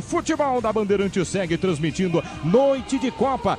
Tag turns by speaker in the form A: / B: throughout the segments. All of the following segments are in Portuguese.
A: futebol da Bandeirantes segue transmitindo noite de Copa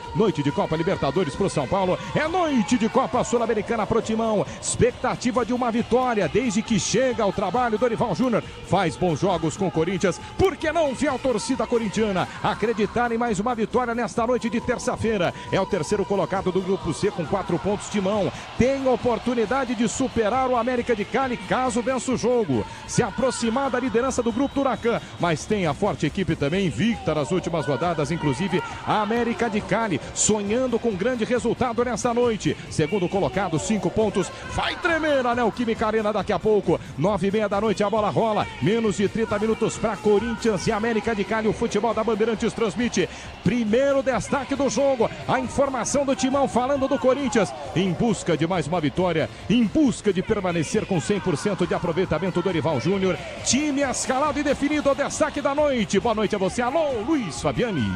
A: Libertadores pro São Paulo, é noite de Copa Sul-Americana pro Timão, expectativa de uma vitória desde que chega ao trabalho. Dorival Júnior faz bons jogos com o Corinthians, por que não, fiel torcida corintiana, acreditar em mais uma vitória nesta noite de terça-feira? É o terceiro colocado do Grupo C com 4 pontos. Timão tem oportunidade de superar o América de Cali caso vença o jogo, se aproximar da liderança do Grupo do Huracan, mas tem a forte equipe também invicta nas últimas rodadas, inclusive a América de Cali, sonhando com grande resultado nesta noite. Segundo colocado, 5 pontos, vai tremer a Neoquímica Arena daqui a pouco, 9h30 da noite a bola rola, menos de 30 minutos para Corinthians e América de Cali. O futebol da Bandeirantes transmite primeiro destaque do jogo, a informação do Timão falando do Corinthians, em busca de mais uma vitória, em busca de permanecer com 100% de aproveitamento. Dorival Júnior, time escalado e definido, o destaque da noite. Boa noite a você, alô Luiz Fabiani.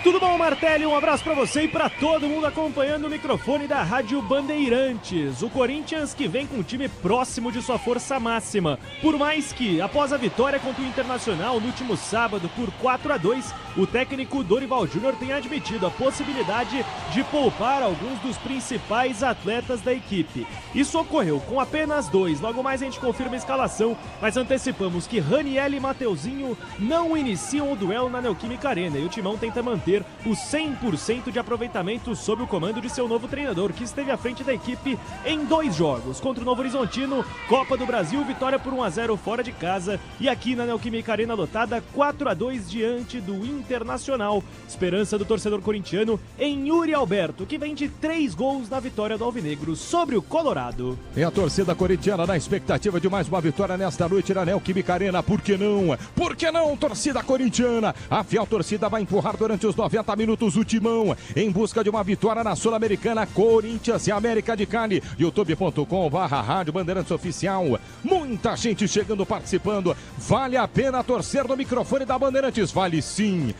B: Tudo bom, Martelli? Um abraço para você e para todo mundo acompanhando o microfone da Rádio Bandeirantes. O Corinthians que vem com um time próximo de sua força máxima. Por mais que, após a vitória contra o Internacional no último sábado por 4-2, o técnico Dorival Júnior tenha admitido a possibilidade de poupar alguns dos principais atletas da equipe. Isso ocorreu com apenas 2. Logo mais a gente confirma a escalação, mas antecipamos que Raniel e Mateuzinho não iniciam o duelo na Neoquímica Arena e o Timão tenta manter o 100% de aproveitamento sob o comando de seu novo treinador, que esteve à frente da equipe em 2 jogos. Contra o Novo Horizontino, Copa do Brasil, vitória por 1-0 fora de casa, e aqui na Neoquímica Arena lotada, 4-2 diante do Internacional. Esperança do torcedor corintiano em Yuri Alberto, que vem de 3 gols na vitória do Alvinegro sobre o Colorado.
A: É a torcida corintiana na expectativa de mais uma vitória nesta noite na Neoquímica Arena. Por que não? Por que não, torcida corintiana? A fiel torcida vai empurrar durante os 90 minutos o Timão em busca de uma vitória na Sul-Americana. Corinthians e América de Cali. youtube.com/Rádio Bandeirantes Oficial. Muita gente chegando, participando. Vale a pena torcer no microfone da Bandeirantes? Vale sim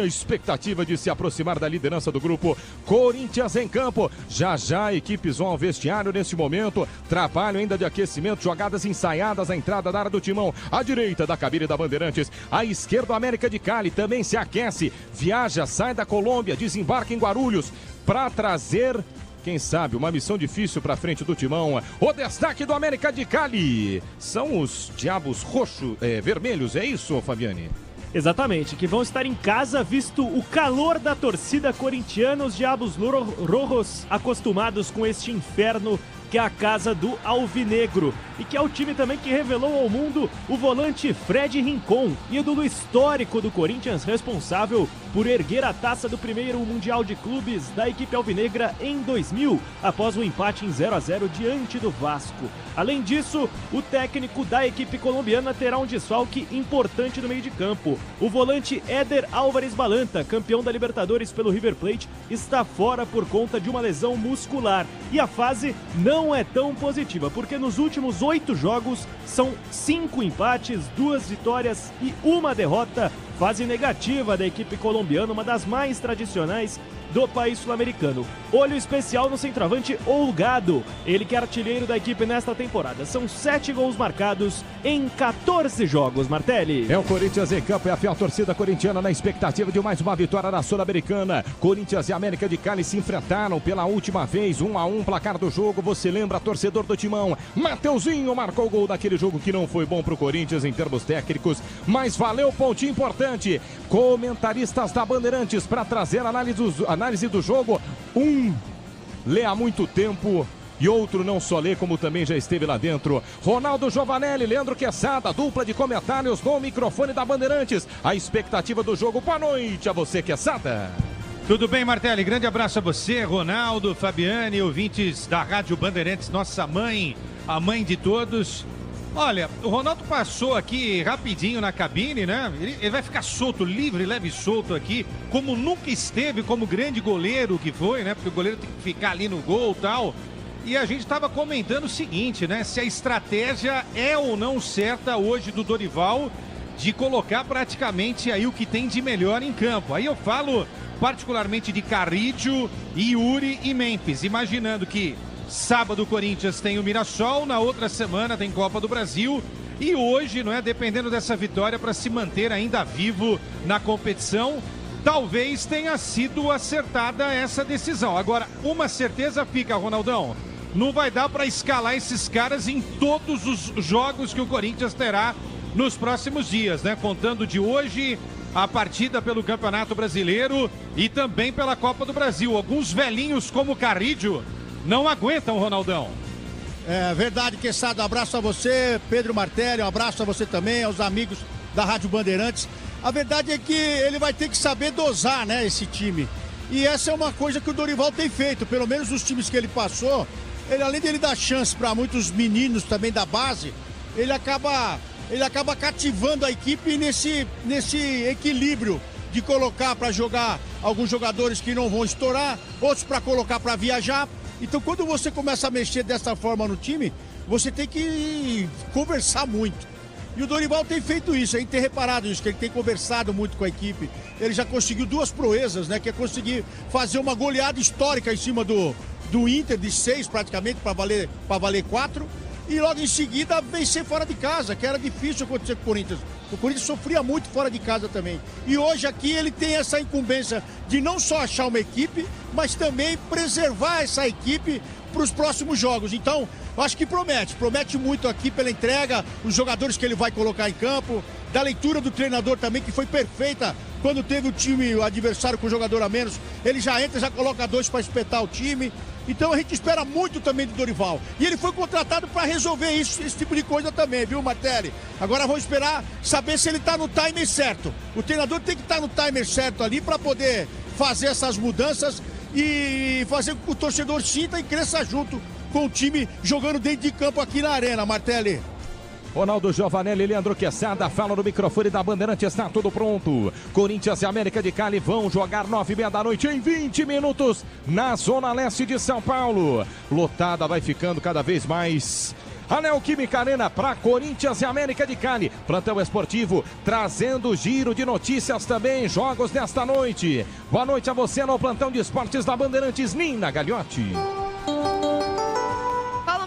A: a expectativa de se aproximar da liderança do grupo. Corinthians em campo, já equipes vão ao vestiário nesse momento, trabalho ainda de aquecimento, jogadas ensaiadas, a entrada da área do Timão, à direita da cabine da Bandeirantes, à esquerda o América de Cali também se aquece, viaja, sai da Colômbia, desembarca em Guarulhos para trazer, quem sabe, uma missão difícil para frente do Timão. O destaque do América de Cali são os Diabos Vermelhos, é isso, Fabiani?
B: Exatamente, que vão estar em casa visto o calor da torcida corintiana, os Diabos Rojos acostumados com este inferno que é a casa do Alvinegro, e que é o time também que revelou ao mundo o volante Fred Rincon, ídolo histórico do Corinthians, responsável por erguer a taça do primeiro Mundial de Clubes da equipe alvinegra em 2000, após um empate em 0-0 diante do Vasco. Além disso, o técnico da equipe colombiana terá um desfalque importante no meio de campo. O volante Éder Álvares Balanta, campeão da Libertadores pelo River Plate, está fora por conta de uma lesão muscular. E a fase não é tão positiva, porque nos últimos 8 jogos são 5 empates, 2 vitórias e 1 derrota. Fase negativa da equipe colombiana, uma das mais tradicionais do país sul-americano. Olho especial no centroavante Olgado, ele que é artilheiro da equipe nesta temporada. São 7 gols marcados em 14 jogos, Martelli.
A: É o Corinthians em campo, é a fiel torcida corintiana na expectativa de mais uma vitória na Sul-Americana. Corinthians e América de Cali se enfrentaram pela última vez, 1-1, placar do jogo. Você lembra, torcedor do Timão? Mateuzinho marcou o gol daquele jogo que não foi bom pro Corinthians em termos técnicos, mas valeu pontinho importante. Comentaristas da Bandeirantes para trazer análise do jogo. Um lê há muito tempo e outro não só lê, como também já esteve lá dentro. Ronaldo Giovanelli, Leandro Quesada, dupla de comentários no microfone da Bandeirantes. A expectativa do jogo. Boa noite a você, Quesada.
C: Tudo bem, Martelli? Grande abraço a você, Ronaldo, Fabiane, ouvintes da Rádio Bandeirantes, nossa mãe, a mãe de todos. Olha, o Ronaldo passou aqui rapidinho na cabine, né? Ele vai ficar solto, livre, leve e solto aqui, como nunca esteve, como grande goleiro que foi, né? Porque o goleiro tem que ficar ali no gol e tal. E a gente estava comentando o seguinte, né? Se a estratégia é ou não certa hoje do Dorival de colocar praticamente aí o que tem de melhor em campo. Aí eu falo particularmente de Carrillo, Yuri e Memphis, imaginando que sábado o Corinthians tem o Mirassol, na outra semana tem Copa do Brasil, E hoje, não é, dependendo dessa vitória, para se manter ainda vivo na competição, talvez tenha sido acertada essa decisão. Agora, uma certeza fica, Ronaldão, não vai dar para escalar esses caras em todos os jogos que o Corinthians terá nos próximos dias, né? Contando de hoje a partida pelo Campeonato Brasileiro e também pela Copa do Brasil. Alguns velhinhos como o Carrídio não aguentam, Ronaldão.
D: É verdade, Queçado. Um abraço a você, Pedro Martelli, um abraço a você também, aos amigos da Rádio Bandeirantes. A verdade é que ele vai ter que saber dosar, né, esse time. E essa é uma coisa que o Dorival tem feito, pelo menos os times que ele passou. Ele, além de ele dar chance para muitos meninos também da base, ele acaba cativando a equipe nesse equilíbrio de colocar para jogar alguns jogadores que não vão estourar, outros para colocar para viajar. Então, quando você começa a mexer dessa forma no time, você tem que conversar muito. E o Dorival tem feito isso, a gente tem reparado isso, que ele tem conversado muito com a equipe. Ele já conseguiu 2 proezas, né? Que é conseguir fazer uma goleada histórica em cima do Inter, de 6 praticamente, para valer 4. E logo em seguida vencer fora de casa, que era difícil acontecer com o Corinthians. O Corinthians sofria muito fora de casa também. E hoje aqui ele tem essa incumbência de não só achar uma equipe, mas também preservar essa equipe para os próximos jogos. Então, eu acho que promete muito aqui pela entrega, os jogadores que ele vai colocar em campo, da leitura do treinador também, que foi perfeita quando teve o adversário com o jogador a menos. Ele já entra, já coloca 2 para espetar o time. Então a gente espera muito também do Dorival. E ele foi contratado para resolver esse tipo de coisa também, viu, Martelli? Agora vamos esperar saber se ele está no timer certo. O treinador tem que estar no timer certo ali para poder fazer essas mudanças e fazer com que o torcedor sinta e cresça junto com o time jogando dentro de campo aqui na Arena, Martelli.
A: Ronaldo Giovanelli, Leandro Queçada, fala no microfone da Bandeirante, está tudo pronto. Corinthians e América de Cali vão jogar 9h30 da noite em 20 minutos na Zona Leste de São Paulo. Lotada vai ficando cada vez mais. A Neoquímica Arena para Corinthians e América de Cali. Plantão esportivo trazendo giro de notícias também, jogos desta noite. Boa noite a você no plantão de esportes da Bandeirantes, Nina Gagliotti.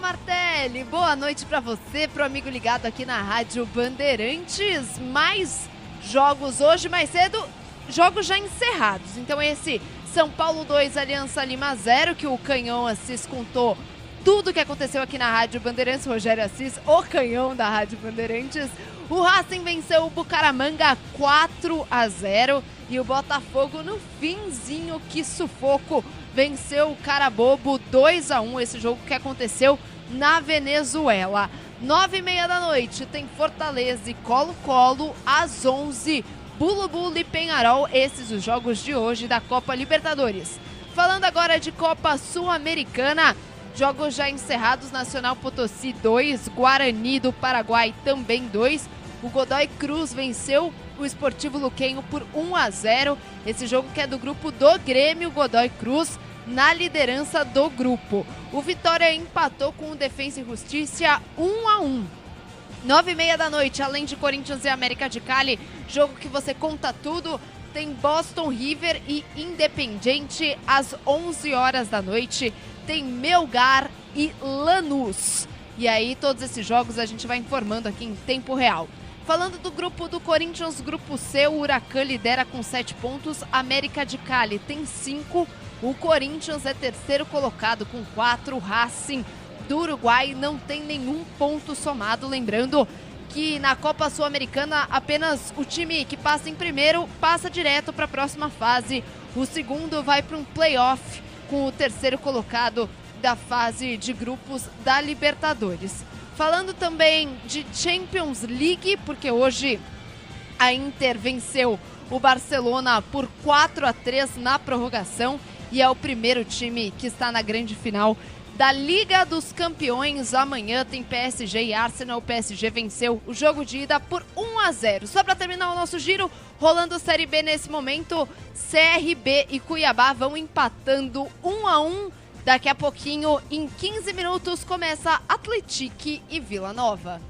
E: Martelli, boa noite para você, pro amigo ligado aqui na Rádio Bandeirantes. Mais jogos hoje, mais cedo, jogos já encerrados. Então esse São Paulo 2, Aliança Lima 0, que o Canhão Assis contou tudo o que aconteceu aqui na Rádio Bandeirantes. Rogério Assis, o canhão da Rádio Bandeirantes. O Racing venceu o Bucaramanga 4-0 e o Botafogo no finzinho, que sufoco, venceu o Carabobo 2-1, esse jogo que aconteceu na Venezuela. 9h30 da noite tem Fortaleza e Colo-Colo, às 11h, Bulu-Bulu e Penharol, esses os jogos de hoje da Copa Libertadores. Falando agora de Copa Sul-Americana, jogos já encerrados, Nacional Potosí 2, Guarani do Paraguai também 2. O Godoy Cruz venceu o Sportivo Luquenho por 1-0. Esse jogo que é do grupo do Grêmio, Godoy Cruz na liderança do grupo. O Vitória empatou com o Defensa e Justiça 1-1. 9h30 da noite, além de Corinthians e América de Cali, jogo que você conta tudo, tem Boston River e Independiente às 11h da noite. Tem Melgar e Lanús. E aí todos esses jogos a gente vai informando aqui em tempo real. Falando do grupo do Corinthians, grupo C, o Huracan lidera com 7 pontos, América de Cali tem 5, o Corinthians é terceiro colocado com 4, Racing do Uruguai não tem nenhum ponto somado, lembrando que na Copa Sul-Americana apenas o time que passa em primeiro passa direto para a próxima fase, o segundo vai para um playoff com o terceiro colocado da fase de grupos da Libertadores. Falando também de Champions League, porque hoje a Inter venceu o Barcelona por 4-3 na prorrogação e é o primeiro time que está na grande final da Liga dos Campeões. Amanhã tem PSG e Arsenal. O PSG venceu o jogo de ida por 1-0. Só para terminar o nosso giro, rolando Série B nesse momento, CRB e Cuiabá vão empatando 1-1. Daqui a pouquinho, em 15 minutos, começa Atlético e Vila Nova.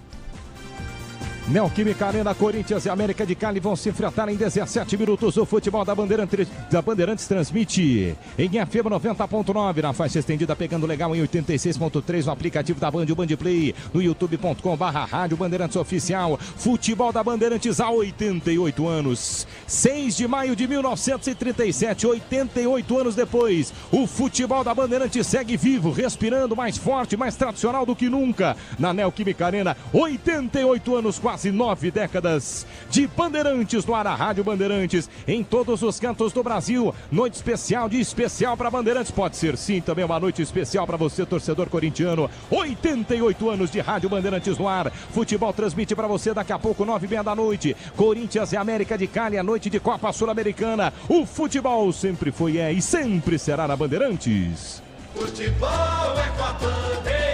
A: Neoquímica Arena, Corinthians e América de Cali vão se enfrentar em 17 minutos. O futebol da Bandeirantes transmite em FM 90.9, na faixa estendida, pegando legal em 86.3 no aplicativo da Band, o Band Play, no youtube.com/Rádio Bandeirantes Oficial. Futebol da Bandeirantes há 88 anos. 6 de maio de 1937, 88 anos depois, o futebol da Bandeirantes segue vivo, respirando, mais forte, mais tradicional do que nunca. Na Neoquímica Arena, 88 anos, quase 9 décadas de Bandeirantes no ar, a Rádio Bandeirantes em todos os cantos do Brasil. Noite especial, dia especial para Bandeirantes. Pode ser sim também uma noite especial para você, torcedor corintiano. 88 anos de Rádio Bandeirantes no ar. Futebol transmite para você daqui a pouco, 9h30 da noite. Corinthians e América de Cali, a noite de Copa Sul-Americana. O futebol sempre foi, e sempre será na Bandeirantes.
F: Futebol é com a Bandeirantes.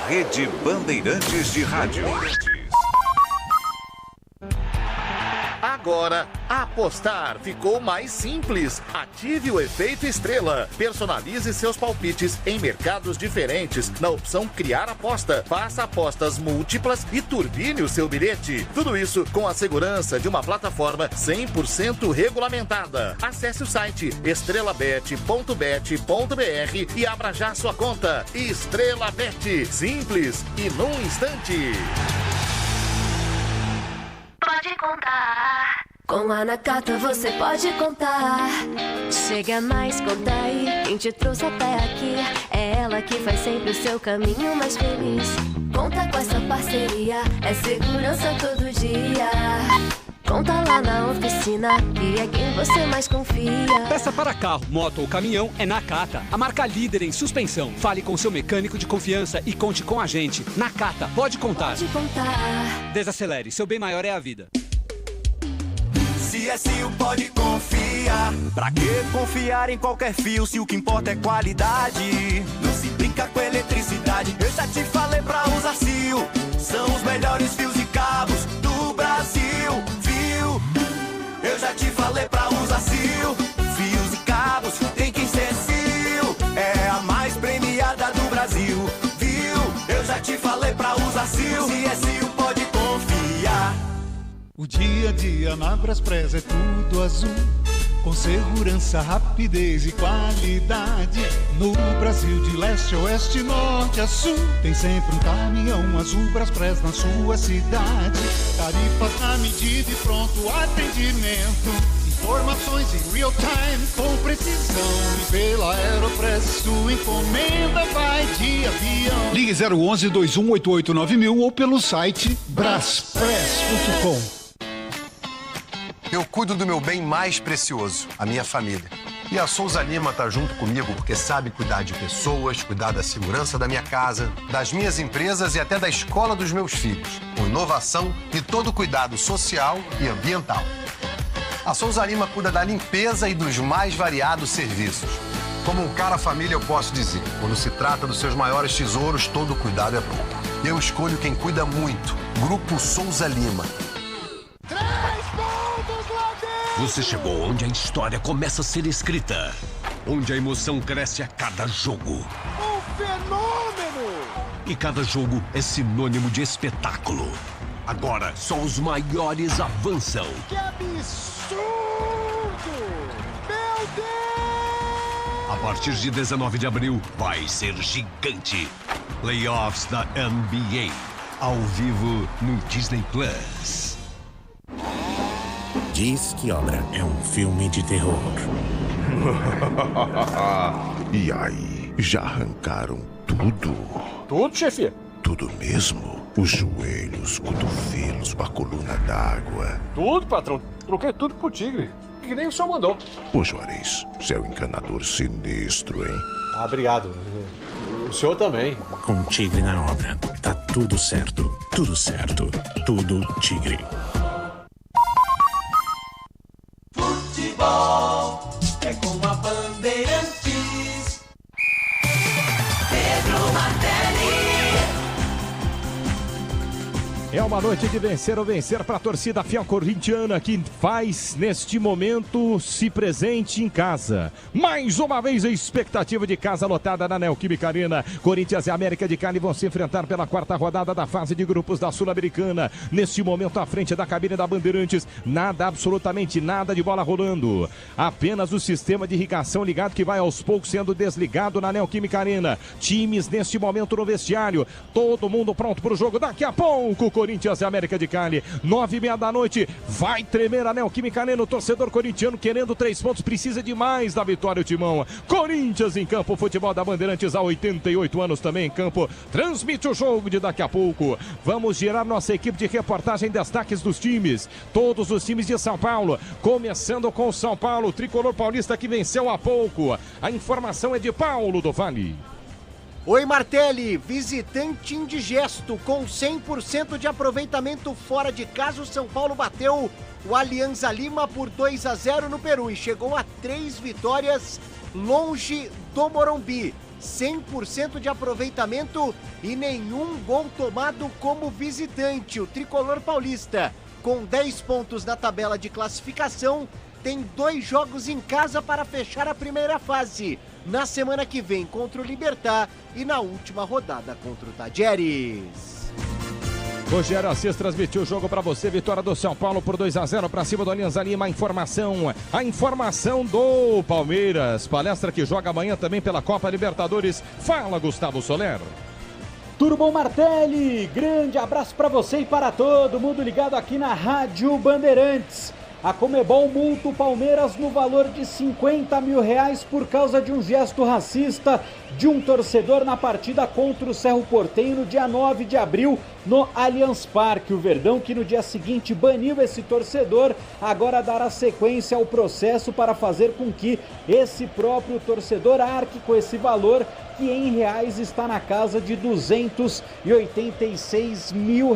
G: Rede Bandeirantes de Rádio.
H: Agora, apostar ficou mais simples. Ative o efeito estrela. Personalize seus palpites em mercados diferentes na opção Criar Aposta. Faça apostas múltiplas e turbine o seu bilhete. Tudo isso com a segurança de uma plataforma 100% regulamentada. Acesse o site estrelabet.bet.br e abra já sua conta. Estrela Bet. Simples e num instante.
I: Pode contar. Com a Nakata você pode contar. Chega mais, conta aí. Quem te trouxe até aqui é ela que faz sempre o seu caminho mais feliz. Conta com essa parceria, é segurança todo dia. Conta lá na oficina, que é quem você mais confia.
J: Peça para carro, moto ou caminhão é Nakata, a marca líder em suspensão. Fale com seu mecânico de confiança e conte com a gente. Nakata, pode contar.
I: Pode contar.
J: Desacelere, seu bem maior é a vida.
F: CSU pode confiar. Pra que confiar em qualquer fio se o que importa é qualidade? Não se brinca com eletricidade. Eu já te falei pra usar CIO. São os melhores fios e cabos do Brasil. Eu já te falei pra usar CIO. Fios e cabos tem que ser CIO. É a mais premiada do Brasil, viu? Eu já te falei pra usar CIO. CSU pode confiar.
K: O dia a dia na Braspress é tudo azul, com segurança, rapidez e qualidade. No Brasil de leste a oeste, norte a sul, tem sempre um caminhão azul Braspress na sua cidade. Tarifas na medida e pronto atendimento. Informações em real time com precisão. E pela Aeropress sua encomenda vai de avião.
L: Ligue 011-2188-9000 ou pelo site braspress.com.
M: Eu cuido do meu bem mais precioso, a minha família. E a Souza Lima tá junto comigo porque sabe cuidar de pessoas, cuidar da segurança da minha casa, das minhas empresas e até da escola dos meus filhos, com inovação e todo cuidado social e ambiental. A Souza Lima cuida da limpeza e dos mais variados serviços. Como um cara família, eu posso dizer, quando se trata dos seus maiores tesouros, todo cuidado é bom. Eu escolho quem cuida muito, Grupo Souza Lima.
N: Você chegou onde a história começa a ser escrita, onde a emoção cresce a cada jogo.
F: Um fenômeno!
N: E cada jogo é sinônimo de espetáculo. Agora, só os maiores avançam.
F: Que absurdo! Meu Deus!
N: A partir de 19 de abril, vai ser gigante. Playoffs da NBA, ao vivo no Disney Plus.
O: Diz que Obra é um filme de terror.
P: E aí, já arrancaram tudo?
Q: Tudo, chefe?
P: Tudo mesmo? Os joelhos, cotovelos, a coluna d'água.
Q: Tudo, patrão. Troquei tudo pro Tigre. Que nem o senhor mandou.
P: Ô, Juarez, você é um encanador sinistro, hein?
Q: Ah, obrigado. O senhor também.
O: Com Tigre na obra. Tá tudo certo. Tudo certo. Tudo Tigre.
F: Futebol é com a Bandeirantes. Pedro Martelli.
A: É uma noite de vencer ou vencer para a torcida fiel corintiana que faz, neste momento, se presente em casa. Mais uma vez a expectativa de casa lotada na Neoquímica Arena. Corinthians e América de Cali vão se enfrentar pela 4ª rodada da fase de grupos da Sul-Americana. Neste momento, à frente da cabine da Bandeirantes, nada, absolutamente nada de bola rolando. Apenas o sistema de irrigação ligado que vai aos poucos sendo desligado na Neoquímica Arena. Times neste momento no vestiário. Todo mundo pronto para o jogo. Daqui a pouco, Corinthians e América de Cali, 9h30 da noite, vai tremer a Neoquímica Arena, o torcedor corintiano querendo 3 pontos, precisa de mais da vitória, o Timão. Corinthians em campo, futebol da Bandeirantes há 88 anos também em campo, transmite o jogo de daqui a pouco. Vamos girar nossa equipe de reportagem, destaques dos times, todos os times de São Paulo, começando com o São Paulo, o tricolor paulista que venceu há pouco. A informação é de Paulo do Vale.
R: Oi, Martelli, visitante indigesto com 100% de aproveitamento fora de casa. O São Paulo bateu o Alianza Lima por 2-0 no Peru e chegou a 3 vitórias longe do Morumbi. 100% de aproveitamento e nenhum gol tomado como visitante. O tricolor paulista, com 10 pontos na tabela de classificação, tem 2 jogos em casa para fechar a primeira fase. Na semana que vem contra o Libertad e na última rodada contra o Tajeres.
A: Rogério Assis transmitiu o jogo para você, vitória do São Paulo por 2-0 para cima do Alianza Lima. A informação do Palmeiras, palestra que joga amanhã também pela Copa Libertadores. Fala, Gustavo Soler.
S: Tudo bom, Martelli? Grande abraço para você e para todo mundo ligado aqui na Rádio Bandeirantes. A Conmebol multa o Palmeiras no valor de R$50 mil por causa de um gesto racista de um torcedor na partida contra o Cerro Porteño no dia 9 de abril no Allianz Parque. O Verdão, que no dia seguinte baniu esse torcedor, agora dará sequência ao processo para fazer com que esse próprio torcedor arque com esse valor, que em reais está na casa de R$286 mil.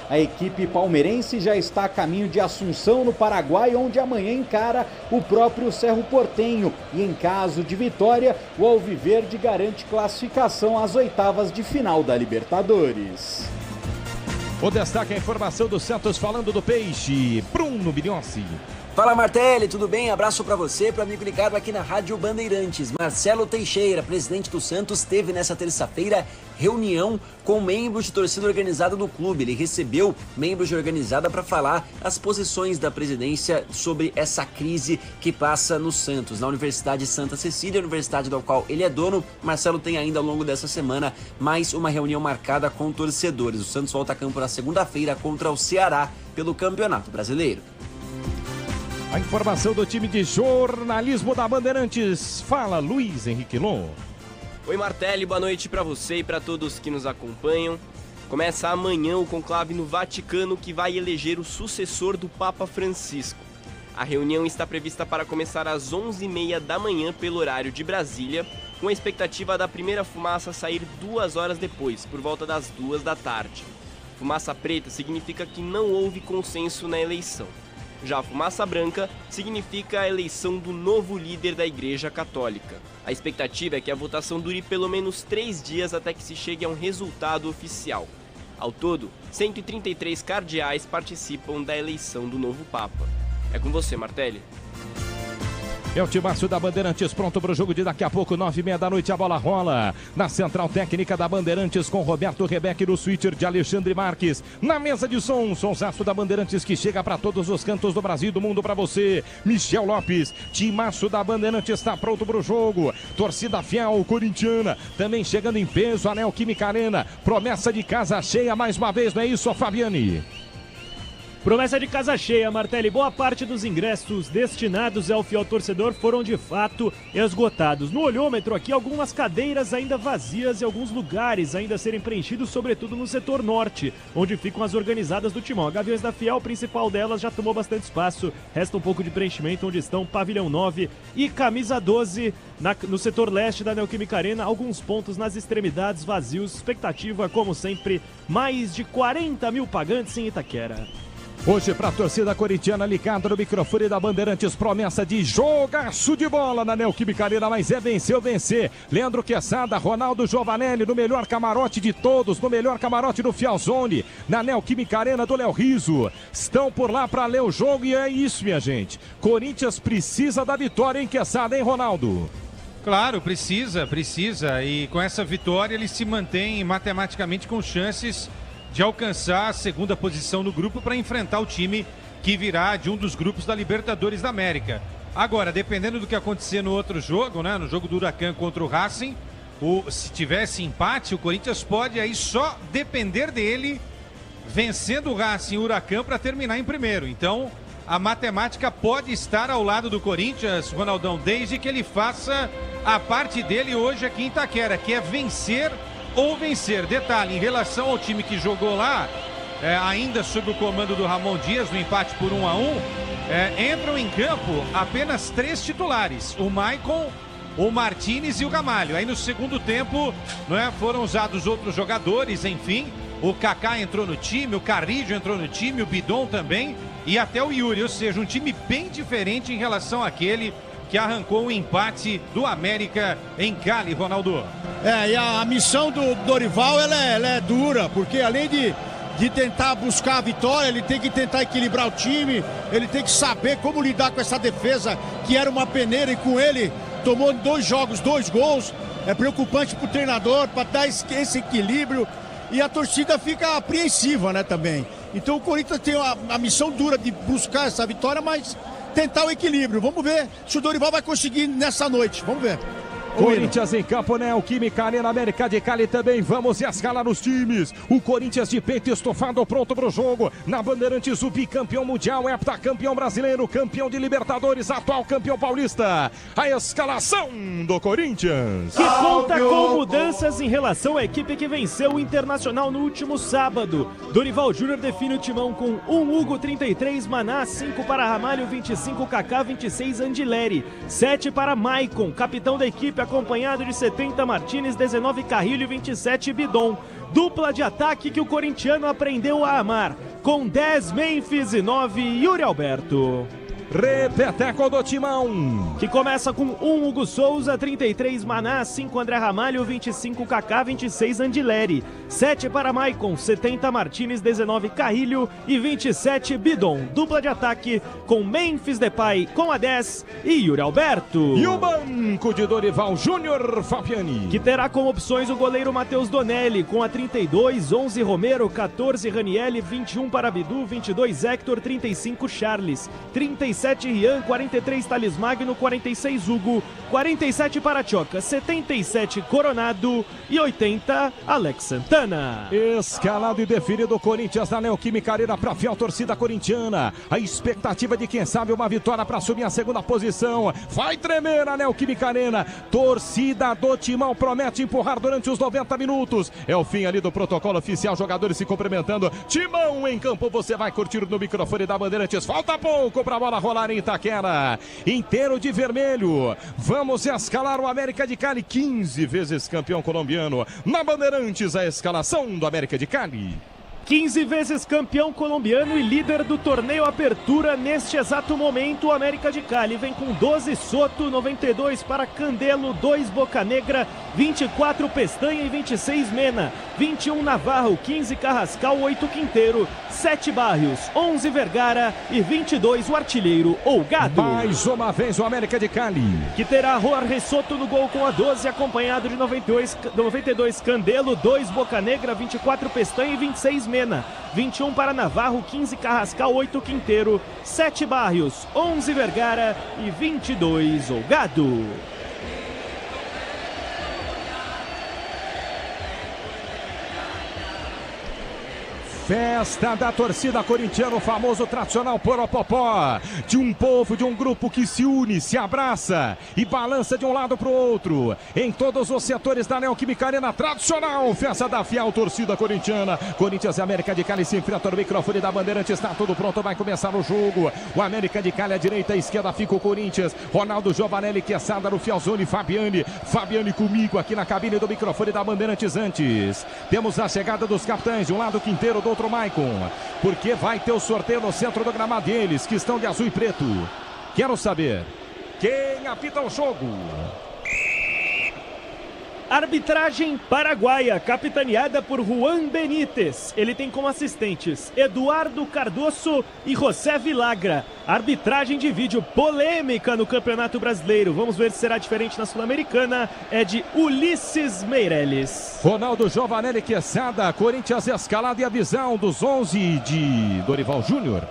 S: A equipe palmeirense já está a caminho de Assunção, no Paraguai, onde amanhã encara o próprio Cerro Porteño. E em caso de vitória, o Alviverde garante classificação às 8ª de final da Libertadores.
A: O destaque é a informação do Santos falando do Peixe. Bruno Bignocchi.
T: Fala, Martelli, tudo bem? Abraço para você, para o amigo ligado aqui na Rádio Bandeirantes. Marcelo Teixeira, presidente do Santos, teve nessa terça-feira reunião com membros de torcida organizada do clube. Ele recebeu membros de organizada para falar as posições da presidência sobre essa crise que passa no Santos. Na Universidade Santa Cecília, universidade da qual ele é dono, Marcelo tem ainda ao longo dessa semana mais uma reunião marcada com torcedores. O Santos volta a campo na segunda-feira contra o Ceará pelo Campeonato Brasileiro.
A: A informação do time de jornalismo da Bandeirantes. Fala, Luiz Henrique Lon.
U: Oi, Martelli, boa noite para você e para todos que nos acompanham. Começa amanhã o conclave no Vaticano, que vai eleger o sucessor do Papa Francisco. A reunião está prevista para começar às 11h30 da manhã pelo horário de Brasília, com a expectativa da primeira fumaça sair 2 horas depois, por volta das 2 da tarde. Fumaça preta significa que não houve consenso na eleição. Já a fumaça branca significa a eleição do novo líder da Igreja Católica. A expectativa é que a votação dure pelo menos 3 dias até que se chegue a um resultado oficial. Ao todo, 133 cardeais participam da eleição do novo Papa. É com você, Martelli.
A: É o timaço da Bandeirantes pronto para o jogo de daqui a pouco, 9h30 da noite, a bola rola. Na central técnica da Bandeirantes com Roberto Rebeck no switcher de Alexandre Marques. Na mesa de som, sonsaço da Bandeirantes que chega para todos os cantos do Brasil e do mundo para você. Michel Lopes, timaço da Bandeirantes está pronto para o jogo. Torcida fiel corintiana, também chegando em peso, a Neoquímica Arena. Promessa de casa cheia mais uma vez, não é isso, Fabiane?
B: Promessa de casa cheia, Martelli. Boa parte dos ingressos destinados ao fiel torcedor foram de fato esgotados. No olhômetro aqui, algumas cadeiras ainda vazias e alguns lugares ainda a serem preenchidos, sobretudo no setor norte, onde ficam as organizadas do Timão. A Gaviões da Fiel, principal delas, já tomou bastante espaço. Resta um pouco de preenchimento, onde estão Pavilhão 9 e Camisa 12. No setor leste da Neoquímica Arena, alguns pontos nas extremidades vazios. Expectativa, como sempre, mais de 40 mil pagantes em Itaquera.
A: Hoje para a torcida corintiana ligada no microfone da Bandeirantes, promessa de jogaço de bola na Neoquímica Arena, mas é vencer ou vencer. Leandro Quesada, Ronaldo Giovanelli no melhor camarote de todos, no melhor camarote do Fialzone, na Neoquímica Arena do Léo Rizzo. Estão por lá para ler o jogo e é isso, minha gente. Corinthians precisa da vitória, hein, Quesada, hein, Ronaldo?
C: Claro, precisa. E com essa vitória ele se mantém matematicamente com chances de alcançar a segunda posição no grupo para enfrentar o time que virá de um dos grupos da Libertadores da América. Agora, dependendo do que acontecer no outro jogo, né, no jogo do Huracan contra o Racing, se tivesse empate, o Corinthians pode aí só depender dele vencendo o Racing e o Huracan para terminar em primeiro. Então, a matemática pode estar ao lado do Corinthians, Ronaldão, desde que ele faça a parte dele hoje aqui em Itaquera, que é vencer ou vencer. Detalhe, em relação ao time que jogou lá, ainda sob o comando do Ramon Dias, no empate por 1-1, entram em campo apenas 3 titulares, o Maicon, o Martínez e o Gamalho. Aí no segundo tempo, foram usados outros jogadores, enfim, o Kaká entrou no time, o Carrillo entrou no time, o Bidon também, e até o Yuri, ou seja, um time bem diferente em relação àquele que arrancou o empate do América em Cali, Ronaldo.
D: E a missão do Dorival, ela é dura, porque além de tentar buscar a vitória, ele tem que tentar equilibrar o time, ele tem que saber como lidar com essa defesa, que era uma peneira, e com ele tomou 2 jogos, 2 gols. É preocupante pro treinador, para dar esse equilíbrio, e a torcida fica apreensiva, né, também. Então o Corinthians tem a missão dura de buscar essa vitória, mas tentar o equilíbrio. Vamos ver se o Dorival vai conseguir nessa noite. Vamos ver.
A: Corinthians em campo, Neoquímica Arena, América de Cali também. Vamos escalar os times. O Corinthians de peito estofado, pronto pro jogo. Na Bandeirantes, o bicampeão mundial, heptacampeão brasileiro, campeão de Libertadores, atual campeão paulista. A escalação do Corinthians,
B: que conta com mudanças em relação à equipe que venceu o Internacional no último sábado. Dorival Júnior define o timão com 1 Hugo, 33, Maná, 5 para Ramalho, 25 Kaká, 26 Andileri, 7 para Maicon, capitão da equipe, acompanhado de 70 Martínez, 19 Carrilho e 27 Bidon. Dupla de ataque que o corintiano aprendeu a amar, com 10 Memphis e 9 Yuri Alberto.
A: Repeteco do timão,
B: que começa com 1 Hugo Souza, 33 Maná, 5 André Ramalho, 25 Kaká, 26 Andileri, 7 para Maicon, 70 Martínez, 19 Carrilho e 27 Bidon. Dupla de ataque com Memphis Depay com a 10 e Yuri Alberto.
A: E o banco de Dorival Júnior, Fabiani,
B: que terá como opções o goleiro Matheus Donelli com a 32, 11 Romero, 14 Ranielli, 21 para Bidu, 22 Hector, 35 Charles, 37 Rian, 43 Thales Magno, 46 Hugo, 47 para Tchoca, 77 Coronado e 80 Alex Santana.
A: Escalado e definido o Corinthians na Neoquímica Arena para a fiel torcida corintiana. A expectativa de quem sabe uma vitória para assumir a segunda posição. Vai tremer a Neoquímica Arena. Torcida do Timão promete empurrar durante os 90 minutos. É o fim ali do protocolo oficial, jogadores se cumprimentando. Timão em campo, você vai curtir no microfone da Bandeirantes. Falta pouco para a bola rolar em Itaquera, inteiro de vermelho. Vamos escalar o América de Cali, 15 vezes campeão colombiano. Na Bandeirantes, a escalação do América de Cali.
B: 15 vezes campeão colombiano e líder do torneio Apertura neste exato momento. O América de Cali vem com 12 Soto, 92 para Candelo, 2 Bocanegra, 24 Pestanha e 26 Mena, 21 Navarro, 15 Carrascal, 8 Quinteiro, 7 Barrios, 11 Vergara e 22 o artilheiro Olgado.
A: Mais uma vez o América de Cali,
B: que terá Jorge Soto no gol com a 12, acompanhado de 92 Candelo, 2 Bocanegra, 24 Pestanha e 26 Mena. 21 para Navarro, 15 Carrascal, 8 Quinteiro, 7 Barrios, 11 Vergara e 22 Olgado.
A: Festa da torcida corintiana, o famoso tradicional Poropopó, de um povo, de um grupo que se une, se abraça e balança de um lado para o outro, em todos os setores da Neoquímica Arena, tradicional festa da fiel torcida corintiana. Corinthians e América de Cali se enfrentam no microfone da Bandeirante, está tudo pronto, vai começar o jogo. O América de Cali à direita, à esquerda fica o Corinthians, Ronaldo Giovanelli, Quesada no Fialzone, Fabiani comigo aqui na cabine do microfone da Bandeirantes. Antes, temos a chegada dos capitães, de um lado Quinteiro, do contra o Maicon, porque vai ter o sorteio no centro do gramado deles, que estão de azul e preto. Quero saber quem apita o jogo.
B: Arbitragem paraguaia, capitaneada por Juan Benítez. Ele tem como assistentes Eduardo Cardoso e José Vilagra. Arbitragem de vídeo polêmica no Campeonato Brasileiro. Vamos ver se será diferente na Sul-Americana. É de Ulisses Meireles.
A: Ronaldo Giovanelli Quesada, Corinthians escalado e a visão dos 11 de Dorival Júnior.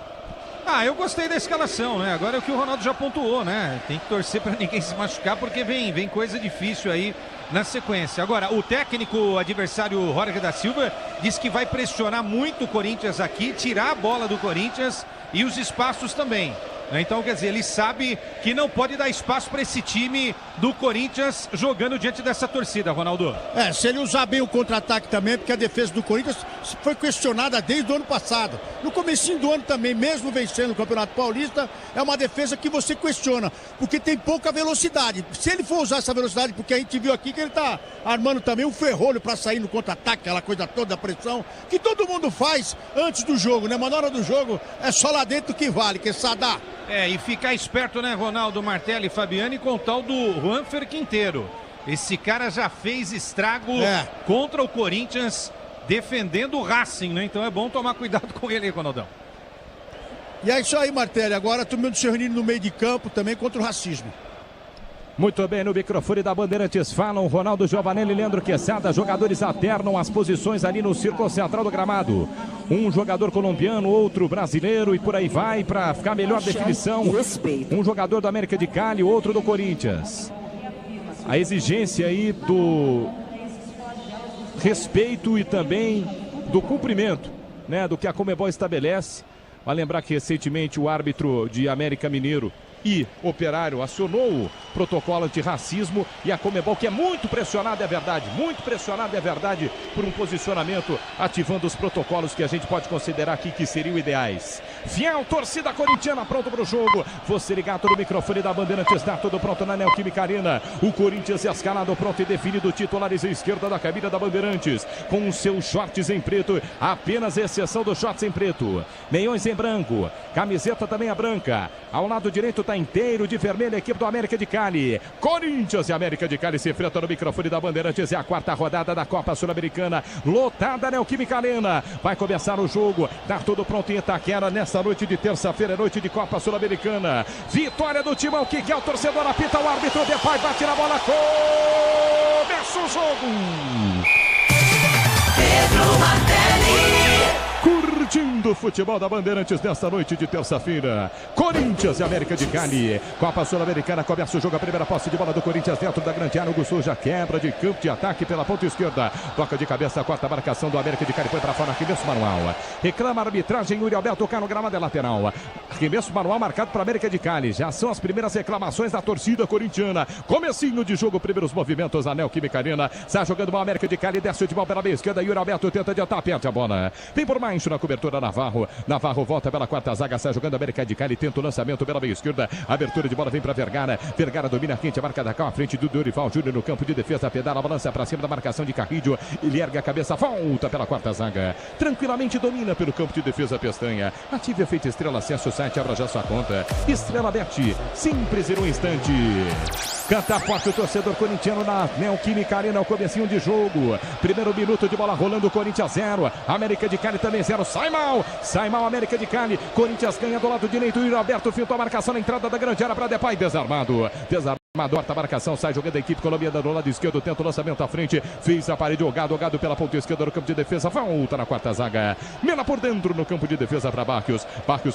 C: Eu gostei da escalação, né? Agora é o que o Ronaldo já pontuou, né? Tem que torcer para ninguém se machucar, porque vem coisa difícil aí na sequência. Agora, o técnico adversário Jorge da Silva diz que vai pressionar muito o Corinthians aqui, tirar a bola do Corinthians e os espaços também. Então, quer dizer, ele sabe que não pode dar espaço para esse time do Corinthians jogando diante dessa torcida, Ronaldo.
D: Se ele usar bem o contra-ataque também, porque a defesa do Corinthians foi questionada desde o ano passado. No comecinho do ano também, mesmo vencendo o Campeonato Paulista, é uma defesa que você questiona, porque tem pouca velocidade. Se ele for usar essa velocidade, porque a gente viu aqui que ele tá armando também um ferrolho para sair no contra-ataque, aquela coisa toda, a pressão, que todo mundo faz antes do jogo, né? Mas na hora do jogo é só lá dentro que vale, que Sadá.
C: E ficar esperto, né, Ronaldo, Martelli e Fabiani, com o tal do Juanfer Quinteiro. Esse cara já fez estrago contra o Corinthians, defendendo o Racing, né? Então é bom tomar cuidado com ele aí, Ronaldão.
D: E é isso aí, Martelli. Agora todo mundo se reunindo no meio de campo também contra o racismo.
A: Muito bem, no microfone da Bandeirantes falam Ronaldo Giovanelli e Leandro Quesada. Jogadores alternam as posições ali no círculo central do gramado. Um jogador colombiano, outro brasileiro e por aí vai para ficar melhor definição. Um jogador do América de Cali, outro do Corinthians. A exigência aí do respeito e também do cumprimento, né, do que a Conmebol estabelece. Vai lembrar que recentemente o árbitro de América Mineiro e Operário acionou o protocolo antirracismo e a Conmebol, que é muito pressionada, é verdade, muito pressionada, é verdade, por um posicionamento ativando os protocolos que a gente pode considerar aqui que seriam ideais. Fiel, torcida corintiana, pronto para o jogo. Você ligado no microfone da Bandeirantes, está tudo pronto na Neoquímica Arena. O Corinthians escalado, pronto e definido, titulares à esquerda da cabine da Bandeirantes, com os seus shorts em preto, apenas exceção dos shorts em preto. Meiões em branco, camiseta também a branca. Ao lado direito está inteiro de vermelho a equipe do América de Cali. Corinthians e América de Cali se enfrentam no microfone da Bandeirantes. É a quarta rodada da Copa Sul-Americana, lotada na Neoquímica Arena. Vai começar o jogo, tá tudo pronto em Itaquera nessa noite de terça-feira, noite de Copa Sul-Americana. Vitória do Timão, que é o torcedor, apita o árbitro, Depay bate na bola, começa o jogo.
F: Pedro Martelli.
A: Curtindo o futebol da Bandeirantes nesta noite de terça-feira. Corinthians e América de Cali. Copa Sul-Americana, começa o jogo, a primeira posse de bola do Corinthians dentro da grande área. O Sul já quebra de campo de ataque pela ponta esquerda. Toca de cabeça, a quarta marcação do América de Cali, foi para fora, arremesso manual. Reclama a arbitragem, Yuri Alberto tocar no gramado, é lateral. Arremesso manual marcado para América de Cali. Já são as primeiras reclamações da torcida corintiana. Comecinho de jogo, primeiros movimentos na Neoquímica Arena. Sai jogando uma América de Cali, desce de bola pela meia esquerda. Yuri Alberto tenta adiantar, perde a bola. Vem por mais na cobertura Navarro. Navarro volta pela quarta zaga, sai jogando a América de Cali, tenta o lançamento pela meia esquerda. Abertura de bola vem para Vergara. Vergara domina a quente, a marca da cá, à frente do Dorival Júnior no campo de defesa. Pedala, balança para cima da marcação de Carrillo. Ele ergue a cabeça, volta pela quarta zaga. Tranquilamente domina pelo campo de defesa Pestanha. Ative efeito Estrela, acesse o site, abra já sua conta. Estrela Bet, simples em um instante. Canta forte o torcedor corintiano na Neoquímica Arena, o comecinho de jogo. Primeiro minuto de bola rolando, Corinthians 0. América de Cali também 0. Sai mal América de Cali. Corinthians ganha do lado direito. Yuri Alberto fintou a marcação na entrada da grande área para Depay, desarmado. Quarta marcação, sai jogando a equipe colombiana do lado esquerdo, tenta o lançamento à frente, fez a parede, jogado pela ponta esquerda no campo de defesa, volta na quarta zaga, Mena por dentro no campo de defesa para Barrios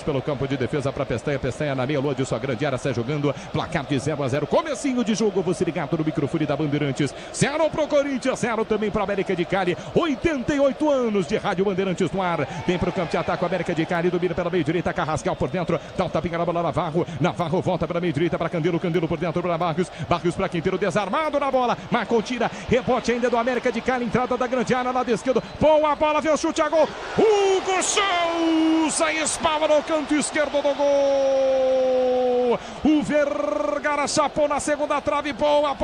A: pelo campo de defesa para Pestanha na meia lua de sua grande área, sai jogando, placar de 0-0, comecinho de jogo, você ligado no microfone da Bandeirantes, 0 pro Corinthians, 0 também para América de Cali, 88 anos de Rádio Bandeirantes no ar, vem pro campo de ataque, América de Cali, domina pela meia direita, Carrascal por dentro, dá um tapinha na bola, Navarro volta pela meia direita para Candelo por dentro para Barrios para Quinteiro, desarmado na bola, marcou, tira, rebote ainda do América de Cali, entrada da grande área, lado esquerdo, boa bola, vem o chute a gol, Hugo Souza espalma no canto esquerdo do gol, Timão. O Vergara chapou na segunda trave. Boa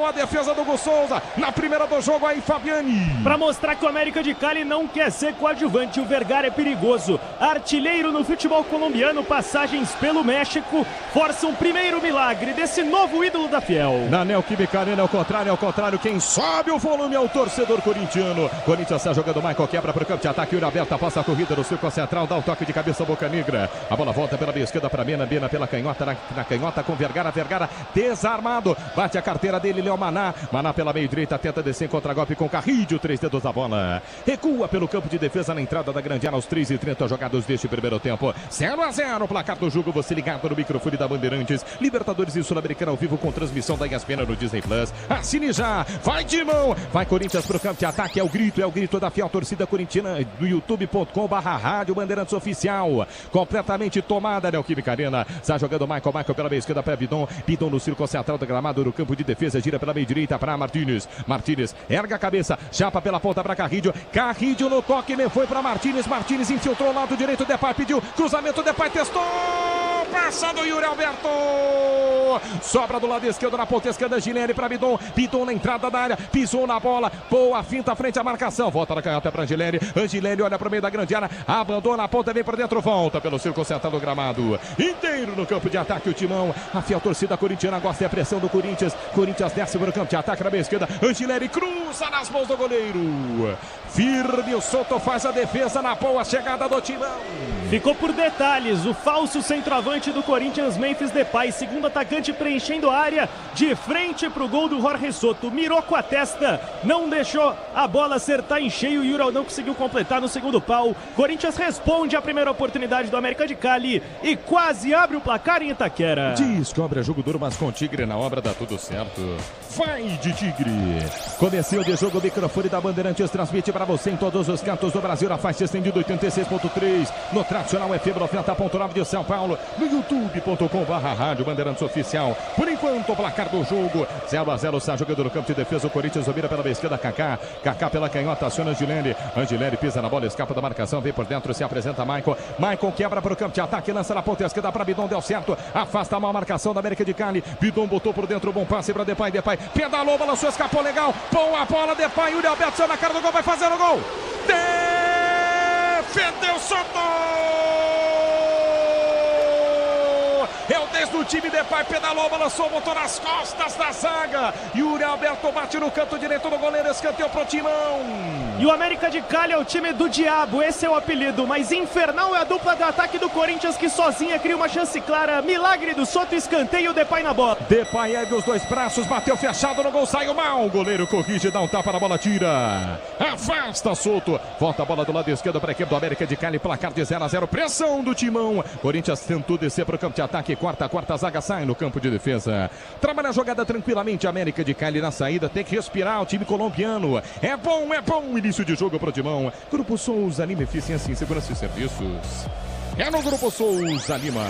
A: a defesa do Gus Souza. Na primeira do jogo aí, Fabiani.
B: Para mostrar que o América de Cali não quer ser coadjuvante, o Vergara é perigoso. Artilheiro no futebol colombiano, passagens pelo México, força um primeiro milagre desse novo ídolo da Fiel.
A: Na Neoquímica Arena, ao contrário, quem sobe o volume é o torcedor corintiano. Corinthians está jogando, Michael quebra para o campo de ataque, Yuri Alberto passa a corrida no círculo central, dá o toque de cabeça Boca Negra. A bola volta pela meia esquerda para Mena pela canhota, na canhota com Vergara desarmado, bate a carteira dele, Léo Maná pela meia direita, tenta descer contra golpe com Carrídio, 3 dedos da bola. Recua pelo campo de defesa na entrada da grande área aos 3:30 jogados deste primeiro tempo. 0-0, placar do jogo, você ligado no microfone da Bandeirantes. Libertadores e Sul-Americana ao vivo com transmissão da ESPN no Disney Plus. Assine já, vai Timão, vai Corinthians pro campo de ataque, é o grito da fiel torcida corintiana do youtube.com/Rádio Bandeirantes Oficial. Completamente tomada, Neoquímica Arena. Está jogando Michael pela meia esquerda para Bidon no círculo central do gramado, no campo de defesa, gira pela meia direita para Martínez, erga a cabeça, chapa pela ponta para Carrídio no toque, foi para Martínez infiltrou o lado direito, Depay pediu, cruzamento, Depay testou, passa do Yuri Alberto, sobra do lado esquerdo na ponta esquerda, Angelelli para Bidon na entrada da área, pisou na bola, boa finta frente à marcação, volta na canhota para Angelelli olha para o meio da grande área, abandona a ponta, vem para dentro, volta pelo círculo central do gramado, inteiro no campo de ataque o Timão, a fiel torcida corintiana gosta da pressão do Corinthians desce para o campo de ataque na meia esquerda, Angelelli cruza nas mãos do goleiro, firme o Soto faz a defesa na boa chegada do Timão.
B: Ficou por detalhes o falso centroavante do Corinthians, Memphis Depay, segundo atacante preenchendo a área, de frente para o gol do Jorge Soto, mirou com a testa, não deixou a bola acertar em cheio, e o Yuri não conseguiu completar no segundo pau. Corinthians responde à primeira oportunidade do América de Cali e quase abre o placar em Itaquera.
A: Diz que obra é jogo duro, mas com Tigre na obra dá tudo certo. Vai de Tigre. Comecinho de jogo, o microfone da Bandeirantes transmite para você em todos os cantos do Brasil, a faixa estendida 86.3, no tradicional FM 90.9 de São Paulo, no youtube.com/Rádio Bandeirantes Oficial. Por enquanto, o placar do jogo, 0-0, está jogando no campo de defesa, o Corinthians domina pela esquerda, Kaká pela canhota, aciona Angelelli pisa na bola, escapa da marcação, vem por dentro, se apresenta Michael quebra para o campo de ataque, lança na ponta esquerda para Bidon, deu certo, afasta a mal marcação da América de Cali, Bidon botou por dentro, bom passe para Depay, pedalou, balançou, escapou legal, boa bola, Depay, Yuri Alberto saiu na cara do gol, vai fazer o gol, defendeu Soto! É o 10 do time, Depay pedalou, balançou, botou nas costas da zaga. Yuri Alberto bate no canto direito do goleiro, escanteio pro Timão.
B: E o América de Cali é o time do diabo, esse é o apelido, mas infernal é a dupla de ataque do Corinthians que sozinha cria uma chance clara. Milagre do Soto, escanteio, Depay na bola.
A: Depay ergue os dois braços, bateu fechado no gol, saiu mal. O goleiro corrige, dá um tapa na bola, tira. Afasta Soto, volta a bola do lado esquerdo para a equipe do América de Cali, placar de 0-0, pressão do Timão. Corinthians tentou descer para o campo de ataque, quarta zaga sai no campo de defesa. Trabalha a jogada tranquilamente, América de Cali na saída, tem que respirar o time colombiano. É bom, início de jogo pro Timão. Grupo Souza Lima, eficiência em segurança e serviços. É no Grupo Souza Lima.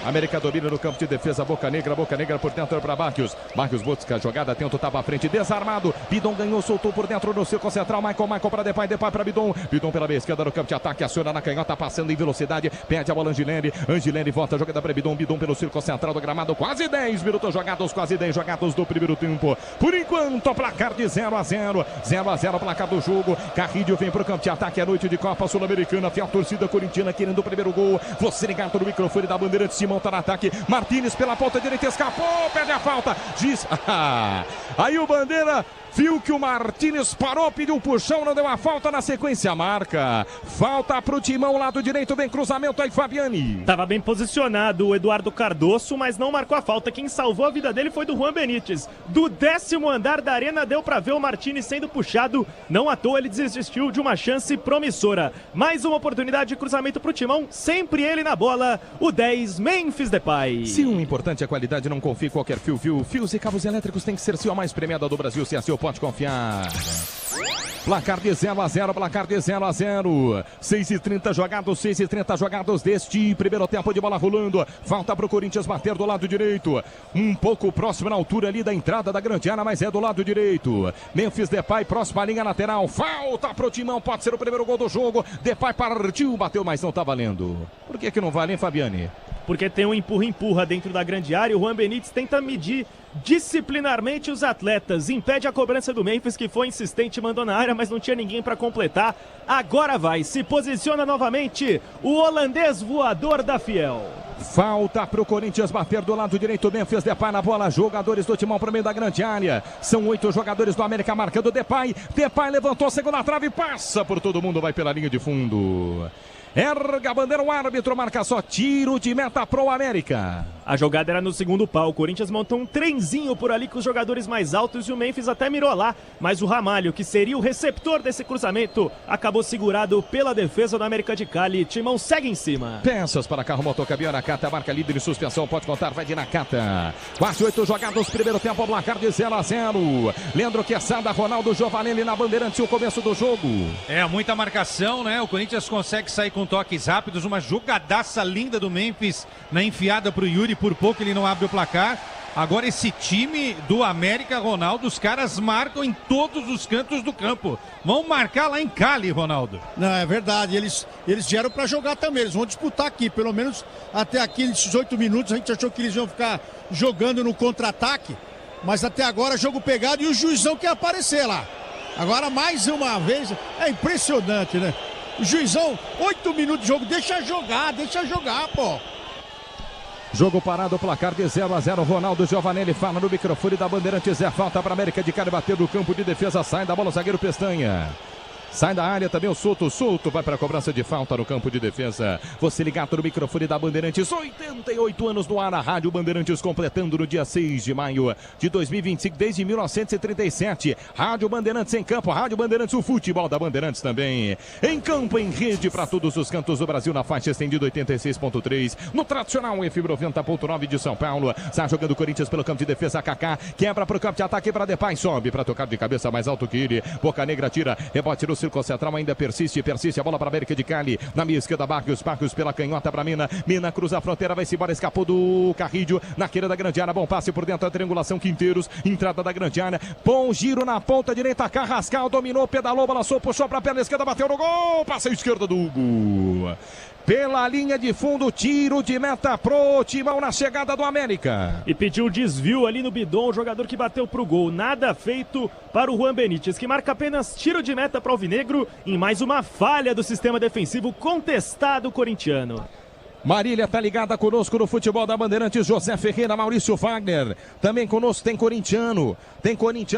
A: América domina no campo de defesa, Boca Negra por dentro para Barrios busca a jogada, tenta o tapa à frente, desarmado, Bidon ganhou, soltou por dentro no círculo central, Michael para Depay para Bidon pela meia esquerda no campo de ataque, aciona na canhota, passando em velocidade, perde a bola Angelelli volta a jogada para Bidon pelo círculo central do gramado, quase 10 minutos jogados, quase 10 jogados do primeiro tempo, por enquanto placar de 0-0, placar do jogo, Carrídio vem pro campo de ataque, é noite de Copa Sul-Americana, fiel torcida corintiana querendo o primeiro gol, você ligado no microfone da Bandeirantes, Timão tá no ataque, Martínez pela ponta direita, escapou, perde a falta, aí o Bandeira viu que o Martínez parou, pediu um puxão, não deu a falta, na sequência marca. Falta pro Timão, lado direito, vem cruzamento aí, Fabiani.
B: Tava bem posicionado o Eduardo Cardoso, mas não marcou a falta. Quem salvou a vida dele foi do Juan Benítez. Do 10º andar da arena deu pra ver o Martínez sendo puxado. Não à toa ele desistiu de uma chance promissora. Mais uma oportunidade de cruzamento pro Timão, sempre ele na bola. O 10, Memphis Depay.
A: Se o importante é a qualidade, não confie em qualquer fio. Fios e cabos elétricos tem que ser a mais premiada do Brasil. Se é seu, pode confiar. Placar de 0-0, placar de 0-0. 6:30 jogados deste primeiro tempo de bola rolando. Falta pro Corinthians bater do lado direito. Um pouco próximo na altura ali da entrada da grande área, mas é do lado direito. Memphis Depay, próxima linha lateral. Falta pro Timão, pode ser o primeiro gol do jogo. Depay partiu, bateu, mas não tá valendo. Por que não vale, hein, Fabiani?
B: porque tem um empurra-empurra dentro da grande área. O Juan Benítez tenta medir disciplinarmente os atletas, impede a cobrança do Memphis, que foi insistente, mandou na área, mas não tinha ninguém para completar. Agora vai, se posiciona novamente o holandês voador da Fiel.
A: Falta para o Corinthians bater do lado direito. Memphis Depay na bola. Jogadores do Timão para o meio da grande área. São 8 jogadores do América marcando Depay. Depay levantou, segunda trave, passa por todo mundo, vai pela linha de fundo. Erga a bandeira, o árbitro marca só tiro de meta pro América.
B: A jogada era no segundo pau. O Corinthians montou um trenzinho por ali com os jogadores mais altos e o Memphis até mirou lá. Mas o Ramalho, que seria o receptor desse cruzamento, acabou segurado pela defesa do América de Cali. Timão segue em cima.
A: Peças para carro motor caminhão. Nakata marca líder em suspensão. Pode contar, vai de Nakata. Quase 8 jogados, primeiro tempo, placar de 0-0. Leandro Quesada, Ronaldo Giovanelli na Bandeirantes, o começo do jogo.
C: Muita marcação, né? O Corinthians consegue sair com toques rápidos, uma jogadaça linda do Memphis na enfiada pro Yuri, por pouco ele não abre o placar. Agora esse time do América, Ronaldo, os caras marcam em todos os cantos do campo. Vão marcar lá em Cali, Ronaldo.
D: Não, é verdade, eles vieram para jogar também, eles vão disputar aqui, pelo menos até aqui nesses 8 minutos, a gente achou que eles iam ficar jogando no contra-ataque, mas até agora jogo pegado e o juizão quer aparecer lá. Agora mais uma vez, é impressionante, né? O juizão, 8 minutos de jogo, deixa jogar, pô.
A: Jogo parado, placar de 0-0. Ronaldo Giovanelli fala no microfone da Bandeirantes. É falta para América de Cali, bater do campo de defesa, sai da bola o zagueiro Pestanha. Sai da área também o Souto vai para a cobrança de falta no campo de defesa. Você ligado no microfone da Bandeirantes, 88 anos no ar, a Rádio Bandeirantes completando no dia 6 de maio de 2025, desde 1937. Rádio Bandeirantes em campo, Rádio Bandeirantes, o futebol da Bandeirantes também. Em campo, em rede para todos os cantos do Brasil, na faixa estendida 86.3, no tradicional FM 90.9 de São Paulo. Está jogando o Corinthians pelo campo de defesa, Kaká, quebra para o campo de ataque para Depay, sobe para tocar de cabeça mais alto que ele. Boca Negra tira, rebote no círculo central, ainda persiste a bola para América de Cali, na minha esquerda Barrios pela canhota para Mina cruza a fronteira, vai-se embora, escapou do Carrídio, na queira da grande área, bom passe por dentro da triangulação, Quinteiros, entrada da grande área, bom giro na ponta direita, Carrascal dominou, pedalou, balançou, puxou para a perna esquerda, bateu no gol, passa a esquerda do Hugo. Pela linha de fundo, tiro de meta pro Timão na chegada do América.
B: E pediu desvio ali no bidon, o jogador que bateu pro gol. Nada feito para o Juan Benítez, que marca apenas tiro de meta para o Alvinegro em mais uma falha do sistema defensivo contestado corintiano.
A: Marília tá ligada conosco no futebol da Bandeirantes, José Ferreira, Maurício Wagner. Também conosco tem corintiano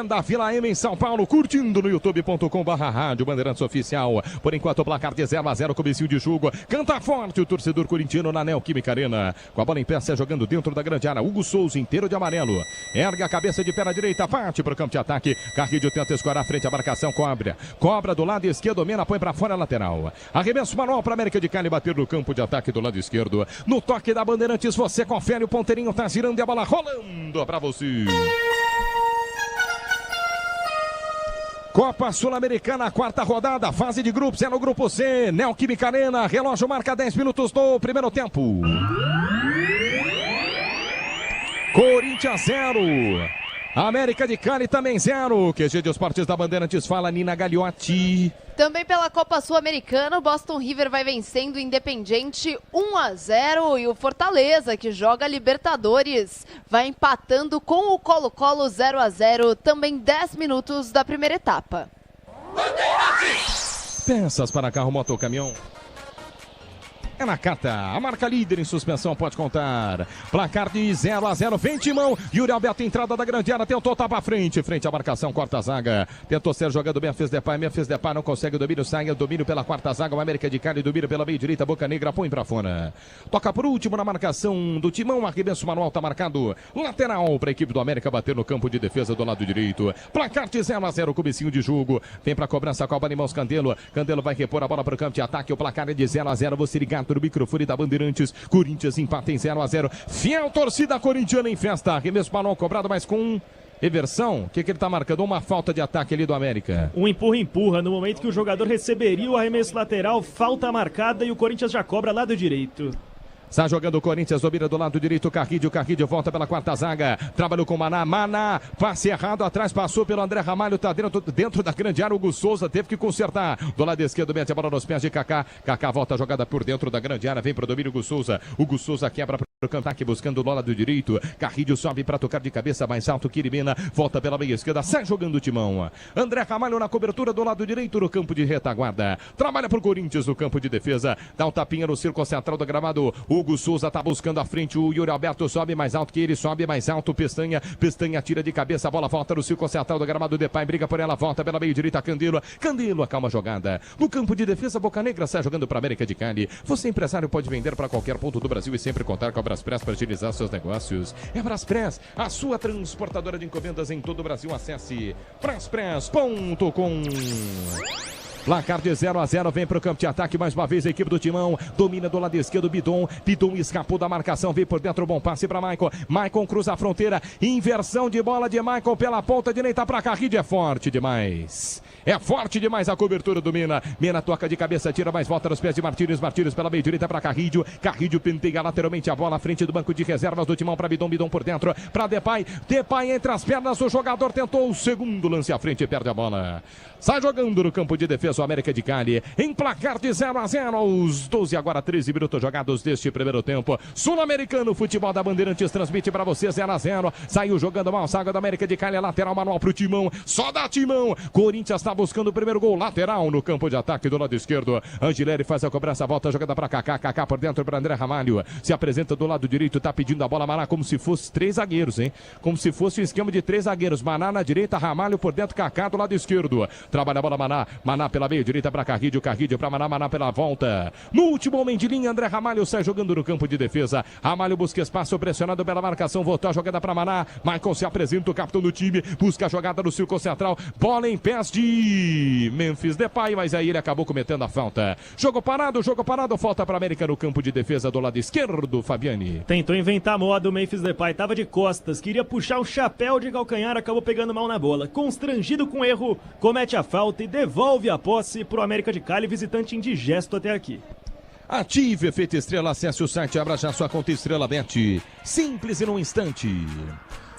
A: da Vila M em São Paulo, curtindo no youtube.com/rádio Bandeirantes Oficial. Por enquanto o placar de 0-0, comecinho de jogo. Canta forte o torcedor corintiano na Neoquímica Arena. Com a bola em pé, jogando dentro da grande área. Hugo Souza inteiro de amarelo. Erga a cabeça de pé na direita, parte para o campo de ataque. Carrilho tenta escorar frente à marcação, cobra do lado esquerdo, domina, põe para fora, lateral. Arremesso manual para América de Cali bater no campo de ataque do lado esquerdo. No toque da Bandeirantes, você confere, o ponteirinho tá girando e a bola rolando para você. Copa Sul-Americana, quarta rodada, fase de grupos, é no grupo C, Neoquímica Arena, relógio marca 10 minutos do primeiro tempo. Corinthians 0. América de Cali também 0. QG de Esportes da Bandeirantes, fala Nina Gagliotti.
E: Também pela Copa Sul-Americana, o Boston River vai vencendo o Independiente 1-0 e o Fortaleza, que joga Libertadores, vai empatando com o Colo-Colo 0-0, também 10 minutos da primeira etapa.
A: Peças para carro, moto, caminhão. É Nakata, a marca líder em suspensão, pode contar. Placar de 0-0, vem Timão. Yuri Alberto, entrada da grande área, tentou tapar à frente à marcação, quarta a zaga. Tentou ser jogando Memphis Depay não consegue o domínio, sai o domínio pela quarta zaga. O América de Cali domina pela meia direita, Boca Negra, põe pra fora. Toca por último na marcação do Timão, arremesso manual tá marcado. Lateral para a equipe do América bater no campo de defesa do lado direito. Placar de 0-0, comecinho de jogo. Vem pra cobrança com a bola em mãos, Candelo vai repor a bola pro campo de ataque. O placar é de 0-0, você ligado no microfone da Bandeirantes. Corinthians empata em 0-0. Fiel torcida corintiana em festa. Arremesso manual cobrado, mas com reversão. O que ele tá marcando? Uma falta de ataque ali do América.
B: Um empurra no momento que o jogador receberia o arremesso lateral. Falta marcada e o Corinthians já cobra lado direito.
A: Sai jogando o Corinthians, domina do lado direito, Carrídio volta pela quarta zaga. Trabalhou com Maná, passe errado atrás, passou pelo André Ramalho, tá dentro da grande área. Hugo Souza teve que consertar. Do lado esquerdo, mete a bola nos pés de Kaká. Kaká volta a jogada por dentro da grande área, vem pro domínio Hugo Souza. Hugo Souza quebra pro cantaque, buscando do lado direito. Carrídio sobe para tocar de cabeça mais alto. Quirimena volta pela meia esquerda, sai jogando o timão. André Ramalho na cobertura do lado direito no campo de retaguarda. Trabalha pro Corinthians no campo de defesa. Dá um tapinha no círculo central do gramado. Hugo Souza tá buscando a frente. O Yuri Alberto sobe mais alto que ele, sobe mais alto. Pestanha tira de cabeça. A bola volta no círculo central do gramado. Depay briga por ela, volta pela meia direita. Candelo acalma a jogada. No campo de defesa, Boca Negra sai jogando para América de Cali. Você, empresário, pode vender para qualquer ponto do Brasil e sempre contar com a Braspress para agilizar seus negócios. É Braspress, a sua transportadora de encomendas em todo o Brasil. Acesse braspress.com. Placar de 0-0, vem para o campo de ataque mais uma vez a equipe do Timão, domina do lado esquerdo Bidon escapou da marcação, veio por dentro, bom passe para Maicon cruza a fronteira, inversão de bola de Maicon pela ponta direita para Carrídio, é forte demais a cobertura do Mena toca de cabeça, tira mais volta nos pés de Martínez pela meia direita para Carrídio penteia lateralmente a bola à frente do banco de reservas do Timão para Bidon por dentro, para Depay entre as pernas, o jogador tentou o segundo lance à frente e perde a bola. Sai jogando no campo de defesa o América de Cali, em placar de 0-0 aos 12, agora 13 minutos jogados deste primeiro tempo. Sul-Americano, futebol da Bandeirantes transmite para você 0-0. Saiu jogando mal, saga do América de Cali, lateral manual pro Timão, só dá Timão. Corinthians está buscando o primeiro gol, lateral no campo de ataque do lado esquerdo. Angileri faz a cobrança, volta a jogada para Kaká por dentro para André Ramalho. Se apresenta do lado direito, tá pedindo a bola, Maná, como se fosse 3 zagueiros, hein? Como se fosse um esquema de 3 zagueiros. Maná na direita, Ramalho por dentro, Kaká do lado esquerdo. Trabalha a bola Maná pela meia direita para Carrídio para Maná pela volta. No último homem de linha, André Ramalho sai jogando no campo de defesa. Ramalho busca espaço, pressionado pela marcação, voltou a jogada para Maná. Maicon se apresenta, o capitão do time, busca a jogada no círculo central. Bola em pés de Memphis Depay, mas aí ele acabou cometendo a falta. Jogo parado, falta para América no campo de defesa do lado esquerdo, Fabiani.
B: Tentou inventar moda o Memphis Depay, tava de costas, queria puxar o chapéu de calcanhar, acabou pegando mal na bola. Constrangido com o erro, comete a falta e devolve a posse pro América de Cali, visitante indigesto até aqui.
A: Ative Efeito Estrela, acesse o site, abra já sua conta Estrela Bet. Simples e num instante.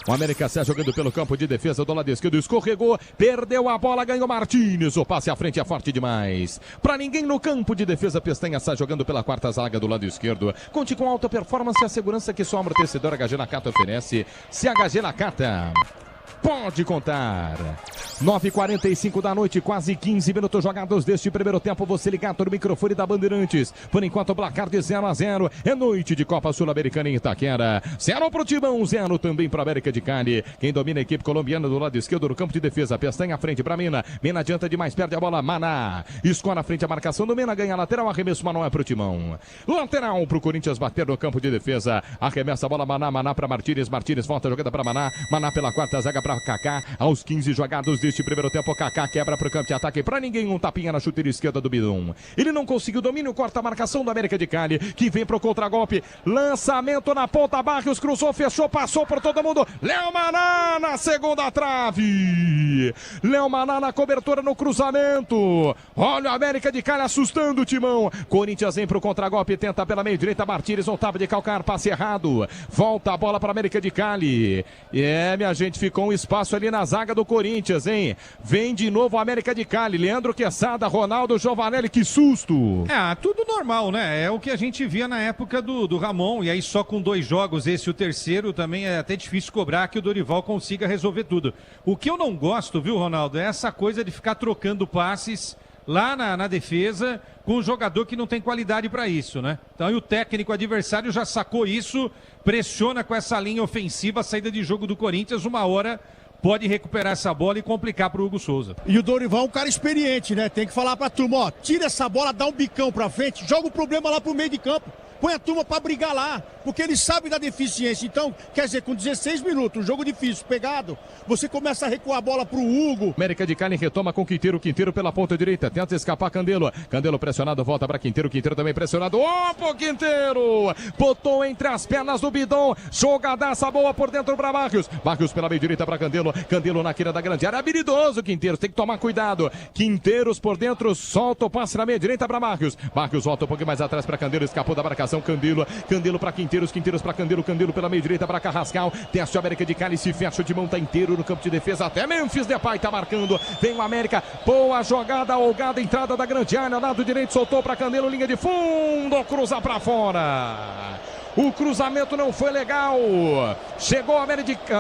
A: O América sai jogando pelo campo de defesa do lado esquerdo, escorregou, perdeu a bola, ganhou Martínez, o passe à frente é forte demais. Pra ninguém no campo de defesa, Pestanha sai jogando pela quarta zaga do lado esquerdo. Conte com alta performance e a segurança que só amortecedor HG Nakata oferece. Se HG Nakata, pode contar. 9h45 da noite, quase 15 minutos jogados deste primeiro tempo. Você ligado no microfone da Bandeirantes. Por enquanto, o placar de 0-0. É noite de Copa Sul-Americana em Itaquera. 0 pro Timão, 0 também para América de Cali. Quem domina a equipe colombiana do lado esquerdo no campo de defesa. Pestanha à frente para Mena. Mena adianta demais, perde a bola. Maná escora à frente a marcação do Mena, ganha lateral. Arremesso Manuel pro Timão. Lateral pro Corinthians bater no campo de defesa. Arremessa a bola Maná para Martínez. Martínez volta a jogada para Maná pela quarta zaga para Kaká. Aos 15 jogados deste primeiro tempo, Kaká quebra para o campo de ataque. Para ninguém, um tapinha na chuteira esquerda do Bidon. Ele não conseguiu domínio, corta a marcação do América de Cali, que vem para o contragolpe. Lançamento na ponta, Barrios cruzou, fechou, passou por todo mundo. Léo Maná na segunda trave. Léo Maná na cobertura no cruzamento. Olha o América de Cali assustando o Timão. Corinthians vem para o contragolpe, tenta pela meia direita. Martínez voltava de calcar, passe errado. Volta a bola para América de Cali. Minha gente, ficou um espaço ali na zaga do Corinthians, hein? Vem de novo a América de Cali. Leandro Quesada, Ronaldo Giovanelli, que susto!
C: Tudo normal, né? É o que a gente via na época do Ramon, e aí só com 2 jogos, esse o terceiro, também é até difícil cobrar que o Dorival consiga resolver tudo. O que eu não gosto, viu, Ronaldo, é essa coisa de ficar trocando passes lá na defesa com um jogador que não tem qualidade para isso, né? Então aí o técnico adversário já sacou isso, pressiona com essa linha ofensiva, a saída de jogo do Corinthians, uma hora pode recuperar essa bola e complicar pro Hugo Souza.
D: E o Dorival é um cara experiente, né? Tem que falar pra turma, ó, tira essa bola, dá um bicão pra frente, joga o problema lá pro meio de campo. Põe a turma pra brigar lá, porque ele sabe da deficiência. Então, quer dizer, com 16 minutos, um jogo difícil, pegado, você começa a recuar a bola pro Hugo.
A: América de Cali retoma com Quinteiro pela ponta direita, tenta escapar Candelo pressionado, volta pra Quinteiro também pressionado. Opa, Quinteiro! Botou entre as pernas do Bidon, jogadaça boa por dentro pra Barrios pela meia direita pra Candelo na queira da grande área, habilidoso Quinteiros, tem que tomar cuidado. Quinteiros por dentro, solta o passe na meia direita pra Barrios volta um pouquinho mais atrás pra Candelo, escapou da marcação. marcação, Candelo para Quinteiros para Candelo pela meio direita para Carrascal, teste o América de Cali, se fecha, o timão tá inteiro no campo de defesa, até Memphis Depay tá marcando, vem o América, boa jogada, algada, entrada da grande área, lado direito, soltou para Candelo, linha de fundo, cruza para fora. O cruzamento não foi legal. Chegou a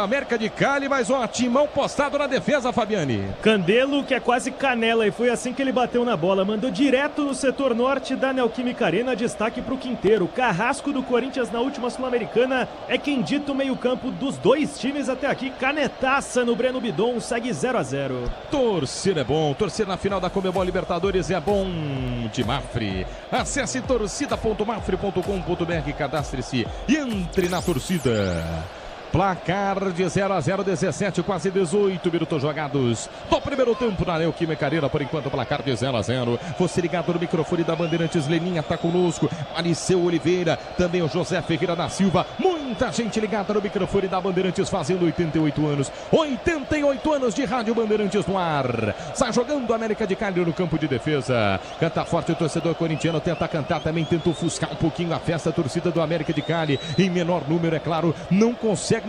A: América de Cali, mas o timão postado na defesa, Fabiane.
B: Candelo, que é quase canela, e foi assim que ele bateu na bola. Mandou direto no setor norte da Neoquímica Arena. Destaque para o Quinteiro. Carrasco do Corinthians na última Sul-Americana é quem dita o meio-campo dos dois times até aqui. Canetaça no Breno Bidon, segue 0-0.
A: Torcer é bom. Torcer na final da Conmebol Libertadores é bom de Mafre. Acesse torcida.mafre.com.br, cadastre e entre na torcida. Placar de 0-0, 17, quase 18 minutos jogados do primeiro tempo na Neoquímica Arena. Por enquanto, placar de 0-0. Você ligado no microfone da Bandeirantes, Leninha tá conosco, Aliceu Oliveira, também o José Ferreira da Silva. Muita gente ligada no microfone da Bandeirantes, fazendo 88 anos. 88 anos de Rádio Bandeirantes no ar. Sai jogando a América de Cali no campo de defesa. Canta forte o torcedor corintiano, tenta cantar, também tenta ofuscar um pouquinho a festa. A torcida do América de Cali, em menor número, é claro, não consegue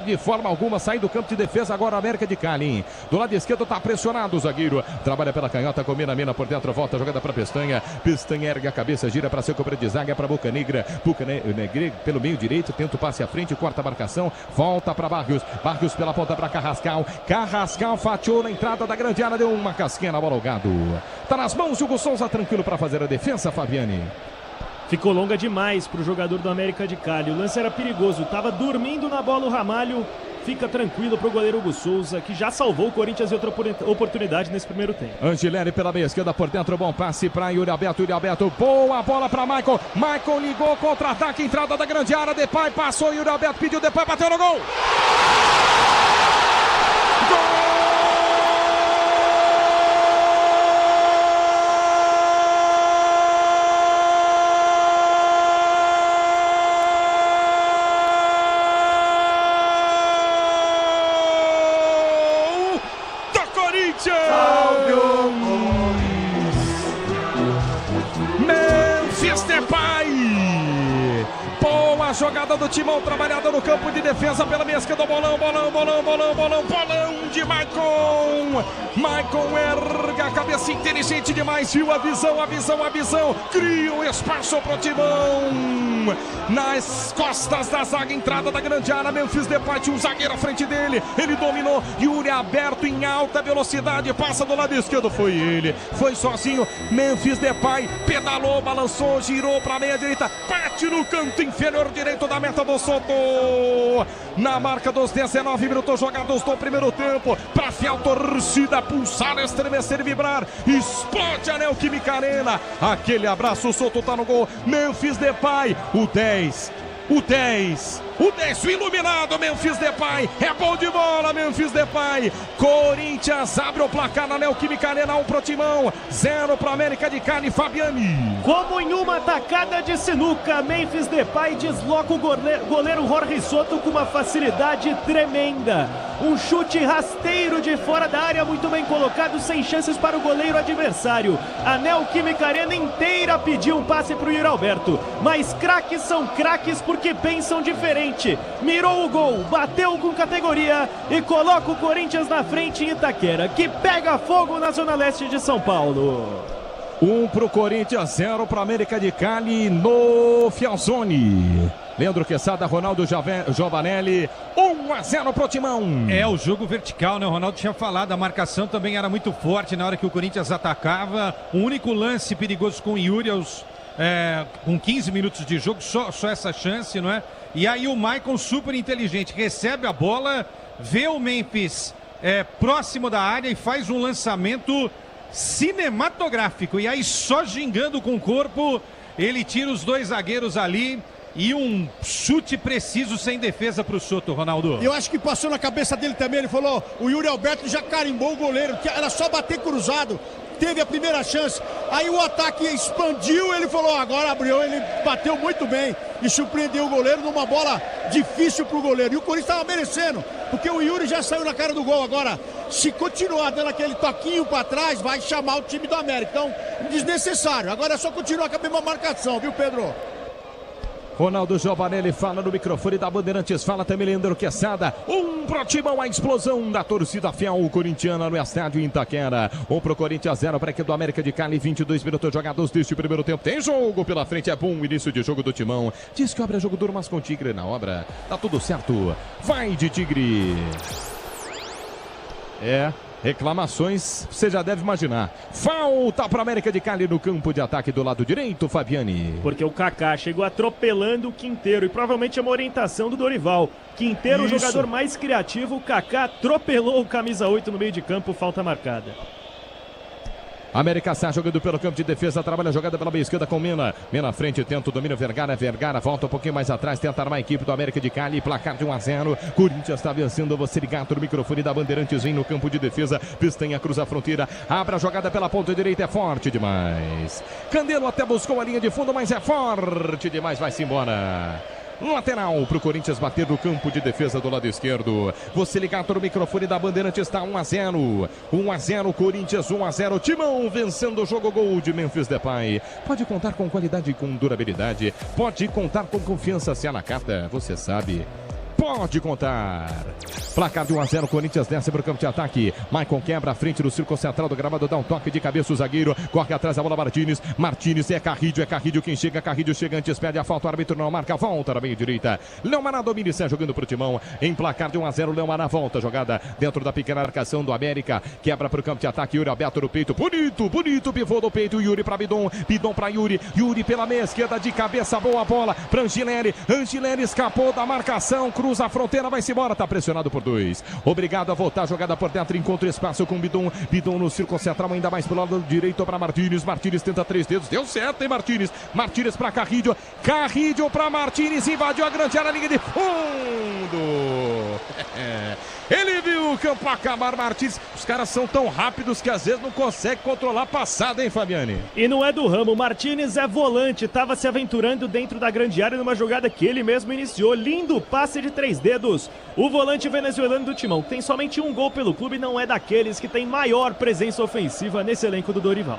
A: de forma alguma sair do campo de defesa. Agora a América de Cali, do lado esquerdo tá pressionado o zagueiro, trabalha pela canhota, com Mena por dentro, volta, jogada para Pestanha ergue a cabeça, gira para seu companheiro de zaga, para Boca Negra pelo meio direito, tenta o passe à frente, corta a marcação, volta para Barrios pela ponta para Carrascal fatiou na entrada da grande área, deu uma casquinha na bola, o Gado tá nas mãos de Hugo Souza, tranquilo para fazer a defesa, Fabiane.
B: Ficou longa demais para o jogador do América de Cali. O lance era perigoso, estava dormindo na bola o Ramalho. Fica tranquilo para o goleiro Hugo Souza, que já salvou o Corinthians em outra oportunidade nesse primeiro tempo.
A: Angileri pela meia esquerda por dentro, bom passe para Yuri Alberto, boa bola para Maicon ligou, contra-ataque, entrada da grande área, Depay passou, Yuri Alberto pediu, Depay bateu no gol! Gol! Memphis Depay, boa jogada do timão, trabalhada no campo de defesa pela meia esquerda, bolão de Maicon erga a cabeça, inteligente demais, viu a visão, cria um espaço pro timão, nas costas da zaga, entrada da grande área, Memphis Depay tinha um zagueiro à frente dele, ele dominou, Yuri aberto em alta velocidade, passa do lado esquerdo, foi ele, foi sozinho, Memphis Depay pedalou, balançou, girou para a meia direita, bate no canto inferior direito da meta do Soto, na marca dos 19 minutos jogados do primeiro tempo, para fiel torcida pulsar, estremecer, vibrar, explode a Neoquímica Arena, aquele abraço, o Soto tá no gol, Memphis Depay, o 10, o iluminado, Memphis Depay, é bom de bola, Memphis Depay, Corinthians abre o placar na Neoquímica Arena, 1 pro Timão, 0 pro América de Cali, Fabiane.
B: Como em uma tacada de sinuca, Memphis Depay desloca o goleiro Jorge Soto com uma facilidade tremenda, um chute rasteiro de fora da área, muito bem colocado, sem chances para o goleiro adversário, a Neoquímica Arena inteira pediu um passe pro Yuri Alberto, mas craques são craques porque pensam diferente, mirou o gol, bateu com categoria e coloca o Corinthians na frente em Itaquera, que pega fogo na zona leste de São Paulo.
A: 1 pro Corinthians, 0 pro América de Cali no Fialzone. Leandro Quesada, Ronaldo Giovanelli, 1-0 pro Timão.
C: É o jogo vertical, né? O Ronaldo tinha falado, a marcação também era muito forte na hora que o Corinthians atacava. O único lance perigoso com o Yuri com 15 minutos de jogo, só essa chance, não é? E aí o Maicon, super inteligente, recebe a bola, vê o Memphis próximo da área e faz um lançamento cinematográfico. E aí só gingando com o corpo, ele tira os dois zagueiros ali e um chute preciso sem defesa para o Soto, Ronaldo.
D: Eu acho que passou na cabeça dele também, ele falou, o Yuri Alberto já carimbou o goleiro, era só bater cruzado. Teve a primeira chance, aí o ataque expandiu, ele falou, agora abriu, ele bateu muito bem e surpreendeu o goleiro numa bola difícil pro goleiro, e o Corinthians estava merecendo, porque o Yuri já saiu na cara do gol. Agora, se continuar dando aquele toquinho para trás, vai chamar o time do América, então desnecessário, agora é só continuar com a mesma marcação, viu, Pedro?
A: Ronaldo Giovanelli fala no microfone da Bandeirantes, fala também Leandro Quesada. Pro Timão, a explosão da torcida fiel corintiana no estádio Itaquera. 1 pro Corinthians, 0 para a equipe do América de Cali. 22 minutos jogados deste primeiro tempo. Tem jogo pela frente, é bom início de jogo do Timão. Diz que obra jogo duro, mas com Tigre na obra. Tá tudo certo. Vai de Tigre. Reclamações, você já deve imaginar. Falta para América de Cali no campo de ataque do lado direito, Fabiani.
B: Porque o Kaká chegou atropelando o Quinteiro e provavelmente é uma orientação do Dorival. Quinteiro, o jogador mais criativo, o Kaká atropelou o camisa 8 no meio de campo, falta marcada.
A: América está jogando pelo campo de defesa, trabalha a jogada pela meia esquerda com Mena. Mena à frente, tenta o domínio, Vergara volta um pouquinho mais atrás, tenta armar a equipe do América de Cali, placar de 1-0. Corinthians está vencendo, você ligado no microfone da Bandeirantes, vem no campo de defesa, Pestanha cruza a fronteira, abre a jogada pela ponta direita, é forte demais. Candelo até buscou a linha de fundo, mas é forte demais, vai-se embora. Lateral para o Corinthians bater no campo de defesa do lado esquerdo. Você ligado no microfone da Bandeirantes, está 1-0. 1-0 Corinthians, 1-0 Timão vencendo o jogo. Gol de Memphis Depay. Pode contar com qualidade e com durabilidade. Pode contar com confiança, se é na carta, você sabe. Pode contar. Placar de 1-0, Corinthians desce para o campo de ataque. Maicon quebra a frente do círculo central do gramado, dá um toque de cabeça o zagueiro. Corre atrás a bola Martínez. Martínez é Carrilho quem chega. Carrilho chega antes, pede a falta. O árbitro não marca, volta na meia direita. Leomará domina e sai jogando para o Timão. Em placar de 1-0, Leomará volta a jogada dentro da pequena marcação do América. Quebra para o campo de ataque. Yuri aberto no peito. Bonito pivô do peito. Yuri para Bidon. Bidon para Yuri. Yuri pela meia esquerda de cabeça. Boa bola para Angileri. Angileri escapou da marcação. Cruza a fronteira, vai-se embora, tá pressionado por 2. Obrigado a voltar, jogada por dentro, encontra espaço com Bidon. Bidon no círculo central, ainda mais pelo lado direito para Martínez. Martínez tenta 3 dedos, deu certo, hein, Martínez? Martínez para Carrillo. Carrillo para Martínez, invadiu a grande área, linha de fundo. Ele viu o campo acabar, Martins. Os caras são tão rápidos que às vezes não consegue controlar a passada, hein, Fabiani?
B: E não é do ramo. Martínez é volante, estava se aventurando dentro da grande área numa jogada que ele mesmo iniciou. Lindo passe de 3 dedos. O volante venezuelano do Timão tem somente um gol pelo clube, não é daqueles que tem maior presença ofensiva nesse elenco do Dorival.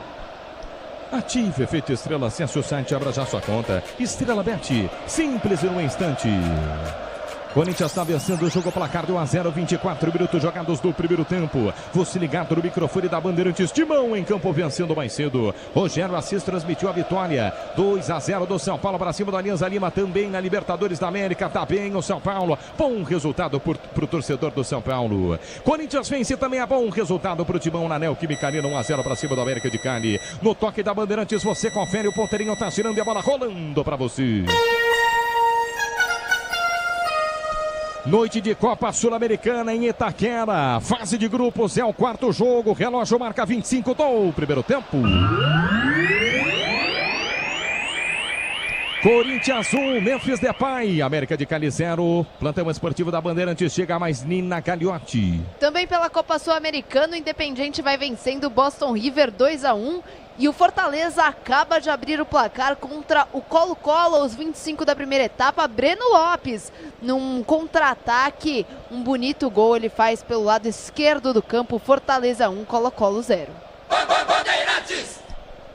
A: Ative efeito Estrela, acesse o site, abra já sua conta. Estrela Bet, simples em um instante. Corinthians está vencendo o jogo, placar de 1-0, 24 minutos jogados do primeiro tempo. Você ligado no microfone da Bandeirantes, Timão em campo vencendo mais cedo. Rogério Assis transmitiu a vitória. 2-0 do São Paulo para cima do Alianza Lima, também na Libertadores da América. Tá bem o São Paulo. Bom resultado pro torcedor do São Paulo. Corinthians vence também, é bom resultado pro Timão na Neoquímica Arena, 1-0 para cima do América de Cali. No toque da Bandeirantes, você confere, o ponteirinho tá girando e a bola rolando para você. Noite de Copa Sul-Americana em Itaquera. Fase de grupos, é o quarto jogo. Relógio marca 25 do primeiro tempo. Corinthians 1, Memphis Depay. América de Cali 0. Plantão esportivo da Bandeirantes, chega mais Nina Gagliotti.
E: Também pela Copa Sul-Americana, o Independiente vai vencendo o Boston River 2-1. E o Fortaleza acaba de abrir o placar contra o Colo-Colo aos 25 da primeira etapa. Breno Lopes, num contra-ataque, um bonito gol ele faz pelo lado esquerdo do campo. Fortaleza 1, Colo-Colo 0.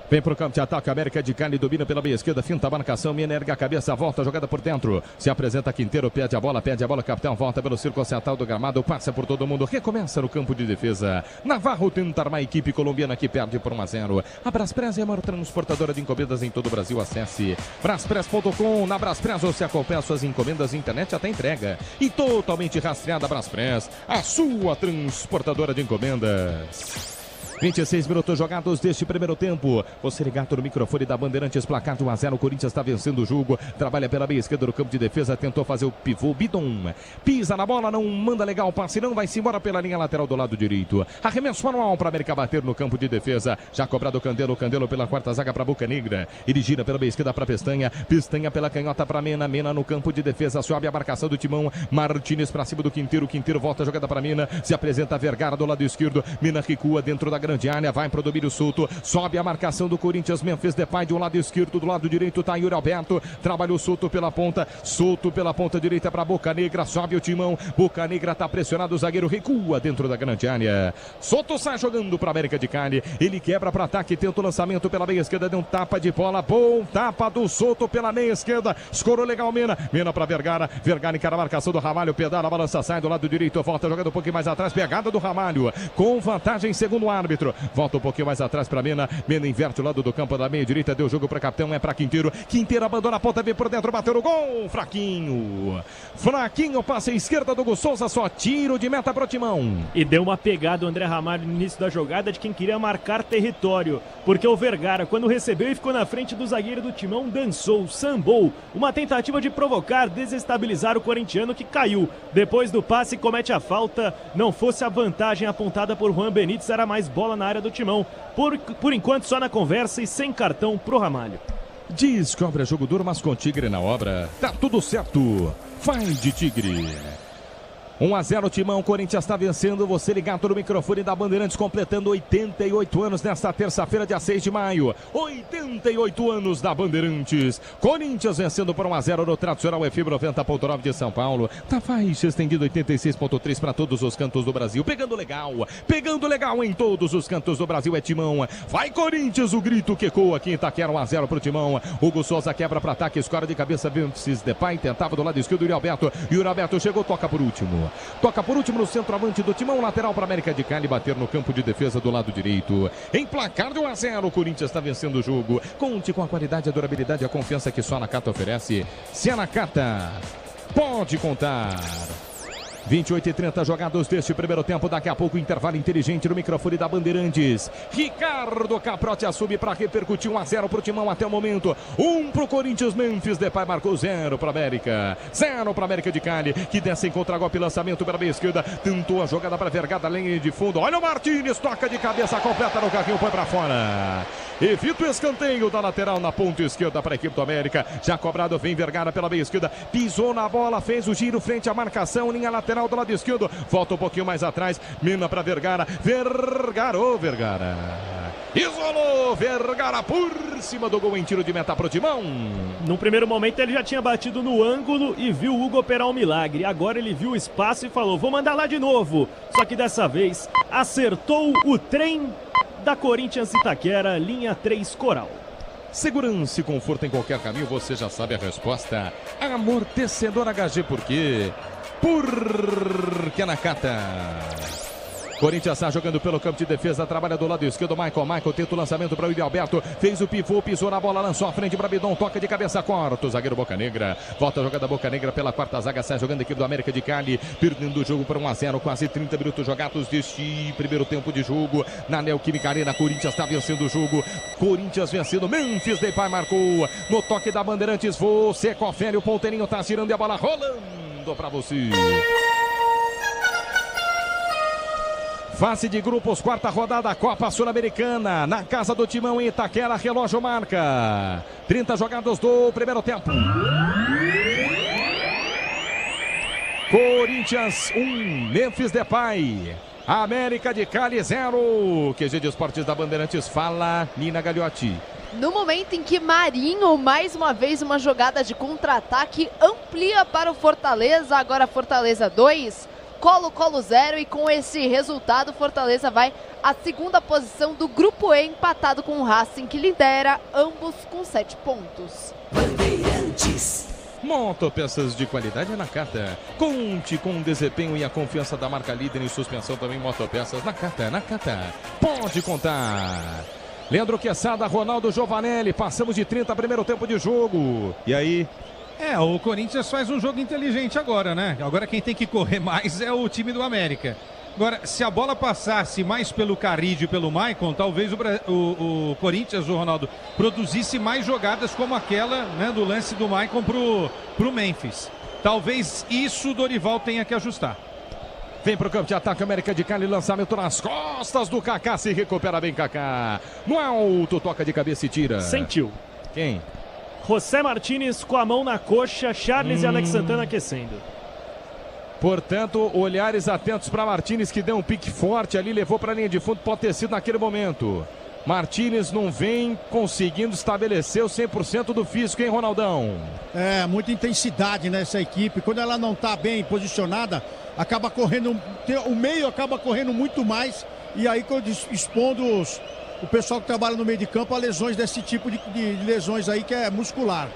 A: Vem pro campo de ataque, América de Cali domina pela meia esquerda, finta a marcação, Mina ergue a cabeça, volta a jogada por dentro. Se apresenta Quinteiro, pede a bola, capitão, volta pelo círculo central do gramado, passa por todo mundo, recomeça no campo de defesa. Navarro tenta armar a equipe colombiana que perde por 1-0. A Braspress é a maior transportadora de encomendas em todo o Brasil, acesse braspress.com. Na Braspress você acompanha suas encomendas, internet até entrega. E totalmente rastreada a Braspress, a sua transportadora de encomendas. 26 minutos jogados deste primeiro tempo. Você ligado no microfone da Bandeirantes, placar de 1-0. O Corinthians está vencendo o jogo. Trabalha pela meia esquerda do campo de defesa. Tentou fazer o pivô. Bidon pisa na bola, não manda legal o passe, não vai-se embora pela linha lateral do lado direito. Arremesso manual para América bater no campo de defesa. Já cobrado o Candelo pela quarta zaga para Boca Negra. Ele gira pela meia esquerda para Pestanha. Pestanha pela canhota para Mena. Mena no campo de defesa. Sobe a marcação do Timão. Martínez para cima do Quinteiro. Quinteiro volta a jogada para Mena. Se apresenta Vergara do lado esquerdo. Mena recua dentro da grande área, vai pro domínio Souto, sobe a marcação do Corinthians, Memphis Depay de um lado esquerdo, do lado direito tá Yuri Alberto, trabalhou Souto pela ponta direita para Boca Negra, sobe o timão, Boca Negra tá pressionado, o zagueiro recua dentro da grande área. Souto sai jogando para América de Cali, ele quebra para ataque, tenta o lançamento pela meia esquerda, deu um tapa de bola, bom tapa do Souto pela meia esquerda, escorou legal Mena para Vergara encara a marcação do Ramalho, pedala, a balança sai do lado direito, volta jogando um pouquinho mais atrás, pegada do Ramalho, com vantagem segundo o árbitro, volta um pouquinho mais atrás para Mena inverte o lado do campo da meia direita, deu jogo para capitão, é para Quinteiro abandona a ponta, vem por dentro, bateu no gol, fraquinho, passe à esquerda do Hugo Souza, só tiro de meta pro Timão.
B: E deu uma pegada o André Ramalho no início da jogada de quem queria marcar território, porque o Vergara, quando recebeu e ficou na frente do zagueiro do Timão, dançou, sambou, uma tentativa de provocar, desestabilizar o corintiano que caiu. Depois do passe comete a falta, não fosse a vantagem apontada por Juan Benítez, era mais bola na área do Timão. Por enquanto só na conversa e sem cartão pro Ramalho.
A: Descobre jogo duro, mas com Tigre na obra, tá tudo certo, vai de Tigre. 1-0 Timão, Corinthians está vencendo, você ligado no microfone da Bandeirantes, completando 88 anos nesta terça-feira, dia 6 de maio. 88 anos da Bandeirantes. Corinthians vencendo por 1-0 no tradicional FM 90.9 de São Paulo. Tá faixa estendida 86.3 para todos os cantos do Brasil. Pegando legal em todos os cantos do Brasil, é Timão. Vai Corinthians, o grito que ecoa aqui em Itaquera, 1-0 pro Timão. Hugo Souza quebra para ataque, escora de cabeça, Memphis Depay, tentava do lado esquerdo, Yuri Alberto chegou, toca por último no centroavante do Timão, lateral para América de Cali, bater no campo de defesa do lado direito. Em placar de 1-0, o Corinthians está vencendo o jogo. Conte com a qualidade, a durabilidade e a confiança que só a Nakata oferece. Se a Nakata pode contar. 28:30 jogados deste primeiro tempo. Daqui a pouco, intervalo inteligente no microfone da Bandeirantes. Ricardo Caprotti assume para repercutir 1-0 pro Timão até o momento. 1 pro Corinthians, Memphis Depay marcou 0 para América. 0 para América de Cali, que desce em contra-golpe, lançamento pela meia esquerda. Tentou a jogada para Vergada, linha de fundo. Olha o Martínez, toca de cabeça, completa no carrinho, foi para fora. Evita o escanteio da lateral na ponta esquerda para a equipe do América. Já cobrado, vem Vergara pela meia esquerda. Pisou na bola, fez o giro frente à marcação, linha lateral do lado esquerdo, volta um pouquinho mais atrás, Mena para Vergara, Vergara, isolou, Vergara por cima do gol em tiro de meta pro Timão.
B: No primeiro momento ele já tinha batido no ângulo e viu o Hugo operar um milagre, agora ele viu o espaço e falou, vou mandar lá de novo, só que dessa vez acertou o trem da Corinthians Itaquera, linha 3 Coral.
A: Segurança e conforto em qualquer caminho, você já sabe a resposta. Amortecedor HG, por quê? Porque a Nakata. Corinthians está jogando pelo campo de defesa, trabalha do lado esquerdo, Michael tenta o lançamento para o Yuri Alberto, fez o pivô, pisou na bola, lançou à frente para Bidon, toca de cabeça, corta o zagueiro Boca Negra, volta a jogada Boca Negra pela quarta zaga, sai jogando a equipe do América de Cali, perdendo o jogo por 1-0, quase 30 minutos jogados deste primeiro tempo de jogo, na Neoquímica Arena. Corinthians está vencendo o jogo, Corinthians vencendo, Memphis Depay marcou, no toque da Bandeirantes, você confere, o ponteirinho está girando e a bola rolando para você. Fase de grupos, quarta rodada, Copa Sul-Americana, na casa do Timão em Itaquera, relógio marca 30 jogados do primeiro tempo. Corinthians 1, Memphis Depay, América de Cali 0. QG de Esportes da Bandeirantes, fala Nina Gagliotti.
E: No momento em que Marinho, mais uma vez uma jogada de contra-ataque, amplia para o Fortaleza, agora Fortaleza 2, Colo-Colo 0, e com esse resultado Fortaleza vai à segunda posição do Grupo E, empatado com o Racing, que lidera, ambos com 7 pontos.
A: Bandeirantes. Motopeças de qualidade na Nakata. Conte com o desempenho e a confiança da marca líder em suspensão, também Motopeças Nakata. Pode contar. Leandro Quesada, Ronaldo Giovanelli, passamos de 30, primeiro tempo de jogo. E aí?
C: O Corinthians faz um jogo inteligente agora, né? Agora quem tem que correr mais é o time do América. Agora, se a bola passasse mais pelo Caride e pelo Maicon, talvez o Corinthians, o Ronaldo, produzisse mais jogadas como aquela, né, do lance do Maicon pro Memphis. Talvez isso o Dorival tenha que ajustar.
A: Vem pro campo de ataque, América de Cali, lançamento nas costas do Kaká, se recupera bem Kaká. No alto, toca de cabeça e tira.
B: Sentiu.
A: Quem?
B: José Martínez com a mão na coxa, Charles e Alex Santana aquecendo.
A: Portanto, olhares atentos para Martínez, que deu um pique forte ali, levou para a linha de fundo, pode ter sido naquele momento. Martínez não vem conseguindo estabelecer o 100% do físico, hein, Ronaldão?
D: Muita intensidade nessa equipe. Quando ela não está bem posicionada, acaba correndo, o meio acaba correndo muito mais. E aí, expondo o pessoal que trabalha no meio de campo a lesões desse tipo de lesões aí, que é muscular.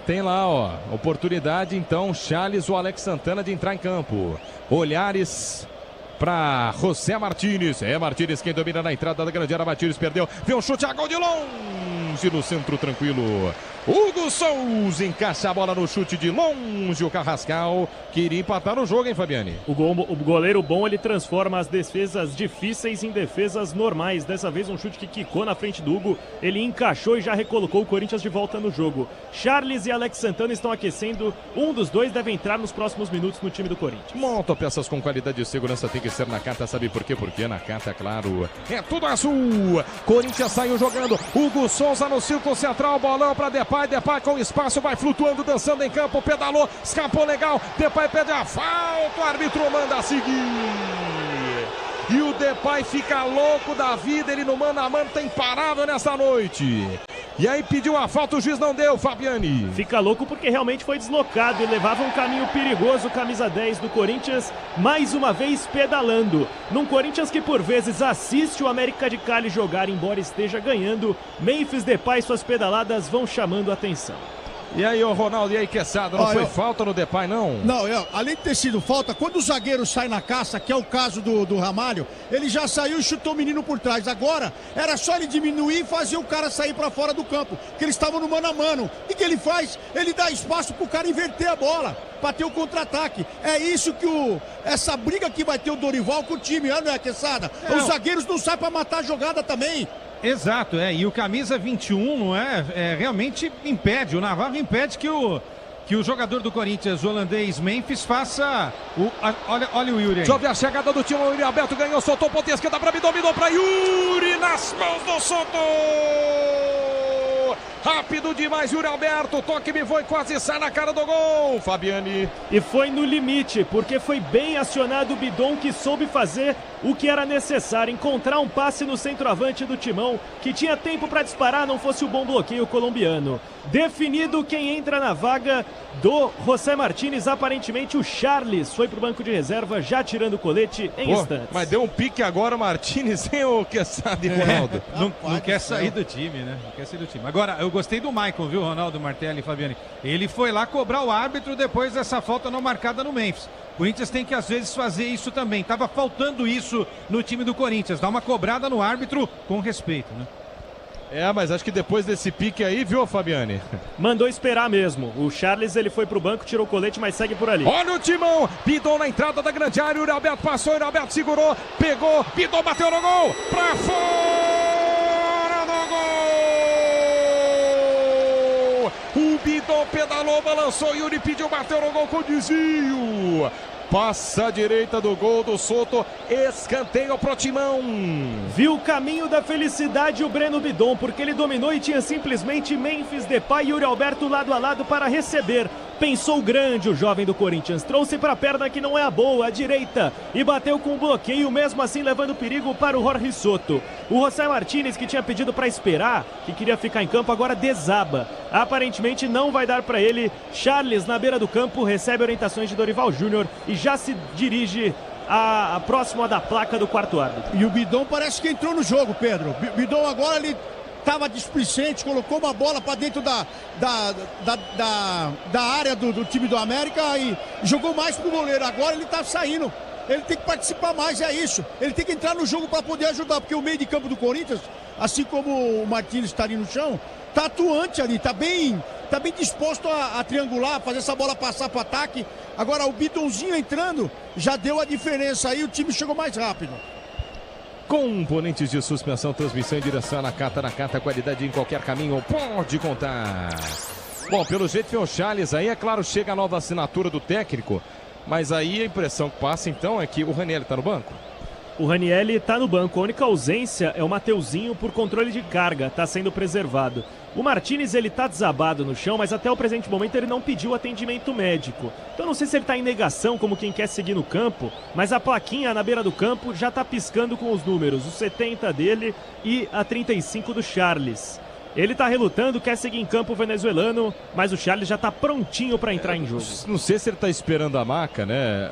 A: Tem lá, ó, oportunidade então, Charles ou Alex Santana de entrar em campo. Olhares para José Martínez. Martínez quem domina na entrada da grande área. Martínez perdeu, vem um chute a gol de longe no centro tranquilo. Hugo Souza encaixa a bola no chute de longe. O Carrascal queria empatar o jogo, hein, Fabiani?
B: O goleiro bom, ele transforma as defesas difíceis em defesas normais. Dessa vez um chute que quicou na frente do Hugo. Ele encaixou e já recolocou o Corinthians de volta no jogo. Charles e Alex Santana estão aquecendo. Um dos dois deve entrar nos próximos minutos no time do Corinthians.
A: Motopeças com qualidade de segurança tem que ser Nakata. Sabe por quê? Porque Nakata, claro, é tudo azul. Corinthians saiu jogando. Hugo Souza no círculo central. Bolão para Depay. Depay com espaço, vai flutuando, dançando em campo, pedalou, escapou legal. Depay pede a falta, o árbitro manda seguir. E o Depay fica louco da vida, ele no mano a mano tá imparável nessa noite. E aí pediu a falta, o juiz não deu, Fabiani.
B: Fica louco porque realmente foi deslocado e levava um caminho perigoso, camisa 10 do Corinthians, mais uma vez pedalando. Num Corinthians que por vezes assiste o América de Cali jogar, embora esteja ganhando, Memphis Depay, suas pedaladas vão chamando a atenção.
A: E aí, ô Ronaldo, e aí, Quesada, não foi falta no Depay, não?
D: Não, além de ter sido falta, quando o zagueiro sai na caça, que é o caso do Ramalho, ele já saiu e chutou o menino por trás. Agora, era só ele diminuir e fazer o cara sair pra fora do campo, que eles estavam no mano a mano. E o que ele faz? Ele dá espaço pro cara inverter a bola, pra ter o contra-ataque. É isso que essa briga que vai ter o Dorival com o time, não é, Quesada? Os zagueiros não saem pra matar a jogada também.
C: Exato, e o camisa 21, não realmente impede, o Navarro impede que o jogador do Corinthians, o holandês Memphis, faça olha o Yuri aí.
A: Sobe a chegada do time, o Yuri Alberto ganhou, soltou, ponta esquerda pra mim, dominou pra Yuri, nas mãos do Soto. Rápido demais, Yuri Alberto, toque me foi, quase sai na cara do gol, Fabiani.
B: E foi no limite, porque foi bem acionado o Bidon, que soube fazer o que era necessário, encontrar um passe no centroavante do Timão, que tinha tempo para disparar, não fosse o bom bloqueio colombiano. Definido quem entra na vaga do José Martínez, aparentemente o Charles foi pro banco de reserva, já tirando o colete em instantes.
A: Mas deu um pique agora o Martínez, hein, o Quesada, Ronaldo?
C: Não quer sair do time, né? Não quer sair do time. Agora, eu gostei do Maicon, viu, Ronaldo, Martelli e Fabiani? Ele foi lá cobrar o árbitro depois dessa falta não marcada no Memphis. O Corinthians tem que, às vezes, fazer isso também. Tava faltando isso no time do Corinthians. Dar uma cobrada no árbitro com respeito, né?
A: Mas acho que depois desse pique aí, viu, Fabiani?
B: Mandou esperar mesmo. O Charles, ele foi pro banco, tirou o colete, mas segue por ali.
A: Olha o Timão, Bidon na entrada da grande área, o Yuri Alberto passou, o Yuri Alberto segurou, pegou, Bidon bateu no gol, pra fora do gol! O Bidon pedalou, balançou, Yuri pediu, bateu no gol com desvio. Passa a direita do gol do Soto, escanteio pro Timão.
B: Viu o caminho da felicidade o Breno Bidon, porque ele dominou e tinha simplesmente Memphis Depay e Yuri Alberto lado a lado para receber. Pensou grande o jovem do Corinthians, trouxe para a perna que não é a boa, a direita, e bateu com o bloqueio, mesmo assim levando perigo para o Jorge Soto. O José Martínez, que tinha pedido para esperar, que queria ficar em campo, agora desaba. Aparentemente não vai dar para ele. Charles, na beira do campo, recebe orientações de Dorival Júnior e já se dirige a próxima da placa do quarto árbitro.
D: E o Bidon parece que entrou no jogo, Pedro. Bidon agora, ele estava displicente, colocou uma bola para dentro da área do time do América e jogou mais pro goleiro. Agora ele está saindo, ele tem que participar mais, é isso. Ele tem que entrar no jogo para poder ajudar, porque o meio de campo do Corinthians, assim como o Martínez está ali no chão, tá atuante ali, tá bem disposto a triangular, a fazer essa bola passar para o ataque. Agora o Bidonzinho entrando já deu a diferença aí, o time chegou mais rápido.
A: Componentes de suspensão, transmissão em direção na Nakata, qualidade em qualquer caminho, pode contar. Bom, pelo jeito foi o Charles aí, é claro, chega a nova assinatura do técnico, mas aí a impressão que passa então é que o Ranieri tá no banco.
B: O Ranieri tá no banco. A única ausência é o Mateuzinho por controle de carga, tá sendo preservado. O Martinez, ele tá desabado no chão, mas até o presente momento ele não pediu atendimento médico. Então não sei se ele tá em negação, como quem quer seguir no campo, mas a plaquinha na beira do campo já tá piscando com os números, os 70 dele e a 35 do Charles. Ele tá relutando, quer seguir em campo o venezuelano, mas o Charles já tá prontinho para entrar em jogo.
A: Não sei se ele tá esperando a maca, né?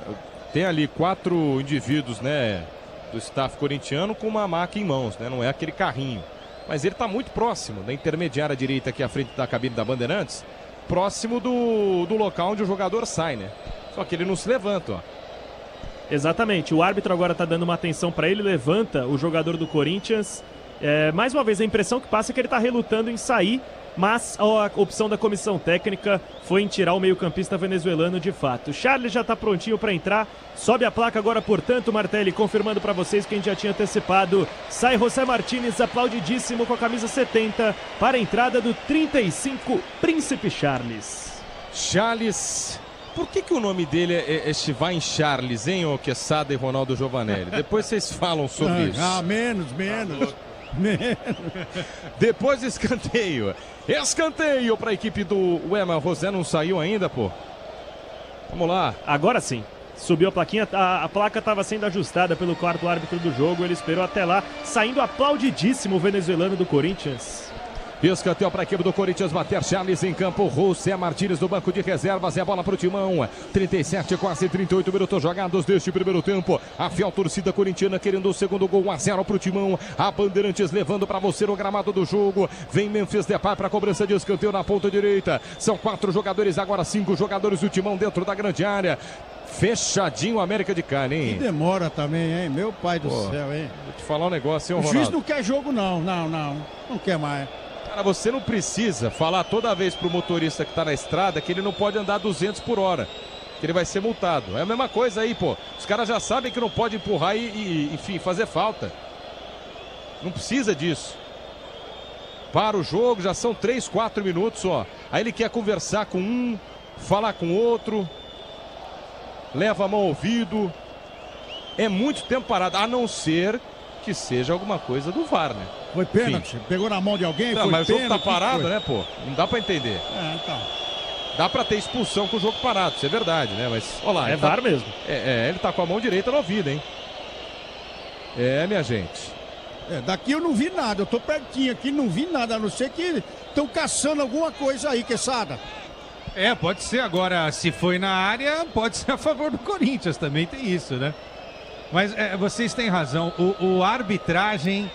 A: Tem ali 4 indivíduos, né, do staff corintiano com uma maca em mãos, né? Não é aquele carrinho. Mas ele está muito próximo da intermediária direita aqui à frente da cabine da Bandeirantes, próximo do local onde o jogador sai, né? Só que ele não se levanta, ó.
B: Exatamente, o árbitro agora está dando uma atenção para ele, levanta o jogador do Corinthians. Mais uma vez, a impressão que passa é que ele está relutando em sair, mas a opção da comissão técnica foi em tirar o meio-campista venezuelano de fato. O Charles já está prontinho para entrar, sobe a placa agora, portanto, Martelli, confirmando para vocês que a gente já tinha antecipado. Sai José Martínez, aplaudidíssimo com a camisa 70, para a entrada do 35, Príncipe Charles.
A: Charles, por que o nome dele é Chivain Charles, hein, ô Quesada e Ronaldo Giovanelli? Depois vocês falam sobre isso.
D: Menos.
A: Depois escanteio. Escanteio para a equipe do Uema. José não saiu ainda, pô. Vamos lá.
B: Agora sim. Subiu a plaquinha. A placa estava sendo ajustada pelo quarto árbitro do jogo. Ele esperou até lá. Saindo aplaudidíssimo o venezuelano do Corinthians.
A: Escanteio para a equipe do Corinthians bater. Charles em campo. José Martínez do banco de reservas. É a bola para o Timão. 37, quase 38 minutos jogados deste primeiro tempo. A fiel torcida corintiana querendo o segundo gol. 1-0 para o Timão. A Bandeirantes levando para você no gramado do jogo. Vem Memphis Depay para a cobrança de escanteio na ponta direita. São 4 jogadores, agora 5 jogadores do Timão dentro da grande área. Fechadinho o América de Cali, hein?
D: E demora também, hein? Meu pai do céu, hein?
A: Vou te falar um negócio, hein,
D: o
A: Ronaldo?
D: juiz não quer jogo, não. Não quer mais.
A: Cara, você não precisa falar toda vez pro motorista que tá na estrada que ele não pode andar 200 por hora, que ele vai ser multado. É a mesma coisa aí, pô. Os caras já sabem que não pode empurrar enfim, fazer falta. Não precisa disso. Para o jogo, já são 3, 4 minutos só. Aí ele quer conversar com um, falar com outro, leva a mão ao ouvido. É muito tempo parado, a não ser que seja alguma coisa do VAR, né?
D: Foi pênalti, pegou na mão de alguém,
A: não,
D: foi
A: mas
D: pênalti.
A: O jogo tá parado, né, pô? Não dá pra entender.
D: Então.
A: Dá pra ter expulsão com o jogo parado, isso é verdade, né? Mas, olha lá.
B: É VAR mesmo.
A: Ele tá com a mão direita no ouvido, hein? Minha gente.
D: Daqui eu não vi nada, eu tô pertinho aqui, não vi nada, a não ser que estão caçando alguma coisa aí, Quesada.
C: Pode ser. Agora, se foi na área, pode ser a favor do Corinthians, também tem isso, né? Mas vocês têm razão, a arbitragem...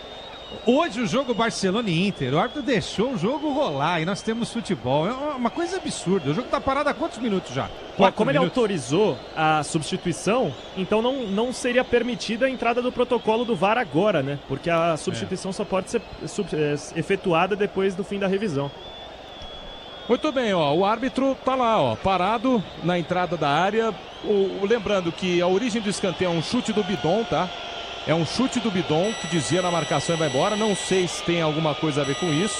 C: Hoje o jogo Barcelona e Inter, o árbitro deixou o jogo rolar e nós temos futebol. É uma coisa absurda. O jogo tá parado há quantos minutos já?
B: Como ele autorizou a substituição, então não seria permitida a entrada do protocolo do VAR agora, né? Porque a substituição só pode ser efetuada depois do fim da revisão.
A: Muito bem, ó, o árbitro tá lá, ó, parado na entrada da área. Lembrando que a origem do escanteio é um chute do Bidon, tá? É um chute do Bidon que dizia na marcação e vai embora. Não sei se tem alguma coisa a ver com isso.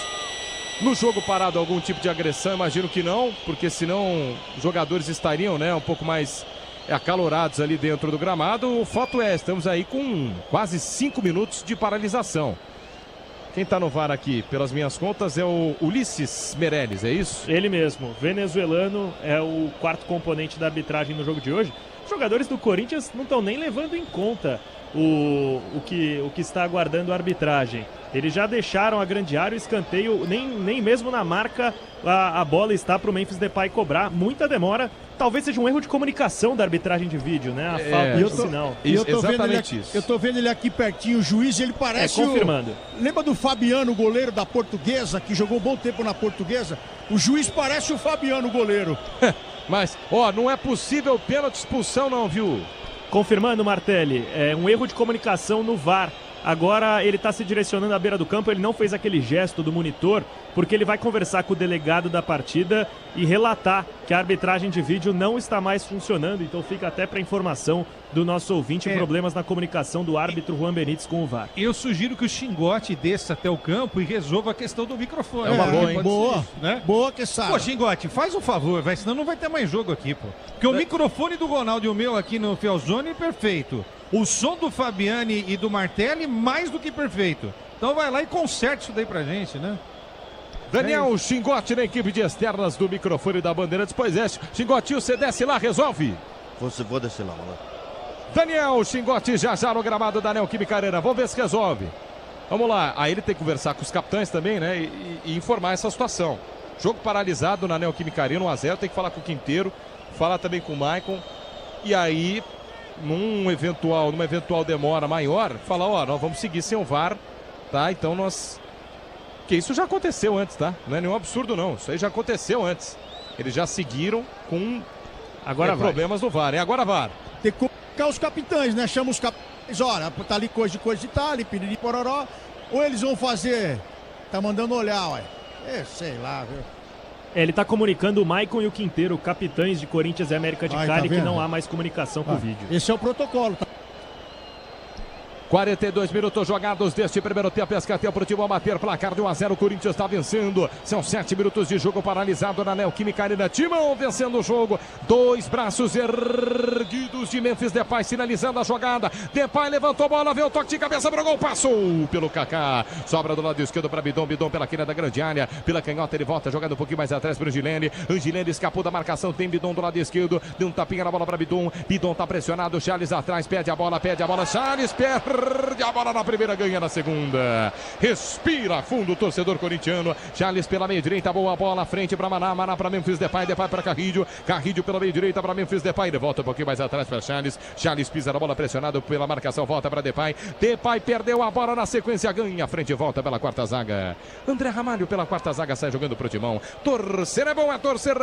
A: No jogo parado, algum tipo de agressão, imagino que não, porque senão os jogadores estariam, né, um pouco mais acalorados ali dentro do gramado. O fato é, estamos aí com quase 5 minutos de paralisação. Quem tá no VAR aqui, pelas minhas contas, é o Ulisses Meirelles, é isso?
B: Ele mesmo, venezuelano, é o quarto componente da arbitragem no jogo de hoje. Os jogadores do Corinthians não estão nem levando em conta o que está aguardando a arbitragem. Eles já deixaram a grande área, o escanteio, nem mesmo na marca a bola está para o Memphis Depay cobrar. Muita demora, talvez seja um erro de comunicação da arbitragem de vídeo, né? A falta do sinal.
D: Eu tô vendo ele aqui pertinho, o juiz, ele parece
B: confirmando.
D: Lembra do Fabiano, goleiro da Portuguesa, que jogou um bom tempo na Portuguesa? O juiz parece o Fabiano, goleiro.
A: Mas, não é possível pênalti, expulsão não, viu?
B: Confirmando, Martelli, é um erro de comunicação no VAR. Agora ele está se direcionando à beira do campo, ele não fez aquele gesto do monitor, porque ele vai conversar com o delegado da partida e relatar que a arbitragem de vídeo não está mais funcionando, então fica até para informação do nosso ouvinte, problemas na comunicação do árbitro Juan Benítez com o VAR.
C: Eu sugiro que o Xingote desça até o campo e resolva a questão do microfone.
A: É uma boa, hein?
D: Boa,
C: isso, né?
D: Boa que sabe.
C: Pô, Xingote, faz um favor, senão não vai ter mais jogo aqui, pô. Porque o microfone do Ronaldo e o meu aqui no Fielzone, perfeito. o som do Fabiani e do Martelli mais do que perfeito. Então vai lá e conserte isso daí pra gente, né?
A: Daniel Xingotti na equipe de externas do microfone da Bandeirantes. Pois é, Xingotti, você desce lá, resolve.
G: Vou descer lá, mano.
A: Daniel Xingotti já no gramado da Neoquímica Arena. Vamos ver se resolve. Vamos lá. Aí ele tem que conversar com os capitães também, né? E informar essa situação. Jogo paralisado na Neoquímica Arena, 1-0. Tem que falar com o Quinteiro, falar também com o Maicon. E aí, numa eventual demora maior, falar, ó, nós vamos seguir sem o VAR, tá? Então nós... Porque isso já aconteceu antes, tá? Não é nenhum absurdo, não. Isso aí já aconteceu antes. Eles já seguiram com problemas do VAR. E agora VAR.
D: Tem que colocar os capitães, né? Chama os capitães. Olha, tá ali coisa de tal, ali piriri pororó. Ou eles vão fazer... Tá mandando olhar, ué. Sei lá, viu?
B: Ele tá comunicando o Maicon e o Quinteiro, capitães de Corinthians e América de Cali, que não há mais comunicação com o vídeo.
D: Esse é o protocolo, tá?
A: 42 minutos jogados deste primeiro tempo. Escanteio para o Timão bater. Placar de 1-0. O Corinthians está vencendo. São 7 minutos de jogo paralisado na Neoquímica Arena. Timão vencendo o jogo. 2 braços erguidos de Memphis Depay sinalizando a jogada. Depay levantou a bola, veio o toque de cabeça para o gol. Passou pelo Kaká. Sobra do lado esquerdo para Bidon. Bidon pela quina da grande área. Pela canhota ele volta jogando um pouquinho mais atrás para o Angilene. Angilene escapou da marcação. Tem Bidon do lado esquerdo. Deu um tapinha na bola para Bidon. Bidon está pressionado. Charles atrás. Pede a bola. Charles perde a bola na primeira, ganha na segunda. Respira fundo o torcedor corintiano. Charles pela meia direita, boa bola, frente para Maná, Maná para Memphis Depay, Depay para Carrillo, Carrillo pela meia direita para Memphis Depay, ele volta um pouquinho mais atrás para Charles, Charles pisa na bola, pressionado pela marcação, volta para Depay, Depay perdeu a bola na sequência, ganha, frente e volta pela quarta zaga. André Ramalho pela quarta zaga, sai jogando pro Timão. Torcer é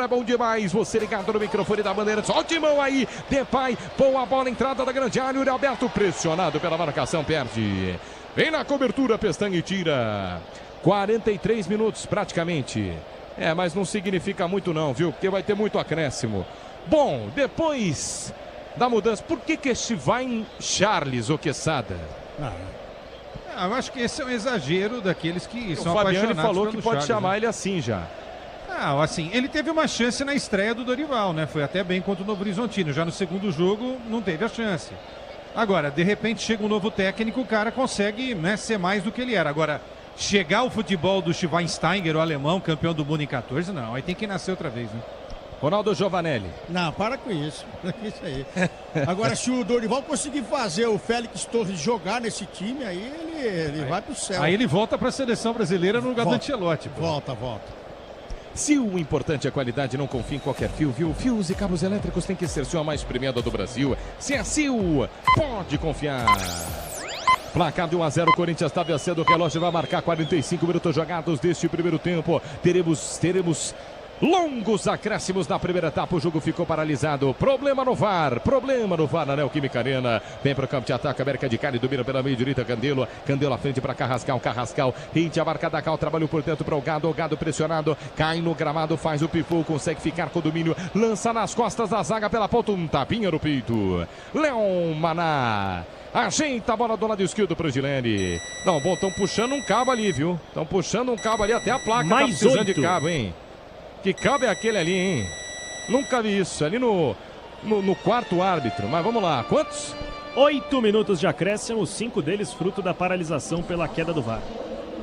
A: bom demais, você ligado no microfone da Bandeirantes, ó o Timão aí, Depay, boa bola, entrada da grande área, o Alberto pressionado pela marcação, perde. Vem na cobertura, Pestanha e tira. 43 minutos praticamente. Mas não significa muito não, viu? Porque vai ter muito acréscimo. Bom, depois da mudança, por que este vai em Charles, ô Quesada?
C: Eu acho que esse é um exagero daqueles que são apaixonados.
A: O Fabiano falou que pode
C: Charles,
A: chamar
C: né?
A: ele assim já.
C: Assim, ele teve uma chance na estreia do Dorival, né? Foi até bem contra o Novo Horizontino. Já no segundo jogo não teve a chance. Agora, de repente chega um novo técnico, o cara consegue, né, ser mais do que ele era. Agora, chegar ao futebol do Schweinsteiger, o alemão, campeão do mundo em 14, não. Aí tem que nascer outra vez, né?
A: Ronaldo Giovanelli.
D: Não, para com isso. Isso aí. Agora, se o Dorival conseguir fazer o Félix Torres jogar nesse time, aí ele vai pro céu.
C: Aí ele volta para a seleção brasileira no lugar do Ancelotti.
D: Volta.
A: Se o importante é a qualidade, não confie em qualquer fio, viu? Fios e cabos elétricos tem que ser a mais premiada do Brasil. Se é Sil, pode confiar. Placar de 1-0, o Corinthians está vencendo, o relógio vai marcar 45 minutos jogados deste primeiro tempo. Teremos longos acréscimos na primeira etapa, o jogo ficou paralisado. Problema no VAR na Neoquímica Arena. Vem para o campo de ataque, América de Cali domina pela meia direita, Candelo à frente para Carrascal, rente a marca da Cal, trabalhou por dentro para o Gado pressionado, cai no gramado, faz o pifou, consegue ficar com o domínio, lança nas costas da zaga pela ponta, um tapinha no peito. Leon Maná ajeita a bola do lado esquerdo para o Gilene. Não, bom, estão puxando um cabo ali, viu? Estão puxando um cabo ali, até a placa
B: mais
A: tá precisando
B: 8.
A: de cabo, hein? Que cabo é aquele ali, hein? Nunca vi isso. Ali no quarto árbitro. Mas vamos lá. Quantos?
B: 8 minutos de acréscimo, 5 deles fruto da paralisação pela queda do VAR.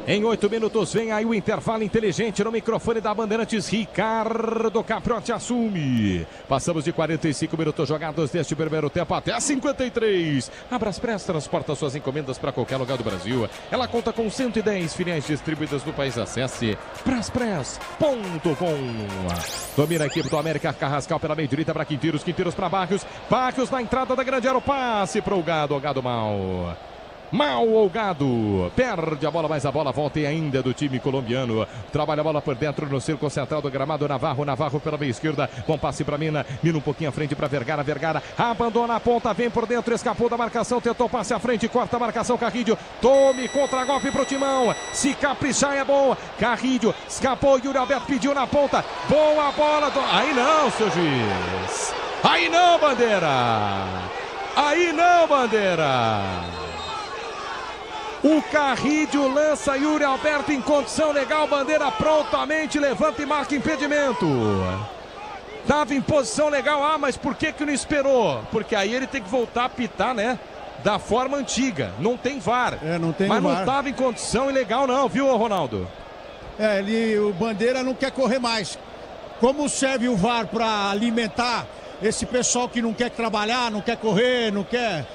A: Em 8 minutos vem aí o intervalo inteligente no microfone da Bandeirantes. Ricardo Capriotti assume. Passamos de 45 minutos jogados deste primeiro tempo até 53. A Braspress transporta suas encomendas para qualquer lugar do Brasil. Ela conta com 110 filiais distribuídas no país. Acesse braspress.com. Domina a equipe do América, Carrascal pela meia direita para Quinteiros para Barrios na entrada da grande área, o passe para o Gado mal o Gado, perde a bola, mas a bola volta e ainda do time colombiano, trabalha a bola por dentro no círculo central do gramado, Navarro pela meia esquerda, bom passe para Mina um pouquinho à frente para Vergara, abandona a ponta, vem por dentro, escapou da marcação, tentou passe à frente, corta a marcação, Carrillo, tome contra-golpe pro Timão, se caprichar é bom, Carrillo, escapou, Yuri Alberto pediu na ponta, boa bola, aí não, seu juiz, aí não, Bandeira. O Carrillo lança Yuri Alberto em condição legal, Bandeira prontamente levanta e marca impedimento. Estava em posição legal, mas por que não esperou? Porque aí ele tem que voltar a apitar, né? da forma antiga. Não tem VAR.
D: Não tem
A: Mas
D: VAR.
A: não estava em condição ilegal não, viu, Ronaldo?
D: O Bandeira não quer correr mais. Como serve o VAR para alimentar esse pessoal que não quer trabalhar, não quer correr, não quer...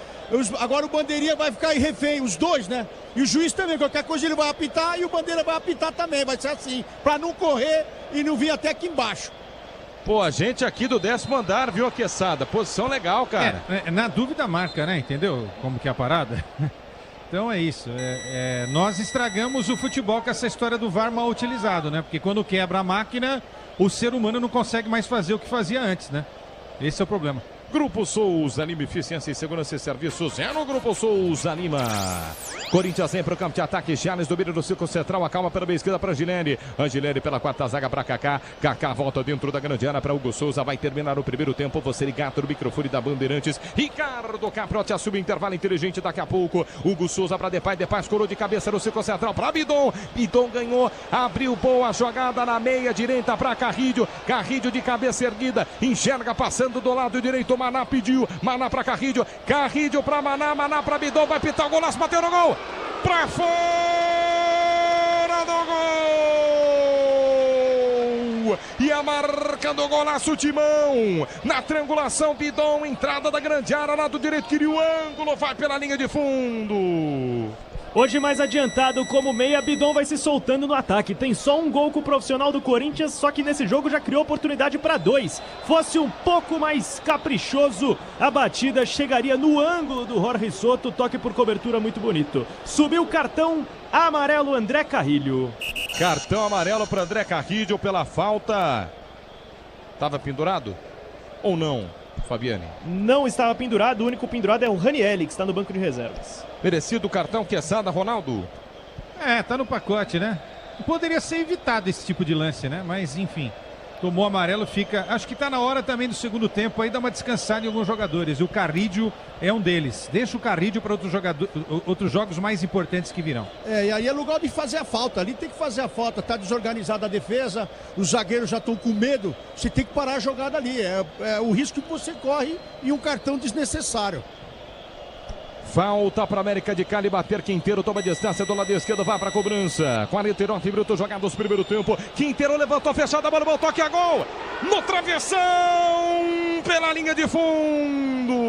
D: Agora o Bandeirinha vai ficar aí refém, os dois, né? E o juiz também, qualquer coisa ele vai apitar e o Bandeira vai apitar também, vai ser assim, para não correr e não vir até aqui embaixo.
A: Pô, a gente aqui do 10º andar, viu, Aqueçada? Posição legal, cara.
C: Na dúvida marca, né? Entendeu como que é a parada? Então é isso. Nós estragamos o futebol com essa história do VAR mal utilizado, né? Porque quando quebra a máquina, o ser humano não consegue mais fazer o que fazia antes, né? Esse é o problema.
A: Grupo Souza Lima, eficiência em segurança e serviços. É no Grupo Souza Lima. Corinthians vem para o campo de ataque. Charles domina no círculo central. Acalma pela meia esquerda para Angilene. Angilene pela quarta zaga para Kaká. Kaká volta dentro da grande área para Hugo Souza. Vai terminar o primeiro tempo. Você ligado no microfone da Bandeirantes. Ricardo Caprotti assume o intervalo inteligente daqui a pouco. Hugo Souza para Depay. Depay escorou de cabeça no círculo central para Bidon. Bidon ganhou. Abriu boa jogada na meia direita para Carrilho. Carrilho de cabeça erguida. Enxerga passando do lado direito. Maná pediu, Maná para Carrilho, Carrilho para Maná, Maná para Bidon, vai pitar o golaço, bateu no gol, para fora do gol, e a marca do golaço Timão, na triangulação Bidon, entrada da grande área, lado direito, queria o ângulo, vai pela linha de fundo.
B: Hoje mais adiantado como meia, Bidon vai se soltando no ataque. Tem só um gol com o profissional do Corinthians, só que nesse jogo já criou oportunidade para 2. Fosse um pouco mais caprichoso, a batida chegaria no ângulo do Jorge Soto, toque por cobertura muito bonito. Subiu o cartão amarelo André Carrilho.
A: Cartão amarelo para André Carrilho pela falta. Estava pendurado ou não, Fabiane?
B: Não estava pendurado, o único pendurado é o Ranieri, que está no banco de reservas.
A: Merecido o cartão, Quesada, Ronaldo?
C: Tá no pacote, né? Poderia ser evitado esse tipo de lance, né? Mas, enfim, tomou amarelo, fica... Acho que tá na hora também do segundo tempo aí dar uma descansada em alguns jogadores. E o Carrilho é um deles. Deixa o Carrilho para outros jogos mais importantes que virão.
D: E aí é lugar de fazer a falta. Ali tem que fazer a falta. Tá desorganizada a defesa, os zagueiros já estão com medo. Você tem que parar a jogada ali. É o risco que você corre e um cartão desnecessário.
A: Falta para América de Cali bater. Quinteiro toma distância do lado esquerdo, vai para a cobrança. 49 minutos jogados primeiro tempo. Quinteiro levantou, fechada, a bola, voltou aqui a gol. No travessão, pela linha de fundo.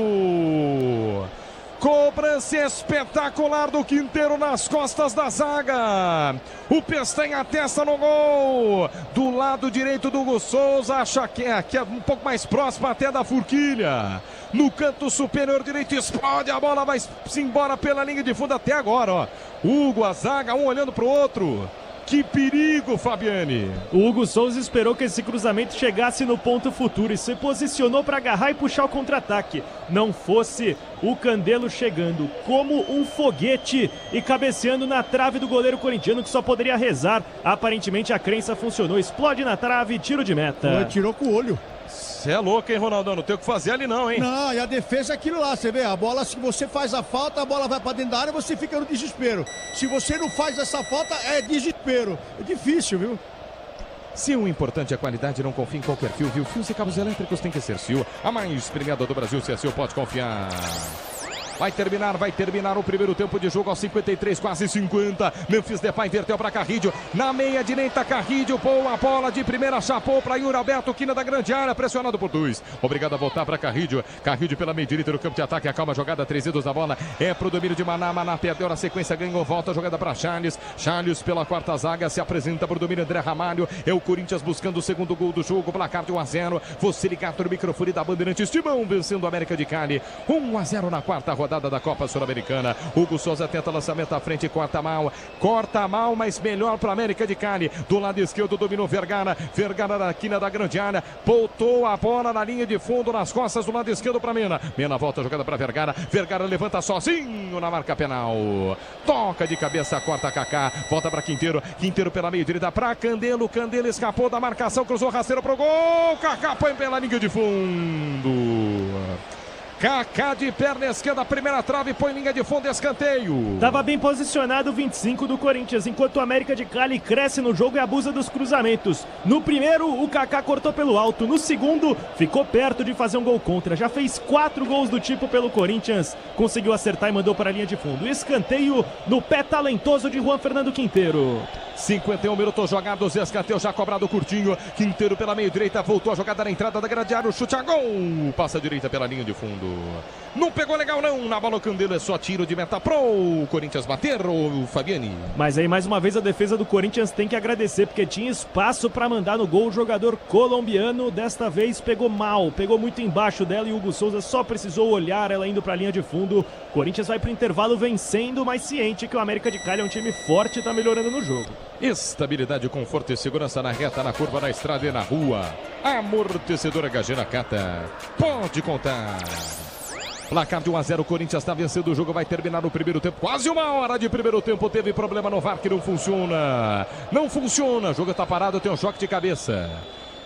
A: Cobrança espetacular do Quinteiro nas costas da zaga. O Pestanha testa no gol. Do lado direito do Hugo Souza. Acha que é um pouco mais próximo até da forquilha. No canto superior direito explode. A bola vai-se embora pela linha de fundo até agora. Ó. Hugo, a zaga, um olhando para o outro. Que perigo, Fabiane.
B: O Hugo Souza esperou que esse cruzamento chegasse no ponto futuro e se posicionou para agarrar e puxar o contra-ataque. Não fosse o Candelo chegando como um foguete e cabeceando na trave do goleiro corintiano, que só poderia rezar. Aparentemente a crença funcionou. Explode na trave, tiro de meta.
D: Tirou com o olho.
A: Você é louco, hein, Ronaldão? Não tem o que fazer ali não, hein?
D: Não, e a defesa é aquilo lá, você vê, a bola, se você faz a falta, a bola vai pra dentro da área, você fica no desespero. Se você não faz essa falta, é desespero. É difícil, viu?
A: Se o importante é a qualidade, não confie em qualquer fio, viu? Fios e cabos elétricos tem que ser Sil. A mais premiada do Brasil, se é Sil, pode confiar. Vai terminar o primeiro tempo de jogo aos 53, quase 50. Memphis Depay inverteu para Carrilho. Na meia direita, Carrilho, boa bola de primeira, chapou para Yuri Alberto, quina da grande área, pressionado por 2. Obrigado a voltar para Carrilho. Carrilho pela meia direita no campo de ataque, acalma a jogada, 3 dedos da bola. É pro domínio de Maná. Maná perdeu na sequência, ganhou, volta a jogada para Charles. Charles pela quarta zaga, se apresenta pro domínio André Ramalho. É o Corinthians buscando o segundo gol do jogo, placar de 1-0. Você ligado no microfone da Bandeirantes, Timão vencendo a América de Cali. 1-0 na quarta rodada da Copa Sul-Americana. Hugo Souza tenta lançamento à frente, corta mal, mas melhor para América de Cali. Do lado esquerdo dominou Vergara. Vergara na quina da grande área, botou a bola na linha de fundo, nas costas do lado esquerdo para Mena. Mena volta a jogada para Vergara. Vergara levanta sozinho na marca penal. Toca de cabeça, corta Kaká. Volta para Quinteiro. Quinteiro pela meia direita para Candelo. Candelo escapou da marcação, cruzou rasteiro pro gol. Kaká põe pela linha de fundo. Kaká de perna esquerda, primeira trave, põe linha de fundo, escanteio.
B: Tava bem posicionado o 25 do Corinthians, enquanto o América de Cali cresce no jogo e abusa dos cruzamentos. No primeiro, o Kaká cortou pelo alto. No segundo, ficou perto de fazer um gol contra. Já fez 4 gols do tipo pelo Corinthians. Conseguiu acertar e mandou para a linha de fundo. Escanteio no pé talentoso de Juan Fernando Quinteiro.
A: 51 minutos jogados, escanteio já cobrado curtinho. Quinteiro pela meia direita, voltou a jogada na entrada da grande área, o chute a gol. Passa a direita pela linha de fundo. Não pegou legal não, na bola o Candelo é só tiro de meta pro Corinthians bater, o Fabiani.
B: Mas aí mais uma vez a defesa do Corinthians tem que agradecer, porque tinha espaço para mandar no gol o jogador colombiano. Desta vez pegou mal, pegou muito embaixo dela e o Hugo Souza só precisou olhar ela indo para a linha de fundo. Corinthians vai para o intervalo vencendo, mas ciente que o América de Cali é um time forte e está melhorando no jogo.
A: Estabilidade, conforto e segurança na reta, na curva, na estrada e na rua. Amortecedor HG Nakata. Pode contar. Placar de 1-0, o Corinthians está vencendo o jogo, vai terminar o primeiro tempo. Quase uma hora de primeiro tempo, teve problema no VAR que não funciona. Não funciona, o jogo está parado, tem um choque de cabeça.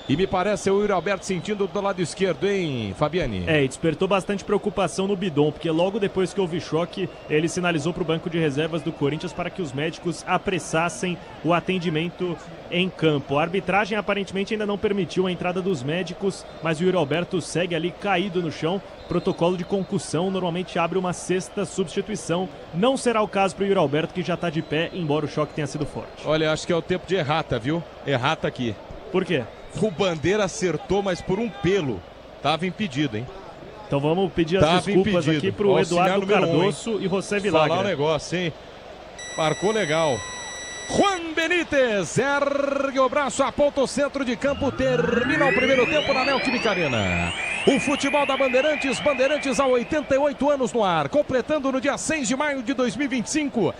A: E me parece o Yuri Alberto sentindo do lado esquerdo, hein, Fabiani?
B: E despertou bastante preocupação no Bidon, porque logo depois que houve choque, ele sinalizou para o banco de reservas do Corinthians para que os médicos apressassem o atendimento em campo. A arbitragem aparentemente ainda não permitiu a entrada dos médicos, mas o Yuri Alberto segue ali caído no chão. Protocolo de concussão normalmente abre uma sexta substituição. Não será o caso para o Yuri Alberto, que já está de pé, embora o choque tenha sido forte.
A: Olha, acho que é o tempo de errata, viu? Errata aqui.
B: Por quê?
A: O Bandeira acertou, mas por um pelo. Tava impedido, hein?
B: Então vamos pedir as desculpas aqui pro Eduardo Cardoso e José Vilagra.
A: Falar um negócio, hein? Marcou legal. Juan Benítez ergue o braço, aponta o centro de campo, termina o primeiro tempo na Neoquímica Arena. O futebol da Bandeirantes, Bandeirantes há 88 anos no ar, completando no dia 6 de maio de 2025.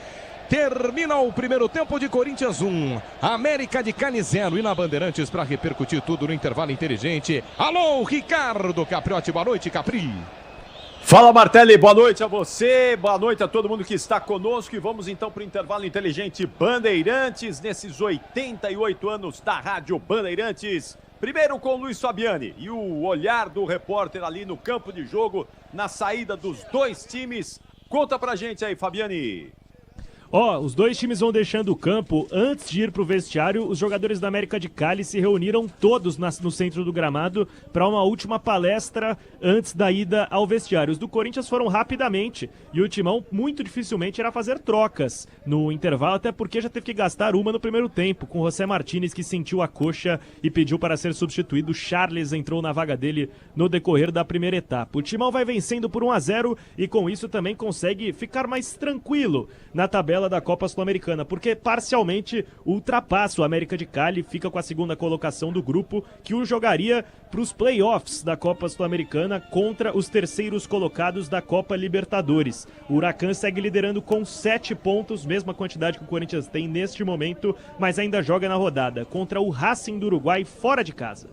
A: Termina o primeiro tempo de Corinthians 1, América de Cali 0. E na Bandeirantes, para repercutir tudo no intervalo inteligente, alô, Ricardo Capriotti, boa noite, Capri.
H: Fala, Martelli, boa noite a você, boa noite a todo mundo que está conosco. E vamos então para o intervalo inteligente Bandeirantes, nesses 88 anos da Rádio Bandeirantes. Primeiro com o Luiz Fabiani e o olhar do repórter ali no campo de jogo, na saída dos dois times. Conta pra gente aí, Fabiani.
B: Os dois times vão deixando o campo. Antes de ir para o vestiário, os jogadores da América de Cali se reuniram todos no centro do gramado para uma última palestra antes da ida ao vestiário. Os do Corinthians foram rapidamente e o Timão muito dificilmente irá fazer trocas no intervalo, até porque já teve que gastar uma no primeiro tempo, com José Martínez, que sentiu a coxa e pediu para ser substituído. Charles entrou na vaga dele no decorrer da primeira etapa. O Timão vai vencendo por 1-0 e com isso também consegue ficar mais tranquilo na tabela da Copa Sul-Americana, porque parcialmente ultrapassa o América de Cali, fica com a segunda colocação do grupo, que o jogaria para os playoffs da Copa Sul-Americana contra os terceiros colocados da Copa Libertadores. O Huracan segue liderando com 7 pontos, mesma quantidade que o Corinthians tem neste momento, mas ainda joga na rodada contra o Racing do Uruguai fora de casa.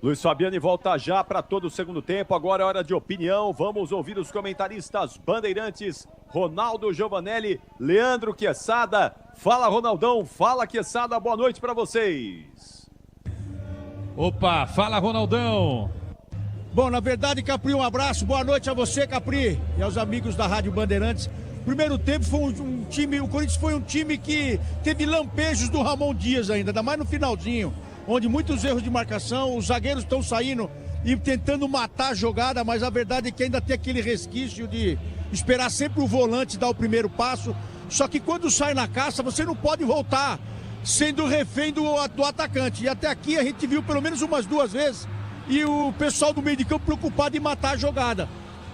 H: Luiz Fabiani volta já para todo o segundo tempo. Agora é hora de opinião. Vamos ouvir os comentaristas Bandeirantes, Ronaldo Giovanelli, Leandro Quesada. Fala, Ronaldão. Fala, Quesada. Boa noite para vocês.
C: Opa, fala, Ronaldão.
D: Bom, na verdade, Capri, um abraço. Boa noite a você, Capri, e aos amigos da Rádio Bandeirantes. Primeiro tempo foi um time, o Corinthians foi um time que teve lampejos do Ramon Dias ainda mais no finalzinho, onde muitos erros de marcação, os zagueiros estão saindo e tentando matar a jogada, mas a verdade é que ainda tem aquele resquício de esperar sempre o volante dar o primeiro passo. Só que quando sai na caça, você não pode voltar sendo refém do atacante. E até aqui a gente viu pelo menos umas 2 vezes e o pessoal do meio de campo preocupado em matar a jogada.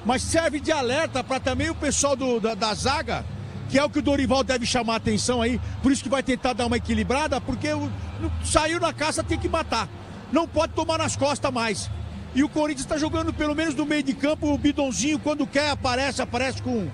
D: Mas serve de alerta para também o pessoal da zaga, que é o que o Dorival deve chamar a atenção aí, por isso que vai tentar dar uma equilibrada, porque saiu na caça, tem que matar. Não pode tomar nas costas mais. E o Corinthians está jogando pelo menos no meio de campo, o Bidonzinho, quando quer, aparece com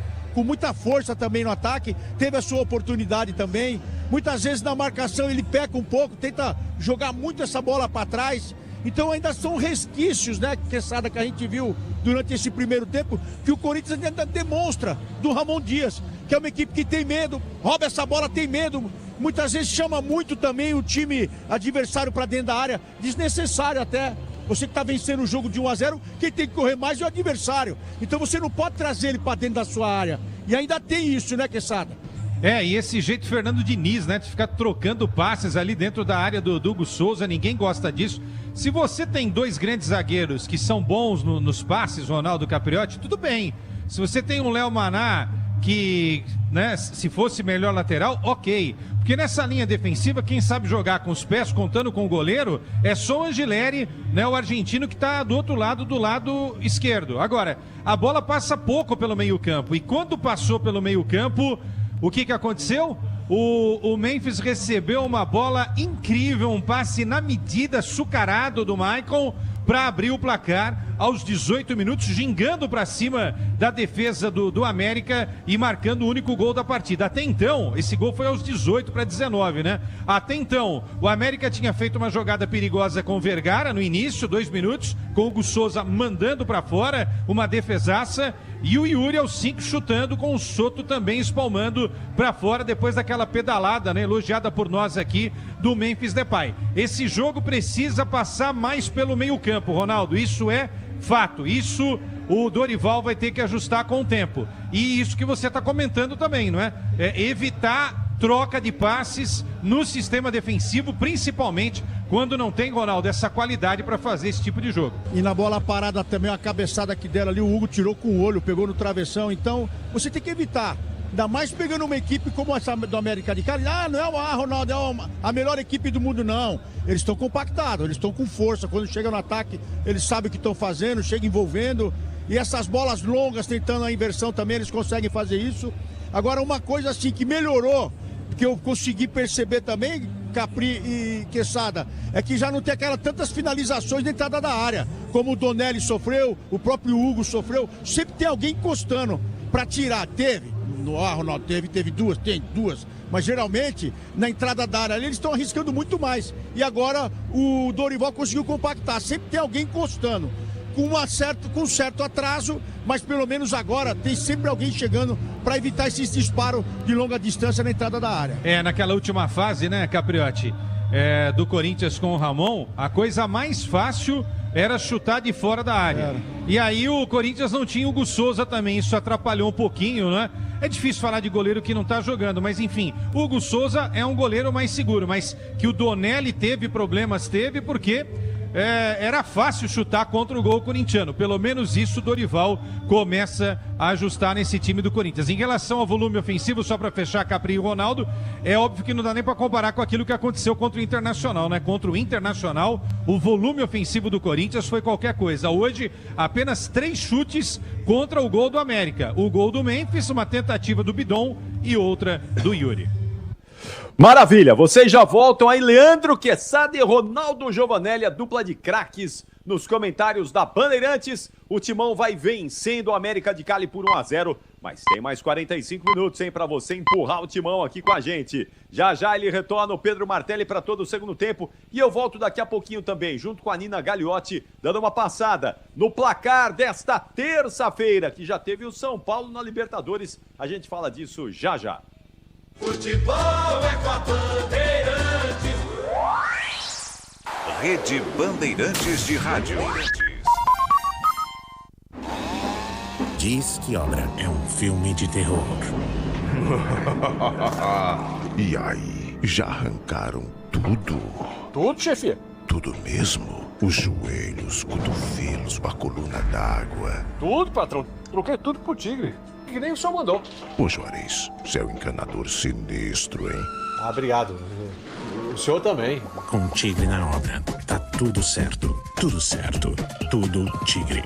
D: muita força também no ataque, teve a sua oportunidade também. Muitas vezes na marcação ele peca um pouco, tenta jogar muito essa bola para trás. Então ainda são resquícios, né, Quesada, que a gente viu durante esse primeiro tempo, que o Corinthians ainda demonstra do Ramon Dias, que é uma equipe que tem medo, rouba essa bola, tem medo, muitas vezes chama muito também o time adversário para dentro da área, desnecessário até. Você que está vencendo o jogo de 1-0, quem tem que correr mais é o adversário. Então você não pode trazer ele para dentro da sua área. E ainda tem isso, né, Quesada?
C: E esse jeito Fernando Diniz, né, de ficar trocando passes ali dentro da área do Hugo Souza, ninguém gosta disso. Se você tem 2 grandes zagueiros que são bons nos passes, Ronaldo Capriotti, tudo bem. Se você tem um Léo Maná que, né, se fosse melhor lateral, ok. Porque nessa linha defensiva, quem sabe jogar com os pés, contando com o goleiro, é só o Angileri, né, o argentino que está do outro lado, do lado esquerdo. Agora, a bola passa pouco pelo meio-campo. E quando passou pelo meio-campo, o que aconteceu? O Memphis recebeu uma bola incrível, um passe na medida, açucarado do Maicon, para abrir o placar aos 18 minutos, gingando para cima da defesa do América e marcando o único gol da partida. Até então, esse gol foi aos 18 para 19, né? Até então, o América tinha feito uma jogada perigosa com o Vergara no início, 2 minutos, com o Hugo Souza mandando para fora, uma defesaça, e o Yuri aos 5 chutando, com o Soto também espalmando para fora, depois daquela pedalada, né, elogiada por nós aqui, do Memphis Depay. Esse jogo precisa passar mais pelo meio-campo, Ronaldo, isso é fato, isso o Dorival vai ter que ajustar com o tempo. E isso que você está comentando também, não é? Evitar troca de passes no sistema defensivo, principalmente quando não tem, Ronaldo, essa qualidade para fazer esse tipo de jogo.
D: E na bola parada também, uma cabeçada que deram ali, o Hugo tirou com o olho, pegou no travessão, então você tem que evitar. Ainda mais pegando uma equipe como essa do América de Cali. Não é Ronaldo, a melhor equipe do mundo, não. Eles estão compactados, eles estão com força. Quando chega no ataque, eles sabem o que estão fazendo, chega envolvendo. E essas bolas longas, tentando a inversão também, eles conseguem fazer isso. Agora, uma coisa assim que melhorou, que eu consegui perceber também, Capri e Quesada, é que já não tem tantas finalizações na entrada da área. Como o Donelli sofreu, o próprio Hugo sofreu. Sempre tem alguém encostando para tirar. Teve. Ronaldo, teve duas, tem duas, mas geralmente na entrada da área ali eles estão arriscando muito mais. E agora o Dorival conseguiu compactar, sempre tem alguém encostando, com um certo atraso, mas pelo menos agora tem sempre alguém chegando para evitar esses disparos de longa distância na entrada da área.
C: Naquela última fase, né, Capriotti, do Corinthians com o Ramon, a coisa mais fácil era chutar de fora da área. E aí o Corinthians não tinha o Hugo Souza também, isso atrapalhou um pouquinho, né? É difícil falar de goleiro que não tá jogando, mas enfim, o Hugo Souza é um goleiro mais seguro, mas que o Donelli teve problemas, porque era fácil chutar contra o gol corintiano. Pelo menos isso o Dorival começa a ajustar nesse time do Corinthians. Em relação ao volume ofensivo, só para fechar, Capri e Ronaldo, é óbvio que não dá nem para comparar com aquilo que aconteceu contra o Internacional, né? Contra o Internacional, o volume ofensivo do Corinthians foi qualquer coisa. Hoje, apenas 3 chutes contra o gol do América. O gol do Memphis, uma tentativa do Bidon e outra do Yuri.
H: Maravilha, vocês já voltam aí, Leandro Quesada e Ronaldo Giovanelli, a dupla de craques nos comentários da Bandeirantes. O Timão vai vencendo o América de Cali por 1-0, mas tem mais 45 minutos, hein, para você empurrar o Timão aqui com a gente. Já já ele retorna o Pedro Martelli para todo o segundo tempo e eu volto daqui a pouquinho também, junto com a Nina Gagliotti, dando uma passada no placar desta terça-feira, que já teve o São Paulo na Libertadores. A gente fala disso já já.
F: Futebol é com a Bandeirantes.
I: Rede Bandeirantes de Rádio.
O: Diz que Obra é um filme de terror.
P: E aí, já arrancaram tudo?
Q: Tudo, chefe?
P: Tudo mesmo? Os joelhos, cotovelos, a coluna d'água.
Q: Tudo, patrão. Troquei tudo pro Tigre. Que nem o senhor mandou.
P: Ô Juarez, você é um encanador sinistro, hein?
Q: Ah, obrigado. O senhor também.
O: Com Tigre na obra, tá tudo certo. Tudo certo. Tudo Tigre.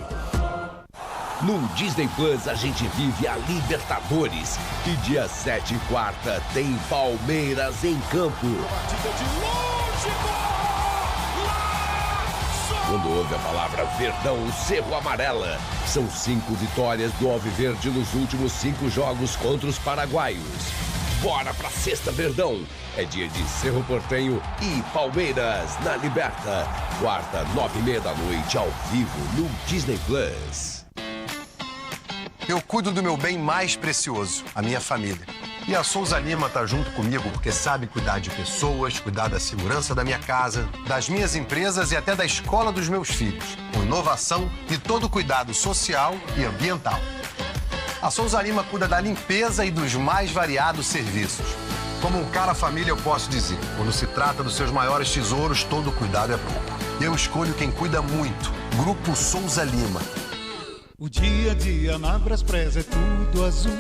N: No Disney Plus a gente vive a Libertadores. E dia 7 e quarta tem Palmeiras em campo. Quando ouve a palavra Verdão, o Cerro amarela. São 5 vitórias do Alviverde nos últimos 5 jogos contra os paraguaios. Bora pra sexta, Verdão. É dia de Cerro Porteño e Palmeiras na Liberta. Quarta, 9h30 da noite, ao vivo no Disney Plus.
M: Eu cuido do meu bem mais precioso, a minha família. E a Souza Lima tá junto comigo porque sabe cuidar de pessoas, cuidar da segurança da minha casa, das minhas empresas e até da escola dos meus filhos, com inovação e todo cuidado social e ambiental. A Souza Lima cuida da limpeza e dos mais variados serviços. Como um cara família, eu posso dizer, quando se trata dos seus maiores tesouros, todo cuidado é pouco. Eu escolho quem cuida muito. Grupo Souza Lima.
K: O dia a dia na Braspress é tudo azul,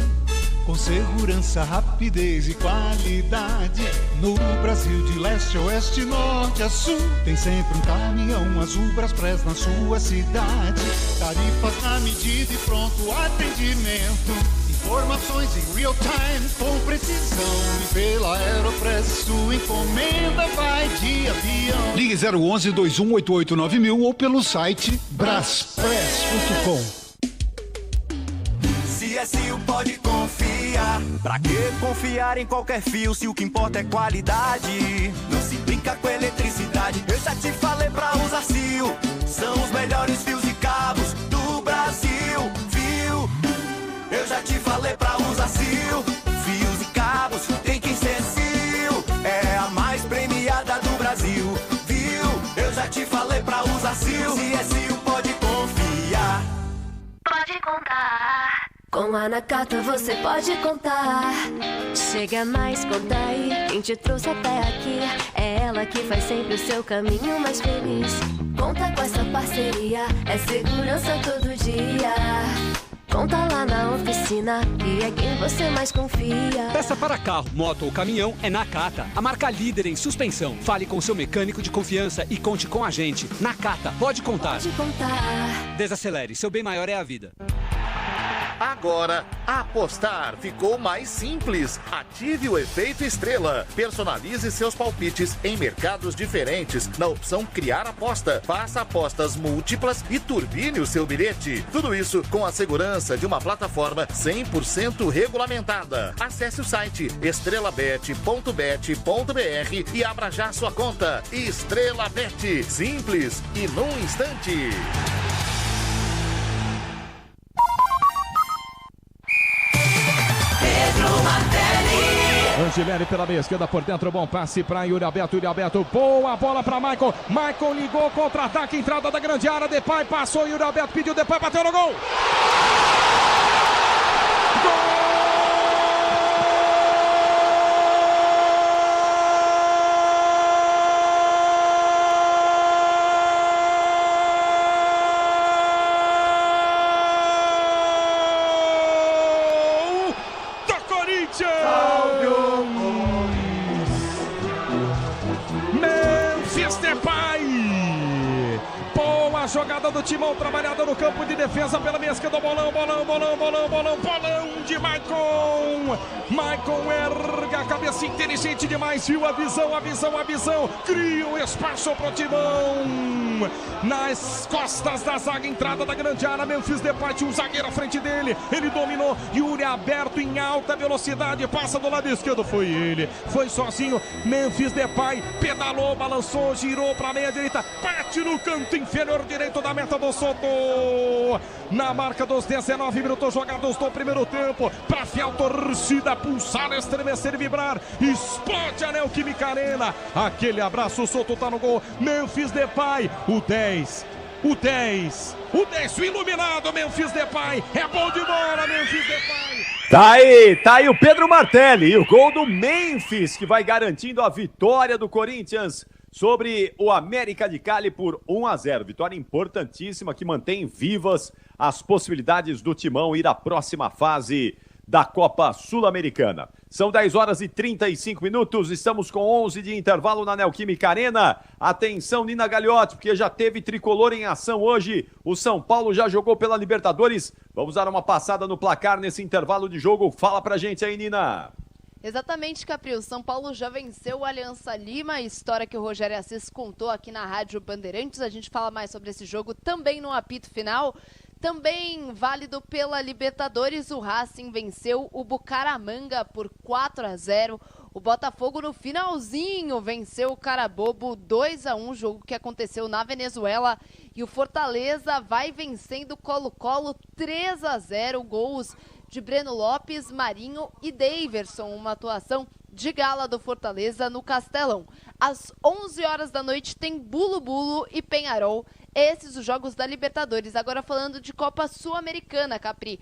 K: com segurança, rapidez e qualidade. No Brasil de leste a oeste, norte a sul, tem sempre um caminhão azul Braspress na sua cidade. Tarifas na medida e pronto atendimento. Informações em real time com precisão. E pela Aeropress sua encomenda vai de avião.
L: Ligue 011 2188 9000 ou pelo site braspress.com.
F: CSU pode confiar. Pra que confiar em qualquer fio se o que importa é qualidade? Não se brinca com eletricidade. Eu já te falei pra usar CIO. São os melhores fios e cabos do Brasil. Viu? Eu já te falei pra usar CIO. Fios e cabos tem que ser CIO. É a mais premiada do Brasil. Viu? Eu já te falei pra usar CIO. CSU pode confiar.
J: Pode contar. Com a Nakata você pode contar. Chega mais, conta aí. Quem te trouxe até aqui é ela que faz sempre o seu caminho mais feliz. Conta com essa parceria, é segurança todo dia. Conta lá na oficina, que é quem você mais confia.
V: Peça para carro, moto ou caminhão é Nakata, a marca líder em suspensão. Fale com seu mecânico de confiança e conte com a gente. Nakata, pode contar.
J: Pode contar.
V: Desacelere, seu bem maior é a vida.
W: Agora, apostar ficou mais simples. Ative o efeito estrela. Personalize seus palpites em mercados diferentes na opção Criar Aposta. Faça apostas múltiplas e turbine o seu bilhete. Tudo isso com a segurança de uma plataforma 100% regulamentada. Acesse o site estrelabet.bet.br e abra já sua conta. Estrela Bet. Simples e num instante.
A: Angelelli pela meia esquerda por dentro, bom passe para Yuri Alberto, boa bola para Michael, ligou, contra-ataque, entrada da grande área, Depay passou, Yuri Alberto pediu, Depay bateu no gol! Jogada do Timão, trabalhada no campo de defesa pela meia esquerda, bolão de Maicon. Maicon erga a cabeça, inteligente demais, viu a visão, cria um espaço pro Timão. Nas costas da zaga, entrada da grande área, Memphis Depay tinha um zagueiro à frente dele, ele dominou, Yuri aberto em alta velocidade, passa do lado esquerdo, foi ele, foi sozinho, Memphis Depay pedalou, balançou, girou pra meia direita, bate no canto inferior direito da meta do Soto. Na marca dos 19 minutos jogados do primeiro tempo, pra fiel torcida pulsar, estremecer e vibrar, explode a Neoquímica Arena. Aquele abraço, o Soto tá no gol, Memphis Depay, o 10, o iluminado Memphis Depay, é bom de bola, Memphis Depay.
H: Tá aí o Pedro Martelli e o gol do Memphis, que vai garantindo a vitória do Corinthians sobre o América de Cali por 1-0. Vitória importantíssima que mantém vivas as possibilidades do Timão ir à próxima fase da Copa Sul-Americana. São 10 horas e 35 minutos, estamos com 11 de intervalo na Neoquímica Arena. Atenção, Nina Gagliotti, porque já teve tricolor em ação hoje. O São Paulo já jogou pela Libertadores. Vamos dar uma passada no placar nesse intervalo de jogo. Fala pra gente aí, Nina.
E: Exatamente, Capri. O São Paulo já venceu o Aliança Lima, história que o Rogério Assis contou aqui na Rádio Bandeirantes. A gente fala mais sobre esse jogo também no apito final. Também válido pela Libertadores, o Racing venceu o Bucaramanga por 4-0. O Botafogo no finalzinho venceu o Carabobo 2-1, jogo que aconteceu na Venezuela. E o Fortaleza vai vencendo o Colo-Colo 3-0, gols de Breno Lopes, Marinho e Daverson, uma atuação de gala do Fortaleza no Castelão. Às 11 horas da noite tem Bulu e Peñarol, esses os jogos da Libertadores. Agora falando de Copa Sul-Americana, Capri.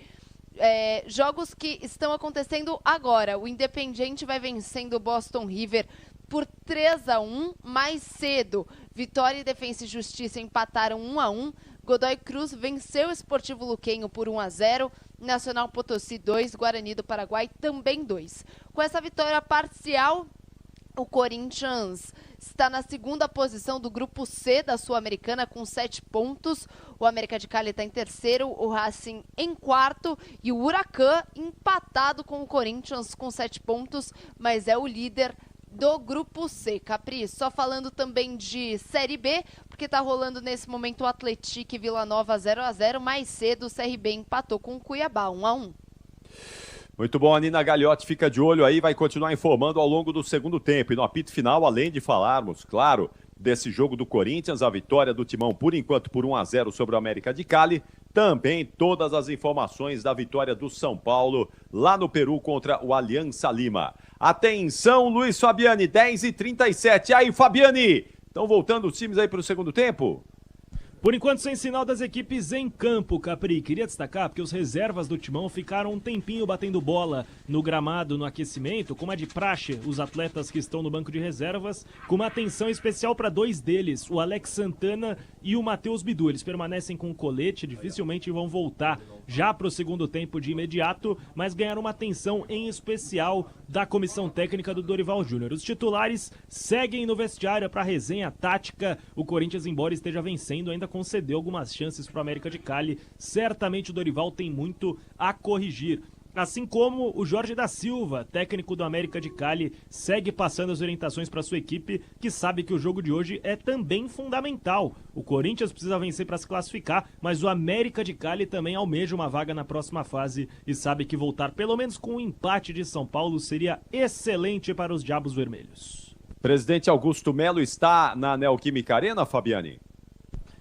E: Jogos que estão acontecendo agora. O Independiente vai vencendo o Boston River por 3-1 mais cedo. Vitória e Defensa e Justiça empataram 1-1. Godoy Cruz venceu o Sportivo Luquenho por 1-0. Nacional Potosí 2, Guarani do Paraguai também 2. Com essa vitória parcial, o Corinthians está na segunda posição do grupo C da Sul-Americana com 7 pontos. O América de Cali está em terceiro, o Racing em quarto e o Huracan empatado com o Corinthians com 7 pontos, mas é o líder do grupo C. Capri, só falando também de Série B, porque tá rolando nesse momento o Atlético e Vila Nova 0-0, mais cedo o CRB empatou com o Cuiabá 1-1.
H: Muito bom, a Nina Gagliotti fica de olho aí, vai continuar informando ao longo do segundo tempo. E no apito final, além de falarmos, claro, desse jogo do Corinthians, a vitória do Timão, por enquanto, por 1-0 sobre o América de Cali, também todas as informações da vitória do São Paulo lá no Peru contra o Aliança Lima. Atenção, Luiz Fabiani, 10h37. Aí, Fabiani, estão voltando os times aí para o segundo tempo?
B: Por enquanto, sem sinal das equipes em campo, Capri. Queria destacar porque os reservas do Timão ficaram um tempinho batendo bola no gramado, no aquecimento, como é de praxe, os atletas que estão no banco de reservas, com uma atenção especial para 2 deles, o Alex Santana e o Matheus Bidu. Eles permanecem com colete, dificilmente vão voltar já para o segundo tempo de imediato, mas ganharam uma atenção em especial da comissão técnica do Dorival Júnior. Os titulares seguem no vestiário para a resenha tática. O Corinthians, embora esteja vencendo, ainda concedeu algumas chances para o América de Cali. Certamente o Dorival tem muito a corrigir. Assim como o Jorge da Silva, técnico do América de Cali, segue passando as orientações para sua equipe, que sabe que o jogo de hoje é também fundamental. O Corinthians precisa vencer para se classificar, mas o América de Cali também almeja uma vaga na próxima fase e sabe que voltar pelo menos com um empate de São Paulo seria excelente para os Diabos Vermelhos.
H: Presidente Augusto Melo está na Neoquímica Arena, Fabiani?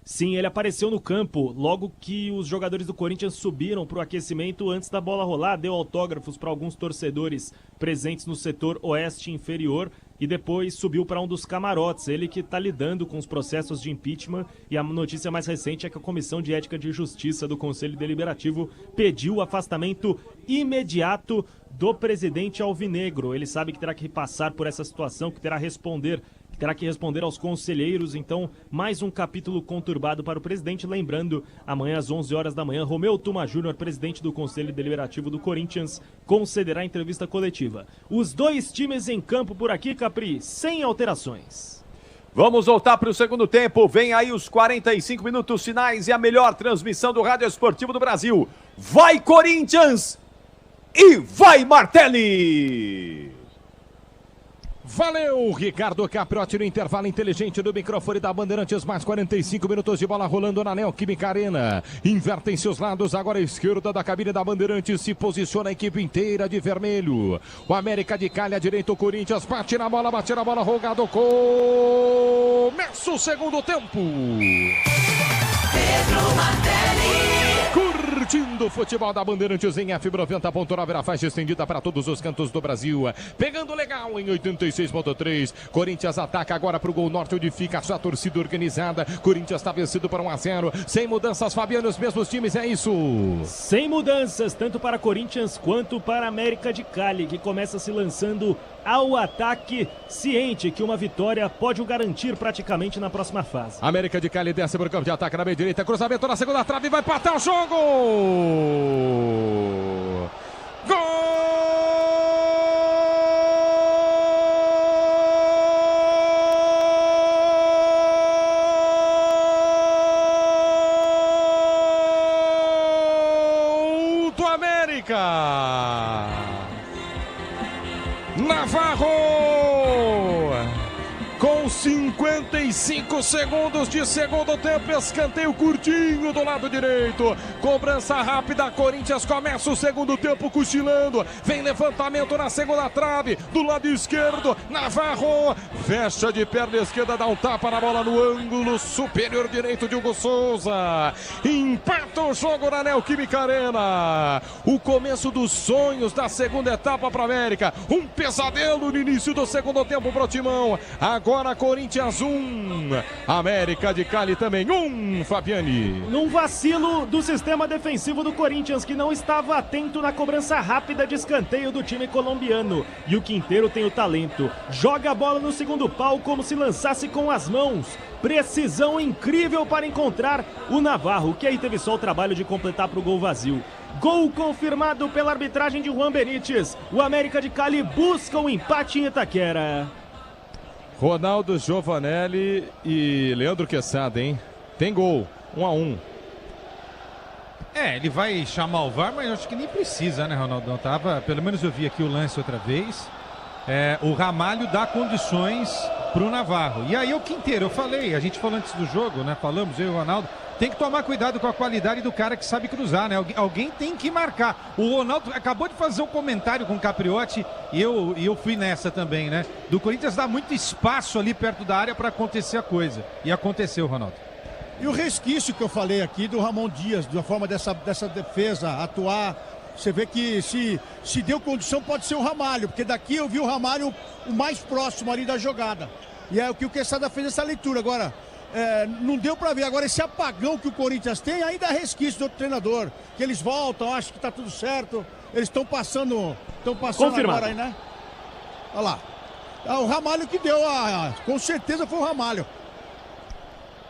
B: Sim, ele apareceu no campo logo que os jogadores do Corinthians subiram para o aquecimento antes da bola rolar, deu autógrafos para alguns torcedores presentes no setor oeste inferior e depois subiu para um dos camarotes, ele que está lidando com os processos de impeachment. E a notícia mais recente é que a Comissão de Ética de Justiça do Conselho Deliberativo pediu o afastamento imediato do presidente alvinegro. Ele sabe que terá que passar por essa situação, que terá que responder aos conselheiros. Então, mais um capítulo conturbado para o presidente. Lembrando, amanhã às 11 horas da manhã, Romeu Tuma Júnior, presidente do Conselho Deliberativo do Corinthians, concederá entrevista coletiva. Os 2 times em campo por aqui, Capri, sem alterações.
H: Vamos voltar para o segundo tempo. Vem aí os 45 minutos finais e a melhor transmissão do Rádio Esportivo do Brasil. Vai, Corinthians! E vai, Martelli!
A: Valeu, Ricardo Capriotti no intervalo inteligente do microfone da Bandeirantes, mais 45 minutos de bola rolando na Neoquímica Arena. Invertem seus lados, agora a esquerda da cabine da Bandeirantes, se posiciona a equipe inteira de vermelho. O América de Cali, à direita o Corinthians, bate na bola, rogado, começa o segundo tempo.
F: Pedro Martelli.
A: Curtindo o futebol da Bandeirantes em F90.9, a faixa estendida para todos os cantos do Brasil. Pegando legal em 86.3. Corinthians ataca agora para o Gol Norte, onde fica a sua torcida organizada. Corinthians está vencido por 1-0. Sem mudanças, Fabiano, os mesmos times, é isso?
B: Sem mudanças, tanto para Corinthians quanto para América de Cali, que começa se lançando ao ataque, ciente que uma vitória pode o garantir praticamente na próxima fase.
A: América de Cali desce para o campo de ataque na meia direita, cruzamento na segunda trave, vai empatar o jogo! Gol! Do América! Navarro, com 55 segundos de segundo tempo, escanteio curtinho do lado direito, cobrança rápida, Corinthians começa o segundo tempo cochilando, vem levantamento na segunda trave, do lado esquerdo, Navarro, fecha de perna esquerda, dá um tapa na bola no ângulo superior direito de Hugo Souza, empata o jogo na Neoquímica Arena, o começo dos sonhos da segunda etapa para a América, um pesadelo no início do segundo tempo para o Timão, agora Corinthians 1, América de Cali também 1, Fabiani.
B: Num vacilo do sistema defensivo do Corinthians, que não estava atento na cobrança rápida de escanteio do time colombiano. E o Quinteiro tem o talento, joga a bola no segundo pau como se lançasse com as mãos. Precisão incrível para encontrar o Navarro, que aí teve só o trabalho de completar para o gol vazio. Gol confirmado pela arbitragem de Juan Benítez. O América de Cali busca um empate em Itaquera.
A: Ronaldo Giovanelli e Leandro Quesada, hein? Tem gol, 1-1.
C: Ele vai chamar o VAR, mas eu acho que nem precisa, né, Ronaldo? Pelo menos eu vi aqui o lance outra vez. O Ramalho dá condições pro Navarro. E aí o Quinteiro, a gente falou antes do jogo, né? Falamos, eu e o Ronaldo. Tem que tomar cuidado com a qualidade do cara que sabe cruzar, né? Alguém tem que marcar. O Ronaldo acabou de fazer um comentário com o Capriotti e eu fui nessa também, né? Do Corinthians dá muito espaço ali perto da área para acontecer a coisa. E aconteceu, Ronaldo.
D: E o resquício que eu falei aqui do Ramon Dias, da forma dessa defesa atuar. Você vê que se deu condição pode ser o Ramalho, porque daqui eu vi o Ramalho o mais próximo ali da jogada. E é o que o Quesada fez essa leitura. Agora, não deu para ver. Agora, esse apagão que o Corinthians tem, ainda é resquício do outro treinador. Que eles voltam, acham que tá tudo certo. Eles estão passando agora aí, né? Olha lá. O Ramalho que deu, com certeza foi o Ramalho.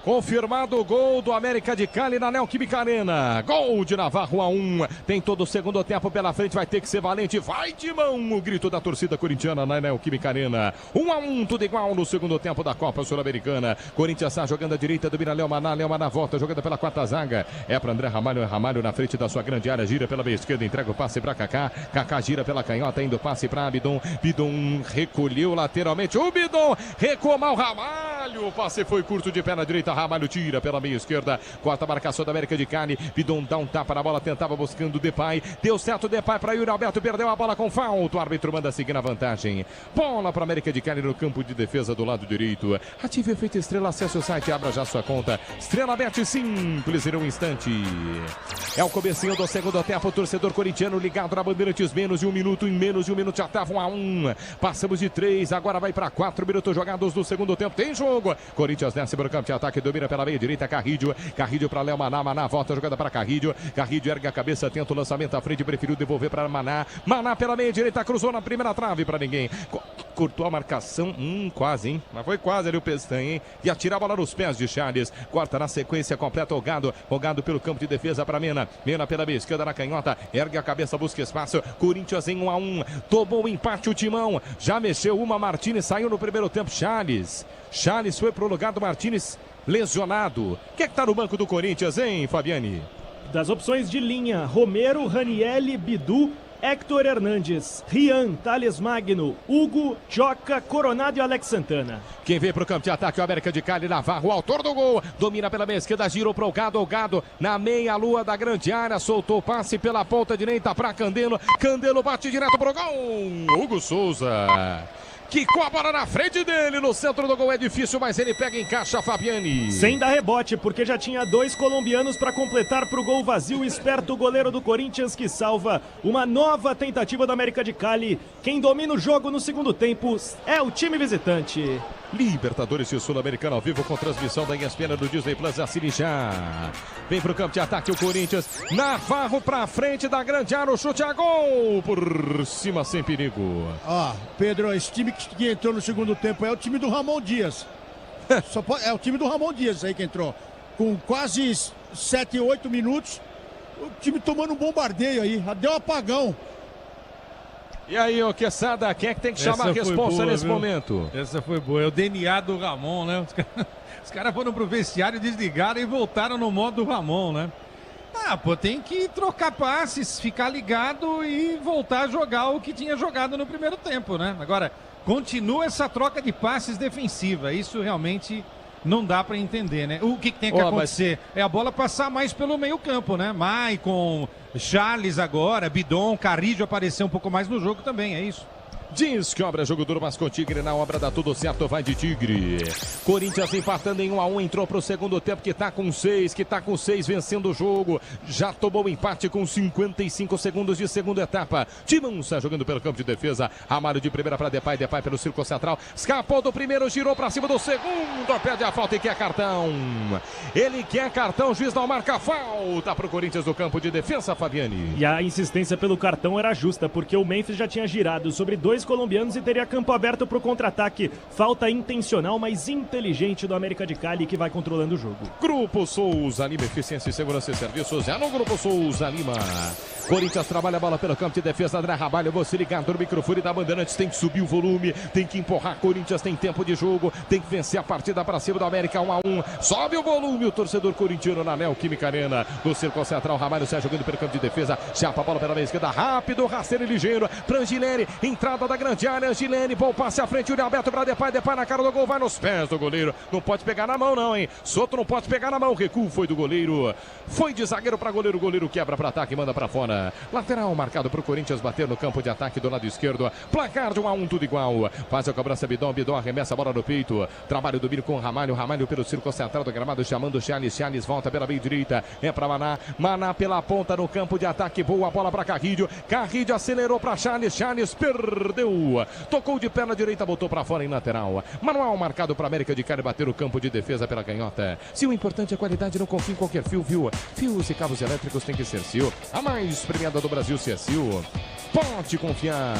A: Confirmado o gol do América de Cali na Neoquímica Arena. Gol de Navarro 1-1. Tem todo o segundo tempo pela frente, vai ter que ser valente. Vai de mão o grito da torcida corintiana na Neoquímica Arena. 1-1, tudo igual no segundo tempo da Copa Sul-Americana. Corinthians está jogando à direita, domina Léo Maná volta, jogando pela quarta zaga. É para André Ramalho, Ramalho na frente da sua grande área, gira pela meia esquerda, entrega o passe para Kaká. Kaká gira pela canhota, indo passe para Bidon. Bidon recolheu lateralmente. O Bidon recuou mal Ramalho. O passe foi curto de perna direita. Ramalho tira pela meia esquerda, quarta marcação da América de Cali, Bidon dá um tapa na bola, tentava buscando Depay, deu certo Depay para Yuri Alberto, perdeu a bola com falta, o árbitro manda seguir na vantagem, bola para América de Cali no campo de defesa do lado direito, ative o efeito Estrela, acesse o site, abra já sua conta, Estrela Bet, simples em um instante. É o comecinho do segundo tempo, o torcedor corintiano ligado na Bandeirantes, menos de um minuto já estava 1-1, passamos de 3, agora vai para 4 minutos jogados do segundo tempo, tem jogo, Corinthians desce para o campo de ataque, domina pela meia direita, Carrídio para Léo Maná, volta a jogada para Carrídio ergue a cabeça, tenta o lançamento à frente, preferiu devolver para Maná pela meia direita, cruzou na primeira trave para ninguém, cortou a marcação, quase, hein, mas foi quase ali o Pestanha, hein, e atira a bola nos pés de Charles, corta na sequência, completa o Gado pelo campo de defesa para Mena pela meia esquerda na canhota, ergue a cabeça, busca espaço, Corinthians em 1-1, tomou o empate o Timão, já mexeu uma, Martínez saiu no primeiro tempo, Charles foi pro lugar do Martínez, lesionado. Quem é que tá no banco do Corinthians, hein, Fabiani?
B: Das opções de linha, Romero, Ranielli, Bidu, Héctor Hernandes, Rian, Thales Magno, Hugo, Joca, Coronado e Alex Santana.
A: Quem vem pro campo de ataque, o América de Cali, Navarro, o autor do gol, domina pela meia esquerda, girou pro o Gado na meia-lua da grande área, soltou o passe pela ponta direita para Candelo bate direto pro gol, Hugo Souza. Quicou a bola na frente dele, no centro do gol é difícil, mas ele pega em caixa, Fabiani.
B: Sem dar rebote, porque já tinha 2 colombianos para completar para o gol vazio, esperto o goleiro do Corinthians que salva uma nova tentativa do América de Cali. Quem domina o jogo no segundo tempo é o time visitante.
A: Libertadores e Sul-Americana ao vivo com transmissão da ESPN do Disney Plus, assine já. Vem pro campo de ataque o Corinthians, Navarro pra frente da grande área, o chute a gol, por cima sem perigo.
D: Pedro, esse time que entrou no segundo tempo é o time do Ramon Dias. É o time do Ramon Dias aí que entrou, com quase 7, 8 minutos, o time tomando um bombardeio aí, deu um apagão.
A: E aí, ô Quesada, quem é que tem que chamar a responsa nesse momento?
C: Essa foi boa, é o DNA do Ramon, né? Os caras foram pro vestiário, desligaram e voltaram no modo do Ramon, né? Tem que trocar passes, ficar ligado e voltar a jogar o que tinha jogado no primeiro tempo, né? Agora, continua essa troca de passes defensiva. Isso realmente não dá para entender, né? O que tem que acontecer? É a bola passar mais pelo meio campo, né? Maicon, Charles agora, Bidon, Carrillo aparecer um pouco mais no jogo também, é isso.
A: Diz que obra jogo duro, mas com Tigre na obra dá tudo certo, vai de Tigre. Corinthians empatando em 1-1, entrou pro segundo tempo, que tá com 6, vencendo o jogo. Já tomou o empate com 55 segundos de segunda etapa. Timão está jogando pelo campo de defesa. Ramalho de primeira para Depay pelo círculo central. Escapou do primeiro, girou para cima do segundo, pede a falta e quer cartão. Ele quer cartão, o juiz não marca falta pro Corinthians do campo de defesa, Fabiane.
B: E a insistência pelo cartão era justa, porque o Memphis já tinha girado sobre 2 colombianos e teria campo aberto para o contra-ataque. Falta intencional, mas inteligente do América de Cali, que vai controlando o jogo.
A: Grupo Souza Lima, eficiência, segurança e serviços. É no Grupo Souza Lima. Corinthians trabalha a bola pelo campo de defesa. André Ramalho, você ligado no microfone da Bandeirantes, tem que subir o volume, tem que empurrar. Corinthians tem tempo de jogo, tem que vencer a partida para cima do América. 1-1. Sobe o volume o torcedor corintiano na Neoquímica Arena. No círculo central, Ramalho sai jogando pelo campo de defesa. Chapa a bola pela meia esquerda, rápido, rasteiro e ligeiro. Para Angilene, entrada da grande área. Angilene, bom passe à frente, Uri Alberto para Depay na cara do gol, vai nos pés do goleiro. Não pode pegar na mão não, hein? Soto não pode pegar na mão. Recuo foi do goleiro. Foi de zagueiro para goleiro. Goleiro quebra para ataque, manda para fora. Lateral marcado para o Corinthians bater no campo de ataque do lado esquerdo. Placar de 1-1, tudo igual. Faz a cobrança Bidon arremessa a bola no peito. Trabalho do domínio com o Ramalho pelo círculo central do gramado, chamando o Charles volta pela meia direita. É para Maná pela ponta no campo de ataque. Boa bola para Carrillo acelerou para Charles perdeu. Tocou de perna direita, botou para fora em lateral. Manual marcado para América de Cali bater o campo de defesa pela canhota. Se o importante é a qualidade, não confie em qualquer fio, viu? Fios e cabos elétricos tem que ser Sil. A mais premiada do Brasil, se é Sil. Pode confiar.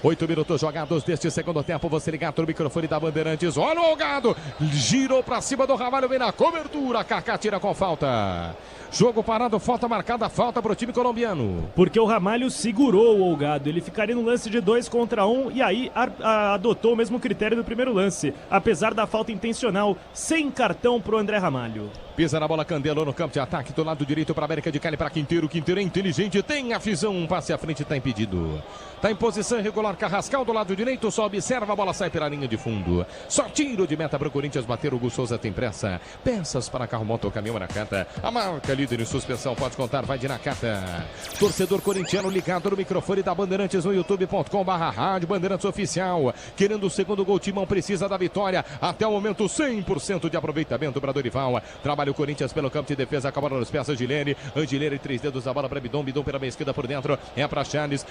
A: 8 minutos jogados deste segundo tempo. Você ligado no microfone da Bandeirantes. Olha o Olgado. Girou para cima do Ramalho. Vem na cobertura. Kaká tira com falta. Jogo parado, falta marcada, falta para o time colombiano.
B: Porque o Ramalho segurou o Olgado. Ele ficaria no lance de 2 contra 1 e aí adotou o mesmo critério do primeiro lance. Apesar da falta intencional, sem cartão para o André Ramalho.
A: Pisa na bola, Candelou no campo de ataque. Do lado direito para América de Cali, para Quinteiro. Quinteiro é inteligente, tem a visão. Um passe à frente, está impedido. Está em posição irregular, Carrascal do lado direito. Só observa, a bola sai pela linha de fundo. Só tiro de meta para o Corinthians bater. O Hugo Souza tem pressa. Peças para carro, moto, caminhão, Nakata. A marca líder em suspensão, pode contar, vai de Nakata. Torcedor corintiano ligado no microfone da Bandeirantes no youtube.com/rádio Bandeirantes Oficial. Querendo o segundo gol, Timão precisa da vitória. Até o momento, 100% de aproveitamento para Dorival. Trabalha o Corinthians pelo campo de defesa, acabou nos pés Angilene. Angilene, 3 dedos, a bola para Bidon pela meia esquerda por dentro. É para Charles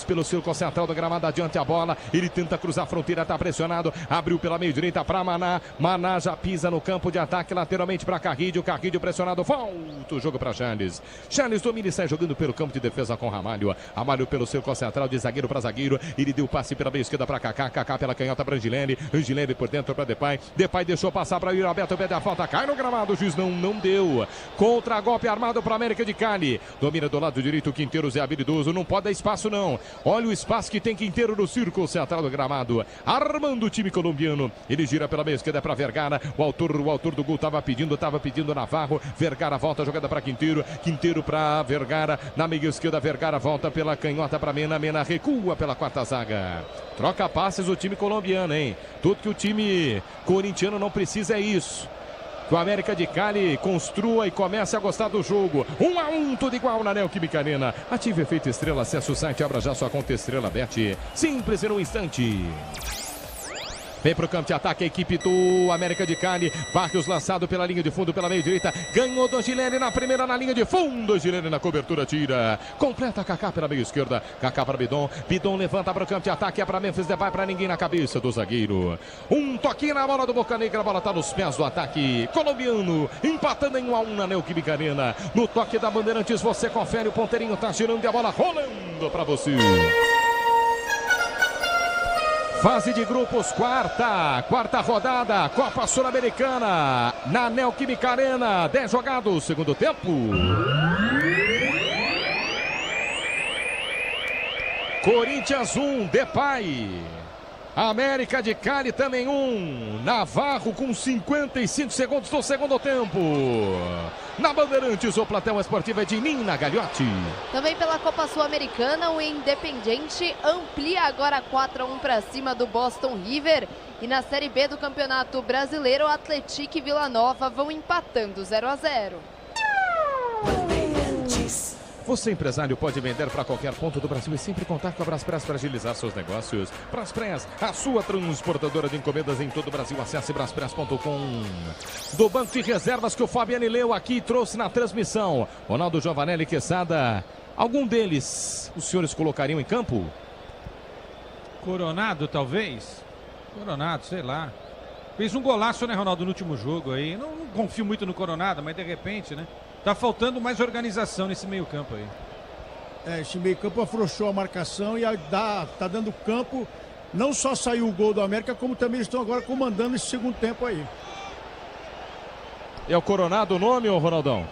A: pelo círculo central do gramado, adiante a bola. Ele tenta cruzar a fronteira, está pressionado. Abriu pela meia direita para Maná já pisa no campo de ataque lateralmente para Carrillo pressionado. Volta o jogo para Charles domina e sai jogando pelo campo de defesa com Ramalho pelo círculo central, de zagueiro para zagueiro. Ele deu passe pela meia esquerda para Kaká pela canhota para Angilene por dentro para Depay deixou passar para Yuri Alberto, pede a falta, cai no gramado, o juiz não deu. Contra-golpe armado para América de Cali. Domina do lado direito, Quinteiros é habilidoso, não pode dar espaço não. Olha o espaço que tem Quinteiro no círculo central do gramado, armando o time colombiano. Ele gira pela meia esquerda para Vergara. O autor do gol estava pedindo Navarro. Vergara volta a jogada para Quinteiro para Vergara. Na meia esquerda, Vergara volta pela canhota para Mena recua pela quarta zaga. Troca passes o time colombiano, hein? Tudo que o time corintiano não precisa é isso. Que o América de Cali construa e comece a gostar do jogo. 1-1, tudo igual na Neoquímica Arena. Ative Efeito Estrela, acesse o site, abra já sua conta Estrela Bet. Simples e no instante. Vem pro campo de ataque a equipe do América de Cali. Barrios lançado pela linha de fundo, pela meia direita. Ganhou do Angilene na primeira na linha de fundo. Angilene na cobertura, tira. Completa Kaká pela meia esquerda. Kaká para Bidon. Bidon levanta para o campo de ataque. É para Memphis Depay, para ninguém na cabeça do zagueiro. Um toquinho na bola do Boca Negra. A bola está nos pés do ataque colombiano. Empatando em 1-1 na Neoquímica Arena. No toque da Bandeirantes, você confere. O ponteirinho tá girando e a bola rolando para você. Fase de grupos, quarta rodada, Copa Sul-Americana, na Neoquímica Arena, 10 jogados, segundo tempo. Corinthians 1, Depay. América de Cali também 1. Navarro com 55 segundos do segundo tempo. Na Bandeirantes, o platel esportivo é de Nina Gagliotti.
E: Também pela Copa Sul-Americana, o Independiente amplia agora 4-1 para cima do Boston River. E na Série B do Campeonato Brasileiro, o Atlético e Vila Nova vão empatando 0-0.
A: Você, empresário, pode vender para qualquer ponto do Brasil e sempre contar com a Braspress para agilizar seus negócios. Braspress, a sua transportadora de encomendas em todo o Brasil. Acesse braspress.com. Do banco de reservas que o Fabiane leu aqui e trouxe na transmissão. Ronaldo, Giovanelli, Quesada. Algum deles os senhores colocariam em campo?
C: Coronado, talvez. Coronado, sei lá. Fez um golaço, né, Ronaldo, no último jogo aí. Não confio muito no Coronado, mas de repente, né? Tá faltando mais organização nesse meio campo aí.
D: Esse meio campo afrouxou a marcação e tá dando campo. Não só saiu o gol do América, como também estão agora comandando esse segundo tempo aí.
A: É o Coronado o nome, ô Ronaldão?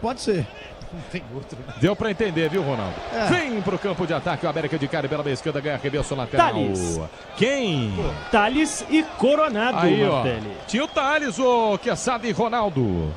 D: Pode ser.
C: Não tem outro.
A: Deu pra entender, viu, Ronaldo? Vem pro campo de ataque, o América de Cali pela esquerda, ganha arremesso lateral.
B: Thales.
A: Quem?
B: Thales e Coronado,
A: aí,
B: Martelli.
A: Tinha o Thales, o Quesada e Ronaldo.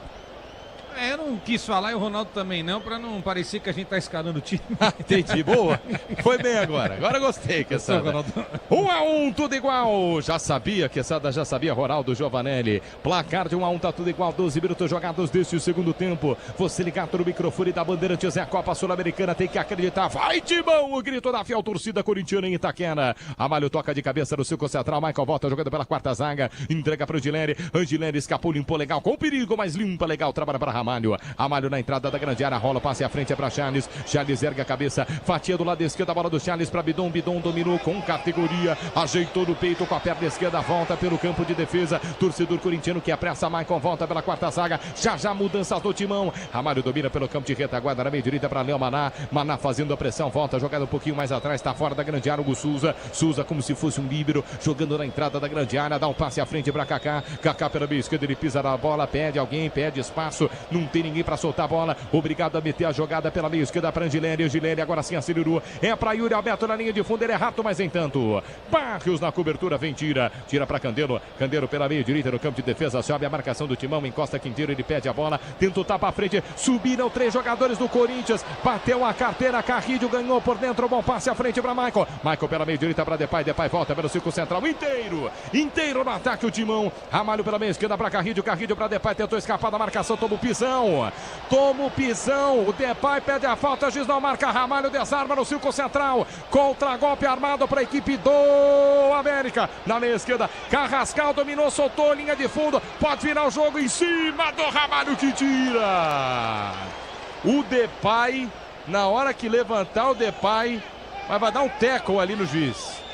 C: Eu não quis falar e o Ronaldo também não, pra não parecer que a gente tá escalando o time.
A: Entendi, boa. Foi bem agora. Agora gostei, Quesada. 1-1, tudo igual. Já sabia, Quesada, já sabia, Ronaldo, Giovanelli. Placar de 1-1, tá tudo igual. 12 minutos jogados deste segundo tempo. Você ligado no microfone da Bandeirantes, é a Copa Sul-Americana, tem que acreditar. Vai, Timão! O grito da fiel torcida corintiana em Itaquera. Amalho toca de cabeça no círculo central. Michael volta jogando pela quarta zaga. Entrega para o Angileri. Angileri escapou, limpou legal. Com perigo, mas limpa legal. Trabalha para Ramalho. Amalho na entrada da grande área, rola, passe à frente, é para Charles. Charles ergue a cabeça, fatia do lado esquerdo, a bola do Charles para Bidon. Bidon dominou com categoria, ajeitou no peito com a perna esquerda, volta pelo campo de defesa. Torcedor corintiano que apressa, Maicon volta pela quarta zaga. Já mudanças do timão. Amalho domina pelo campo de retaguarda na meia direita para Léo Maná. Maná fazendo a pressão, volta, jogada um pouquinho mais atrás, está fora da grande área. Hugo Souza. Souza como se fosse um líbero, jogando na entrada da grande área, dá um passe à frente para Kaká. Kaká pela meia esquerda, ele pisa na bola, pede alguém, pede espaço. Não tem ninguém para soltar a bola. Obrigado a meter a jogada pela meia esquerda para Angileri. Angileri agora sim acelerou. É para Yuri Alberto na linha de fundo. Ele é rápido, mas em tanto. Barrios na cobertura, vem, tira para Candelo. Candelo pela meia direita no campo de defesa. Sobe a marcação do timão. Encosta Quinteiro. Ele pede a bola. Tenta o tapa à frente. Subiram 3 jogadores do Corinthians. Bateu a carteira. Carrilho ganhou por dentro. Bom passe à frente para Michael. Michael pela meia direita para Depay. Depay volta pelo círculo central. Inteiro no ataque o timão. Ramalho pela meia esquerda para Carrilho. Carrilho para Depay. Tentou escapar da marcação. Toma o pisão. O Depay pede a falta, Giz não marca, Ramalho desarma no círculo central, contra-golpe armado para a equipe do América, na meia esquerda, Carrascal dominou, soltou, linha de fundo, pode virar o jogo em cima do Ramalho que tira. O Depay, na hora que levantar o Depay, vai dar um tackle ali no juiz.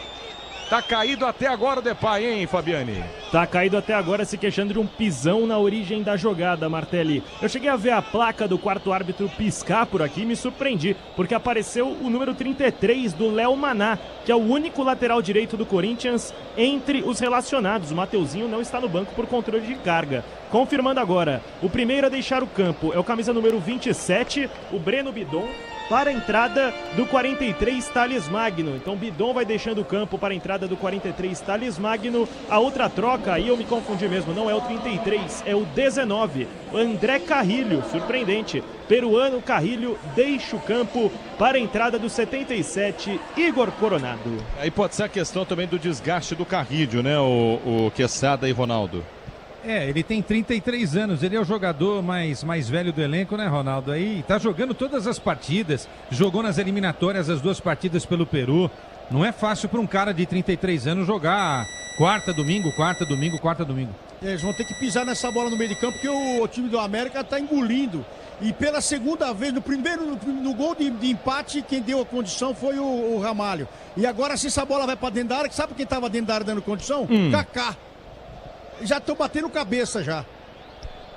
A: Tá caído até agora o Depay, hein, Fabiane?
B: Tá caído até agora, se queixando de um pisão na origem da jogada, Martelli. Eu cheguei a ver a placa do quarto árbitro piscar por aqui e me surpreendi, porque apareceu o número 33 do Léo Maná, que é o único lateral direito do Corinthians entre os relacionados. O Mateuzinho não está no banco por controle de carga. Confirmando agora, o primeiro a deixar o campo é o camisa número 27, o Breno Bidon, para a entrada do 43, Thales Magno. Então Bidon vai deixando o campo para a entrada do 43, Thales Magno. A outra troca, aí eu me confundi mesmo, não é o 33, é o 19, André Carrilho, surpreendente. Peruano Carrilho deixa o campo para a entrada do 77, Igor Coronado.
A: Aí pode ser a questão também do desgaste do Carrilho, né, o Quesada e Ronaldo?
C: Ele tem 33 anos, ele é o jogador mais velho do elenco, né, Ronaldo? Aí tá jogando todas as partidas, jogou nas eliminatórias as 2 partidas pelo Peru. Não é fácil para um cara de 33 anos jogar quarta, domingo.
D: Eles vão ter que pisar nessa bola no meio de campo, porque o time do América está engolindo. E pela segunda vez, no gol de empate, quem deu a condição foi o Ramalho. E agora, se essa bola vai para dentro da área, sabe quem estava dentro da área dando condição? Kaká. Já estão batendo cabeça já.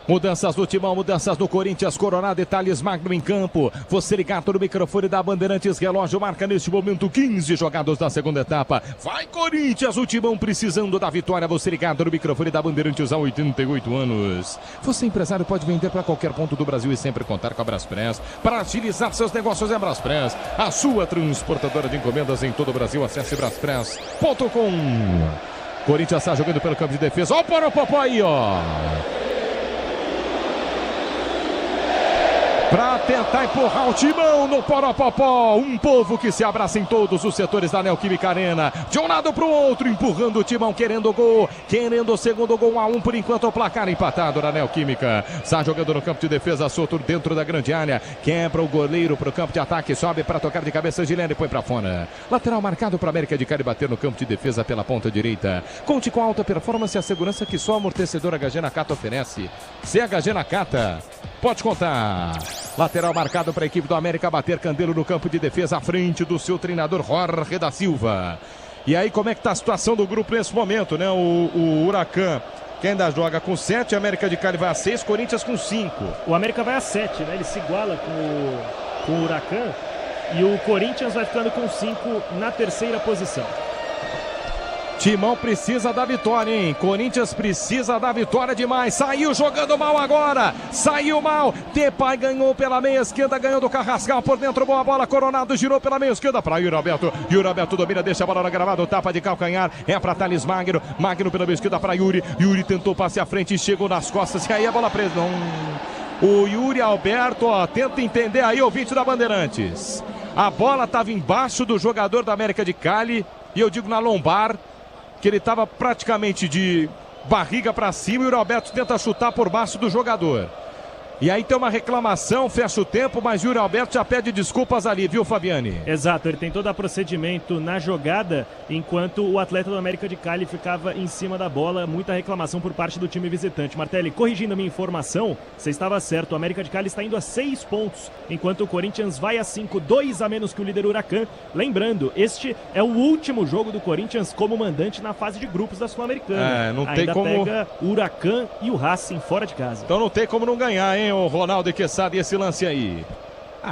A: Mudanças do Timão, mudanças do Corinthians, Coronado e Thales Magno em campo. Você ligado no microfone da Bandeirantes, relógio marca neste momento 15 jogados da segunda etapa. Vai Corinthians, o Timão precisando da vitória. Você ligado no microfone da Bandeirantes há 88 anos. Você empresário pode vender para qualquer ponto do Brasil e sempre contar com a Braspress. Para agilizar seus negócios é Braspress, a sua transportadora de encomendas em todo o Brasil. Acesse braspress.com. Corinthians está jogando pelo campo de defesa. Ó o Poropopó aí, ó. Para tentar empurrar o Timão no Poropopó. Um povo que se abraça em todos os setores da Neoquímica Arena. De um lado para o outro, empurrando o Timão, querendo o gol. Querendo o segundo gol, 1-1 por enquanto. O placar empatado na Neoquímica. Está jogando no campo de defesa, Soto dentro da grande área. Quebra o goleiro para o campo de ataque. Sobe para tocar de cabeça, Gilene e põe para fora. Lateral marcado para América de Cali bater no campo de defesa pela ponta direita. Conte com alta performance e a segurança que só a amortecedora HG Nakata oferece. CHG Nakata, pode contar. Lateral marcado para a equipe do América bater Candelo no campo de defesa à frente do seu treinador Jorge da Silva. E aí como é que está a situação do grupo nesse momento, né? O Huracan que ainda joga com 7, América de Cali vai a 6, Corinthians com 5.
B: O América vai a 7, né? Ele se iguala com o Huracan e o Corinthians vai ficando com 5 na terceira posição.
A: Timão precisa da vitória, hein? Corinthians precisa da vitória demais. Saiu jogando mal agora. Saiu mal. Depay ganhou pela meia esquerda, ganhou do Carrascal por dentro. Boa bola. Coronado girou pela meia esquerda para Yuri Alberto. Yuri Alberto domina, deixa a bola na gravada. Tapa de calcanhar. É para Thales Magno. Magno pela meia esquerda para Yuri. Yuri tentou passe à frente e chegou nas costas. E aí a bola presa. Não. O Yuri Alberto, ó, tenta entender aí, ouvinte da Bandeirantes. A bola estava embaixo do jogador da América de Cali. E eu digo na lombar, que ele estava praticamente de barriga para cima e o Alberto tenta chutar por baixo do jogador. E aí tem uma reclamação, fecha o tempo, mas Yuri Alberto já pede desculpas ali, viu, Fabiane?
B: Exato, ele tentou dar procedimento na jogada, enquanto o atleta do América de Cali ficava em cima da bola. Muita reclamação por parte do time visitante. Martelli, corrigindo a minha informação, você estava certo, o América de Cali está indo a 6 pontos, enquanto o Corinthians vai a 5, 2 a menos que o líder Huracan. Lembrando, este é o último jogo do Corinthians como mandante na fase de grupos da Sul-Americana.
A: Não tem como...
B: pega o Huracan e o Racing fora de casa.
A: Então não tem como não ganhar, hein, o Ronaldo e Quesada, e esse lance aí?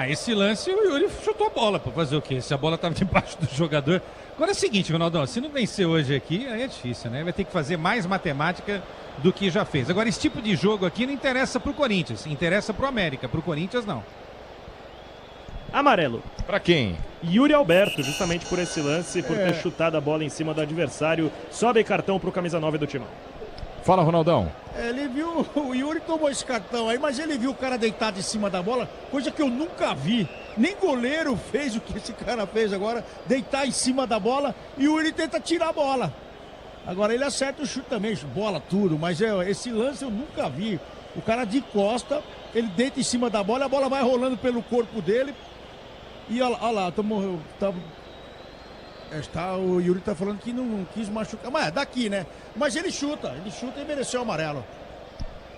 C: Esse lance o Yuri chutou a bola, para fazer o quê? Se a bola estava debaixo do jogador. Agora é o seguinte, Ronaldão, se não vencer hoje aqui, aí é difícil, né? Vai ter que fazer mais matemática do que já fez. Agora, esse tipo de jogo aqui não interessa pro Corinthians, interessa pro América, pro Corinthians não.
B: Amarelo.
A: Pra quem?
B: Yuri Alberto, justamente por esse lance, por ter chutado a bola em cima do adversário. Sobe cartão pro camisa 9 do Timão.
A: Fala, Ronaldão.
D: Ele viu, o Yuri tomou esse cartão aí, mas ele viu o cara deitado em cima da bola, coisa que eu nunca vi. Nem goleiro fez o que esse cara fez agora, deitar em cima da bola, e o Yuri tenta tirar a bola. Agora ele acerta o chute também, bola tudo, mas esse lance eu nunca vi. O cara de costa, ele deita em cima da bola, a bola vai rolando pelo corpo dele, e olha lá, o Yuri tá falando que não quis machucar, mas é daqui, né? Mas ele chuta e mereceu o amarelo.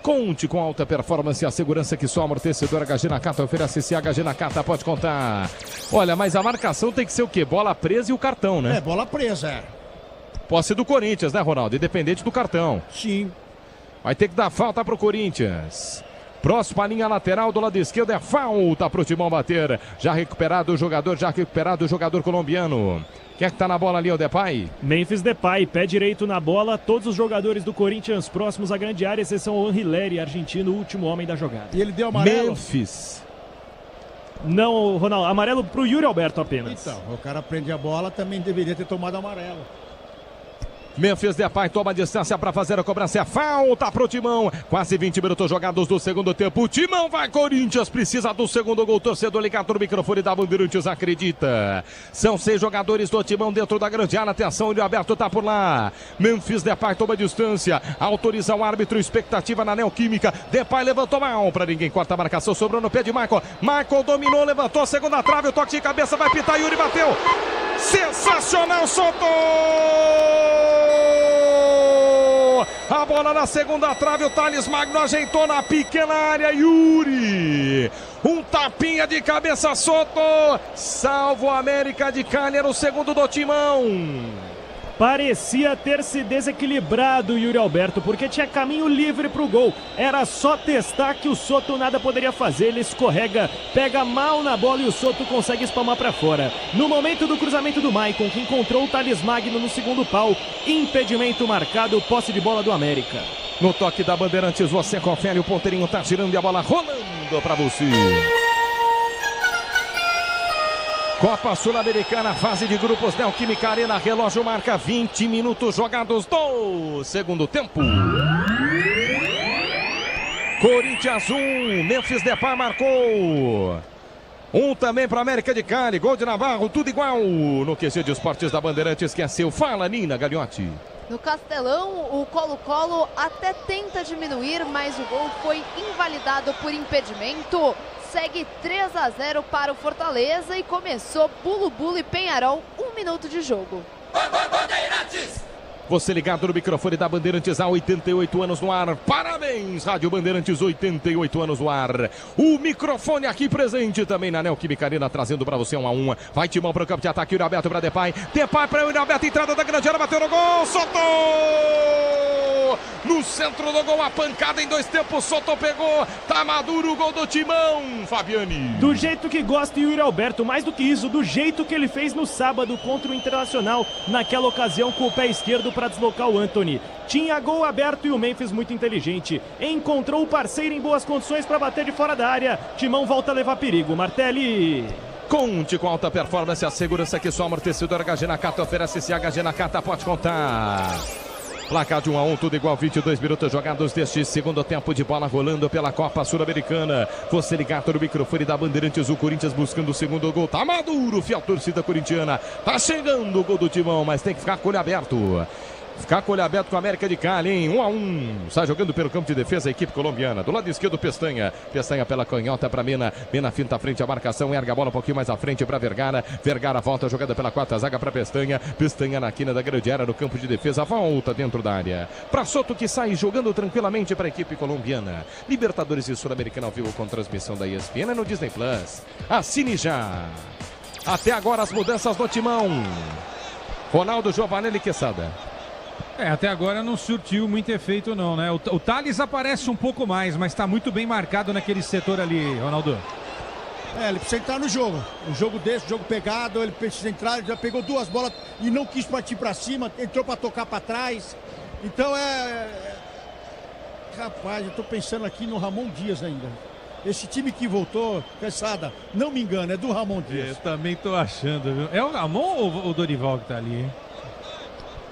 A: Conte com alta performance e a segurança que só amortecedor HG Nakata oferece. Se HG Nakata pode contar. Olha, mas a marcação tem que ser o quê? Bola presa e o cartão, né?
D: Bola presa,
A: Posse do Corinthians, né, Ronaldo? Independente do cartão.
D: Sim.
A: Vai ter que dar falta pro Corinthians. Próxima linha lateral do lado esquerdo é falta pro Timão bater. Já recuperado o jogador colombiano. Quem é que tá na bola ali, o Depay?
B: Memphis Depay, pé direito na bola. Todos os jogadores do Corinthians próximos à grande área, exceção o Anrileri, argentino, o último homem da jogada.
D: E ele deu amarelo?
A: Memphis.
B: Não, Ronaldo, amarelo pro Yuri Alberto apenas.
D: Então, o cara prende a bola, também deveria ter tomado amarelo.
A: Memphis Depay toma distância para fazer a cobrança. É falta pro Timão. Quase 20 minutos jogados do segundo tempo. O Timão vai, Corinthians precisa do segundo gol. Torcedor ligado no microfone da Bandeirantes, acredita. São 6 jogadores do Timão dentro da grande área. Atenção, Yuri Alberto tá por lá. Memphis Depay toma distância. Autoriza o árbitro. Expectativa na Neoquímica. Depay levantou mal para ninguém. Corta a marcação. Sobrou no pé de Michael. Michael dominou, levantou. Segunda trave. O toque de cabeça vai pitar. Yuri bateu. Sensacional, soltou! A bola na segunda trave, o Thales Magno ajeitou na pequena área, Yuri. Um tapinha de cabeça, Soto. Salvo a América de Cali, era o segundo do Timão.
B: Parecia ter se desequilibrado Yuri Alberto, porque tinha caminho livre pro gol. Era só testar que o Soto nada poderia fazer. Ele escorrega, pega mal na bola e o Soto consegue espalmar pra fora. No momento do cruzamento do Maicon, que encontrou o Thales Magno no segundo pau, impedimento marcado, posse de bola do América.
A: No toque da Bandeirantes, você confere, o ponteirinho tá girando e a bola rolando pra você. Copa Sul-Americana, fase de grupos, Neoquímica Arena, relógio marca 20 minutos jogados do segundo tempo. Corinthians 1, Memphis Depay marcou. Um também para América de Cali, gol de Navarro, tudo igual no QG de Esportes da Bandeirantes, que é seu. Fala, Nina Gagliotti.
E: No Castelão, o Colo-Colo até tenta diminuir, mas o gol foi invalidado por impedimento. Segue 3-0 para o Fortaleza e começou Bulu-Bulu e Penharol, 1 minuto de jogo.
A: Você ligado no microfone da Bandeirantes há 88 anos no ar. Parabéns, Rádio Bandeirantes, 88 anos no ar. O microfone aqui presente também na Neoquímica Arena, trazendo para você 1-1. Vai Timão para o campo de ataque, Yuri Alberto para Depay. Depay para o Yuri Alberto, entrada da grande área, bateu no gol, soltou! No centro do gol, a pancada em 2 tempos, Soto pegou, tá maduro o gol do Timão, Fabiani.
B: Do jeito que gosta Yuri Alberto, mais do que isso, do jeito que ele fez no sábado contra o Internacional, naquela ocasião com o pé esquerdo para deslocar o Antony. Tinha gol aberto e o Memphis muito inteligente. Encontrou o parceiro em boas condições para bater de fora da área. Timão volta a levar perigo, Martelli.
A: Conte com alta performance, a segurança que só amortecedor HG Nakata oferece. Se HG Nakata pode contar. Placar de 1-1, tudo igual, 22 minutos jogados deste segundo tempo de bola rolando pela Copa Sul-Americana. Você ligado no microfone da Bandeirantes, o Corinthians buscando o segundo gol. Tá maduro, fiel torcida corintiana. Tá chegando o gol do Timão, mas tem que ficar com o olho aberto. Ficar com o olho aberto com a América de Cali, hein? 1-1. Sai jogando pelo campo de defesa a equipe colombiana. Do lado esquerdo, Pestanha. Pestanha pela canhota para Mena. Mena finta à frente a marcação. Erga a bola um pouquinho mais à frente para Vergara. Vergara volta, jogada pela quarta zaga para Pestanha. Pestanha na quina da grande área no campo de defesa. Volta dentro da área. Para Soto, que sai jogando tranquilamente para a equipe colombiana. Libertadores e Sul-Americana ao vivo com transmissão da ESPN no Disney Plus. Assine já. Até agora as mudanças no Timão. Ronaldo, Giovanelli, Quesada.
C: Até agora não surtiu muito efeito não, né? O Thales aparece um pouco mais, mas está muito bem marcado naquele setor ali, Ronaldo.
D: Ele precisa entrar no jogo. Um jogo desse, jogo pegado, ele precisa entrar, ele já pegou 2 bolas e não quis partir para cima, entrou para tocar para trás. Então Rapaz, eu tô pensando aqui no Ramon Dias ainda. Esse time que voltou, Quesada, não me engano, é do Ramon Dias.
C: Eu também tô achando, viu? É o Ramon ou o Dorival que tá ali, hein?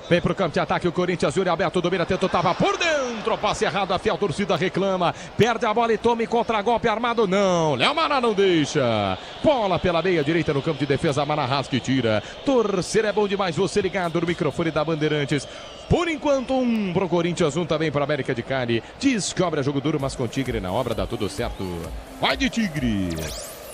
A: Vem pro campo de ataque o Corinthians, Yuri Alberto domina, tentou, tava por dentro, passe errado, a fiel torcida reclama, perde a bola e toma em contra-golpe armado, não, Léo Maná não deixa, bola pela meia direita no campo de defesa, Maná rasga e tira, torcer é bom demais, você ligado no microfone da Bandeirantes, por enquanto 1 pro Corinthians, 1 também pro América de Cali, descobre jogo duro, mas com Tigre na obra dá tudo certo, vai de Tigre.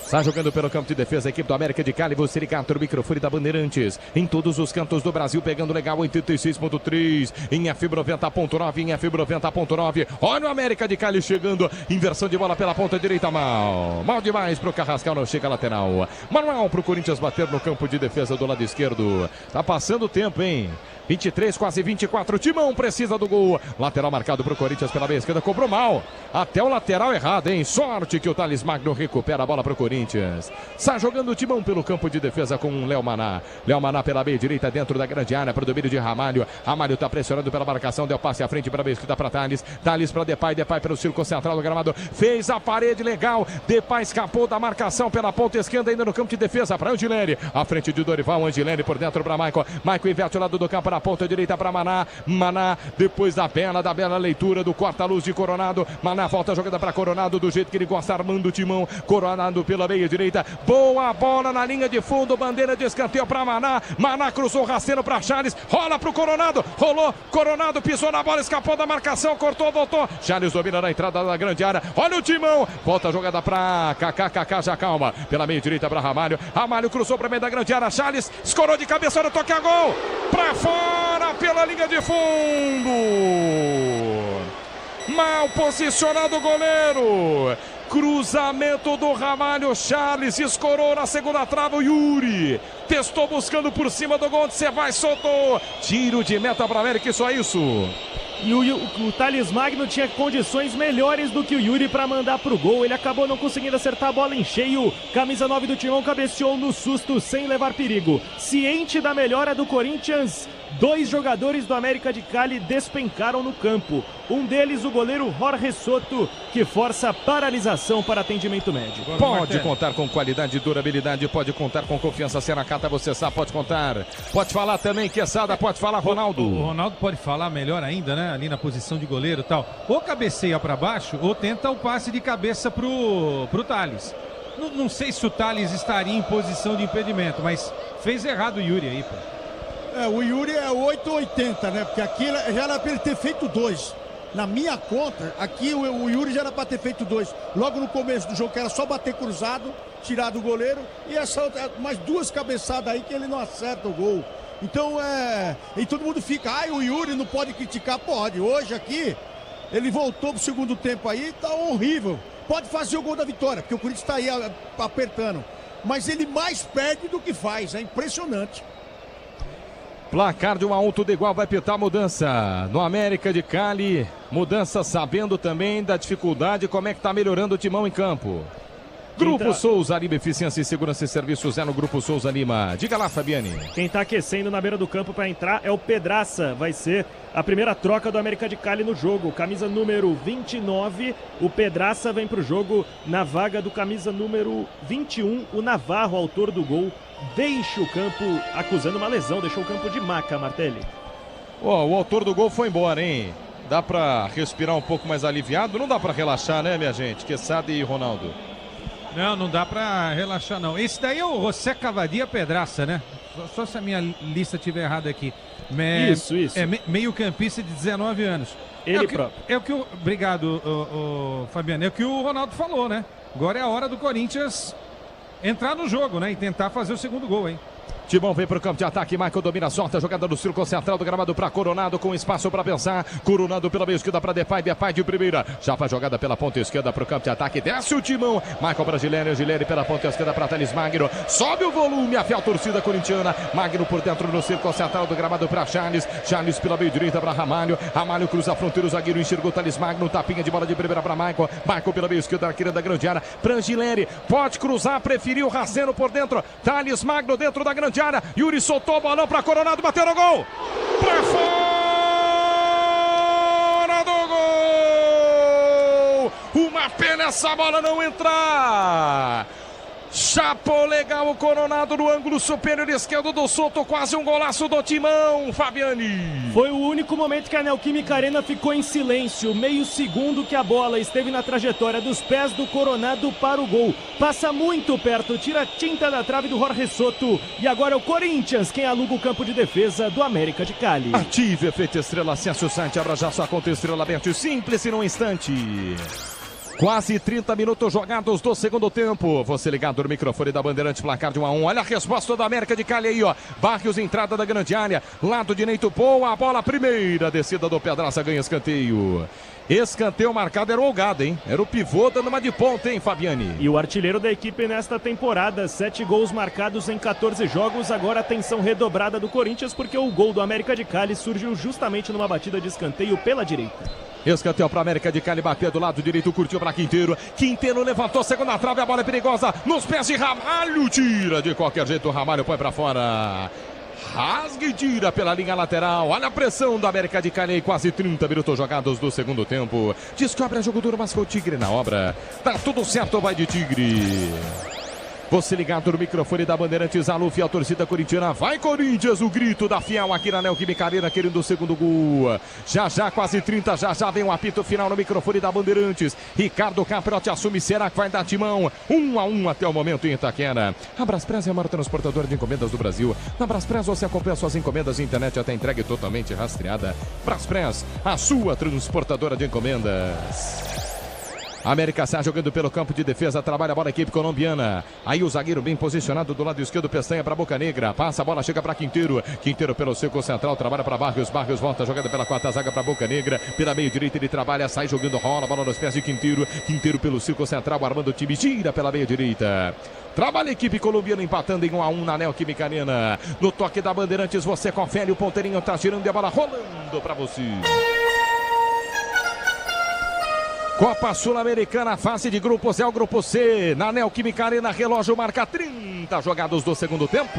A: Está jogando pelo campo de defesa a equipe do América de Cali. Você ligado no microfone da Bandeirantes. Em todos os cantos do Brasil, pegando legal 86.3. Em FM 90.9. Em FM 90.9. Olha o América de Cali chegando. Inversão de bola pela ponta direita. Mal demais pro Carrascal. Não chega a lateral. Manuel pro Corinthians bater no campo de defesa do lado esquerdo. Tá passando o tempo, hein? 23, quase 24. Timão precisa do gol. Lateral marcado pro Corinthians pela meia esquerda. Cobrou mal. Até o lateral errado, hein? Sorte que o Thales Magno recupera a bola pro Corinthians. Está jogando o Timão pelo campo de defesa com o Léo Maná. Léo Maná pela meia direita dentro da grande área para o domínio de Ramalho. Ramalho tá pressionando pela marcação. Deu passe à frente para a meia esquerda para Thales. Thales para Depay. Depay pelo círculo central do gramado. Fez a parede legal. Depay escapou da marcação pela ponta esquerda ainda no campo de defesa para Angilene. À frente de Dorival. Angilene por dentro para Maicon. Maicon inverte o lado do campo na ponta direita para Maná. Maná depois da bela leitura do corta-luz de Coronado. Maná volta a jogada para Coronado do jeito que ele gosta, armando o Timão. Coronado pela meia direita. Boa bola na linha de fundo. Bandeira de escanteio para Maná. Maná cruzou rasteiro para Charles. Rola para o Coronado. Rolou. Coronado pisou na bola. Escapou da marcação. Cortou, voltou. Charles domina na entrada da grande área. Olha o Timão. Volta a jogada para Kaká já calma. Pela meia direita para Ramalho. Ramalho cruzou para meio da grande área. Charles escorou de cabeça no toque a gol. Para fora pela linha de fundo. Mal posicionado o goleiro. Cruzamento do Ramalho, Charles escorou na segunda trave o Yuri. testou buscando por cima do gol, onde você vai, soltou. Tiro de meta para América e só isso.
B: E o Thales Magno tinha condições melhores do que o Yuri para mandar pro gol. Ele acabou não conseguindo acertar a bola em cheio. Camisa 9 do Timão cabeceou no susto sem levar perigo. Ciente da melhora do Corinthians, 2 jogadores do América de Cali despencaram no campo. Um deles, o goleiro Jorge Soto, que força a paralisação para atendimento médico.
A: Pode contar com qualidade e durabilidade, pode contar com confiança. Se é na Cata, você sabe, pode contar. Pode falar também, Quesada, pode falar, Ronaldo.
C: O Ronaldo pode falar melhor ainda, né? Ali na posição de goleiro e tal. Ou cabeceia para baixo, ou tenta o passe de cabeça pro Thales. Não sei se o Thales estaria em posição de impedimento, mas fez errado o Yuri aí, pô.
D: O Yuri é 8,80, né? Porque aqui já era para ele ter feito 2. Na minha conta, aqui o Yuri já era para ter feito 2. Logo no começo do jogo, que era só bater cruzado, tirar do goleiro. E essa outra, mais 2 cabeçadas aí que ele não acerta o gol. Então e todo mundo fica, o Yuri não pode criticar. Pode. Hoje aqui, ele voltou pro segundo tempo aí, tá horrível. Pode fazer o gol da vitória, porque o Corinthians tá aí apertando. Mas ele mais perde do que faz. É impressionante.
A: Placar de 1-1, tudo igual, vai pitar mudança no América de Cali. Mudança sabendo também da dificuldade, como é que tá melhorando o Timão em campo. Grupo Souza Lima, Eficiência e Segurança e Serviços é no Grupo Souza Lima. Diga lá, Fabiane.
B: Quem tá aquecendo na beira do campo para entrar é o Pedraça. Vai ser a primeira troca do América de Cali no jogo. Camisa número 29, o Pedraça vem pro jogo na vaga do camisa número 21, o Navarro, autor do gol. Deixa o campo acusando uma lesão, deixou o campo de maca, Martelli.
A: O autor do gol foi embora, hein? Dá pra respirar um pouco mais aliviado? Não dá pra relaxar, né, minha gente? Quesada e Ronaldo.
C: Não dá pra relaxar, não. Esse daí é o José Cavadia Pedraça, né? Só se a minha lista estiver errada aqui.
B: Isso.
C: É meio campista de 19 anos.
B: Ele próprio.
C: É o que obrigado, Fabiano. É o que o Ronaldo falou, né? Agora é a hora do Corinthians entrar no jogo, né? E tentar fazer o segundo gol, hein?
A: Timão vem pro campo de ataque, Michael domina, sorte a jogada do círculo central do gramado para Coronado, com espaço para pensar. Coronado pela meia esquerda para Depay de primeira. Já faz jogada pela ponta esquerda pro campo de ataque, desce o Timão. Michael para Gileri pela ponta esquerda para Thales Magno. Sobe o volume, a fiel torcida corintiana. Magno por dentro no círculo central do gramado para Charles. Charles pela meia direita para Ramalho. Ramalho cruza a fronteira, o zagueiro enxergou Thales Magno. Tapinha de bola de primeira para Michael. Michael pela meia esquerda, arqueira da grande área. Gileri pode cruzar, preferiu Raceno por dentro. Thales Magno dentro da grande área. Yuri soltou o balão para Coronado, bateu no gol. Para fora do gol. Uma pena essa bola não entrar. Chapou legal o Coronado no ângulo superior esquerdo do Soto, quase um golaço do Timão, Fabiane.
B: Foi o único momento que a Neoquímica Arena ficou em silêncio, meio segundo que a bola esteve na trajetória dos pés do Coronado para o gol. Passa muito perto, tira a tinta da trave do Jorge Soto e agora é o Corinthians quem aluga o campo de defesa do América de Cali.
A: Ative Efeito Estrela, acesse o site, abra já sua conta Estrela Bet, simples e num instante. Quase 30 minutos jogados do segundo tempo. Você ligado no microfone da Bandeirante, placar de 1-1. Olha a resposta do América de Cali aí, ó. Barrios, entrada da grande área. Lado direito, boa a bola. Primeira descida do Pedraça, ganha escanteio. Escanteio marcado era o Olgado, hein? Era o pivô dando uma de ponta, hein, Fabiane?
B: E o artilheiro da equipe nesta temporada. 7 gols marcados em 14 jogos. Agora atenção redobrada do Corinthians, porque o gol do América de Cali surgiu justamente numa batida de escanteio pela direita.
A: Escanteio para América de Cali, bateu do lado direito, curtiu para Quinteiro. Quinteiro levantou, segunda trave, a bola é perigosa. Nos pés de Ramalho, tira de qualquer jeito, Ramalho põe para fora. Rasga e tira pela linha lateral. Olha a pressão da América de Cali, quase 30 minutos jogados do segundo tempo. Descobre a jogo duro, mas foi o Tigre na obra. Tá tudo certo, vai de Tigre. Você ligado no microfone da Bandeirantes, alô, fiel torcida corintiana. Vai, Corinthians, o grito da fiel aqui na Neoquímica Arena, querendo o segundo gol. Já, quase 30, já vem um apito final no microfone da Bandeirantes. Ricardo Caprotti assume, será que vai dar Timão? 1-1 até o momento em Itaquera. A Braspress é a maior transportadora de encomendas do Brasil. Na Braspress você acompanha suas encomendas de internet até entregue totalmente rastreada. Braspress, a sua transportadora de encomendas. América sai jogando pelo campo de defesa, trabalha a bola a equipe colombiana. Aí o zagueiro bem posicionado do lado esquerdo, Pestanha para Boca Negra. Passa a bola, chega para Quinteiro. Quinteiro pelo círculo central, trabalha para Barrios. Barrios volta, jogada pela quarta zaga para Boca Negra. Pela meio direita ele trabalha, sai jogando, rola, bola nos pés de Quinteiro. Quinteiro pelo círculo central, armando o time, gira pela meio direita. Trabalha a equipe colombiana empatando em 1-1 na Neoquímica Arena. No toque da Bandeirantes, você confere, o ponteirinho tá girando e a bola rolando para você. Copa Sul-Americana, fase de grupos, é o grupo C. Na Neoquímica Arena, relógio marca 30 jogados do segundo tempo.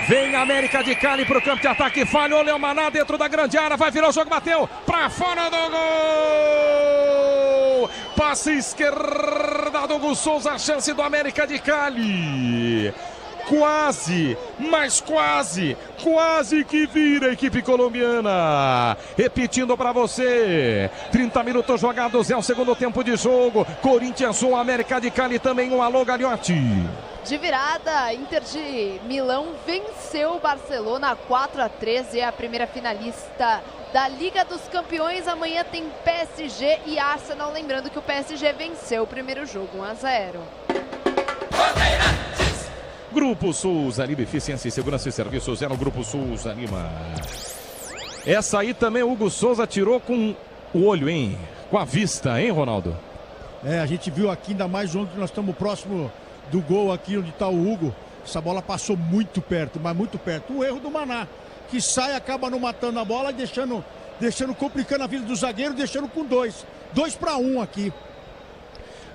A: Vem a América de Cali pro campo de ataque, falhou Léo Maná dentro da grande área, vai virar o jogo, bateu pra fora do gol. Passe esquerda do Hugo Souza, a chance do América de Cali. Quase, mas quase que vira a equipe colombiana. Repetindo para você, 30 minutos jogados, é o segundo tempo de jogo. Corinthians 1, América de Cali também 1. Alô, Gagliotti.
E: De virada, Inter de Milão venceu o Barcelona 4-3 e é a primeira finalista da Liga dos Campeões. Amanhã tem PSG e Arsenal, lembrando que o PSG venceu o primeiro jogo 1-0.
A: Grupo Souza Lima, Eficiência e Segurança e Serviços, é no Grupo Souza Lima. Essa aí também o Hugo Souza tirou com o olho, hein? Com a vista, hein, Ronaldo?
D: A gente viu aqui, ainda mais onde nós estamos próximo do gol aqui onde está o Hugo. Essa bola passou muito perto, mas muito perto. O erro do Maná, que sai, acaba não matando a bola, deixando complicando a vida do zagueiro, deixando com 2-1 aqui.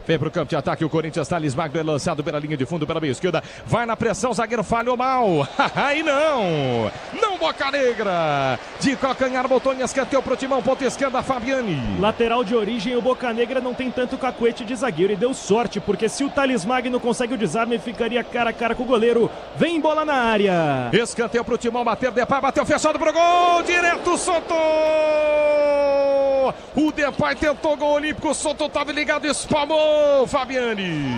A: Vem pro campo de ataque o Corinthians, Thales Magno é lançado pela linha de fundo, pela meia esquerda. Vai na pressão, o zagueiro falhou mal. Aí não Boca Negra. De calcanhar, botou em escanteio pro Timão, ponta esquerda, Fabiani.
B: Lateral de origem, o Boca Negra não tem tanto cacuete de zagueiro e deu sorte, porque se o Thales Magno consegue o desarme, ficaria cara a cara com o goleiro. Vem bola na área.
A: Escanteio pro Timão, bater, Depay, bateu fechado pro gol, direto, soltou. O Depay tentou gol olímpico, Soto estava ligado, espalmou, Fabiani.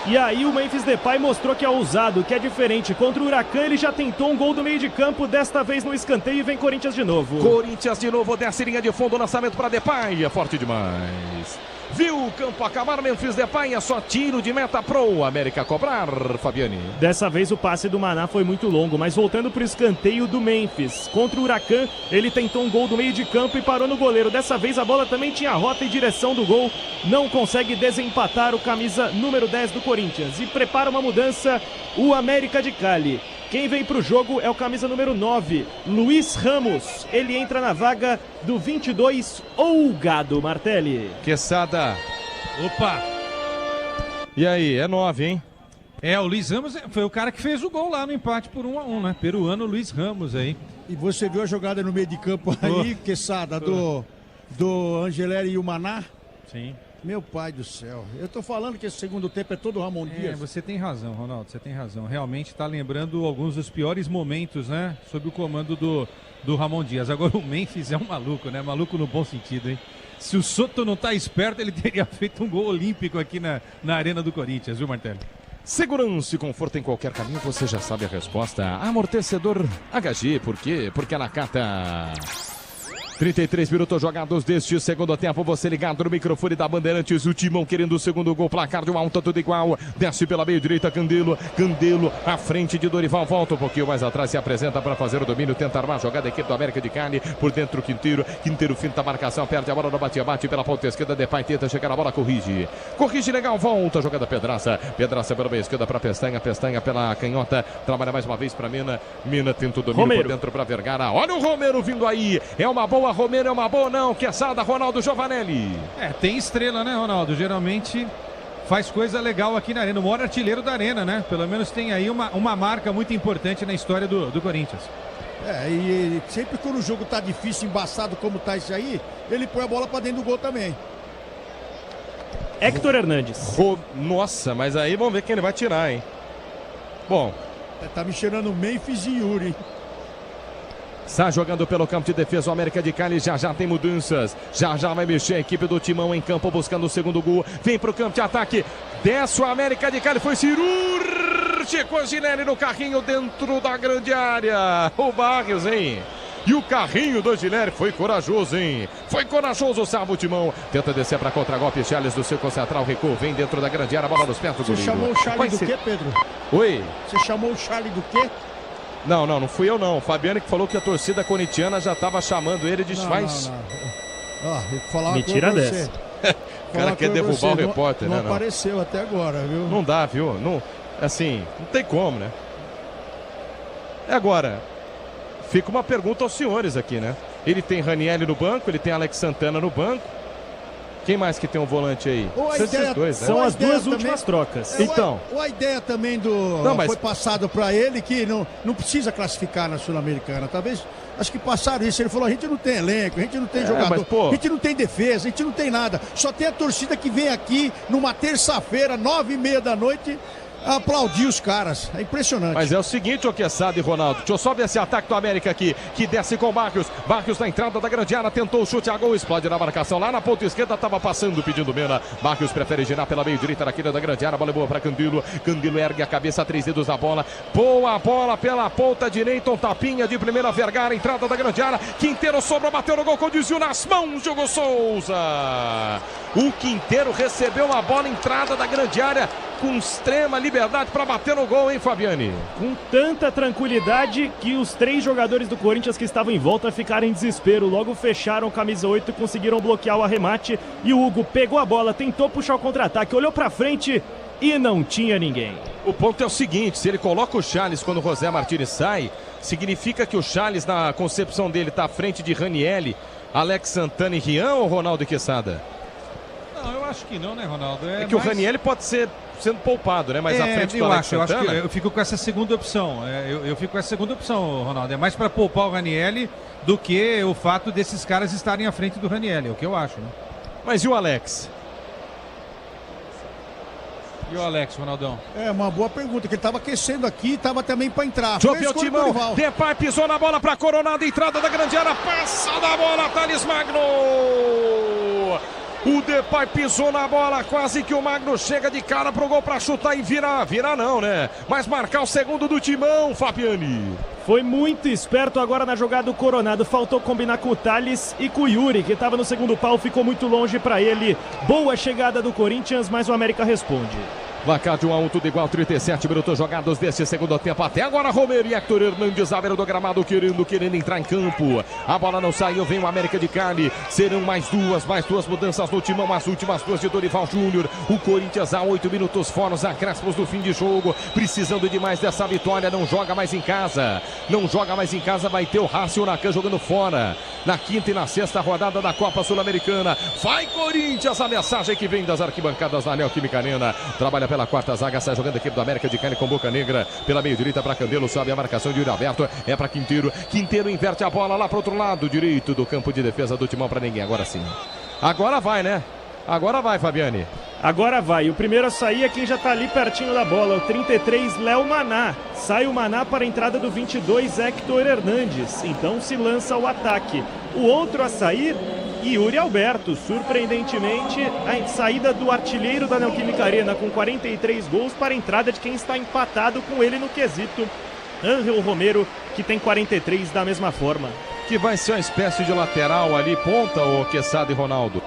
B: E aí o Memphis Depay mostrou que é ousado, que é diferente. Contra o Huracan ele já tentou um gol do meio de campo, desta vez no escanteio, e vem Corinthians de novo.
A: Corinthians de novo, desce linha de fundo, lançamento para Depay, é forte demais. Viu o campo acabar, Memphis Depay, é só tiro de meta pro América cobrar, Fabiani.
B: Dessa vez o passe do Maná foi muito longo, mas voltando pro escanteio do Memphis. Contra o Huracan, ele tentou um gol do meio de campo e parou no goleiro. Dessa vez a bola também tinha rota e direção do gol. Não consegue desempatar o camisa número 10 do Corinthians. E prepara uma mudança o América de Cali. Quem vem para o jogo é o camisa número 9, Luiz Ramos. Ele entra na vaga do 22, Olgado Martelli.
A: Quesada.
C: Opa!
A: E aí, é 9, hein?
C: O Luiz Ramos foi o cara que fez o gol lá no empate por 1-1, né? Peruano Luiz Ramos aí.
D: E você viu a jogada no meio de campo aí, Quesada, do Angeleri e o Maná?
C: Sim.
D: Meu pai do céu, eu tô falando que esse segundo tempo é todo Ramon Dias.
C: Você tem razão, Ronaldo, você tem razão. Realmente tá lembrando alguns dos piores momentos, né? Sob o comando do Ramon Dias. Agora o Memphis é um maluco, né? Maluco no bom sentido, hein? Se o Soto não tá esperto, ele teria feito um gol olímpico aqui na Arena do Corinthians, viu, Martelli?
A: Segurança e conforto em qualquer caminho, você já sabe a resposta. Amortecedor HG, por quê? Porque a Nakata... 33 minutos jogados deste segundo tempo, você ligado no microfone da Bandeirantes, o Timão querendo o segundo gol, placar de 1-1, tá tudo igual, desce pela meio direita, Candelo à frente de Dorival, volta um pouquinho mais atrás, se apresenta para fazer o domínio, tenta armar a jogada, equipe do América de Cali, por dentro Quinteiro finta a marcação, perde a bola no bate pela ponta esquerda, Depay tenta chegar a bola, corrige legal, volta, jogada Pedraça pela meia esquerda para Pestanha pela canhota, trabalha mais uma vez para Mina tenta o domínio Romero. Por dentro para Vergara, olha o Romero vindo aí, é uma boa, Romero é uma boa não, Quesada, Ronaldo Giovanelli.
C: Tem estrela, né, Ronaldo? Geralmente faz coisa legal aqui na Arena, o maior artilheiro da Arena, né? Pelo menos tem aí uma marca muito importante na história do Corinthians.
D: E sempre quando o jogo tá difícil, embaçado como tá isso aí, ele põe a bola pra dentro do gol também.
B: Hector Hernandes.
A: Nossa, mas aí vamos ver quem ele vai tirar, hein? Bom.
D: Tá me cheirando Memphis e Yuri, hein?
A: Está jogando pelo campo de defesa o América de Cali, já tem mudanças, já vai mexer a equipe do Timão em campo buscando o segundo gol, vem pro campo de ataque, desce o América de Cali, foi cirúrgico, Ginelli no carrinho dentro da grande área, o Barrios, hein? E o carrinho do Gileri foi corajoso, hein? Foi corajoso, salva o Timão. Tenta descer para contra-golpe. Charles do Círculo Central, recua, vem dentro da grande área, bola nos pés do goleiro.
D: Você chamou o Charles do quê, Pedro?
A: Oi?
D: Você chamou o Charles do quê?
A: Não fui eu não. Fabiano que falou que a torcida corintiana já estava chamando ele de faz.
B: Mentira dessa.
A: O cara quer derrubar o repórter, né?
D: Não apareceu até agora, viu?
A: Não dá, viu? Não, assim, não tem como, né? Agora, fica uma pergunta aos senhores aqui, né? Ele tem Ranieri no banco, ele tem Alex Santana no banco. Quem mais que tem um volante aí?
D: Esses
A: dois, né?
B: São as duas últimas trocas.
A: Então.
D: A ideia também foi passado para ele que não precisa classificar na Sul-Americana. Talvez, acho que passaram isso. Ele falou, a gente não tem elenco, a gente não tem jogador, a gente não tem defesa, a gente não tem nada. Só tem a torcida que vem aqui numa terça-feira, 9h30 da noite, aplaudir os caras. É impressionante.
A: Mas é o seguinte, ô Quesada e Ronaldo. Deixa eu só ver esse ataque do América aqui, que desce com o Marcos. Marcos na entrada da grande área, tentou o chute a gol, explode na marcação. Lá na ponta esquerda, estava passando, pedindo Mena. Marcos prefere girar pela meio direita daquele da grande área. Bola boa para Candilo. Candilo ergue a cabeça, 3 dedos na bola. Boa bola pela ponta direita, um tapinha de primeira. Vergara, entrada da grande área. Quinteiro sobrou, bateu no gol com o desvio nas mãos, jogou Souza. O Quinteiro recebeu a bola, entrada da grande área, com extrema liberdade para bater no gol, hein, Fabiani?
B: Com tanta tranquilidade que os 3 jogadores do Corinthians que estavam em volta ficaram em desespero. Logo fecharam camisa 8 e conseguiram bloquear o arremate. E o Hugo pegou a bola, tentou puxar o contra-ataque, olhou para frente e não tinha ninguém.
A: O ponto é o seguinte, se ele coloca o Charles quando o José Martínez sai, significa que o Charles, na concepção dele, está à frente de Ranieri, Alex Santana e Rian ou Ronaldo Quesada?
C: Não, eu acho que não, né, Ronaldo?
A: É que o Ranieri pode ser sendo poupado, né? Mas à frente do Alex Santana...
C: Eu acho que eu fico com essa segunda opção. Eu fico com essa segunda opção, Ronaldo. É mais para poupar o Ranieri do que o fato desses caras estarem à frente do Ranieri. É o que eu acho, né?
A: Mas e o Alex?
C: E o Alex, Ronaldão?
D: É uma boa pergunta, que ele estava aquecendo aqui e estava também para entrar.
A: Jovem Timão, Depay pisou na bola para Coronado, entrada da grande área, passa da bola, Thales Magno! O Depay pisou na bola, quase que o Magno chega de cara pro gol para chutar e virar não, né? Mas marcar o segundo do Timão, Fabiani.
B: Foi muito esperto agora na jogada do Coronado, faltou combinar com o Thales e com o Yuri, que estava no segundo pau, ficou muito longe para ele. Boa chegada do Corinthians, mas o América responde.
A: Placar de 1-1, tudo igual, 37 minutos jogados deste segundo tempo. Até agora, Romero e Hector Hernandes, à beira do gramado, querendo entrar em campo. A bola não saiu, vem o América de Cali. Serão mais duas mudanças no Timão, as últimas 2 de Dorival Júnior. O Corinthians a 8 minutos fora, os acréscimos do fim de jogo. Precisando de mais dessa vitória, não joga mais em casa. Vai ter o Rácio Nacan jogando fora. Na quinta e na sexta rodada da Copa Sul-Americana. Vai, Corinthians, a mensagem que vem das arquibancadas da Neoquímica Arena. Trabalha pela quarta zaga, sai jogando a equipe do América de Cali com Boca Negra. Pela meio direita para Candelo, sobe a marcação de Yuri Alberto. É para Quinteiro. Quinteiro inverte a bola lá para outro lado direito do campo de defesa do Timão para ninguém. Agora sim. Agora vai, né? Agora vai, Fabiani.
B: Agora vai. O primeiro a sair é quem já tá ali pertinho da bola. O 33, Léo Maná. Sai o Maná para a entrada do 22, Hector Hernandes. Então se lança o ataque. O outro a sair, Yuri Alberto. Surpreendentemente, a saída do artilheiro da Neoquímica Arena com 43 gols para a entrada de quem está empatado com ele no quesito, Ángel Romero, que tem 43 da mesma forma.
A: Que vai ser uma espécie de lateral ali, ponta, o Quesada e Ronaldo?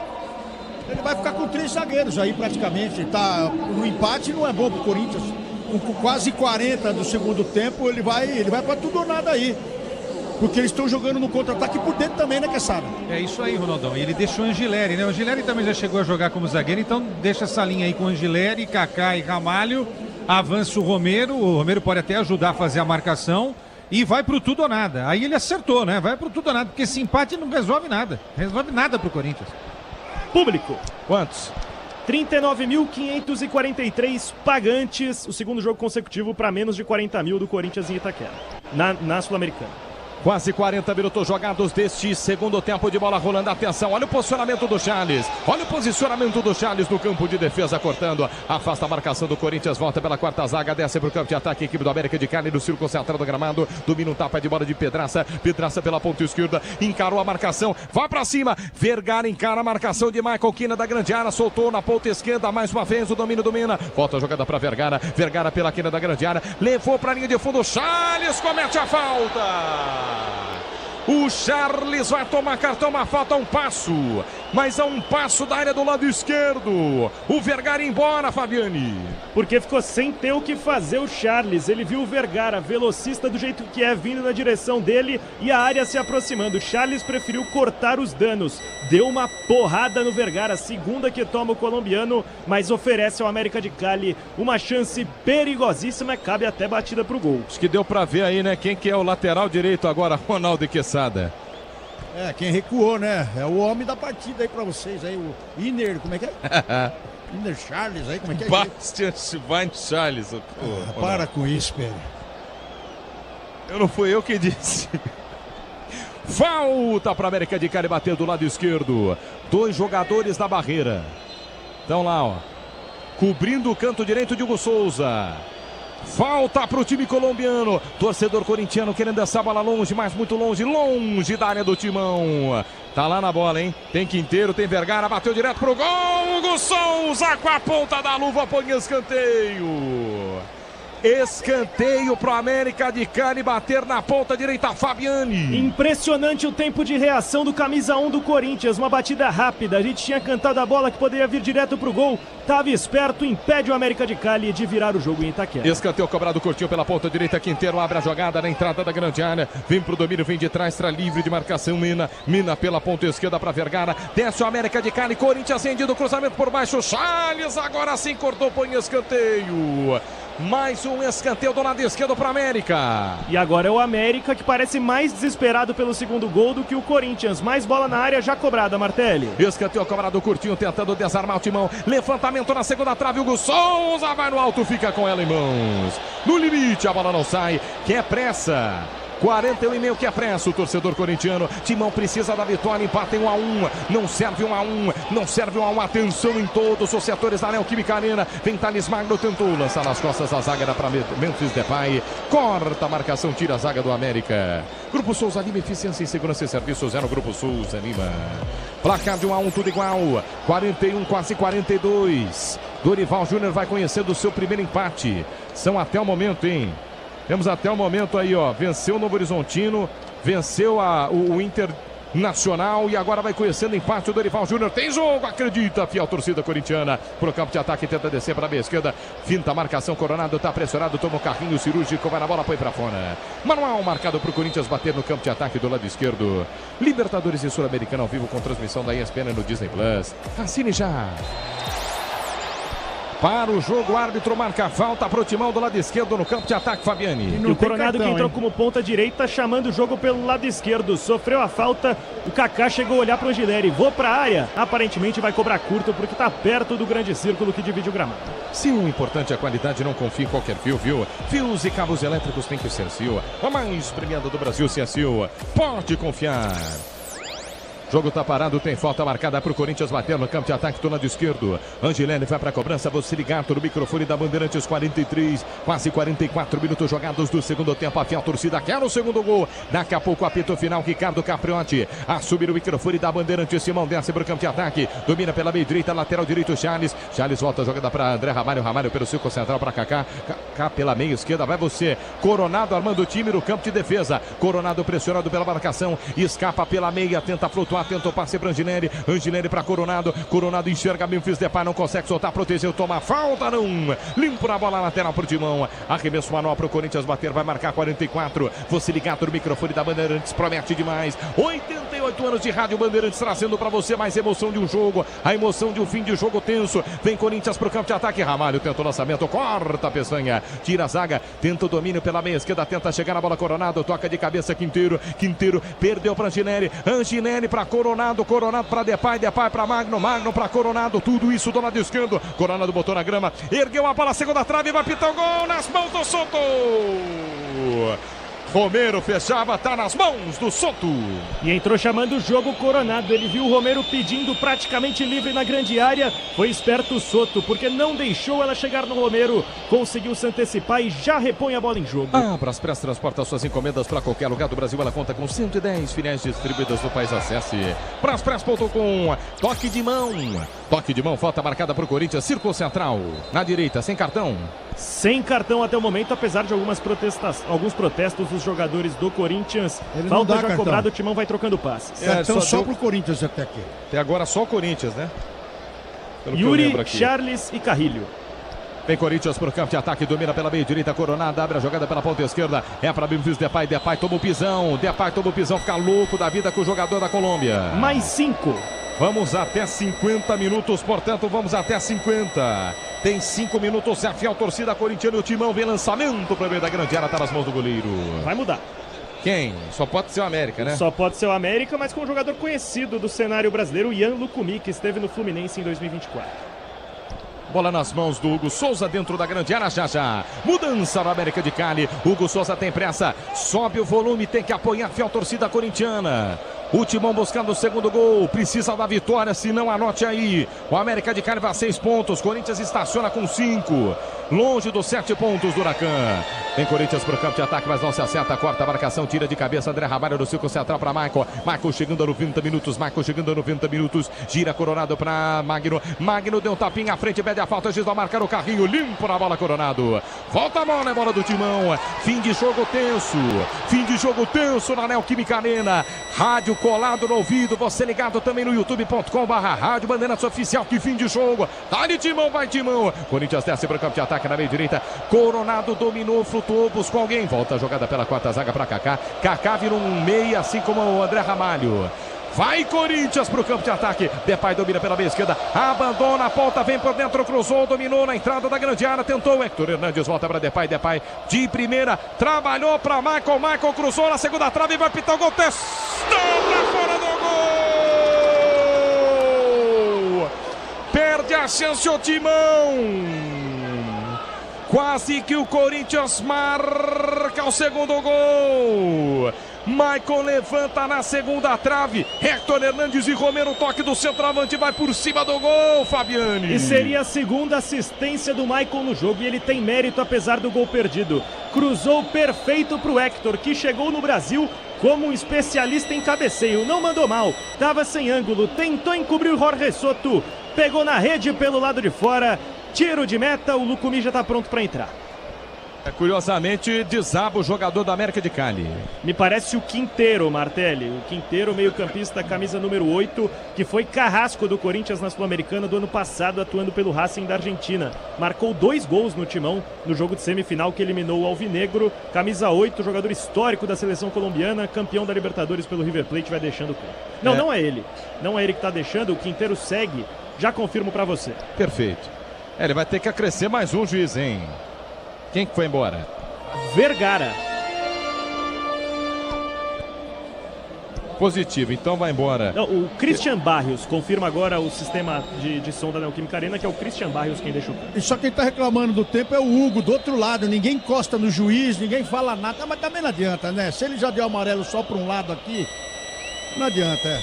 D: Ele vai ficar com 3 zagueiros aí praticamente. Tá, o empate não é bom pro Corinthians. Com quase 40 do segundo tempo, ele vai para tudo ou nada aí. Porque eles estão jogando no contra-ataque por dentro também, né, Quesada?
C: É isso aí, Ronaldão. E ele deixou o Angileri, né? O Angileri também já chegou a jogar como zagueiro, então deixa essa linha aí com o Angileri, Kaká e Ramalho. Avança o Romero pode até ajudar a fazer a marcação. E vai pro tudo ou nada. Aí ele acertou, né? Vai pro tudo ou nada, porque esse empate não resolve nada. Resolve nada pro Corinthians.
B: Público.
A: Quantos?
B: 39.543 pagantes. O segundo jogo consecutivo para menos de 40 mil do Corinthians em Itaquera. Na Sul-Americana.
A: Quase 40 minutos jogados deste segundo tempo de bola rolando. Atenção, olha o posicionamento do Charles. Olha o posicionamento do Charles no campo de defesa, cortando. Afasta a marcação do Corinthians, volta pela quarta zaga, desce para o campo de ataque. Equipe do América de Cali no círculo central do gramado. Domina um tapa de bola de Pedraça. Pedraça pela ponta esquerda. Encarou a marcação. Vai para cima. Vergara encara a marcação de Michael Quina da grande área. Soltou na ponta esquerda. Mais uma vez o domínio domina. Volta a jogada para Vergara. Vergara pela quina da grande área. Levou para a linha de fundo. Charles comete a falta. O Charles vai tomar cartão, mas falta um passo. Mas a um passo da área do lado esquerdo. O Vergara embora, Fabiani.
B: Porque ficou sem ter o que fazer o Charles. Ele viu o Vergara, velocista do jeito que é, vindo na direção dele e a área se aproximando. O Charles preferiu cortar os danos. Deu uma porrada no Vergara, segunda que toma o colombiano, mas oferece ao América de Cali uma chance perigosíssima. Cabe até batida pro gol.
A: Acho que deu pra ver aí, né? Quem que é o lateral direito agora, Ronaldo Quesada.
D: Quem recuou, né? É o homem da partida aí pra vocês aí, o Iner, como é que é? Iner Charles aí, como é que é?
A: Bastian Schweinsteiger.
D: Para com isso, Pedro.
A: Não fui eu que disse. Falta para América de Cali bater do lado esquerdo. 2 jogadores na barreira. Então lá, ó. Cobrindo o canto direito de Hugo Souza. Falta para o time colombiano. Torcedor corintiano querendo essa bola longe, mas muito longe, longe da área do Timão. Tá lá na bola, hein? Tem Quinteiro, tem Vergara, bateu direto pro gol. Hugo Souza com a ponta da luva, põe escanteio. Escanteio pro América de Cali bater na ponta direita, Fabiani.
B: Impressionante o tempo de reação do camisa 1 do Corinthians, uma batida rápida. A gente tinha cantado a bola que poderia vir direto pro gol. Tava esperto, impede o América de Cali de virar o jogo em Itaquera.
A: Escanteio cobrado curtinho pela ponta direita, Quinteiro abre a jogada na entrada da grande área. Vem pro domínio, vem de trás, está livre de marcação, Mina pela ponta esquerda para Vergara. Desce o América de Cali, Corinthians acendido, cruzamento por baixo, Charles agora sim cortou, põe escanteio. Mais um escanteio do lado esquerdo para América.
B: E agora é o América que parece mais desesperado pelo segundo gol do que o Corinthians. Mais bola na área já cobrada, Martelli.
A: Escanteio cobrado curtinho, tentando desarmar o Timão. Levantamento na segunda trave, Hugo Souza vai no alto, fica com ela em mãos. No limite, a bola não sai. Quer pressa. 41,5 que é pressa o torcedor corintiano. Timão precisa da vitória, empate em 1-1. Não serve 1-1, não serve 1-1. Atenção em todos os setores da Neoquímica Arena. Vem Thales Magno, tentou lançar nas costas a zaga para Memphis Depay. Corta a marcação, tira a zaga do América. Grupo Souza Lima, eficiência em segurança e serviços. É no Grupo Souza Lima. Placar de 1-1, tudo igual. 41, quase 42. Dorival Júnior vai conhecendo o seu primeiro empate. São até o momento, hein? Temos até o momento aí, ó. Venceu o Novo Horizontino, venceu o Internacional e agora vai conhecendo o empate. O Dorival Júnior tem jogo, acredita, fiel torcida corintiana. Pro campo de ataque, tenta descer para a meia esquerda. Finta a marcação, Coronado tá pressionado, toma o carrinho cirúrgico, vai na bola, põe para fora. Manual marcado pro Corinthians bater no campo de ataque do lado esquerdo. Libertadores e Sul-Americana ao vivo com transmissão da ESPN no Disney Plus. Assine já. Para o jogo, o árbitro marca a falta para o Timão do lado esquerdo no campo de ataque, Fabiani.
B: E o Coronado cartão, que entrou como ponta direita, chamando o jogo pelo lado esquerdo. Sofreu a falta, o Kaká chegou a olhar para o Angileri. Vou para a área. Aparentemente vai cobrar curto porque está perto do grande círculo que divide o gramado.
A: Se o importante é a qualidade, não confie em qualquer fio, viu? Fios e cabos elétricos tem que ser Sil. A mais premiada do Brasil, se é Sil. Pode confiar. Jogo tá parado, tem falta marcada pro Corinthians bater no campo de ataque do lado esquerdo. Angelini vai pra cobrança, você ligado no microfone da Bandeirantes, 43, quase 44 minutos jogados do segundo tempo. A fiel torcida quer o segundo gol. Daqui a pouco apito final, Ricardo Capriotti. Assumir o microfone da Bandeirantes, Simão desce pro campo de ataque. Domina pela meia direita, lateral direito, Charles. Charles volta a jogada pra André Ramalho. Ramalho pelo círculo central pra Kaká. Kaká pela meia esquerda, vai você. Coronado armando o time no campo de defesa. Coronado pressionado pela marcação. Escapa pela meia, tenta flutuar. Tenta o passe para Angileri. Angileri para Coronado. Coronado enxerga Memphis Depay. Não consegue soltar. Protegeu. Toma falta. Não. Limpo na bola lateral para o Timão. Arremesso manual para o Corinthians bater. Vai marcar 44. Você ligado no microfone da Bandeirantes. Promete demais. 88 anos de rádio Bandeirantes trazendo para você mais emoção de um jogo. A emoção de um fim de jogo tenso. Vem Corinthians para o campo de ataque. Ramalho tenta o lançamento. Corta a peçanha. Tira a zaga. Tenta o domínio pela meia esquerda. Tenta chegar na bola. Coronado. Toca de cabeça. Quinteiro. Quinteiro perdeu para Angileri. Angileri para Coronado para Depay para Magno para Coronado, tudo isso do lado esquerdo. Coronado botou na grama, ergueu a bola, segunda trave, vai pitar o gol nas mãos do Soto. Romero fechava, tá nas mãos do Soto.
B: E entrou chamando o jogo Coronado. Ele viu o Romero pedindo praticamente livre na grande área. Foi esperto o Soto, porque não deixou ela chegar no Romero. Conseguiu se antecipar e já repõe a bola em jogo.
A: A Braspress transporta suas encomendas para qualquer lugar do Brasil. Ela conta com 110 filiais distribuídas no país. Acesse braspress.com. Toque de mão. Toque de mão, falta marcada para o Corinthians. Círculo central. Na direita, sem cartão.
B: Sem cartão até o momento, apesar de alguns protestos dos dos jogadores do Corinthians.
D: Ele
B: Falta
D: não dá
B: já
D: cartão.
B: cobrado, o Timão vai trocando passes.
D: Cartão só pro Corinthians até aqui.
A: Até agora só o Corinthians, né? Pelo que eu
B: Yuri,
A: lembro aqui.
B: Charles e Carrilho.
A: Vem Corinthians pro campo de ataque, domina pela meia direita, Coronado, abre a jogada pela ponta esquerda, é para Memphis Depay, Depay toma o pisão, fica louco da vida com o jogador da Colômbia.
B: Mais 5.
A: Vamos até 50 minutos, portanto, vamos até 50. Tem 5 minutos, é a fiel torcida corintiana e o Timão vem lançamento para o meio da grande área, tá nas mãos do goleiro.
B: Vai mudar.
A: Quem? Só pode ser o América, né?
B: Só pode ser o América, mas com um jogador conhecido do cenário brasileiro, Ian Lucumi, que esteve no Fluminense em 2024.
A: Bola nas mãos do Hugo Souza dentro da grande área, já. Mudança no América de Cali. Hugo Souza tem pressa, sobe o volume, tem que apoiar a fiel torcida corintiana. O Timão buscando o segundo gol, precisa da vitória, se não anote aí. O América de Cali vai a 6 pontos, Corinthians estaciona com 5. Longe dos 7 pontos do Huracan. Vem Corinthians pro campo de ataque, mas não se acerta, corta a marcação, tira de cabeça André Ramalho do círculo central para Michael. Michael chegando a 90 minutos, gira Coronado para Magno. Magno deu um tapinha à frente, pede a falta, Gisdal marcar o carrinho, limpo na bola Coronado. Volta a bola, é bola do Timão. Fim de jogo tenso na Neoquímica Arena. Rádio colado no ouvido, você ligado também no youtube.com/Rádio Bandeirantes Oficial, que fim de jogo. Dá-lhe Timão, vai Timão. Corinthians desce para o campo de ataque na meia direita. Coronado dominou, flutuou, buscou alguém. Volta a jogada pela quarta zaga para Kaká. Kaká vira um meia, assim como o André Ramalho. Vai Corinthians pro campo de ataque. Depay domina pela meia esquerda. Abandona a ponta, vem por dentro, cruzou, dominou na entrada da grande área. Tentou Héctor Hernandes, volta para Depay. Depay de primeira, trabalhou para Michael. Michael cruzou na segunda trave e vai pitar o gol. Testou pra fora do gol. Perde a chance o Timão. Quase que o Corinthians marca o segundo gol. Michael levanta na segunda trave. Héctor Hernandes e Romero, toque do centroavante, vai por cima do gol, Fabiane.
B: E seria a segunda assistência do Michael no jogo e ele tem mérito apesar do gol perdido. Cruzou perfeito pro Héctor, que chegou no Brasil como um especialista em cabeceio. Não mandou mal, tava sem ângulo, tentou encobrir o Jorge Soto, pegou na rede pelo lado de fora. Tiro de meta, o Lucumi já está pronto para entrar.
A: Curiosamente, desaba o jogador da América de Cali.
B: Me parece o Quinteiro, Martelli. O Quinteiro, meio-campista, camisa número 8, que foi carrasco do Corinthians na Sul-Americana do ano passado, atuando pelo Racing da Argentina. Marcou 2 gols no Timão, no jogo de semifinal que eliminou o Alvinegro. Camisa 8, jogador histórico da seleção colombiana, campeão da Libertadores pelo River Plate, vai deixando o campo. Não é ele. Não é ele que está deixando, o Quinteiro segue. Já confirmo para você.
A: Perfeito. Ele vai ter que acrescer mais um juiz, hein? Quem que foi embora?
B: Vergara.
A: Positivo, então vai embora.
B: Não, o Christian Barrios confirma agora o sistema de som da Neoquímica Arena, que é o Christian Barrios quem deixou.
D: E só quem tá reclamando do tempo é o Hugo, do outro lado. Ninguém encosta no juiz, ninguém fala nada. Mas também não adianta, né? Se ele já deu amarelo só para um lado aqui, não adianta,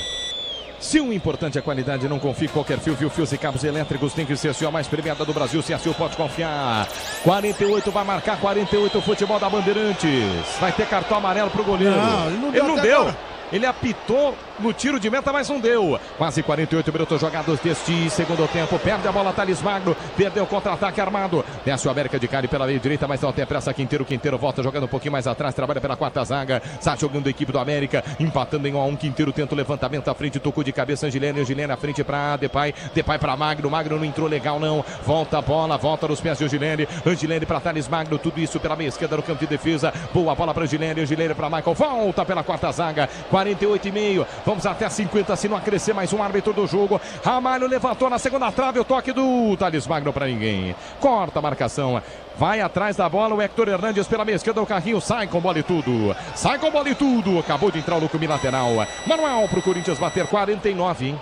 A: Se o importante é a qualidade, não confie em qualquer fio. Fios e cabos elétricos tem que ser a mais premiada do Brasil. CSU pode confiar. 48 vai marcar, 48 futebol da Bandeirantes. Vai ter cartão amarelo pro goleiro. Ele não deu. Agora. Ele apitou no tiro de meta, mas não deu. Quase 48 minutos jogados deste segundo tempo. Perde a bola, Thales Magno. Perdeu o contra-ataque armado. Desce o América de Cali pela meia direita, mas não tem pressa. Quinteiro volta jogando um pouquinho mais atrás. Trabalha pela quarta zaga. Está jogando a equipe do América. Empatando em 1-1. Quinteiro tenta o levantamento à frente. Tocou de cabeça Angilene à frente para Depay. Depay para Magno. Magno não entrou legal, não. Volta a bola, volta nos pés de Angilene. Angilene para Thales Magno. Tudo isso pela meia esquerda no campo de defesa. Boa bola para Angilene. Angilene para Michael. Volta pela quarta zaga. 48,5. Vamos até 50, se não acrescer mais um árbitro do jogo. Ramalho levantou na segunda trave, o toque do Thales Magno para ninguém. Corta a marcação. Vai atrás da bola o Héctor Hernandes pela meia esquerda, o carrinho sai com bola e tudo. Sai com bola e tudo. Acabou de entrar o Lucumi lateral. Manuel pro Corinthians bater 49, hein?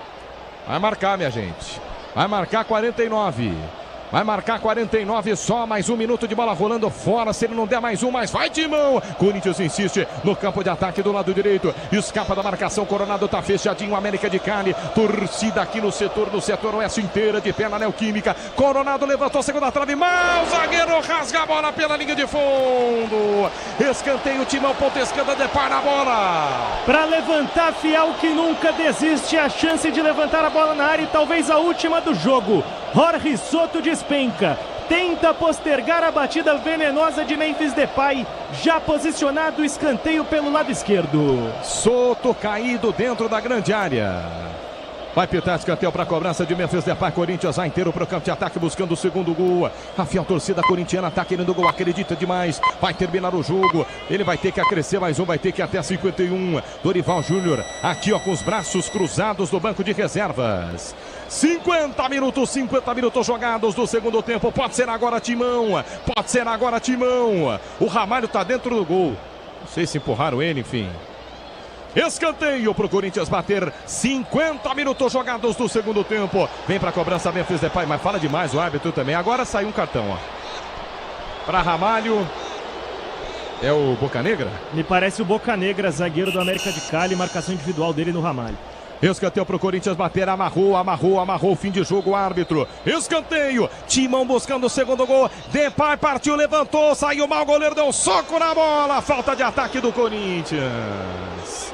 A: Vai marcar, minha gente. Vai marcar 49. Vai marcar 49, só mais um minuto de bola rolando fora. Se ele não der mais um, mas vai Timão. Corinthians insiste no campo de ataque do lado direito. Escapa da marcação, Coronado tá fechadinho. América de Cali, torcida aqui no setor oeste inteira, de pé na Neoquímica. Coronado levantou a segunda trave, mal, zagueiro rasga a bola pela linha de fundo. Escanteio, Timão, ponta esquerda, depara a bola.
B: Para levantar, fiel que nunca desiste, a chance de levantar a bola na área e talvez a última do jogo. Jorge Soto despenca, tenta postergar a batida venenosa de Memphis Depay, já posicionado o escanteio pelo lado esquerdo.
A: Soto caído dentro da grande área. Vai pitar escanteio para a cobrança de Memphis Depay. Corinthians vai inteiro para o campo de ataque buscando o segundo gol. A fiel torcida corintiana está querendo o gol, acredita demais. Vai terminar o jogo. Ele vai ter que acrescer mais um, vai ter que ir até 51. Dorival Júnior aqui ó, com os braços cruzados no banco de reservas. 50 minutos jogados do segundo tempo. Pode ser agora, Timão. Pode ser agora, Timão. O Ramalho está dentro do gol. Não sei se empurraram ele, enfim. Escanteio para o Corinthians bater. 50 minutos jogados do segundo tempo. Vem para a cobrança Memphis Depay, mas fala demais o árbitro também. Agora saiu um cartão, ó. Para Ramalho. É o Bocanegra?
B: Me parece o Bocanegra, zagueiro do América de Cali. Marcação individual dele no Ramalho.
A: Escanteio para o Corinthians bater, amarrou, fim de jogo o árbitro. Escanteio, Timão buscando o segundo gol. Depay partiu, levantou, saiu mal, o goleiro deu um soco na bola. Falta de ataque do Corinthians.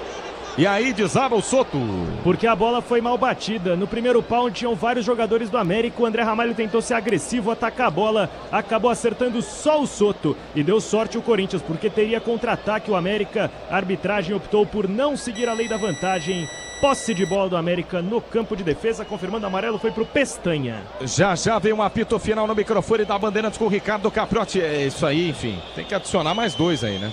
A: E aí desaba o Soto.
B: Porque a bola foi mal batida. No primeiro pau onde tinham vários jogadores do América, o André Ramalho tentou ser agressivo, atacar a bola, acabou acertando só o Soto. E deu sorte o Corinthians, porque teria contra-ataque o América. A arbitragem optou por não seguir a lei da vantagem. Posse de bola do América no campo de defesa, confirmando amarelo, foi pro Pestanha.
A: Já vem um apito final no microfone da Bandeirantes com o Ricardo Capriotti. É isso aí, enfim. Tem que adicionar mais 2 aí, né?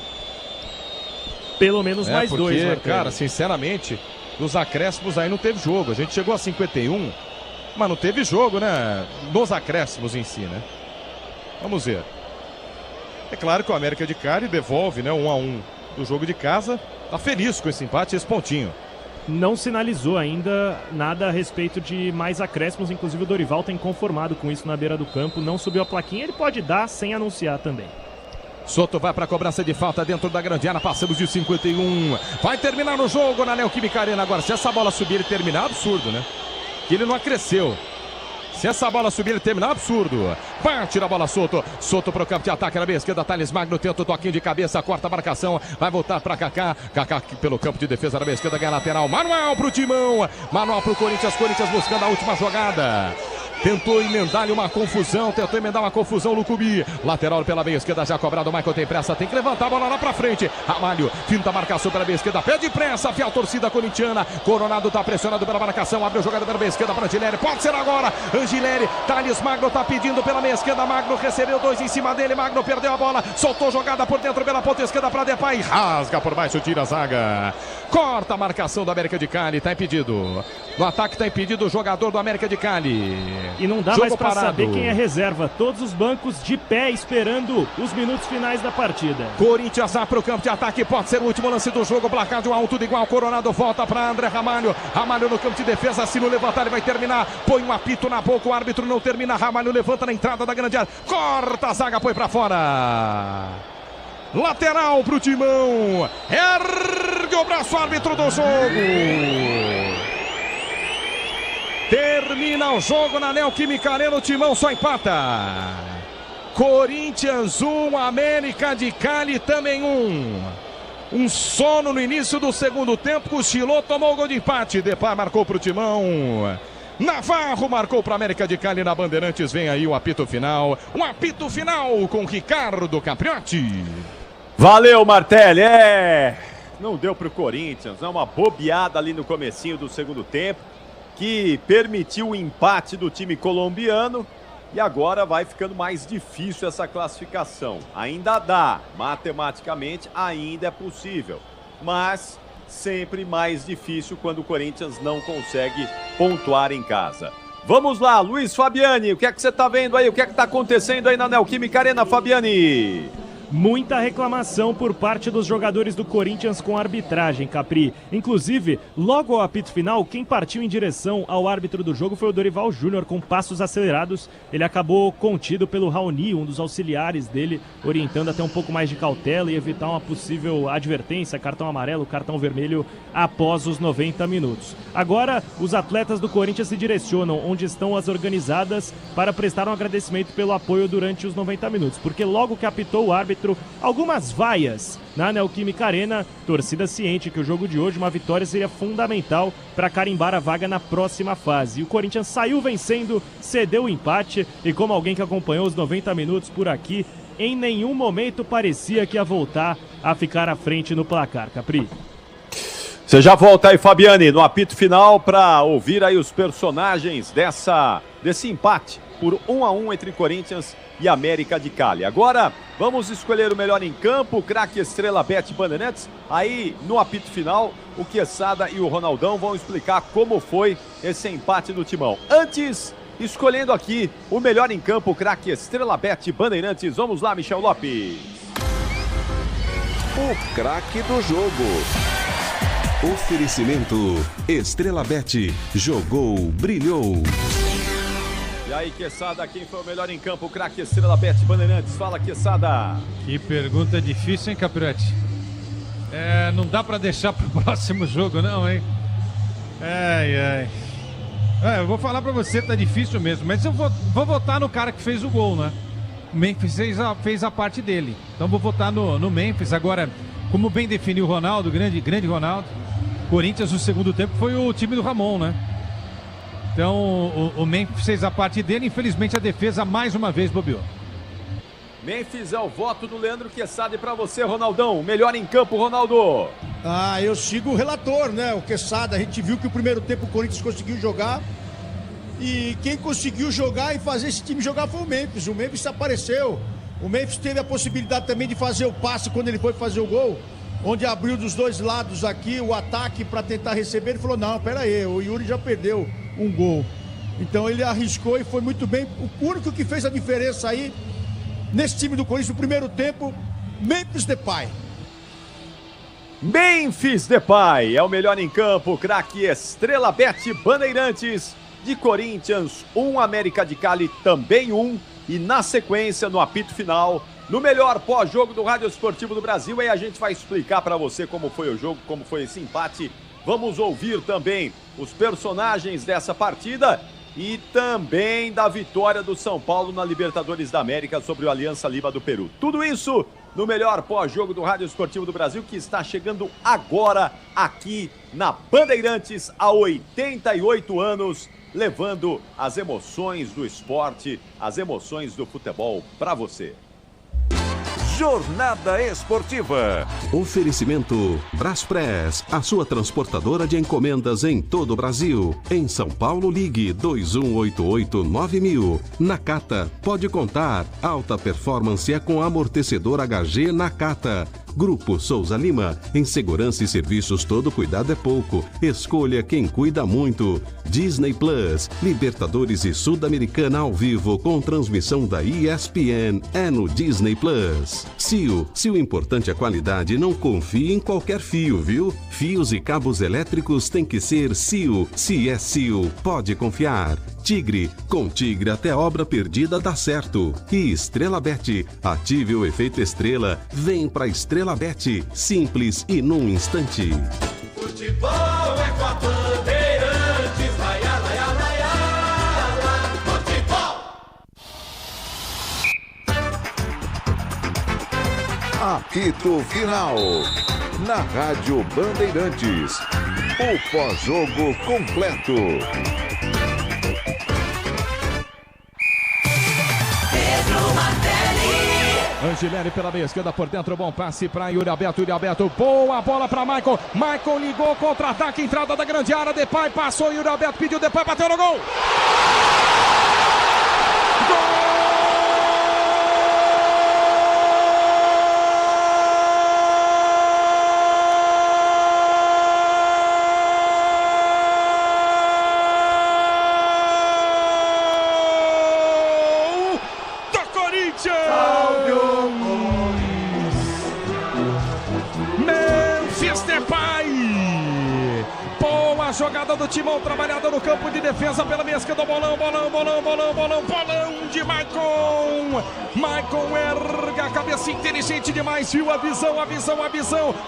B: Pelo menos mais
A: porque,
B: 2, né?
A: Cara, sinceramente, nos acréscimos aí não teve jogo. A gente chegou a 51, mas não teve jogo, né? Nos acréscimos em si, né? Vamos ver. É claro que o América de Cali devolve, né? 1-1 do jogo de casa. Tá feliz com esse empate, esse pontinho.
B: Não sinalizou ainda nada a respeito de mais acréscimos. Inclusive o Dorival tem conformado com isso na beira do campo. Não subiu a plaquinha, ele pode dar sem anunciar também.
A: Soto vai para a cobrança de falta dentro da grande área, passamos de 51. Vai terminar o jogo na Neoquímica Arena. Agora, se essa bola subir e terminar, absurdo, né? Que ele não acresceu. Se essa bola subir e terminar, absurdo. Bate a bola, Soto. Soto para o campo de ataque na meia esquerda. Thales Magno tenta o toquinho de cabeça, corta a marcação. Vai voltar para Kaká. Kaká pelo campo de defesa na meia esquerda, ganha lateral. Manuel para o Timão. Manuel para o Corinthians. Corinthians buscando a última jogada. Tentou emendar uma confusão, Lucubi. Lateral pela meia esquerda, já cobrado. O Michael tem pressa, tem que levantar a bola lá pra frente. Ramalho, finta a marcação pela meia esquerda, pede pressa, fiel torcida corintiana. Coronado tá pressionado pela marcação, abre o jogador pela meia esquerda para Angileri. Pode ser agora, Angileri. Thales Magno tá pedindo pela meia esquerda. Magno recebeu 2 em cima dele. Magno perdeu a bola, soltou jogada por dentro pela ponta esquerda para Depay. Rasga por baixo, tira a zaga. Corta a marcação do América de Cali, tá impedido. No ataque tá impedido o jogador do América de Cali.
B: E não dá mais para saber quem é reserva. Todos os bancos de pé esperando os minutos finais da partida.
A: Corinthians vai para o campo de ataque. Pode ser o último lance do jogo. Placar de 1-1, tudo igual. Coronado volta para André Ramalho. Ramalho no campo de defesa. Se não levantar, ele vai terminar. Põe um apito na boca. O árbitro não termina. Ramalho levanta na entrada da grande área. Corta a zaga, põe para fora. Lateral para o Timão. Ergue o braço, árbitro do jogo. Termina o jogo na Neoquímica Arena, o Timão só empata. Corinthians 1, América de Cali também 1. Um sono no início do segundo tempo, cochilou, tomou o gol de empate. Depay marcou para o Timão. Navarro marcou para América de Cali na Bandeirantes. Vem aí o apito final. Um apito final com Ricardo Capriotti.
H: Valeu, Martelli. Não deu para o Corinthians, uma bobeada ali no comecinho do segundo tempo, que permitiu o empate do time colombiano e agora vai ficando mais difícil essa classificação. Ainda dá, matematicamente ainda é possível, mas sempre mais difícil quando o Corinthians não consegue pontuar em casa. Vamos lá, Luiz Fabiani, o que é que você está vendo aí? O que é que está acontecendo aí na Neoquímica Arena, Fabiani?
B: Muita reclamação por parte dos jogadores do Corinthians com a arbitragem, Capri. Inclusive, logo ao apito final, quem partiu em direção ao árbitro do jogo foi o Dorival Júnior, com passos acelerados. Ele acabou contido pelo Raoni, um dos auxiliares dele, orientando até um pouco mais de cautela e evitar uma possível advertência, cartão amarelo, cartão vermelho, após os 90 minutos. Agora, os atletas do Corinthians se direcionam onde estão as organizadas para prestar um agradecimento pelo apoio durante os 90 minutos, porque logo que apitou o árbitro, árbitro, algumas vaias na Neoquímica Arena. Torcida ciente que o jogo de hoje, uma vitória seria fundamental para carimbar a vaga na próxima fase. E o Corinthians saiu vencendo, cedeu o empate e, como alguém que acompanhou os 90 minutos por aqui, em nenhum momento parecia que ia voltar a ficar à frente no placar. Capri.
H: Você já volta aí, Fabiane, no apito final para ouvir aí os personagens desse empate por 1-1 entre Corinthians e América de Cali. Agora, vamos escolher o melhor em campo, craque Estrela Bet Bandeirantes. Aí, no apito final, o Quesada e o Ronaldão vão explicar como foi esse empate do Timão. Antes, escolhendo aqui o melhor em campo, craque Estrela Bet Bandeirantes. Vamos lá, Michel Lopes.
I: O craque do jogo. Oferecimento Estrela Bet. Jogou, brilhou.
H: E aí, Quesada, quem foi o melhor em campo? O craque Estrela Bet Bandeirantes. Fala, Quesada.
C: Que pergunta difícil, hein, Capirotti? Não dá pra deixar pro próximo jogo, não, hein? Eu vou falar pra você, tá difícil mesmo, mas eu vou votar no cara que fez o gol, né? O Memphis fez a parte dele. Então vou votar no Memphis. Agora, como bem definiu o Ronaldo, grande Ronaldo, Corinthians no segundo tempo foi o time do Ramon, né? Então o Memphis fez a parte dele, infelizmente a defesa mais uma vez bobeou.
H: Memphis é o voto do Leandro Quesada. E pra você, Ronaldão, melhor em campo, Ronaldo.
D: Eu sigo o relator, né? O Quesada. A gente viu que o primeiro tempo o Corinthians conseguiu jogar. E quem conseguiu jogar e fazer esse time jogar foi o Memphis. O Memphis apareceu. O Memphis teve a possibilidade também de fazer o passe quando ele foi fazer o gol, onde abriu dos dois lados aqui o ataque para tentar receber. Ele falou, não, pera aí, o Yuri já perdeu um gol. Então ele arriscou e foi muito bem. O único que fez a diferença aí nesse time do Corinthians no primeiro tempo, Memphis Depay.
H: Memphis Depay é o melhor em campo, craque Estrela Bet Bandeirantes. De Corinthians, 1, América de Cali também 1. E na sequência, no apito final, no melhor pós-jogo do Rádio Esportivo do Brasil, aí a gente vai explicar para você como foi o jogo, como foi esse empate. Vamos ouvir também os personagens dessa partida e também da vitória do São Paulo na Libertadores da América sobre o Aliança Lima do Peru. Tudo isso no melhor pós-jogo do Rádio Esportivo do Brasil, que está chegando agora aqui na Bandeirantes há 88 anos, levando as emoções do esporte, as emoções do futebol para você.
I: Jornada Esportiva. Oferecimento Braspress, a sua transportadora de encomendas em todo o Brasil. Em São Paulo, ligue 2188-9000. Nakata, pode contar. Alta performance é com amortecedor HG Nakata. Grupo Souza Lima, em segurança e serviços todo cuidado é pouco. Escolha quem cuida muito. Disney Plus, Libertadores e Sul-Americana ao vivo com transmissão da ESPN é no Disney Plus. CIO, se o importante é a qualidade, não confie em qualquer fio, viu? Fios e cabos elétricos tem que ser CIO. Se é CIO, pode confiar. Tigre, com Tigre até obra perdida dá certo. E Estrela Bet, ative o efeito estrela, vem pra Estrela Bet, simples e num instante.
F: Futebol é com a Bandeirantes, laia, laia, laia, laia, futebol.
I: Apito final. Na Rádio Bandeirantes. O pós-jogo completo.
A: Angilene pela meia esquerda por dentro, bom passe para Yuri Alberto, boa bola para Maicon, ligou, contra-ataque, entrada da grande área, Depay passou, Yuri Alberto pediu, Depay bateu no gol! Jogada do Timão, trabalhada no campo de defesa pela meia esquerda, bolão de Maicon. Maicon erga a cabeça, inteligente demais, viu a visão,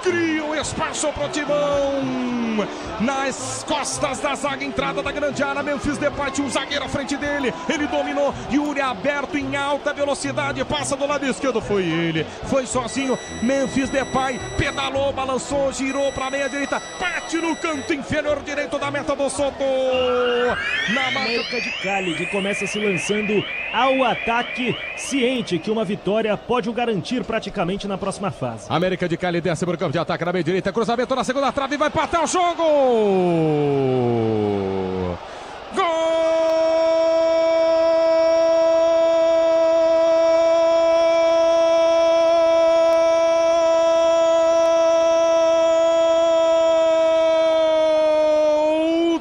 A: cria um espaço pro Timão. nas costas da zaga, entrada da grande área. Memphis Depay tinha um zagueiro à frente dele, ele dominou. Yuri aberto em alta velocidade, passa do lado esquerdo, foi ele, foi sozinho. Memphis Depay pedalou, balançou, girou para a meia direita, bate no canto inferior direito da meta do Soto.
B: Na América de Cali, que começa se lançando ao ataque, ciente que uma vitória pode o garantir praticamente na próxima fase.
A: América de Cali desce para o campo de ataque na meia direita, cruzamento na segunda trave, vai empatar o jogo. Gol!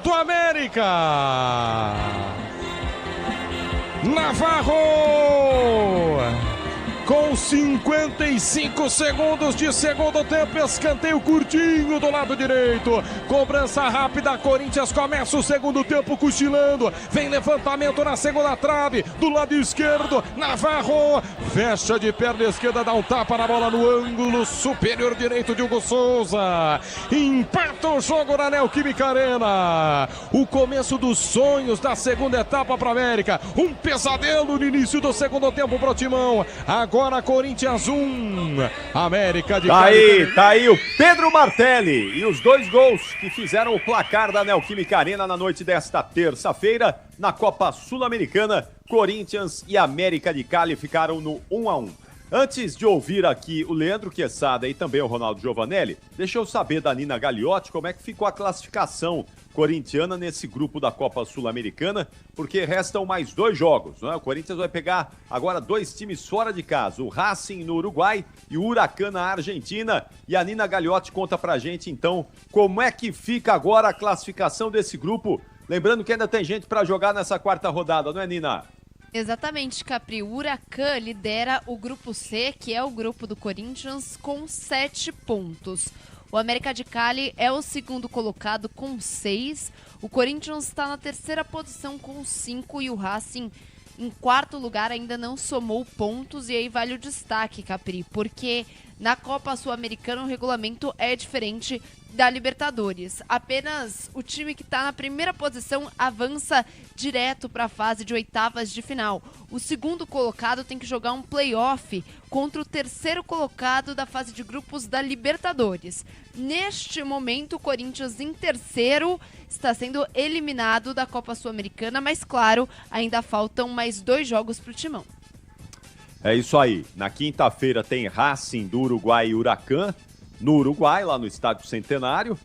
A: Do América! Navarro! Com 55 segundos de segundo tempo, escanteio curtinho do lado direito, cobrança rápida, Corinthians começa o segundo tempo cochilando, vem levantamento na segunda trave, do lado esquerdo, Navarro, fecha de perna esquerda, dá um tapa na bola no ângulo superior direito de Hugo Souza, empata o jogo na Neoquímica Arena, o começo dos sonhos da segunda etapa para a América, um pesadelo no início do segundo tempo para o Timão, agora Corinthians 1, América de Cali.
H: Tá aí o Pedro Martelli e os 2 gols que fizeram o placar da Neoquímica Arena na noite desta terça-feira na Copa Sul-Americana. Corinthians e América de Cali ficaram no 1-1. Antes de ouvir aqui o Leandro Quesada e também o Ronaldo Giovanelli, deixa eu saber da Nina Gagliotti como é que ficou a classificação corintiana nesse grupo da Copa Sul-Americana, porque restam mais 2 jogos, não é? O Corinthians vai pegar agora 2 times fora de casa, o Racing no Uruguai e o Huracan na Argentina. E a Nina Gagliotti conta pra gente, então, como é que fica agora a classificação desse grupo. Lembrando que ainda tem gente pra jogar nessa 4ª rodada, não é, Nina?
E: Exatamente, Capri. O Huracan lidera o grupo C, que é o grupo do Corinthians, com 7 pontos. O América de Cali é o segundo colocado com 6. O Corinthians está na 3ª posição com 5 e o Racing em 4º lugar ainda não somou pontos. E aí vale o destaque, Capri, porque na Copa Sul-Americana o regulamento é diferente da Libertadores. Apenas o time que está na 1ª posição avança direto para a fase de oitavas de final. O segundo colocado tem que jogar um play-off contra o 3º colocado da fase de grupos da Libertadores. Neste momento, o Corinthians em 3º está sendo eliminado da Copa Sul-Americana, mas claro, ainda faltam mais 2 jogos para o Timão.
H: É isso aí. Na quinta-feira tem Racing do Uruguai e Huracan no Uruguai, lá no Estádio Centenário.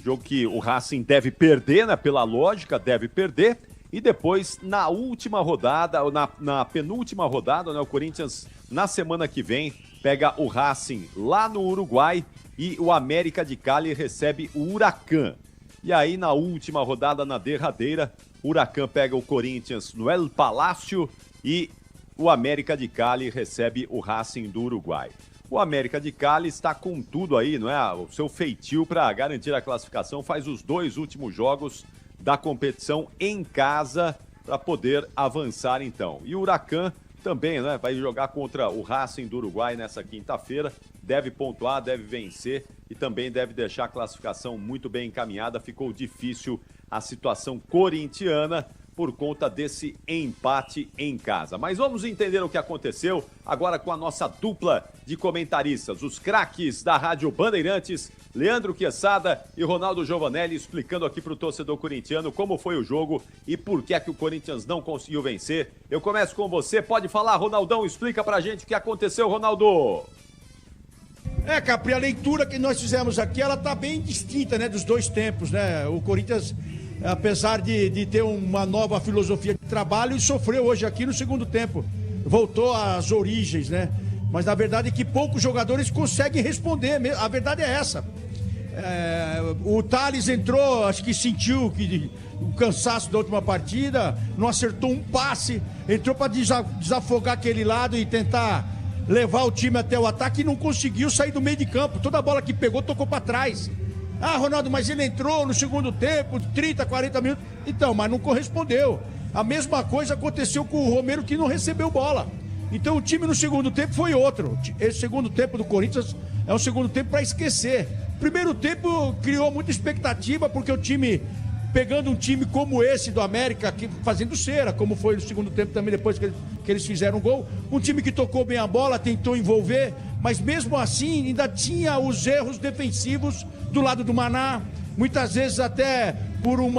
H: Jogo que o Racing deve perder, né? Pela lógica, deve perder. E depois, na última rodada, ou na penúltima rodada, né? O Corinthians, na semana que vem, pega o Racing lá no Uruguai e o América de Cali recebe o Huracan. E aí, na última rodada, na derradeira, o Huracan pega o Corinthians no El Palácio e o América de Cali recebe o Racing do Uruguai. O América de Cali está com tudo aí, não é? O seu feitio para garantir a classificação, faz os 2 últimos jogos da competição em casa para poder avançar então. E o Huracan também, né? Vai jogar contra o Racing do Uruguai nessa quinta-feira, deve pontuar, deve vencer e também deve deixar a classificação muito bem encaminhada. Ficou difícil a situação corintiana por conta desse empate em casa. Mas vamos entender o que aconteceu agora com a nossa dupla de comentaristas, os craques da Rádio Bandeirantes, Leandro Quesada e Ronaldo Giovanelli, explicando aqui para o torcedor corintiano como foi o jogo e por que é que o Corinthians não conseguiu vencer. Eu começo com você, pode falar, Ronaldão, explica pra gente o que aconteceu, Ronaldo.
D: Capri, a leitura que nós fizemos aqui, ela tá bem distinta, né, dos 2 tempos, né? O Corinthians, apesar de ter uma nova filosofia de trabalho, sofreu hoje aqui no segundo tempo. Voltou às origens, né? Mas na verdade é que poucos jogadores conseguem responder. A verdade é essa. O Thales entrou, acho que sentiu o cansaço da última partida, não acertou um passe, entrou para desafogar aquele lado e tentar levar o time até o ataque e não conseguiu sair do meio de campo. Toda a bola que pegou tocou para trás. Ah, Ronaldo, mas ele entrou no segundo tempo, 30, 40 minutos. Então, mas não correspondeu. A mesma coisa aconteceu com o Romero, que não recebeu bola. Então o time no segundo tempo foi outro. Esse segundo tempo do Corinthians é um segundo tempo para esquecer. Primeiro tempo criou muita expectativa, porque o time, pegando um time como esse do América, fazendo cera, como foi no segundo tempo também, depois que eles fizeram o gol, um time que tocou bem a bola, tentou envolver, mas mesmo assim ainda tinha os erros defensivos do lado do Maná, muitas vezes até por um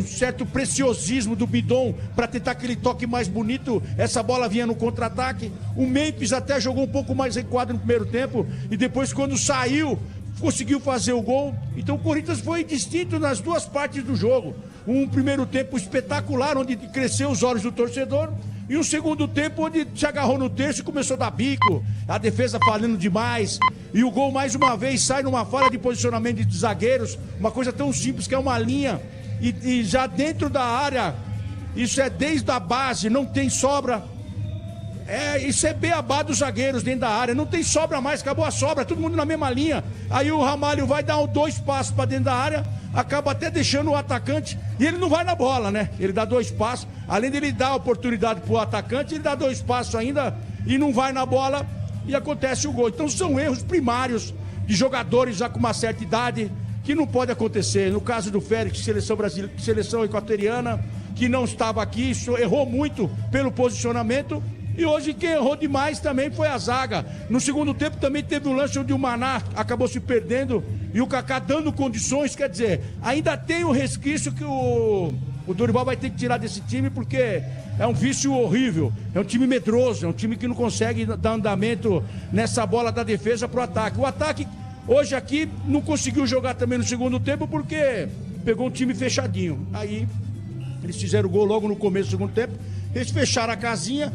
D: certo preciosismo do Bidon para tentar aquele toque mais bonito, essa bola vinha no contra-ataque. O Memphis até jogou um pouco mais recuado no primeiro tempo e depois, quando saiu, conseguiu fazer o gol. Então o Corinthians foi distinto nas duas partes do jogo. Um primeiro tempo espetacular, onde cresceu os olhos do torcedor, e um segundo tempo onde se agarrou no terço e começou a dar bico, a defesa falhando demais, e o gol mais uma vez sai numa falha de posicionamento de zagueiros, uma coisa tão simples que é uma linha, e já dentro da área, isso é desde a base, não tem sobra. Isso é beabá dos zagueiros dentro da área, não tem sobra mais, acabou a sobra, todo mundo na mesma linha. Aí o Ramalho vai dar 2 passos para dentro da área, acaba até deixando o atacante, e ele não vai na bola, né? Ele dá 2 passos, além dele dar a oportunidade pro atacante, ele dá 2 passos ainda e não vai na bola e acontece o gol. Então são erros primários de jogadores já com uma certa idade que não pode acontecer. No caso do Félix, seleção brasileira, seleção equatoriana, que não estava aqui, errou muito pelo posicionamento. E hoje quem errou demais também foi a zaga. No segundo tempo também teve um lance onde o Maná acabou se perdendo e o Kaká dando condições. Quer dizer, ainda tem um resquício que o Dorival vai ter que tirar desse time, porque é um vício horrível. É um time medroso, é um time que não consegue dar andamento nessa bola da defesa pro ataque. O ataque hoje aqui não conseguiu jogar também no segundo tempo porque pegou um time fechadinho. Aí eles fizeram o gol logo no começo do segundo tempo, eles fecharam a casinha.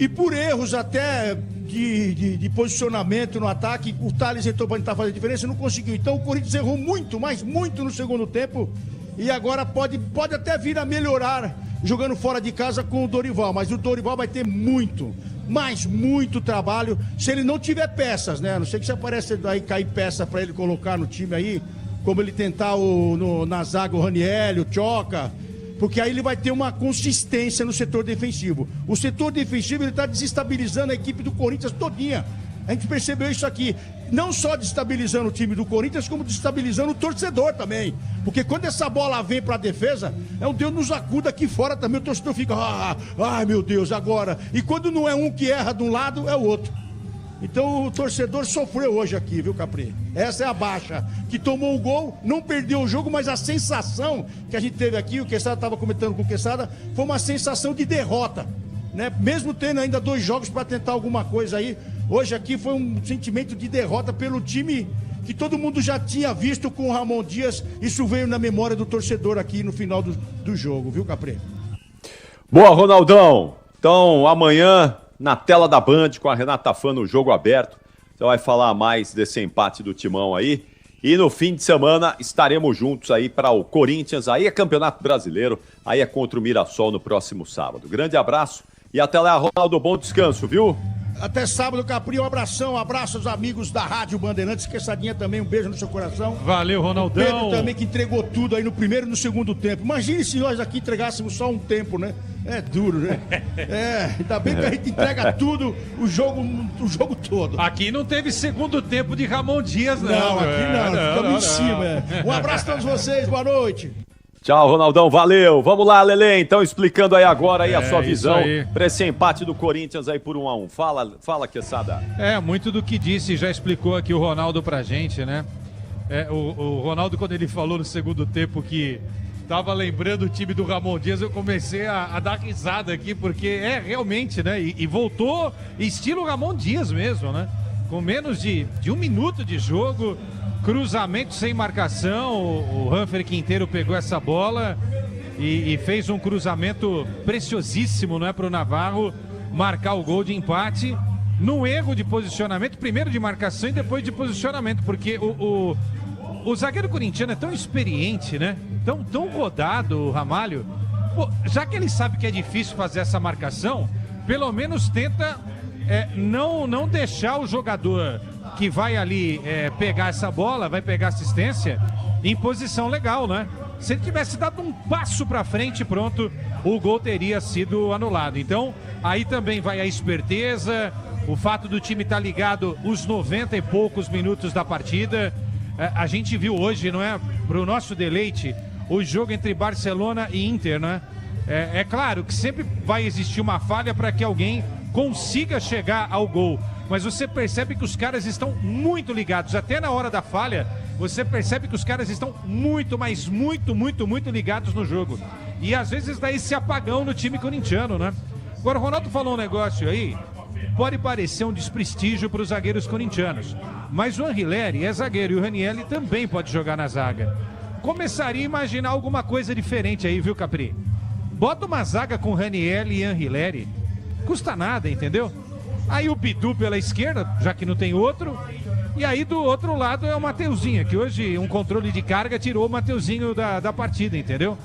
D: E por erros até de posicionamento no ataque, o Thales entrou para tentar fazer a diferença e não conseguiu. Então o Corinthians errou muito, mas muito no segundo tempo. E agora pode até vir a melhorar jogando fora de casa com o Dorival. Mas o Dorival vai ter muito trabalho se ele não tiver peças, né? A não sei que se aparece aí cair peça para ele colocar no time aí, como ele tentar na zaga o Raniel, o Tchoca. Porque aí ele vai ter uma consistência no setor defensivo. O setor defensivo ele está desestabilizando a equipe do Corinthians todinha. A gente percebeu isso aqui. Não só desestabilizando o time do Corinthians, como desestabilizando o torcedor também. Porque quando essa bola vem para a defesa, é um Deus nos acuda aqui fora também. O torcedor fica, ai meu Deus, agora. E quando não é um que erra de um lado, é o outro. Então o torcedor sofreu hoje aqui, viu, Capri? Essa é a baixa, que tomou o gol, não perdeu o jogo, mas a sensação que a gente teve aqui, o Quesada estava comentando com o Quesada, foi uma sensação de derrota, né? Mesmo tendo ainda 2 jogos para tentar alguma coisa aí, hoje aqui foi um sentimento de derrota pelo time que todo mundo já tinha visto com o Ramon Dias. Isso veio na memória do torcedor aqui no final do jogo, viu, Capri?
H: Boa, Ronaldão! Então, amanhã, na tela da Band, com a Renata Fã no Jogo Aberto, você vai falar mais desse empate do Timão aí. E no fim de semana estaremos juntos aí para o Corinthians. Aí é Campeonato Brasileiro, aí é contra o Mirassol no próximo sábado. Grande abraço e até lá, Ronaldo. Bom descanso, viu?
D: Até sábado, Capri, um abração, abraço aos amigos da Rádio Bandeirantes, Quesadinha também, um beijo no seu coração.
C: Valeu, Ronaldão.
D: O Pedro também, que entregou tudo aí no primeiro e no segundo tempo. Imagine se nós aqui entregássemos só um tempo, né? É duro, né? Ainda bem que a gente entrega tudo, o jogo todo.
C: Aqui não teve segundo tempo de Ramon Dias, não.
D: Não, aqui não, ficamos em cima. Um abraço a todos vocês, boa noite.
H: Tchau, Ronaldão, valeu. Vamos lá, Lelê, então explicando aí agora aí a sua visão para esse empate do Corinthians aí por 1-1. Fala, Quesada.
C: Muito do que disse, já explicou aqui o Ronaldo pra gente, né? O Ronaldo, quando ele falou no segundo tempo que tava lembrando o time do Ramon Dias, eu comecei a dar risada aqui, porque realmente, né? E voltou estilo Ramon Dias mesmo, né? Com menos de 1 minuto de jogo, cruzamento sem marcação, o Humphrey Quinteiro pegou essa bola e fez um cruzamento preciosíssimo, né, para o Navarro marcar o gol de empate, num erro de posicionamento, primeiro de marcação e depois de posicionamento, porque o zagueiro corintiano é tão experiente, né, tão rodado, o Ramalho. Pô, já que ele sabe que é difícil fazer essa marcação, pelo menos tenta não deixar o jogador que vai ali pegar essa bola, vai pegar assistência, em posição legal, né? Se ele tivesse dado um passo pra frente, pronto, o gol teria sido anulado. Então, aí também vai a esperteza, o fato do time estar ligado os 90 e poucos minutos da partida. a gente viu hoje, não é? Para o nosso deleite, o jogo entre Barcelona e Inter, né? É claro que sempre vai existir uma falha para que alguém consiga chegar ao gol. Mas você percebe que os caras estão muito ligados. Até na hora da falha, você percebe que os caras estão muito, mas muito ligados no jogo. E às vezes dá esse apagão no time corintiano, né? Agora, o Ronaldo falou um negócio aí, pode parecer um desprestígio para os zagueiros corintianos. Mas o Anrileri é zagueiro e o Ranieri também pode jogar na zaga. Começaria a imaginar alguma coisa diferente aí, viu, Capri? Bota uma zaga com Ranieri e Anrileri. Custa nada, entendeu? Aí o Bidu pela esquerda, já que não tem outro. E aí do outro lado é o Mateuzinho, que hoje um controle de carga tirou o Mateuzinho da partida, entendeu?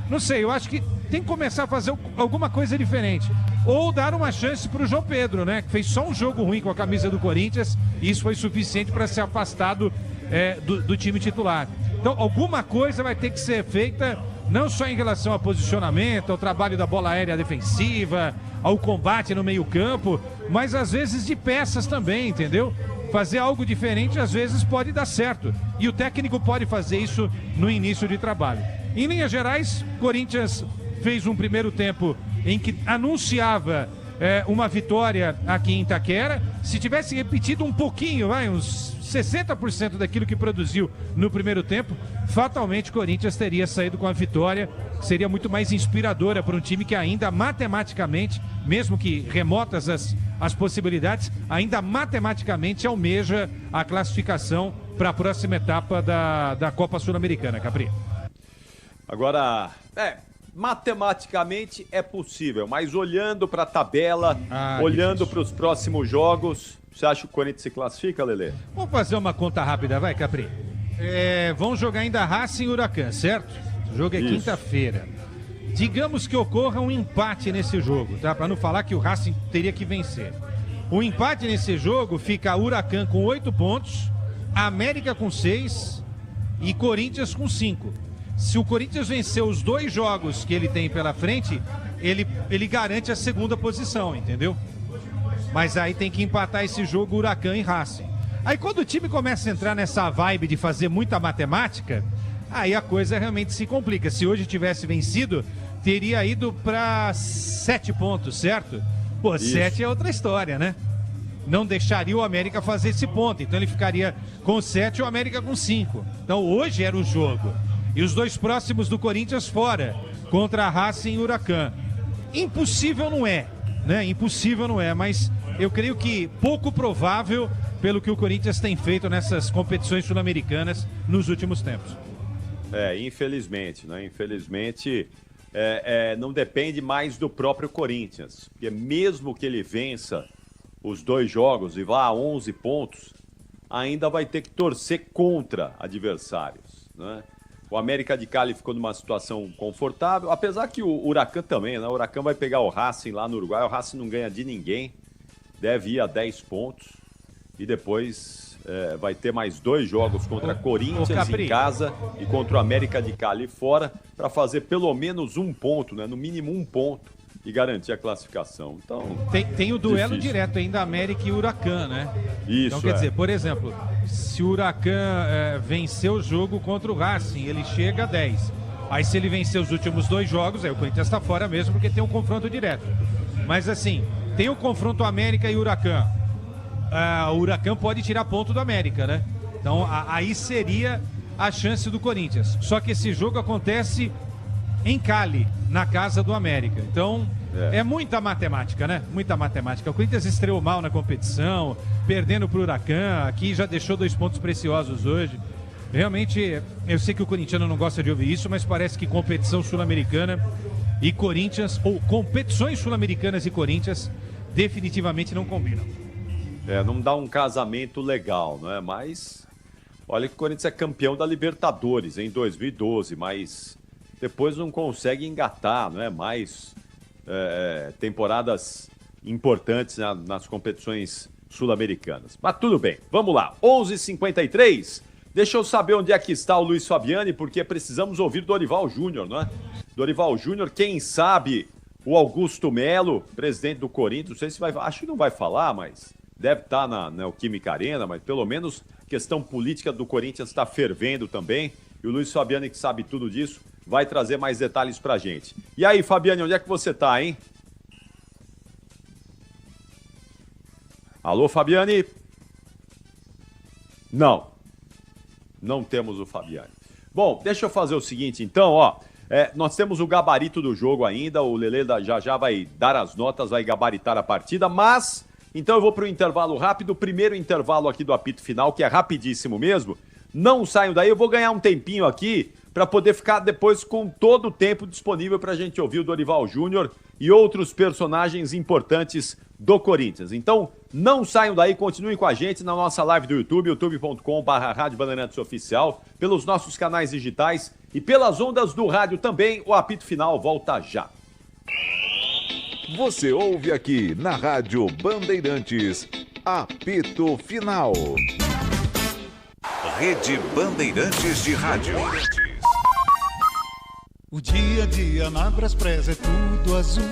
C: Não sei, eu acho que tem que começar a fazer alguma coisa diferente. Ou dar uma chance pro João Pedro, né? Que fez só um jogo ruim com a camisa do Corinthians e isso foi suficiente para ser afastado do time titular. Então alguma coisa vai ter que ser feita, não só em relação ao posicionamento, ao trabalho da bola aérea defensiva, ao combate no meio-campo, mas às vezes de peças também, entendeu? Fazer algo diferente às vezes pode dar certo. E o técnico pode fazer isso no início de trabalho. Em linhas gerais, Corinthians fez um primeiro tempo em que anunciava uma vitória aqui em Itaquera. Se tivesse repetido um pouquinho, uns 60% daquilo que produziu no primeiro tempo, fatalmente Corinthians teria saído com a vitória. Seria muito mais inspiradora para um time que ainda matematicamente, mesmo que remotas as possibilidades, ainda matematicamente almeja a classificação para a próxima etapa da Copa Sul-Americana, Capri.
H: Agora, matematicamente é possível, mas olhando para a tabela, olhando para os próximos jogos, você acha que o Corinthians se classifica, Lelê?
C: Vamos fazer uma conta rápida, vai, Capri. Vão jogar ainda Racing e Huracan, certo? O jogo é quinta-feira. Digamos que ocorra um empate nesse jogo, tá? Para não falar que o Racing teria que vencer. O empate nesse jogo fica Huracan com 8 pontos, América com 6 e Corinthians com 5. Se o Corinthians vencer os 2 jogos que ele tem pela frente, ele garante a segunda posição, entendeu? Mas aí tem que empatar esse jogo Huracan e Racing. Aí quando o time começa a entrar nessa vibe de fazer muita matemática, aí a coisa realmente se complica. Se hoje tivesse vencido, teria ido para 7 pontos, certo? Pô, 7 é outra história, né? Não deixaria o América fazer esse ponto. Então ele ficaria com 7 e o América com 5. Então hoje era o jogo. E os 2 próximos do Corinthians fora, contra a Racing e Huracan. Impossível não é, né? Impossível não é, mas eu creio que pouco provável pelo que o Corinthians tem feito nessas competições sul-americanas nos últimos tempos.
H: Infelizmente, né? Infelizmente, não depende mais do próprio Corinthians. Porque mesmo que ele vença os 2 jogos e vá a 11 pontos, ainda vai ter que torcer contra adversários, né? O América de Cali ficou numa situação confortável, apesar que o Huracan também, né? O Huracan vai pegar o Racing lá no Uruguai, o Racing não ganha de ninguém, deve ir a 10 pontos e depois vai ter mais 2 jogos contra Corinthians em casa e contra o América de Cali fora para fazer pelo menos 1 ponto, né? No mínimo 1 ponto e garantir a classificação. Então,
C: tem o duelo direto ainda América e Huracan, né?
H: Isso.
C: Então quer dizer, por exemplo, se o Huracan vencer o jogo contra o Racing, ele chega a 10. Aí se ele vencer os últimos 2 jogos, aí o Corinthians está fora mesmo porque tem um confronto direto. Mas assim, tem o confronto América e Huracan. O Huracan pode tirar ponto do América, né? Então aí seria a chance do Corinthians. Só que esse jogo acontece em Cali, na casa do América. Então, é muita matemática, né? Muita matemática. O Corinthians estreou mal na competição, perdendo pro Huracan, aqui já deixou 2 pontos preciosos hoje. Realmente, eu sei que o corintiano não gosta de ouvir isso, mas parece que competição sul-americana e Corinthians, ou competições sul-americanas e Corinthians, definitivamente não combinam.
H: Não dá um casamento legal, não é? Mas, olha que o Corinthians é campeão da Libertadores em 2012, mas depois não consegue engatar, não é? Mais temporadas importantes nas competições sul-americanas. Mas tudo bem, vamos lá. 11h53, deixa eu saber onde é que está o Luiz Fabiani, porque precisamos ouvir Dorival Júnior, não é? Dorival Júnior, quem sabe o Augusto Melo, presidente do Corinthians, não sei se vai, acho que não vai falar, mas deve estar na Neoquímica Arena, mas pelo menos a questão política do Corinthians está fervendo também. E o Luiz Fabiani, que sabe tudo disso, vai trazer mais detalhes pra gente. E aí, Fabiani, onde é que você tá, hein? Alô, Fabiani? Não temos o Fabiani. Bom, deixa eu fazer o seguinte, então, ó. Nós temos o gabarito do jogo ainda, o Lelê já vai dar as notas, vai gabaritar a partida, mas... Então eu vou pro intervalo rápido, o primeiro intervalo aqui do apito final, que é rapidíssimo mesmo. Não saiam daí, eu vou ganhar um tempinho aqui para poder ficar depois com todo o tempo disponível para a gente ouvir o Dorival Júnior e outros personagens importantes do Corinthians. Então, não saiam daí, continuem com a gente na nossa live do YouTube, youtube.com/Rádio Bandeirantes Oficial, pelos nossos canais digitais e pelas ondas do rádio também. O apito final volta já.
R: Você ouve aqui na Rádio Bandeirantes, apito final. Rede Bandeirantes de Rádio.
K: O dia a dia na Braspress é tudo azul,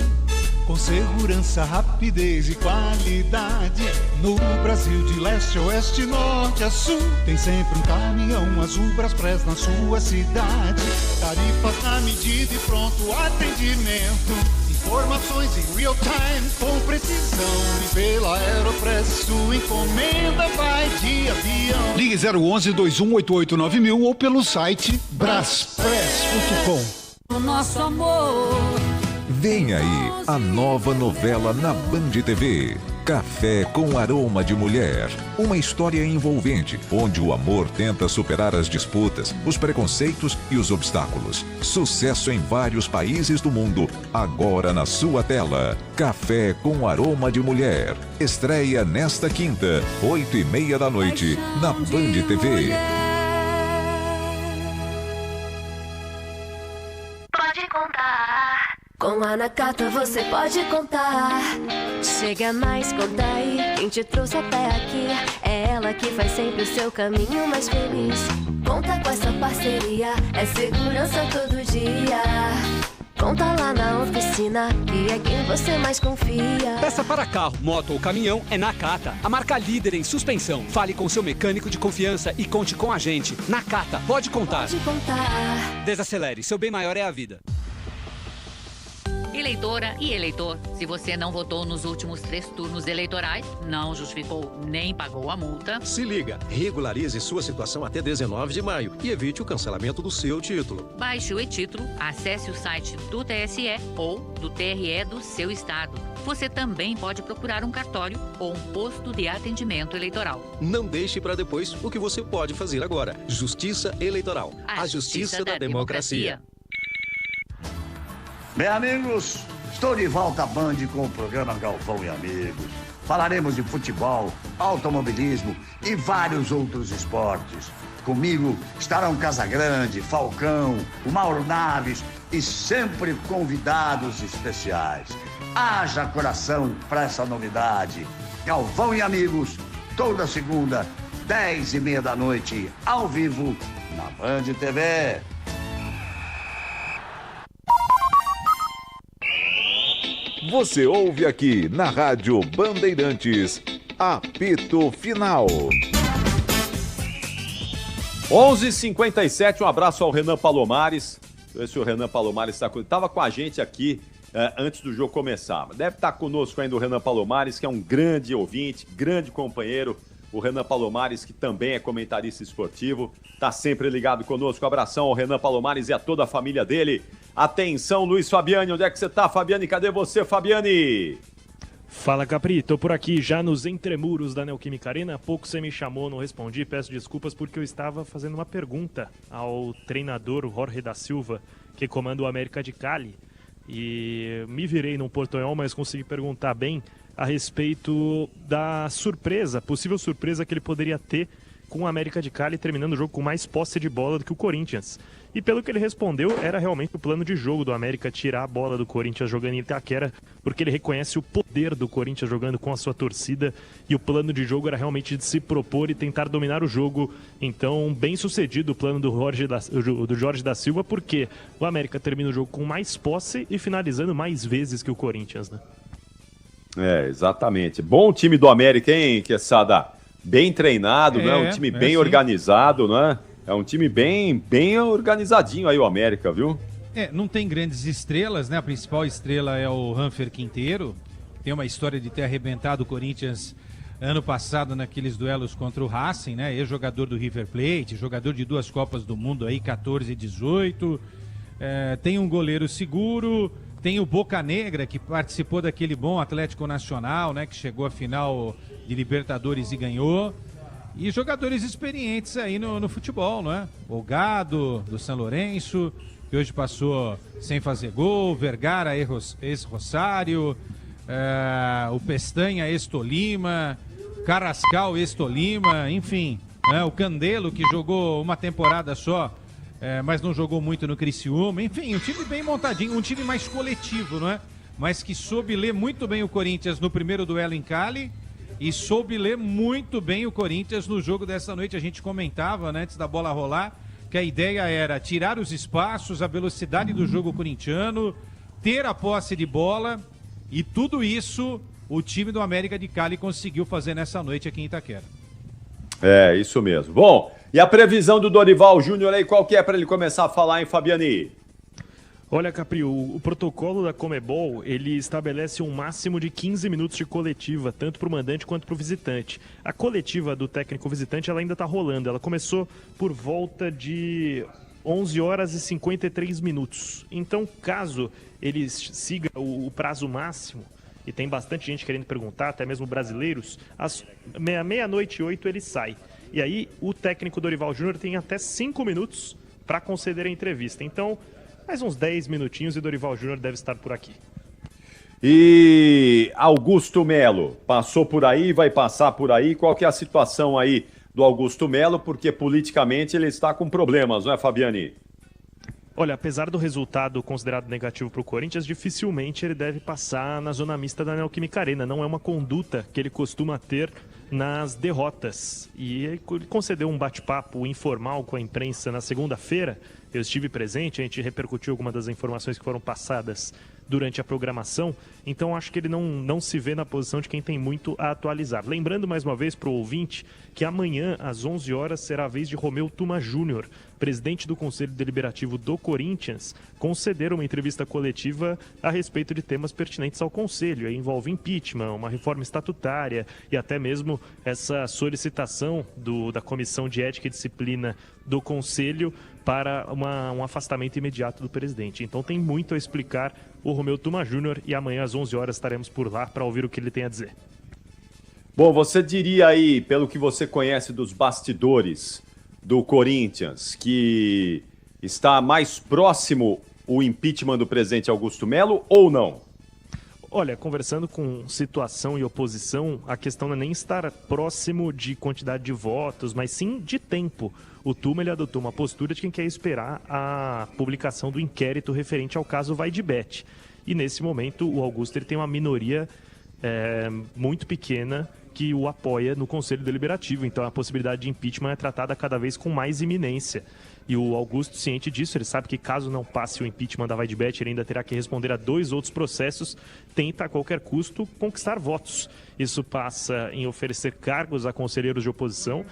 K: com segurança, rapidez e qualidade. No Brasil de leste a oeste, norte a sul, tem sempre um caminhão azul Braspress na sua cidade. Tarifas na medida e pronto atendimento. Informações em real time, com precisão. E pela Aeropress, sua encomenda vai de avião.
L: Ligue 011-2188-9000 ou pelo site braspress.com.
J: O nosso amor.
R: Vem aí a nova novela na Band TV. Café com Aroma de Mulher. Uma história envolvente, onde o amor tenta superar as disputas, os preconceitos e os obstáculos. Sucesso em vários países do mundo, agora na sua tela. Café com Aroma de Mulher. Estreia nesta quinta, 20h30 da noite, na Band TV.
J: Pode contar. Com a Nakata você pode contar. Chega mais, conta aí. Quem te trouxe até aqui é ela que faz sempre o seu caminho mais feliz. Conta com essa parceria, é segurança todo dia. Conta lá na oficina, que é quem você mais confia.
V: Peça para carro, moto ou caminhão é Nakata, a marca líder em suspensão. Fale com seu mecânico de confiança e conte com a gente. Nakata, pode contar.
J: Pode contar.
V: Desacelere, seu bem maior é a vida.
S: Eleitora e eleitor, se você não votou nos últimos 3 turnos eleitorais, não justificou nem pagou a multa.
T: Se liga, regularize sua situação até 19 de maio e evite o cancelamento do seu título.
S: Baixe o e-título, acesse o site do TSE ou do TRE do seu estado. Você também pode procurar um cartório ou um posto de atendimento eleitoral.
T: Não deixe para depois o que você pode fazer agora. Justiça Eleitoral. A justiça da democracia.
X: Bem, amigos, estou de volta à Band com o programa Galvão e Amigos. Falaremos de futebol, automobilismo e vários outros esportes. Comigo estarão Casagrande, Falcão, o Mauro Naves e sempre convidados especiais. Haja coração para essa novidade. Galvão e Amigos, toda segunda, 10h30 da noite, ao vivo, na Band TV.
R: Você ouve aqui na Rádio Bandeirantes, apito final.
H: 11h57, um abraço ao Renan Palomares. Deixa eu ver se o Renan Palomares estava com a gente aqui antes do jogo começar. Deve estar conosco ainda o Renan Palomares, que é um grande ouvinte, grande companheiro. O Renan Palomares, que também é comentarista esportivo, está sempre ligado conosco. Abração ao Renan Palomares e a toda a família dele. Atenção, Luiz Fabiani, onde é que você tá, Fabiani? Cadê você, Fabiani?
B: Fala, Capri, tô por aqui já nos entremuros da Neoquímica Arena. Há pouco você me chamou, não respondi, peço desculpas porque eu estava fazendo uma pergunta ao treinador Jorge da Silva, que comanda o América de Cali. E me virei num portunhol, mas consegui perguntar bem a respeito da surpresa, possível surpresa que ele poderia ter com o América de Cali terminando o jogo com mais posse de bola do que o Corinthians. E pelo que ele respondeu, era realmente o plano de jogo do América tirar a bola do Corinthians jogando em Itaquera, porque ele reconhece o poder do Corinthians jogando com a sua torcida, e o plano de jogo era realmente de se propor e tentar dominar o jogo. Então, bem sucedido o plano do Jorge da Silva, porque o América termina o jogo com mais posse e finalizando mais vezes que o Corinthians, né?
H: Exatamente. Bom time do América, hein, Quesada? Bem treinado, né? Um time bem organizado, né? É um time bem organizadinho aí o América, viu?
C: Não tem grandes estrelas, né? A principal estrela é o Ranfer Quinteiro. Tem uma história de ter arrebentado o Corinthians ano passado naqueles duelos contra o Racing, né? Ex-jogador do River Plate, jogador de 2 Copas do Mundo aí, 14 e 18. Tem um goleiro seguro, tem o Boca Negra, que participou daquele bom Atlético Nacional, né? Que chegou à final de Libertadores e ganhou. E jogadores experientes aí no futebol, não é? O Gado, do São Lourenço, que hoje passou sem fazer gol, Vergara, ex-Rosário, o Pestanha, ex-Tolima, Carrascal, ex-Tolima, enfim, né? O Candelo, que jogou uma temporada só, mas não jogou muito no Criciúma, enfim, um time bem montadinho, um time mais coletivo, não é? Mas que soube ler muito bem o Corinthians no primeiro duelo em Cali, e soube ler muito bem o Corinthians no jogo dessa noite. A gente comentava, né, antes da bola rolar, que a ideia era tirar os espaços, a velocidade do jogo corintiano, ter a posse de bola, e tudo isso o time do América de Cali conseguiu fazer nessa noite aqui em Itaquera.
H: Isso mesmo. Bom, e a previsão do Dorival Júnior aí, qual que é para ele começar a falar, hein, Fabiani?
B: Olha, Capri, o protocolo da Conmebol, ele estabelece um máximo de 15 minutos de coletiva, tanto para o mandante quanto para o visitante. A coletiva do técnico visitante, ela ainda está rolando. Ela começou por volta de 11 horas e 53 minutos. Então, caso ele siga o prazo máximo, e tem bastante gente querendo perguntar, até mesmo brasileiros, às meia-noite e 8 ele sai. E aí, o técnico Dorival Júnior tem até 5 minutos para conceder a entrevista. Então, mais uns 10 minutinhos e Dorival Júnior deve estar por aqui.
H: E Augusto Melo, passou por aí, vai passar por aí. Qual que é a situação aí do Augusto Melo? Porque politicamente ele está com problemas, não é, Fabiani?
B: Olha, apesar do resultado considerado negativo para o Corinthians, dificilmente ele deve passar na zona mista da Neoquímica Arena. Não é uma conduta que ele costuma ter nas derrotas. E ele concedeu um bate-papo informal com a imprensa na segunda-feira. Eu estive presente, a gente repercutiu algumas das informações que foram passadas durante a programação, então acho que ele não se vê na posição de quem tem muito a atualizar. Lembrando mais uma vez para o ouvinte que amanhã, às 11 horas, será a vez de Romeu Tuma Júnior, presidente do Conselho Deliberativo do Corinthians, conceder uma entrevista coletiva a respeito de temas pertinentes ao Conselho. Aí envolve impeachment, uma reforma estatutária e até mesmo essa solicitação da Comissão de Ética e Disciplina do Conselho para um afastamento imediato do presidente. Então tem muito a explicar o Romeu Tuma Júnior e amanhã às 11 horas estaremos por lá para ouvir o que ele tem a dizer.
H: Bom, você diria aí, pelo que você conhece dos bastidores do Corinthians, que está mais próximo o impeachment do presidente Augusto Melo ou não?
B: Olha, conversando com situação e oposição, a questão não é nem estar próximo de quantidade de votos, mas sim de tempo. O Tuma ele adotou uma postura de quem quer esperar a publicação do inquérito referente ao caso Vaidebet. E nesse momento o Augusto ele tem uma minoria muito pequena que o apoia no Conselho Deliberativo. Então a possibilidade de impeachment é tratada cada vez com mais iminência. E o Augusto, ciente disso, ele sabe que caso não passe o impeachment da Vaidebet, ele ainda terá que responder a 2 outros processos, tenta a qualquer custo conquistar votos. Isso passa em oferecer cargos a conselheiros de oposição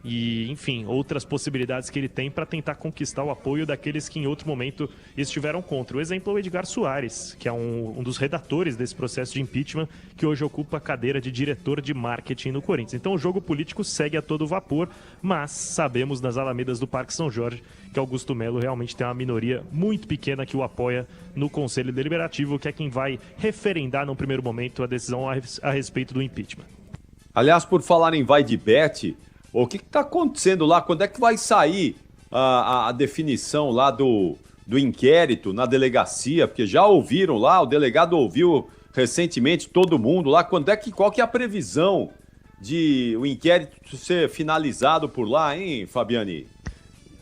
B: e, enfim, outras possibilidades que ele tem para tentar conquistar o apoio daqueles que em outro momento estiveram contra. O exemplo é o Edgar Soares, que é um dos redatores desse processo de impeachment, que hoje ocupa a cadeira de diretor de marketing no Corinthians. Então o jogo político segue a todo vapor, mas sabemos nas alamedas do Parque São Jorge que Augusto Melo realmente tem uma minoria muito pequena que o apoia no Conselho Deliberativo, que é quem vai referendar no primeiro momento a decisão a respeito do impeachment.
H: Aliás, por falar em Vaidebet, o que está acontecendo lá? Quando é que vai sair a definição lá do inquérito na delegacia? Porque já ouviram lá, o delegado ouviu recentemente todo mundo lá. Qual que é a previsão de o inquérito ser finalizado por lá, hein, Fabiani?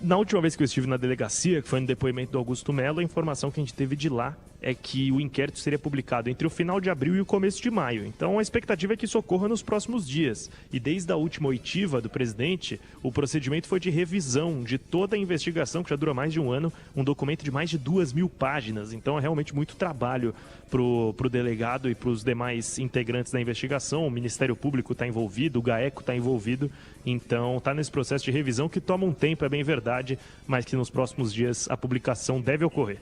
B: Na última vez que eu estive na delegacia, que foi no depoimento do Augusto Melo, a informação que a gente teve de lá é que o inquérito seria publicado entre o final de abril e o começo de maio. Então a expectativa é que isso ocorra nos próximos dias. E desde a última oitiva do presidente, o procedimento foi de revisão de toda a investigação, que já dura mais de um ano, um documento de mais de 2.000 páginas. Então é realmente muito trabalho pro delegado e para os demais integrantes da investigação. O Ministério Público está envolvido, o GAECO está envolvido. Então está nesse processo de revisão que toma um tempo, é bem verdade, mas que nos próximos dias a publicação deve ocorrer.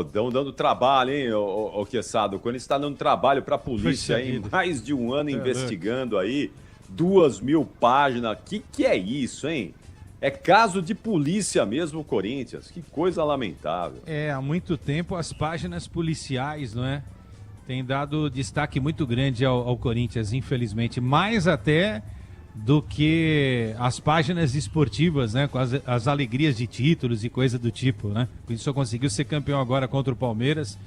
H: Estão dando trabalho, hein, ô Queçado? Quando está dando trabalho para a polícia, hein? Mais de um ano investigando aí, 2.000 páginas. Que é isso, hein? É caso de polícia mesmo, Corinthians. Que coisa lamentável.
C: Há muito tempo as páginas policiais, não é? Tem dado destaque muito grande ao Corinthians, infelizmente. Mais até do que as páginas esportivas, né? Com as alegrias de títulos e coisa do tipo, né? Por isso só conseguiu ser campeão agora contra o Palmeiras,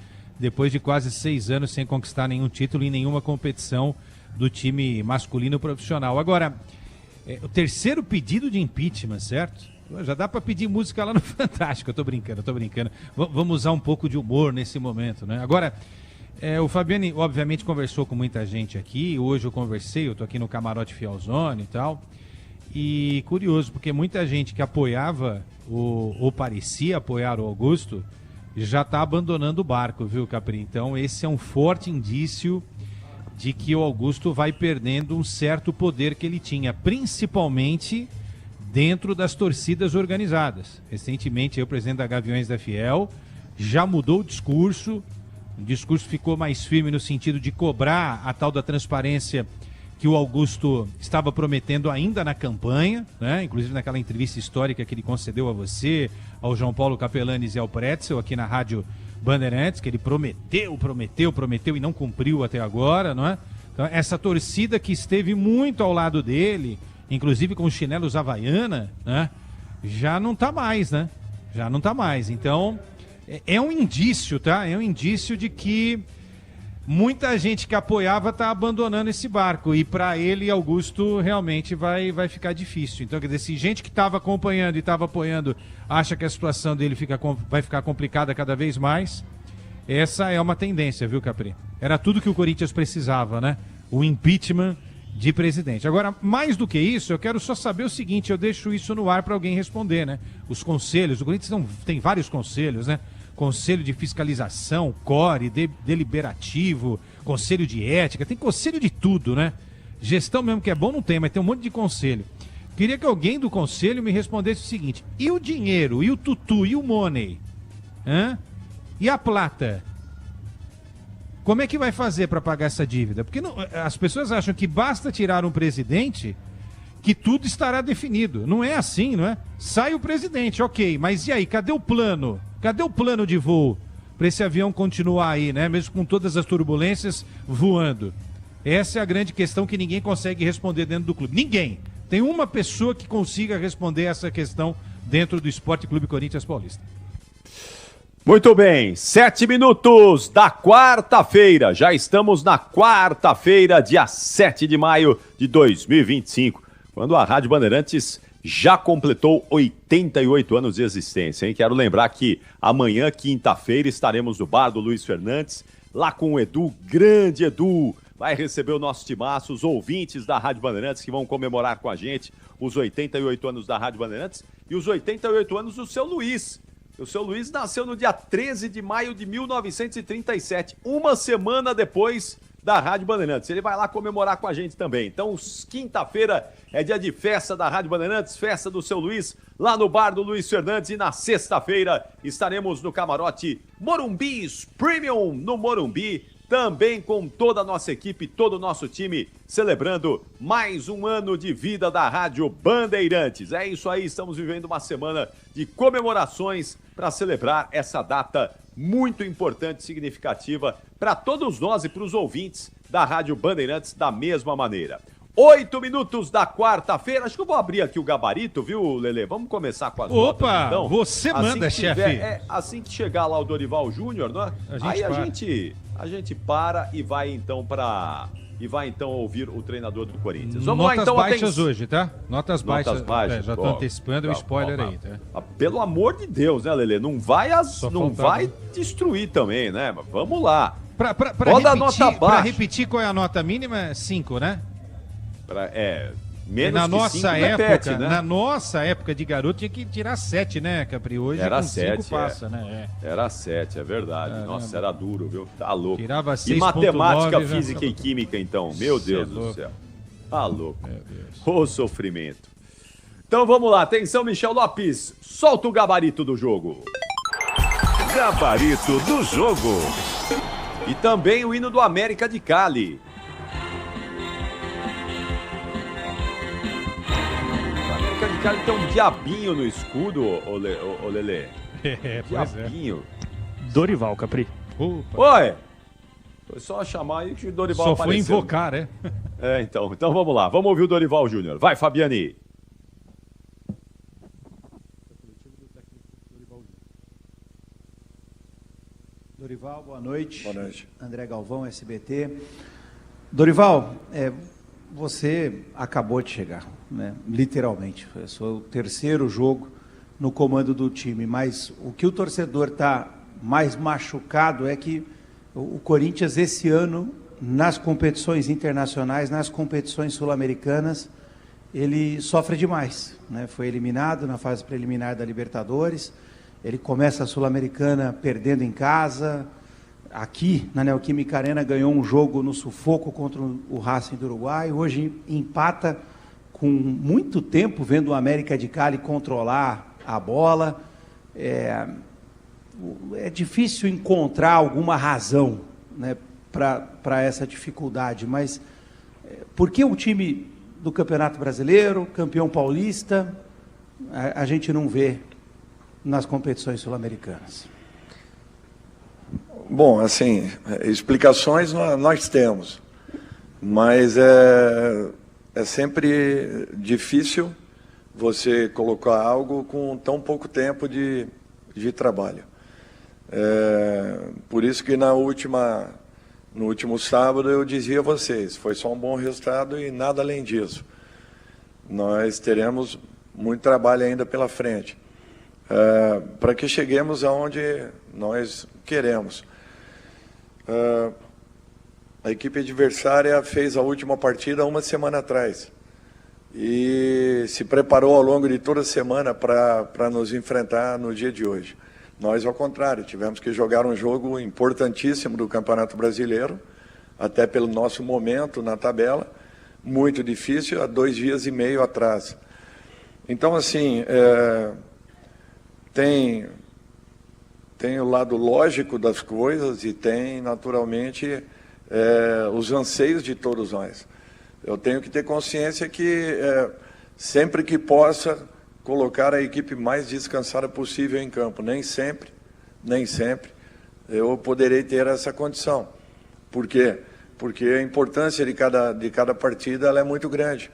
C: depois de quase 6 anos sem conquistar nenhum título em nenhuma competição do time masculino profissional. Agora, o terceiro pedido de impeachment, certo? Já dá para pedir música lá no Fantástico. Eu tô brincando. Vamos usar um pouco de humor nesse momento, né? Agora, o Fabiani, obviamente, conversou com muita gente aqui. Hoje eu conversei, eu tô aqui no Camarote Fielzone e tal. E curioso, porque muita gente que apoiava, ou parecia apoiar o Augusto, já tá abandonando o barco, viu, Capri? Então esse é um forte indício de que o Augusto vai perdendo um certo poder que ele tinha, principalmente dentro das torcidas organizadas. Recentemente, o presidente da Gaviões da Fiel já mudou o discurso. O discurso ficou mais firme no sentido de cobrar a tal da transparência que o Augusto estava prometendo ainda na campanha, né? Inclusive naquela entrevista histórica que ele concedeu a você, ao João Paulo Capelanes e ao Pretzel, aqui na Rádio Bandeirantes, que ele prometeu e não cumpriu até agora, não é? Então, essa torcida que esteve muito ao lado dele, inclusive com os chinelos Havaiana, né? Já não tá mais, né? Já não tá mais. Então, é um indício, tá? É um indício de que muita gente que apoiava está abandonando esse barco. E para ele, Augusto, realmente vai ficar difícil. Então, quer dizer, se gente que estava acompanhando e estava apoiando acha que a situação dele vai ficar complicada cada vez mais, essa é uma tendência, viu, Capri? Era tudo que o Corinthians precisava, né? O impeachment de presidente. Agora, mais do que isso, eu quero só saber o seguinte, eu deixo isso no ar para alguém responder, né? Os conselhos, o Corinthians tem vários conselhos, né? Conselho de Fiscalização, CORE, Deliberativo, Conselho de Ética, tem conselho de tudo, né? Gestão mesmo que é bom não tem, mas tem um monte de conselho. Queria que alguém do conselho me respondesse o seguinte, e o dinheiro, e o tutu, e o money? Hã? E a plata? Como é que vai fazer para pagar essa dívida? Porque as pessoas acham que basta tirar um presidente que tudo estará definido. Não é assim, não é? Sai o presidente, ok, mas e aí, cadê o plano? Cadê o plano de voo para esse avião continuar aí, né? Mesmo com todas as turbulências voando. Essa é a grande questão que ninguém consegue responder dentro do clube. Ninguém. Tem uma pessoa que consiga responder essa questão dentro do Esporte Clube Corinthians Paulista.
H: Muito bem, 7 minutos da quarta-feira. Já estamos na quarta-feira, dia 7 de maio de 2025, quando a Rádio Bandeirantes já completou 88 anos de existência, hein? Quero lembrar que amanhã, quinta-feira, estaremos no bar do Luiz Fernandes, lá com o Edu, grande Edu, vai receber o nosso timaço, os ouvintes da Rádio Bandeirantes que vão comemorar com a gente os 88 anos da Rádio Bandeirantes e os 88 anos do seu Luiz. O seu Luiz nasceu no dia 13 de maio de 1937, uma semana depois da Rádio Bandeirantes. Ele vai lá comemorar com a gente também. Então, quinta-feira é dia de festa da Rádio Bandeirantes, festa do seu Luiz, lá no bar do Luiz Fernandes. E na sexta-feira estaremos no camarote Morumbis Premium, no Morumbi, também com toda a nossa equipe, todo o nosso time, celebrando mais um ano de vida da Rádio Bandeirantes. É isso aí, estamos vivendo uma semana de comemorações para celebrar essa data muito importante e significativa para todos nós e para os ouvintes da Rádio Bandeirantes da mesma maneira. 8 minutos da quarta-feira. Acho que eu vou abrir aqui o gabarito, viu, Lelê? Vamos começar com as notas, então.
C: Você manda, chefe.
H: Assim que chegar lá o Dorival Júnior, não é? A gente para e vai então ouvir o treinador do Corinthians. Vamos
C: Notas
H: lá, então,
C: baixas hoje, tá? Notas baixas. Já tô antecipando o spoiler aí, tá?
H: Pelo amor de Deus, né, Lelê? Não vai destruir também, né? Mas vamos lá.
C: Pra repetir qual é a nota mínima, 5, né?
H: Menos
C: na
H: que
C: nossa
H: 5
C: época,
H: repete, né?
C: Na nossa época de garoto tinha que tirar 7, né, Capri? Hoje
H: era
C: com
H: 7,
C: 5 passa, né?
H: Era 7, é verdade. Nossa, era duro, viu? Tá louco.
C: Tirava 6,9.
H: E matemática,
C: 9,
H: física e química, então? Meu Deus do céu. Tá louco. Ô sofrimento. Então vamos lá, atenção, Michel Lopes. Solta o gabarito do jogo.
I: Gabarito do jogo.
H: E também o hino do América de Cali. O cara tem um diabinho no escudo, ô Lelê. Diabinho.
B: Dorival, Capri.
H: Oi! Foi só chamar aí que o Dorival
C: só
H: apareceu.
C: Foi invocar, né?
H: Então vamos lá. Vamos ouvir o Dorival Júnior. Vai, Fabiani.
G: Dorival, boa noite. Boa noite. André Galvão, SBT. Dorival, você acabou de chegar, né? Literalmente. Foi o seu terceiro jogo no comando do time, mas o que o torcedor está mais machucado é que o Corinthians, esse ano, nas competições internacionais, nas competições sul-americanas, ele sofre demais, né? Foi eliminado na fase preliminar da Libertadores, ele começa a Sul-Americana perdendo em casa, aqui na Neoquímica Arena ganhou um jogo no sufoco contra o Racing do Uruguai, hoje empata com muito tempo vendo o América de Cali controlar a bola. É difícil encontrar alguma razão, né, para essa dificuldade, mas por que o time do Campeonato Brasileiro, campeão paulista, a gente não vê nas competições sul-americanas?
P: Bom, assim, explicações nós temos, mas é sempre difícil você colocar algo com tão pouco tempo de trabalho. Por isso que no último sábado eu dizia a vocês, foi só um bom resultado e nada além disso. Nós teremos muito trabalho ainda pela frente, para que cheguemos aonde nós queremos. A equipe adversária fez a última partida uma semana atrás e se preparou ao longo de toda a semana para nos enfrentar no dia de hoje. Nós, ao contrário, tivemos que jogar um jogo importantíssimo do Campeonato Brasileiro, até pelo nosso momento na tabela, muito difícil, há 2 dias e meio atrás. Então, assim, tem o lado lógico das coisas e tem, naturalmente, os anseios de todos nós. Eu tenho que ter consciência que, sempre que possa, colocar a equipe mais descansada possível em campo. Nem sempre eu poderei ter essa condição. Por quê? Porque a importância de cada partida ela é muito grande.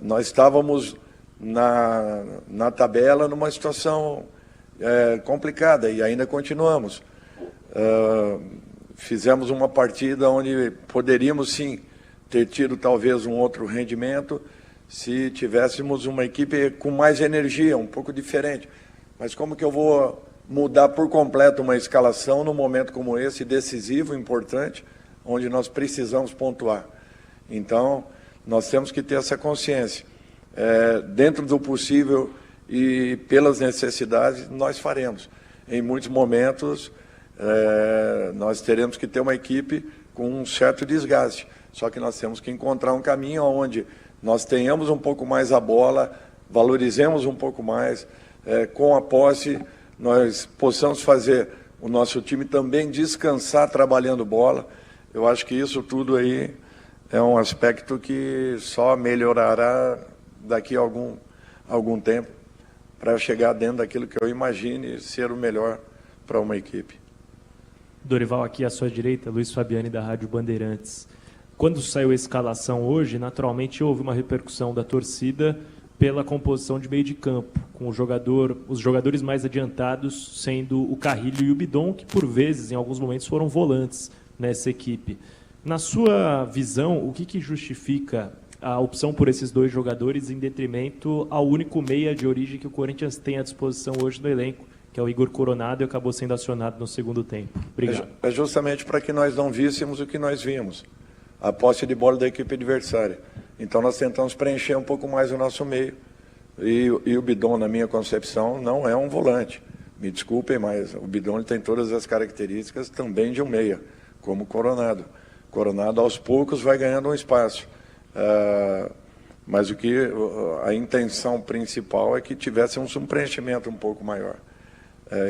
P: Nós estávamos na tabela numa situação complicada e ainda continuamos. Fizemos uma partida onde poderíamos sim ter tido talvez um outro rendimento se tivéssemos uma equipe com mais energia, um pouco diferente. Mas como que eu vou mudar por completo uma escalação num momento como esse, decisivo, importante, onde nós precisamos pontuar? Então, nós temos que ter essa consciência. Dentro do possível e pelas necessidades, nós faremos. Em muitos momentos, nós teremos que ter uma equipe com um certo desgaste. Só que nós temos que encontrar um caminho onde nós tenhamos um pouco mais a bola, valorizemos um pouco mais, com a posse, nós possamos fazer o nosso time também descansar trabalhando bola. Eu acho que isso tudo aí é um aspecto que só melhorará daqui a algum tempo para chegar dentro daquilo que eu imagine ser o melhor para uma equipe.
B: Dorival, aqui à sua direita, Luiz Fabiani, da Rádio Bandeirantes. quando saiu a escalação hoje, naturalmente houve uma repercussão da torcida pela composição de meio de campo, com os jogadores mais adiantados sendo o Carrilho e o Bidon, que por vezes, em alguns momentos, foram volantes nessa equipe. Na sua visão, o que justifica a opção por esses dois jogadores em detrimento ao único meia de origem que o Corinthians tem à disposição hoje no elenco, que é o Igor Coronado, e acabou sendo acionado no segundo tempo? Obrigado.
P: É justamente para que nós não víssemos o que nós vimos, a posse de bola da equipe adversária. Então nós tentamos preencher um pouco mais o nosso meio. E o Bidon, na minha concepção, não é um volante. Me desculpem, mas o Bidon ele tem todas as características também de um meia, como o Coronado. Coronado, aos poucos, vai ganhando um espaço. Mas a intenção principal é que tivéssemos um preenchimento um pouco maior.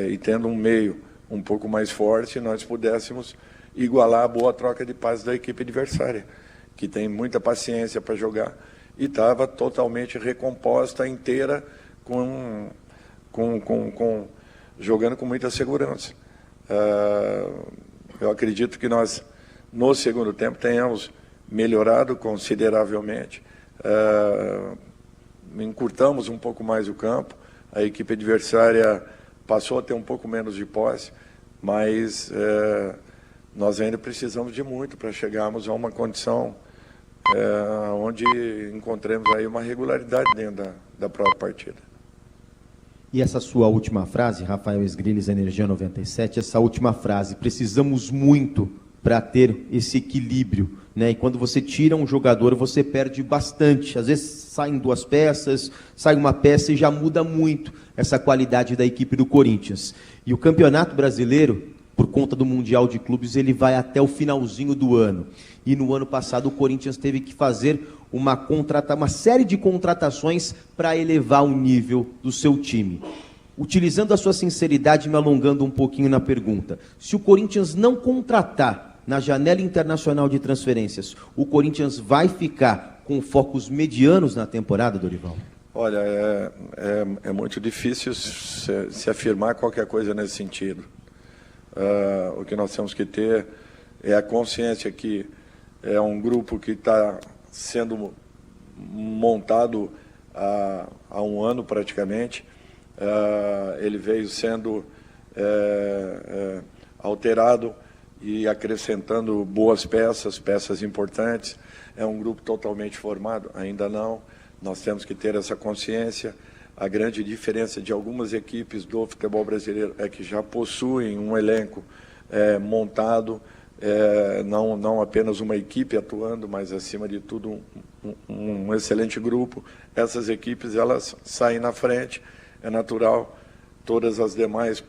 P: E tendo um meio um pouco mais forte, nós pudéssemos igualar a boa troca de passes da equipe adversária, que tem muita paciência para jogar e estava totalmente recomposta, inteira, jogando com muita segurança. Eu acredito que nós, no segundo tempo, tenhamos melhorado consideravelmente, encurtamos um pouco mais o campo, a equipe adversária passou a ter um pouco menos de posse, mas nós ainda precisamos de muito para chegarmos a uma condição onde encontremos aí uma regularidade dentro da própria partida.
N: E essa sua última frase, Rafael Esgriles, Energia 97, essa última frase, precisamos muito para ter esse equilíbrio, né? E quando você tira um jogador, você perde bastante. Às vezes saem duas peças, sai uma peça e já muda muito essa qualidade da equipe do Corinthians. E o Campeonato Brasileiro, por conta do Mundial de Clubes, ele vai até o finalzinho do ano. E no ano passado o Corinthians teve que fazer uma série de contratações para elevar o nível do seu time. Utilizando a sua sinceridade, me alongando um pouquinho na pergunta, se o Corinthians não contratar na janela internacional de transferências, o Corinthians vai ficar com focos medianos na temporada, Dorival?
P: Olha, é muito difícil se afirmar qualquer coisa nesse sentido. O que nós temos que ter é a consciência que é um grupo que está sendo montado há um ano praticamente. Ele veio sendo alterado e acrescentando boas peças importantes. É um grupo totalmente formado? Ainda não. Nós temos que ter essa consciência. A grande diferença de algumas equipes do futebol brasileiro é que já possuem um elenco montado, não apenas uma equipe atuando, mas acima de tudo um excelente grupo. Essas equipes, elas saem na frente, é natural, todas as demais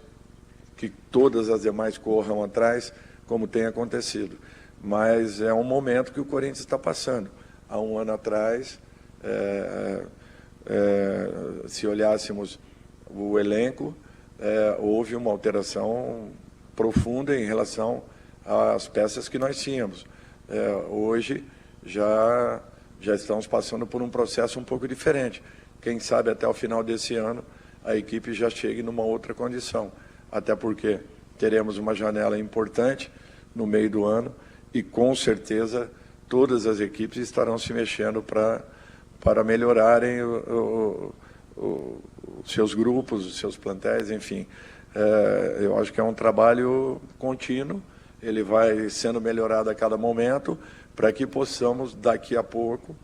P: corram atrás, como tem acontecido. Mas é um momento que o Corinthians está passando. Há um ano atrás, se olhássemos o elenco, houve uma alteração profunda em relação às peças que nós tínhamos. Hoje já estamos passando por um processo um pouco diferente. Quem sabe até o final desse ano a equipe já chegue numa outra condição, até porque teremos uma janela importante no meio do ano e com certeza todas as equipes estarão se mexendo para melhorarem os seus grupos, os seus plantéis, enfim. Eu acho que é um trabalho contínuo, ele vai sendo melhorado a cada momento, para que possamos, daqui a pouco,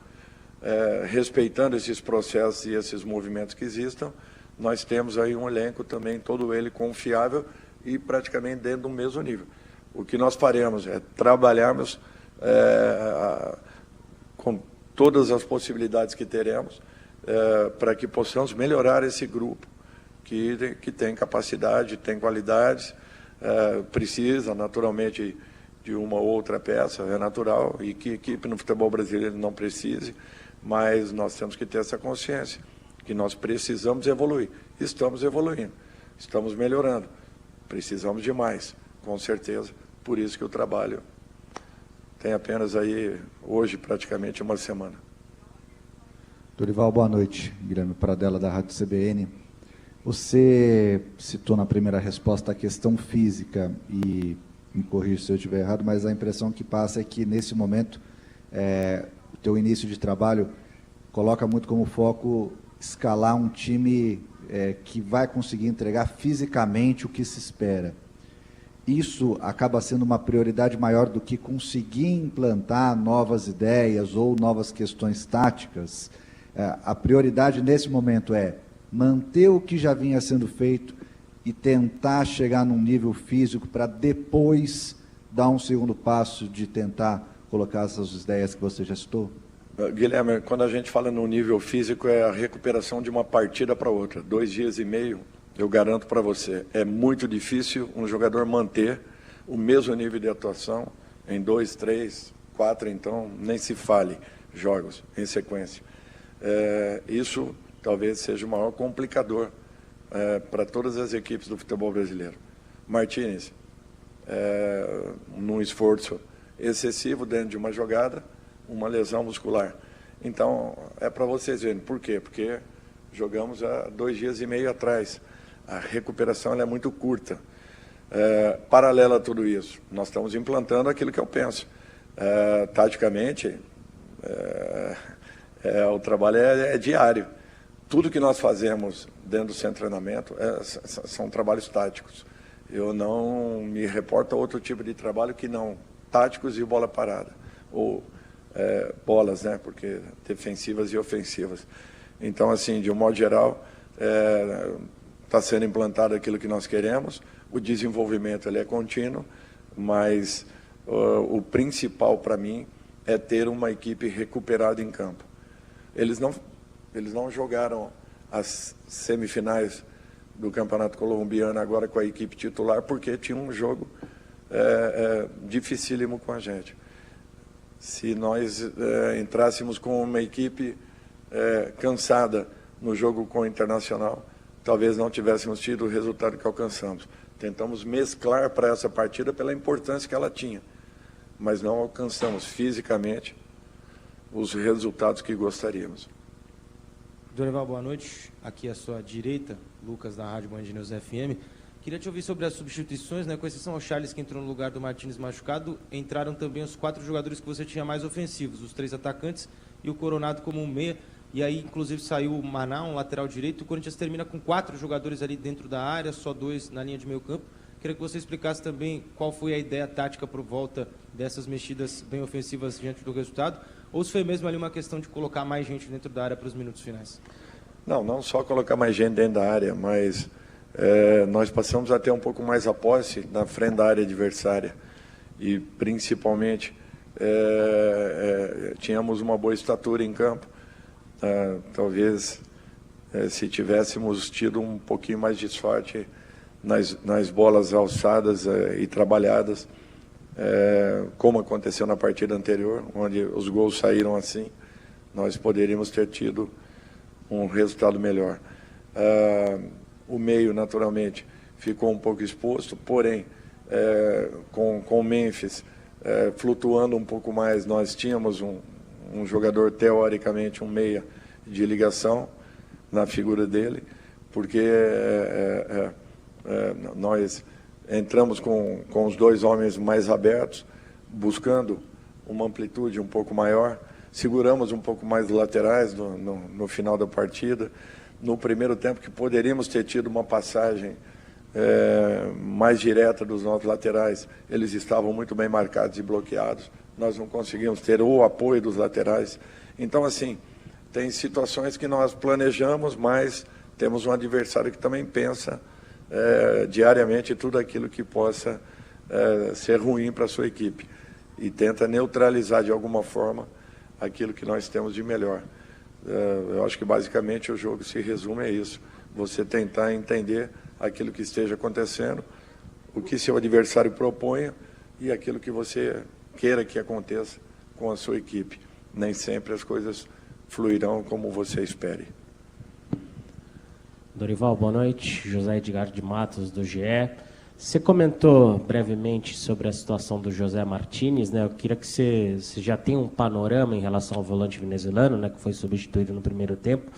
P: respeitando esses processos e esses movimentos que existam, nós temos aí um elenco também, todo ele confiável e praticamente dentro do mesmo nível. O que nós faremos é trabalharmos com todas as possibilidades que teremos para que possamos melhorar esse grupo que tem capacidade, tem qualidades, precisa naturalmente de uma outra peça, é natural, e que equipe no futebol brasileiro não precise, mas nós temos que ter essa consciência, que nós precisamos evoluir. Estamos evoluindo, estamos melhorando, precisamos de mais, com certeza, por isso que o trabalho tem apenas aí, hoje, praticamente uma semana.
O: Dorival, boa noite. Guilherme Pradella, da Rádio CBN. Você citou na primeira resposta a questão física, e me corrija se eu estiver errado, mas a impressão que passa é que, nesse momento, o teu início de trabalho coloca muito como foco escalar um time que vai conseguir entregar fisicamente o que se espera. Isso acaba sendo uma prioridade maior do que conseguir implantar novas ideias ou novas questões táticas. A prioridade nesse momento é manter o que já vinha sendo feito e tentar chegar num nível físico para depois dar um segundo passo de tentar colocar essas ideias que você já citou?
P: Guilherme, quando a gente fala no nível físico, é a recuperação de uma partida para outra. 2 dias e meio, eu garanto para você, é muito difícil um jogador manter o mesmo nível de atuação em 2, 3, 4, então nem se fale, jogos em sequência. Isso talvez seja o maior complicador para todas as equipes do futebol brasileiro. Martínez, num esforço excessivo dentro de uma jogada, uma lesão muscular. Então, é para vocês verem. Por quê? Porque jogamos há 2 dias e meio atrás. A recuperação ela é muito curta. Paralelo a tudo isso, nós estamos implantando aquilo que eu penso. Taticamente, o trabalho é diário. Tudo que nós fazemos dentro do centro de treinamento são trabalhos táticos. Eu não me reporto a outro tipo de trabalho que não táticos e bola parada. Ou bolas, né? Porque defensivas e ofensivas. Então, assim, de um modo geral, está sendo implantado aquilo que nós queremos. O desenvolvimento ele é contínuo, mas o principal para mim é ter uma equipe recuperada em campo. Eles não jogaram as semifinais do Campeonato Colombiano agora com a equipe titular porque tinha um jogo dificílimo com a gente. Se nós entrássemos com uma equipe cansada no jogo com o Internacional, talvez não tivéssemos tido o resultado que alcançamos. Tentamos mesclar para essa partida pela importância que ela tinha, mas não alcançamos fisicamente os resultados que gostaríamos.
M: Dorival, boa noite. Aqui à sua direita, Lucas, da Rádio Band News FM. Queria te ouvir sobre as substituições, né? Com exceção ao Charles, que entrou no lugar do Martínez machucado, entraram também os 4 jogadores que você tinha mais ofensivos, os 3 atacantes e o Coronado como um meia. E aí, inclusive, saiu o Maná, um lateral direito. O Corinthians termina com 4 jogadores ali dentro da área, só 2 na linha de meio campo. Queria que você explicasse também qual foi a ideia tática por volta dessas mexidas bem ofensivas diante do resultado, ou se foi mesmo ali uma questão de colocar mais gente dentro da área para os minutos finais.
P: Não só colocar mais gente dentro da área, mas nós passamos a ter um pouco mais a posse na frente da área adversária e principalmente tínhamos uma boa estatura em campo. Talvez se tivéssemos tido um pouquinho mais de sorte nas bolas alçadas e trabalhadas, como aconteceu na partida anterior, onde os gols saíram assim, nós poderíamos ter tido um resultado melhor. O meio, naturalmente, ficou um pouco exposto, porém, com o Memphis flutuando um pouco mais, nós tínhamos um jogador, teoricamente, um meia de ligação na figura dele, porque nós entramos com os 2 homens mais abertos, buscando uma amplitude um pouco maior, seguramos um pouco mais os laterais no final da partida. No primeiro tempo, que poderíamos ter tido uma passagem mais direta dos nossos laterais, eles estavam muito bem marcados e bloqueados. Nós não conseguimos ter o apoio dos laterais. Então, assim, tem situações que nós planejamos, mas temos um adversário que também pensa diariamente tudo aquilo que possa ser ruim para a sua equipe e tenta neutralizar de alguma forma aquilo que nós temos de melhor. Eu acho que basicamente o jogo se resume a isso, você tentar entender aquilo que esteja acontecendo, o que seu adversário proponha e aquilo que você queira que aconteça com a sua equipe. Nem sempre as coisas fluirão como você espere.
Q: Dorival, boa noite. José Edgar de Matos, do GE. Você comentou brevemente sobre a situação do José Martínez, né? Eu queria que você já tenha um panorama em relação ao volante venezuelano, né, que foi substituído no primeiro tempo,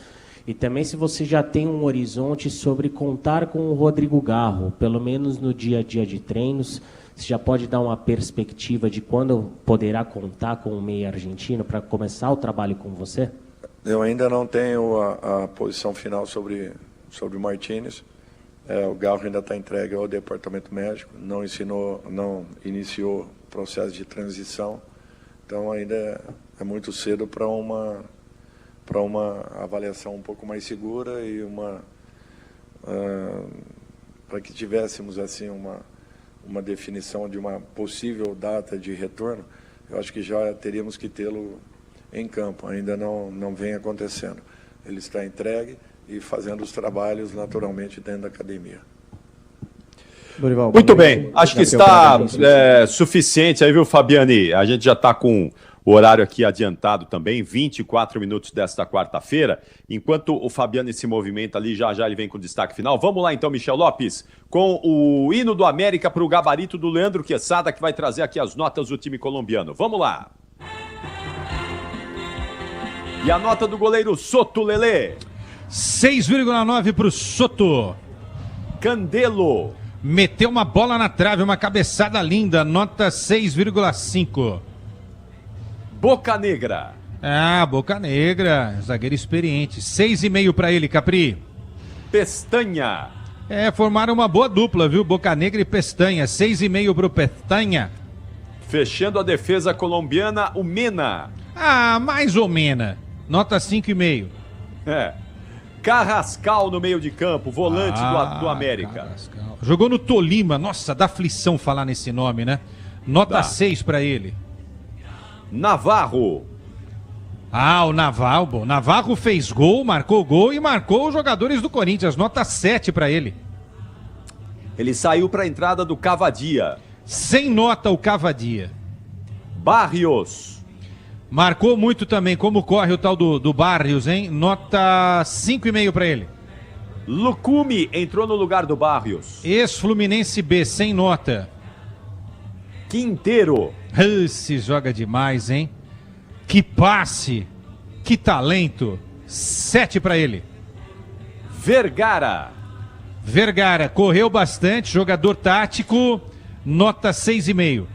Q: e também se você já tem um horizonte sobre contar com o Rodrigo Garro, pelo menos no dia a dia de treinos, Você já pode dar uma perspectiva de quando poderá contar com o meia argentino para começar o trabalho com você?
P: Eu ainda não tenho a posição final sobre o Martínez. O Garro ainda está entregue ao departamento médico, não iniciou o processo de transição, então ainda é muito cedo para uma avaliação um pouco mais segura e para que tivéssemos assim uma definição de uma possível data de retorno. Eu acho que já teríamos que tê-lo em campo, ainda não vem acontecendo. Ele está entregue e fazendo os trabalhos naturalmente dentro da academia.
H: Dorival, muito bem, acho que está suficiente aí, viu, Fabiani? A gente já está com o horário aqui adiantado também, 24 minutos desta quarta-feira. Enquanto o Fabiani se movimenta ali, já ele vem com o destaque final. Vamos lá então, Michel Lopes, com o hino do América para o gabarito do Leandro Quesada, que vai trazer aqui as notas do time colombiano. Vamos lá! E a nota do goleiro Soto, Lelê?
C: 6,9 para o Soto.
H: Candelo.
C: Meteu uma bola na trave, uma cabeçada linda, nota 6,5.
H: Boca Negra.
C: Boca Negra, zagueiro experiente. 6,5 para ele, Capri.
H: Pestanha.
C: Formaram uma boa dupla, viu? Boca Negra e Pestanha. 6,5 para o Pestanha.
H: Fechando a defesa colombiana, o Mena.
C: Mais ou menos. Nota 5,5.
H: Carrascal no meio de campo, volante do América.
C: Carrascal. Jogou no Tolima. Nossa, dá aflição falar nesse nome, né? Nota 6 para ele.
H: Navarro.
C: O Navarro. Bom, Navarro fez gol, marcou gol e marcou os jogadores do Corinthians. Nota 7 para ele.
H: Ele saiu para a entrada do Cavadia.
C: Sem nota o Cavadia.
H: Barrios.
C: Marcou muito também, como corre o tal do Barrios, hein? Nota 5,5 para ele.
H: Lucumi entrou no lugar do Barrios.
C: Ex-Fluminense B, sem nota.
H: Quinteiro.
C: Se joga demais, hein? Que passe, que talento. 7 para ele.
H: Vergara.
C: Vergara, correu bastante, jogador tático, nota 6,5.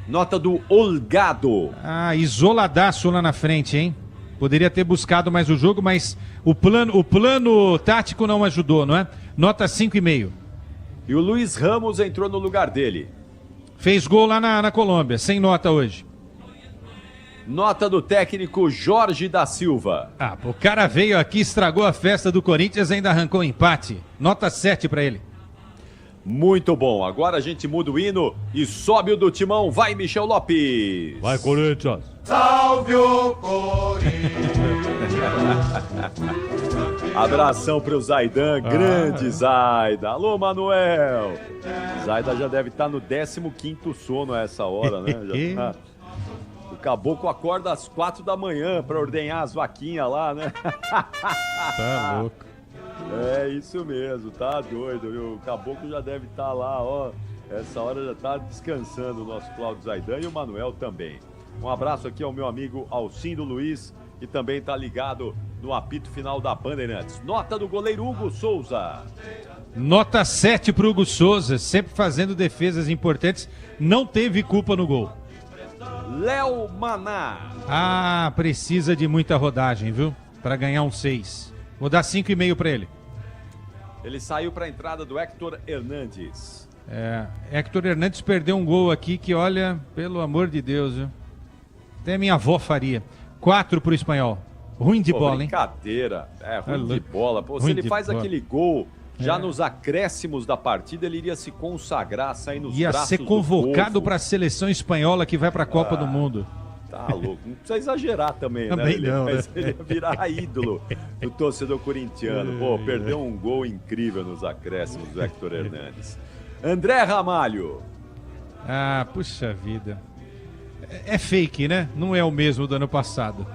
H: Nota do Olgado.
C: Isoladaço lá na frente, hein? Poderia ter buscado mais o jogo, mas o plano tático não ajudou, não é? Nota 5,5.
H: E o Luiz Ramos entrou no lugar dele.
C: Fez gol lá na Colômbia, sem nota hoje.
H: Nota do técnico Jorge da Silva.
C: O cara veio aqui, estragou a festa do Corinthians e ainda arrancou empate. Nota 7 para ele.
H: Muito bom, agora a gente muda o hino e sobe o do Timão. Vai, Michel Lopes.
B: Vai, Corinthians.
K: Salve o Corinthians.
H: Abração pro Zaidan, grande Zaida. Alô, Manuel. Zaida já deve estar no 15º sono a essa hora, né? Já tá. O caboclo acorda às 4 da manhã para ordenhar as vaquinhas lá, né?
B: Tá louco.
H: É isso mesmo, tá doido, viu? O caboclo já deve estar lá, ó. Essa hora já tá descansando o nosso Cláudio Zaidan e o Manuel também. Um abraço aqui ao meu amigo Alcindo Luiz, que também tá ligado no apito final da Bandeirantes. Nota do goleiro Hugo Souza.
C: Nota 7 pro Hugo Souza, sempre fazendo defesas importantes, não teve culpa no gol.
H: Léo Maná.
C: Precisa de muita rodagem, viu? Para ganhar um 6. Vou dar 5,5 para ele.
H: Ele saiu para a entrada do Héctor Hernandes.
C: Héctor Hernandes perdeu um gol aqui que, olha, pelo amor de Deus, viu? Até minha avó faria. 4 pro Espanhol. Ruim de bola, hein?
H: Brincadeira. Ruim de bola. Se ele faz aquele gol já nos acréscimos da partida, ele iria se consagrar, sair nos braços do povo. Ia ser
C: convocado para a seleção espanhola que vai para a Copa do Mundo.
H: Tá louco, não precisa exagerar também, né?
C: Também não, né?
H: Ele ia virar ídolo do torcedor corintiano. Perdeu um gol incrível nos acréscimos do Héctor Hernandes. André Ramalho.
C: Puxa vida. É fake, né? Não é o mesmo do ano passado.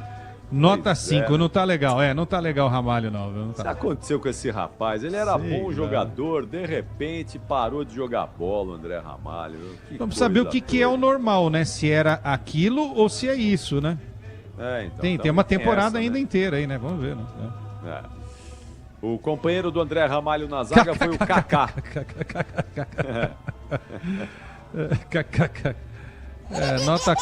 C: Nota 5, não tá legal. Não tá legal o Ramalho, não. Não tá.
H: O que aconteceu com esse rapaz? Ele era bom jogador, de repente parou de jogar bola, o André Ramalho.
C: Vamos saber o que é o normal, né? Se era aquilo ou se é isso, né?
H: Então,
C: tem uma temporada ainda inteira aí, né? Vamos ver, né?
H: O companheiro do André Ramalho na zaga foi o Kaká.
C: Nota...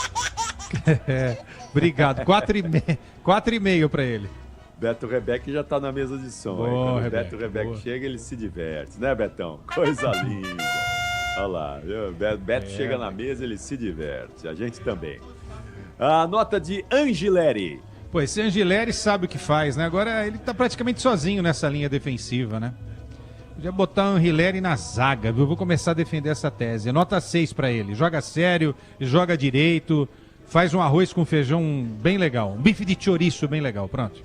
C: Obrigado. 4,5 para ele.
H: Beto Rebeck já tá na mesa de som.
C: Boa,
H: Quando o
C: Rebeck,
H: Beto Rebeck
C: boa.
H: chega, ele se diverte, né, Betão? Coisa linda. Olha lá, viu? Beto chega na mesa, ele se diverte. A gente também. A nota de Angileri.
C: Pô, esse Angileri sabe o que faz, né? Agora ele tá praticamente sozinho nessa linha defensiva, né? Podia botar o Angileri na zaga, viu? Vou começar a defender essa tese. Nota 6 pra ele. Joga sério, joga direito, faz um arroz com feijão bem legal. Um bife de chouriço bem legal, pronto.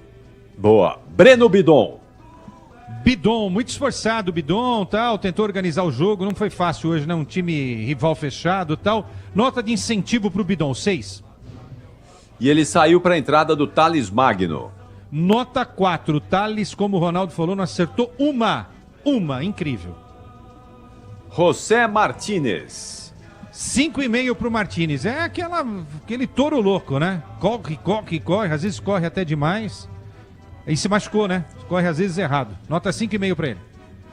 H: Boa. Breno Bidon.
C: Bidon, muito esforçado, Bidon, tal, tentou organizar o jogo, não foi fácil hoje, né? Um time rival fechado, tal. Nota de incentivo pro Bidon, 6.
H: E ele saiu para a entrada do Thales Magno.
C: Nota 4. Thales, como o Ronaldo falou, não acertou uma, incrível.
H: José Martínez.
C: 5,5 pro Martínez. É aquele touro louco, né? Corre, às vezes corre até demais. E se machucou, né? Corre às vezes errado. Nota 5,5 pra ele.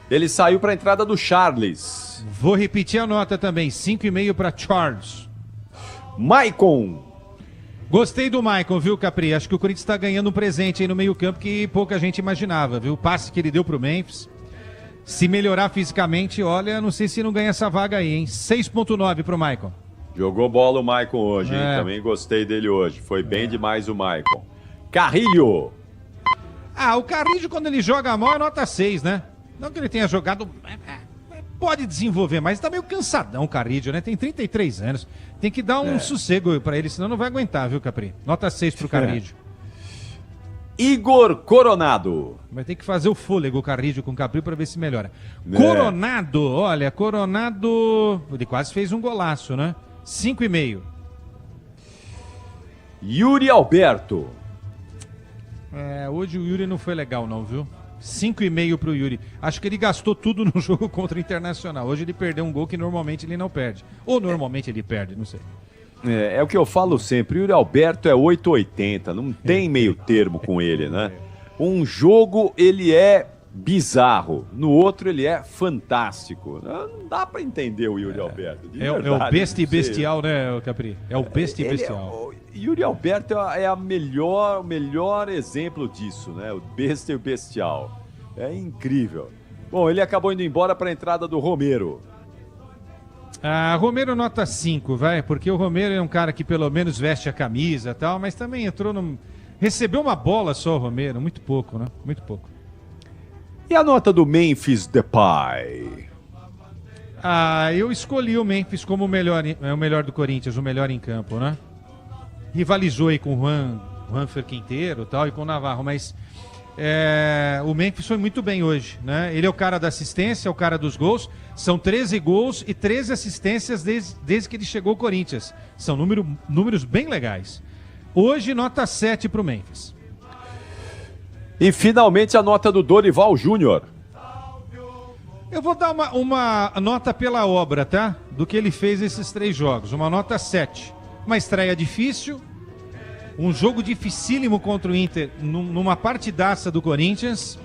H: Ele saiu para a entrada do Charles.
C: Vou repetir a nota também. 5,5 pra Charles.
H: Maicon.
C: Gostei do Maicon, viu, Capri? Acho que o Corinthians está ganhando um presente aí no meio-campo que pouca gente imaginava, viu? O passe que ele deu pro Memphis. Se melhorar fisicamente, olha, não sei se não ganha essa vaga aí, hein? 6,9 pro Maicon.
H: Jogou bola o Maicon hoje, hein? Também gostei dele hoje. Foi bem demais o Maicon. Carrilho.
C: O Carrilho, quando ele joga mal, é nota 6, né? Não que ele tenha jogado... Pode desenvolver, mas tá meio cansadão o Carrilho, né? Tem 33 anos. Tem que dar um sossego pra ele, senão não vai aguentar, viu, Capri? Nota 6 pro Carrilho.
H: Igor Coronado.
C: Vai ter que fazer o fôlego, o Carrilho com o Capri pra ver se melhora. Coronado, olha, Coronado... Ele quase fez um golaço, né? 5,5.
H: Yuri Alberto.
C: Hoje o Yuri não foi legal não, viu? 5,5 pro Yuri. Acho que ele gastou tudo no jogo contra o Internacional. Hoje ele perdeu um gol que normalmente ele não perde. Ou normalmente ele perde, não sei.
H: É o que eu falo sempre. O Yuri Alberto é 880. Não tem meio termo com ele, né? Um jogo ele é bizarro. No outro ele é fantástico. Não dá pra entender o Yuri Alberto.
C: É o besta e bestial, né, Capri? É o besta e bestial.
H: Yuri Alberto é o melhor exemplo disso, né? O besta e o bestial. É incrível. Bom, ele acabou indo embora para a entrada do Romero.
C: Romero nota 5, vai, porque o Romero é um cara que pelo menos veste a camisa e tal, mas também entrou recebeu uma bola só o Romero, muito pouco, né? Muito pouco.
H: E a nota do Memphis Depay?
C: Eu escolhi o Memphis como o melhor do Corinthians, o melhor em campo, né? Rivalizou aí com o Juan Ferquinteiro e tal, e com o Navarro, mas o Memphis foi muito bem hoje, né? Ele é o cara da assistência, é o cara dos gols. São 13 gols e 13 assistências desde que ele chegou ao Corinthians. São números bem legais. Hoje, nota 7 pro Memphis.
H: E finalmente a nota do Dorival Júnior.
C: Eu vou dar uma nota pela obra, tá? Do que ele fez esses 3 jogos. Uma nota 7. Uma estreia difícil, um jogo dificílimo contra o Inter, numa partidaça do Corinthians,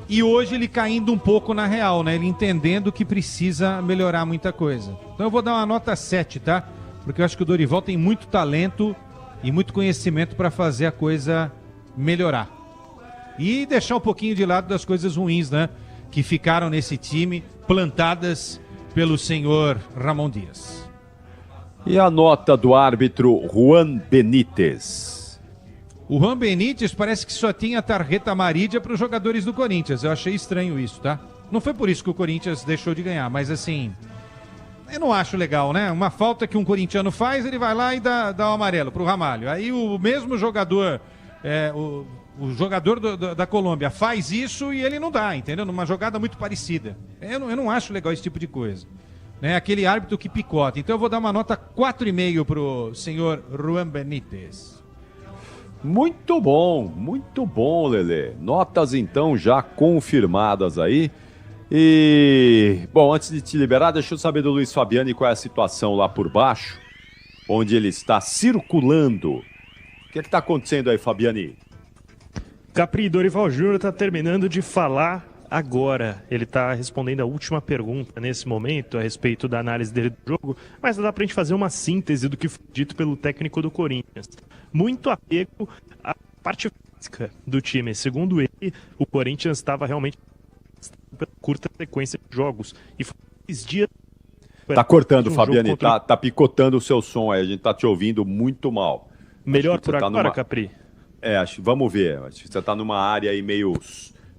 C: e hoje ele caindo um pouco na real, né? Ele entendendo que precisa melhorar muita coisa. Então eu vou dar uma nota 7, tá? Porque eu acho que o Dorival tem muito talento e muito conhecimento para fazer a coisa melhorar. E deixar um pouquinho de lado das coisas ruins, né? Que ficaram nesse time, plantadas pelo senhor Ramon Dias.
H: E a nota do árbitro Juan Benítez?
C: O Juan Benítez parece que só tinha tarjeta amarilla para os jogadores do Corinthians. Eu achei estranho isso, tá? Não foi por isso que o Corinthians deixou de ganhar, mas assim, eu não acho legal, né? Uma falta que um corintiano faz, ele vai lá e dá o amarelo pro Ramalho. Aí o mesmo jogador, o jogador da Colômbia faz isso e ele não dá, entendeu? Numa jogada muito parecida. Eu não acho legal esse tipo de coisa. Né, aquele árbitro que picota. Então eu vou dar uma nota 4,5 pro senhor Juan Benítez.
H: Muito bom, Lelê. Notas então já confirmadas aí. E, bom, antes de te liberar, deixa eu saber do Luiz Fabiani qual é a situação lá por baixo, onde ele está circulando. O que está acontecendo aí, Fabiani?
B: Capri, Dorival Júnior está terminando de falar agora. Ele está respondendo a última pergunta nesse momento a respeito da análise dele do jogo, mas dá para a gente fazer uma síntese do que foi dito pelo técnico do Corinthians. Muito apego à parte física do time. Segundo ele, o Corinthians estava realmente pela curta sequência de jogos. E foi 6 dias...
H: Tá cortando, Fabiane, tá picotando o seu som aí, a gente tá te ouvindo muito mal.
B: Melhor por agora, Capri?
H: Vamos ver, acho que você tá numa área aí meio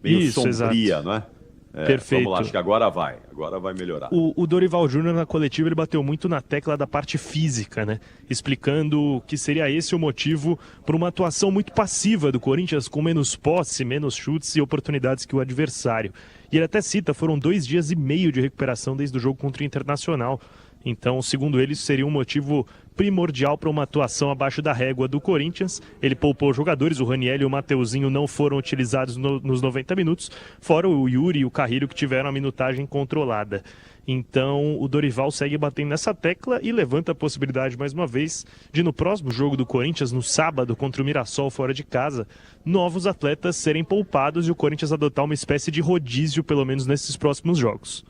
B: Isso,
H: sombria,
B: exato.
H: Não é?
B: Perfeito.
H: Vamos lá, acho que agora vai melhorar.
B: O Dorival Júnior na coletiva ele bateu muito na tecla da parte física, né? Explicando que seria esse o motivo por uma atuação muito passiva do Corinthians, com menos posse, menos chutes e oportunidades que o adversário. E ele até cita, foram 2 dias e meio de recuperação desde o jogo contra o Internacional. Então, segundo ele, isso seria um motivo primordial para uma atuação abaixo da régua do Corinthians. Ele poupou jogadores, o Raniel e o Mateuzinho não foram utilizados nos 90 minutos, fora o Yuri e o Carrilho que tiveram a minutagem controlada. Então, o Dorival segue batendo nessa tecla e levanta a possibilidade, mais uma vez, de no próximo jogo do Corinthians, no sábado, contra o Mirassol fora de casa, novos atletas serem poupados e o Corinthians adotar uma espécie de rodízio, pelo menos nesses próximos jogos.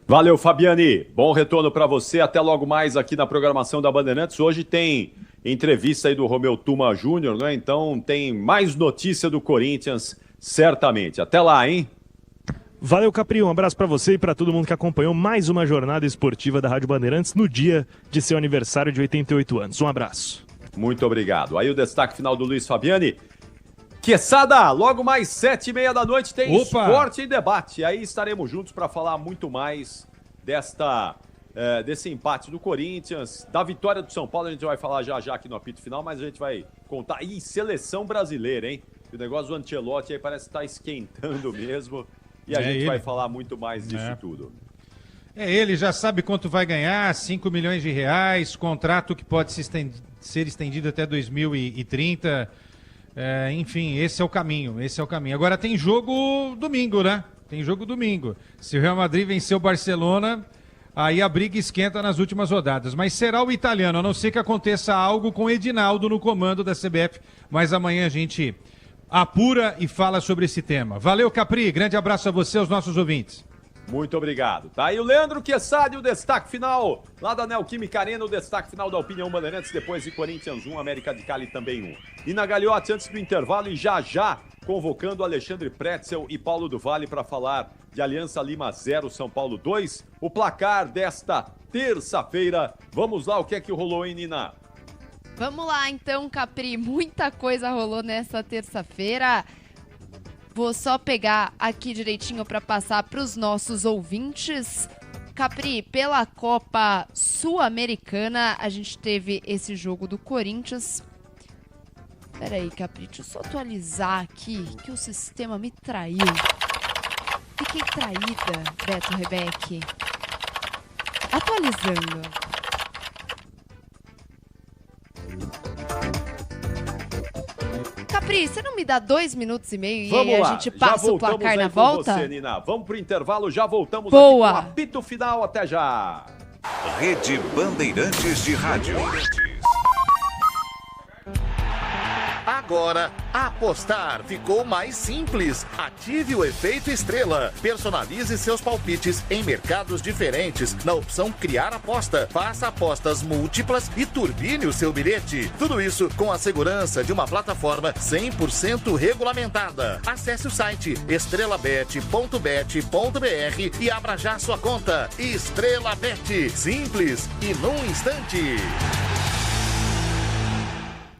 H: Valeu, Fabiane. Bom retorno para você. Até logo mais aqui na programação da Bandeirantes. Hoje tem entrevista aí do Romeu Tuma Júnior, né? Então tem mais notícia do Corinthians, certamente. Até lá, hein?
B: Valeu, Capri. Um abraço para você e para todo mundo que acompanhou mais uma jornada esportiva da Rádio Bandeirantes no dia de seu aniversário de 88 anos. Um abraço.
H: Muito obrigado. Aí o destaque final do Luiz Fabiane. Quesada, logo mais 7h30 da noite tem Esporte e Debate. Aí estaremos juntos para falar muito mais desse empate do Corinthians, da vitória do São Paulo. A gente vai falar já aqui no apito final, mas a gente vai contar. E seleção brasileira, hein? O negócio do Ancelotti aí parece que está esquentando mesmo. E a gente vai falar muito mais disso tudo.
C: Ele já sabe quanto vai ganhar, 5 milhões de reais, contrato que pode ser estendido até 2030. Enfim, esse é o caminho. Agora tem jogo domingo, né? Se o Real Madrid vencer o Barcelona, aí a briga esquenta nas últimas rodadas. Mas será o italiano, a não ser que aconteça algo com o Edinaldo no comando da CBF. Mas amanhã a gente apura e fala sobre esse tema. Valeu, Capri. Grande abraço a você e aos nossos ouvintes.
H: Muito obrigado. Tá aí o Leandro Quesada, o destaque final lá da Neoquímica Arena, o destaque final da Opinião Bandeirantes, depois de Corinthians 1, América de Cali também 1. E na Gagliotti, antes do intervalo, e já convocando Alexandre Pretzel e Paulo do Vale para falar de Aliança Lima 0, São Paulo 2. O placar desta terça-feira. Vamos lá, o que é que rolou, hein, Nina?
E: Vamos lá, então, Capri. Muita coisa rolou nessa terça-feira. Vou só pegar aqui direitinho para passar para os nossos ouvintes. Capri, pela Copa Sul-Americana, a gente teve esse jogo do Corinthians. Pera aí, Capri, deixa eu só atualizar aqui, que o sistema me traiu. Fiquei traída, Beto Rebeck. Atualizando. Capri, você não me dá 2 minutos e meio e aí a gente passa o placar na volta?
H: Você, Nina. Vamos pro intervalo, já voltamos.
E: Boa.
H: Aqui com o apito final, até já.
R: Rede Bandeirantes de Rádio.
A: Agora, apostar ficou mais simples. Ative o efeito estrela. Personalize seus palpites em mercados diferentes na opção Criar Aposta. Faça apostas múltiplas e turbine o seu bilhete. Tudo isso com a segurança de uma plataforma 100% regulamentada. Acesse o site estrelabet.bet.br e abra já sua conta. Estrela Bet. Simples e num instante.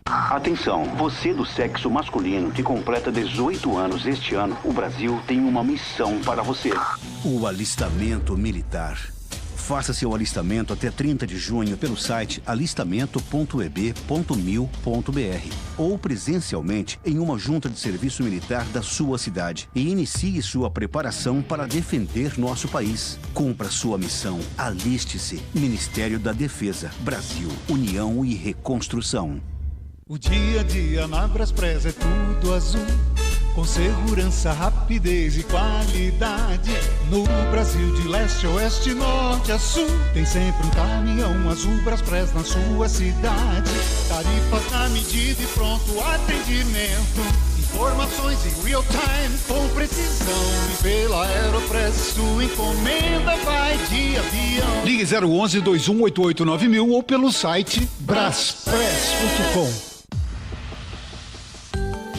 F: Atenção, você do sexo masculino que completa 18 anos este ano, o Brasil tem uma missão para você.
U: O alistamento militar. Faça seu alistamento até 30 de junho pelo site alistamento.eb.mil.br ou presencialmente em uma junta de serviço militar da sua cidade e inicie sua preparação para defender nosso país. Cumpra sua missão. Aliste-se. Ministério da Defesa. Brasil, União e Reconstrução.
K: O dia a dia na Braspress é tudo azul, com segurança, rapidez e qualidade. No Brasil de leste a oeste, norte a sul, tem sempre um caminhão azul Braspress na sua cidade. Tarifas na medida e pronto atendimento. Informações em real time, com precisão. E pela Aeropress, sua encomenda vai de avião.
D: Ligue 011-2188-9000 ou pelo site braspress.com.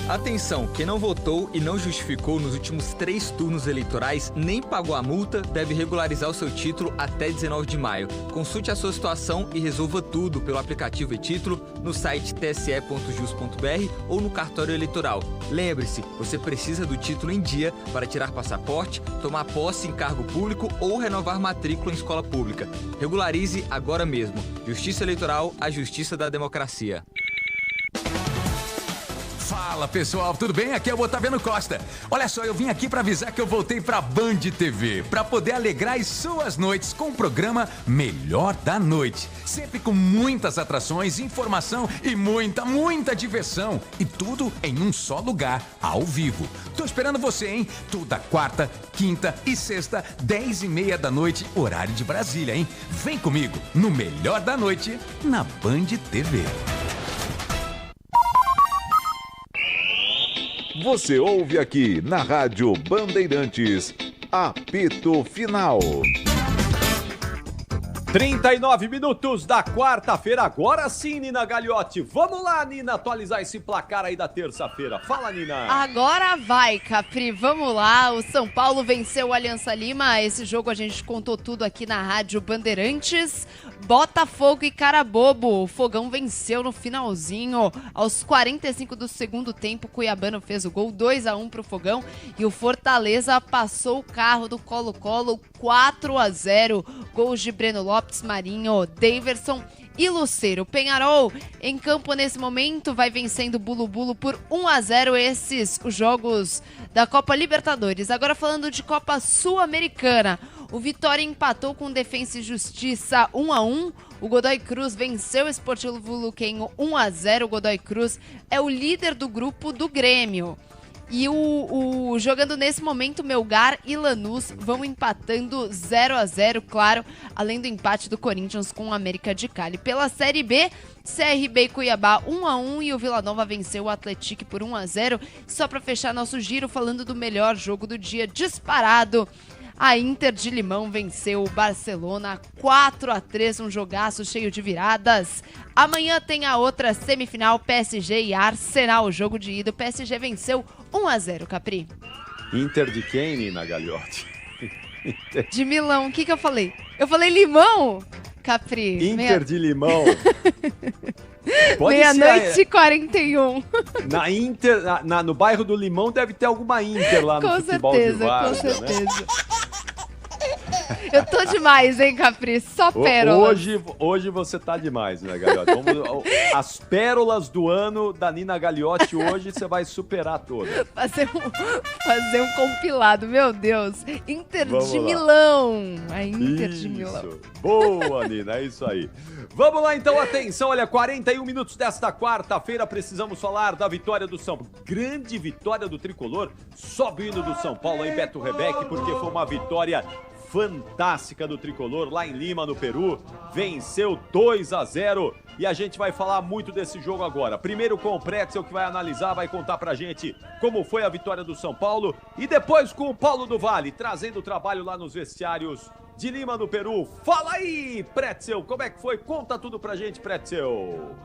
J: Atenção, quem não votou e não justificou nos últimos 3 turnos eleitorais nem pagou a multa deve regularizar o seu título até 19 de maio. Consulte a sua situação e resolva tudo pelo aplicativo e-Título, no site tse.jus.br ou no cartório eleitoral. Lembre-se, você precisa do título em dia para tirar passaporte, tomar posse em cargo público ou renovar matrícula em escola pública. Regularize agora mesmo. Justiça Eleitoral, a justiça da democracia.
L: Fala pessoal, tudo bem? Aqui é o Otaviano Costa. Olha só, eu vim aqui para avisar que eu voltei para Band TV, para poder alegrar as suas noites com o programa Melhor da Noite. Sempre com muitas atrações, informação e muita diversão. E tudo em um só lugar, ao vivo. Tô esperando você, hein? Toda quarta, quinta e sexta, 10h30 da noite, horário de Brasília, hein? Vem comigo no Melhor da Noite, na Band TV.
W: Você ouve aqui na Rádio Bandeirantes, apito final.
H: 39 minutos da quarta-feira, agora sim, Nina Gagliotti. Vamos lá, Nina, atualizar esse placar aí da terça-feira. Fala, Nina.
E: Agora vai, Capri, vamos lá. O São Paulo venceu o Aliança Lima. Esse jogo a gente contou tudo aqui na Rádio Bandeirantes. Botafogo e Carabobo. O Fogão venceu no finalzinho. Aos 45 do segundo tempo, o Cuiabano fez o gol, 2-1 pro Fogão. E o Fortaleza passou o carro do Colo-Colo, 4-0. Gols de Breno Lopes, Marinho, Daverson e Lucero. Penharol em campo nesse momento vai vencendo o Bulu-Bulu por 1-0. Esses os jogos da Copa Libertadores. Agora falando de Copa Sul-Americana. O Vitória empatou com Defensa e Justiça 1-1. O Godoy Cruz venceu o Sportivo Luquenho 1-0. O Godoy Cruz é o líder do grupo do Grêmio. E jogando nesse momento, Melgar e Lanús vão empatando 0-0, claro, além do empate do Corinthians com o América de Cali. Pela Série B, CRB e Cuiabá 1-1 e o Vila Nova venceu o Atlético por 1-0. Só para fechar nosso giro, falando do melhor jogo do dia disparado, a Inter de Limão venceu o Barcelona 4-3, um jogaço cheio de viradas. Amanhã tem a outra semifinal, PSG e Arsenal, o jogo de ida. O PSG venceu 1-0, Capri.
H: Inter de quem, Nina Gagliotti?
E: De Milão, o que eu falei? Eu falei limão, Capri.
H: Inter de Limão.
E: Meia-noite e 41.
H: Na Inter, no bairro do Limão deve ter alguma Inter lá no futebol de Várzea,
E: com certeza. Né? Eu tô demais, hein, Capri? Só pérolas.
H: Hoje você tá demais, né, Gagliotti? As pérolas do ano da Nina Gagliotti hoje você vai superar todas.
E: Fazer um compilado, meu Deus. Inter de Milão. A Inter de Milão.
H: Boa, Nina, é isso aí. Vamos lá, então, atenção, olha, 41 minutos desta quarta-feira, precisamos falar da vitória do São Paulo. Grande vitória do Tricolor, sobe o hino do São Paulo em Beto Rebeque, porque foi uma vitória fantástica do Tricolor lá em Lima, no Peru. Venceu 2-0 e a gente vai falar muito desse jogo agora. Primeiro com o Pretzel, que vai analisar, vai contar pra gente como foi a vitória do São Paulo. E depois com o Paulo do Vale, trazendo o trabalho lá nos vestiários de Lima, no Peru. Fala aí, Pretzel, como é que foi? Conta tudo pra gente, Pretzel.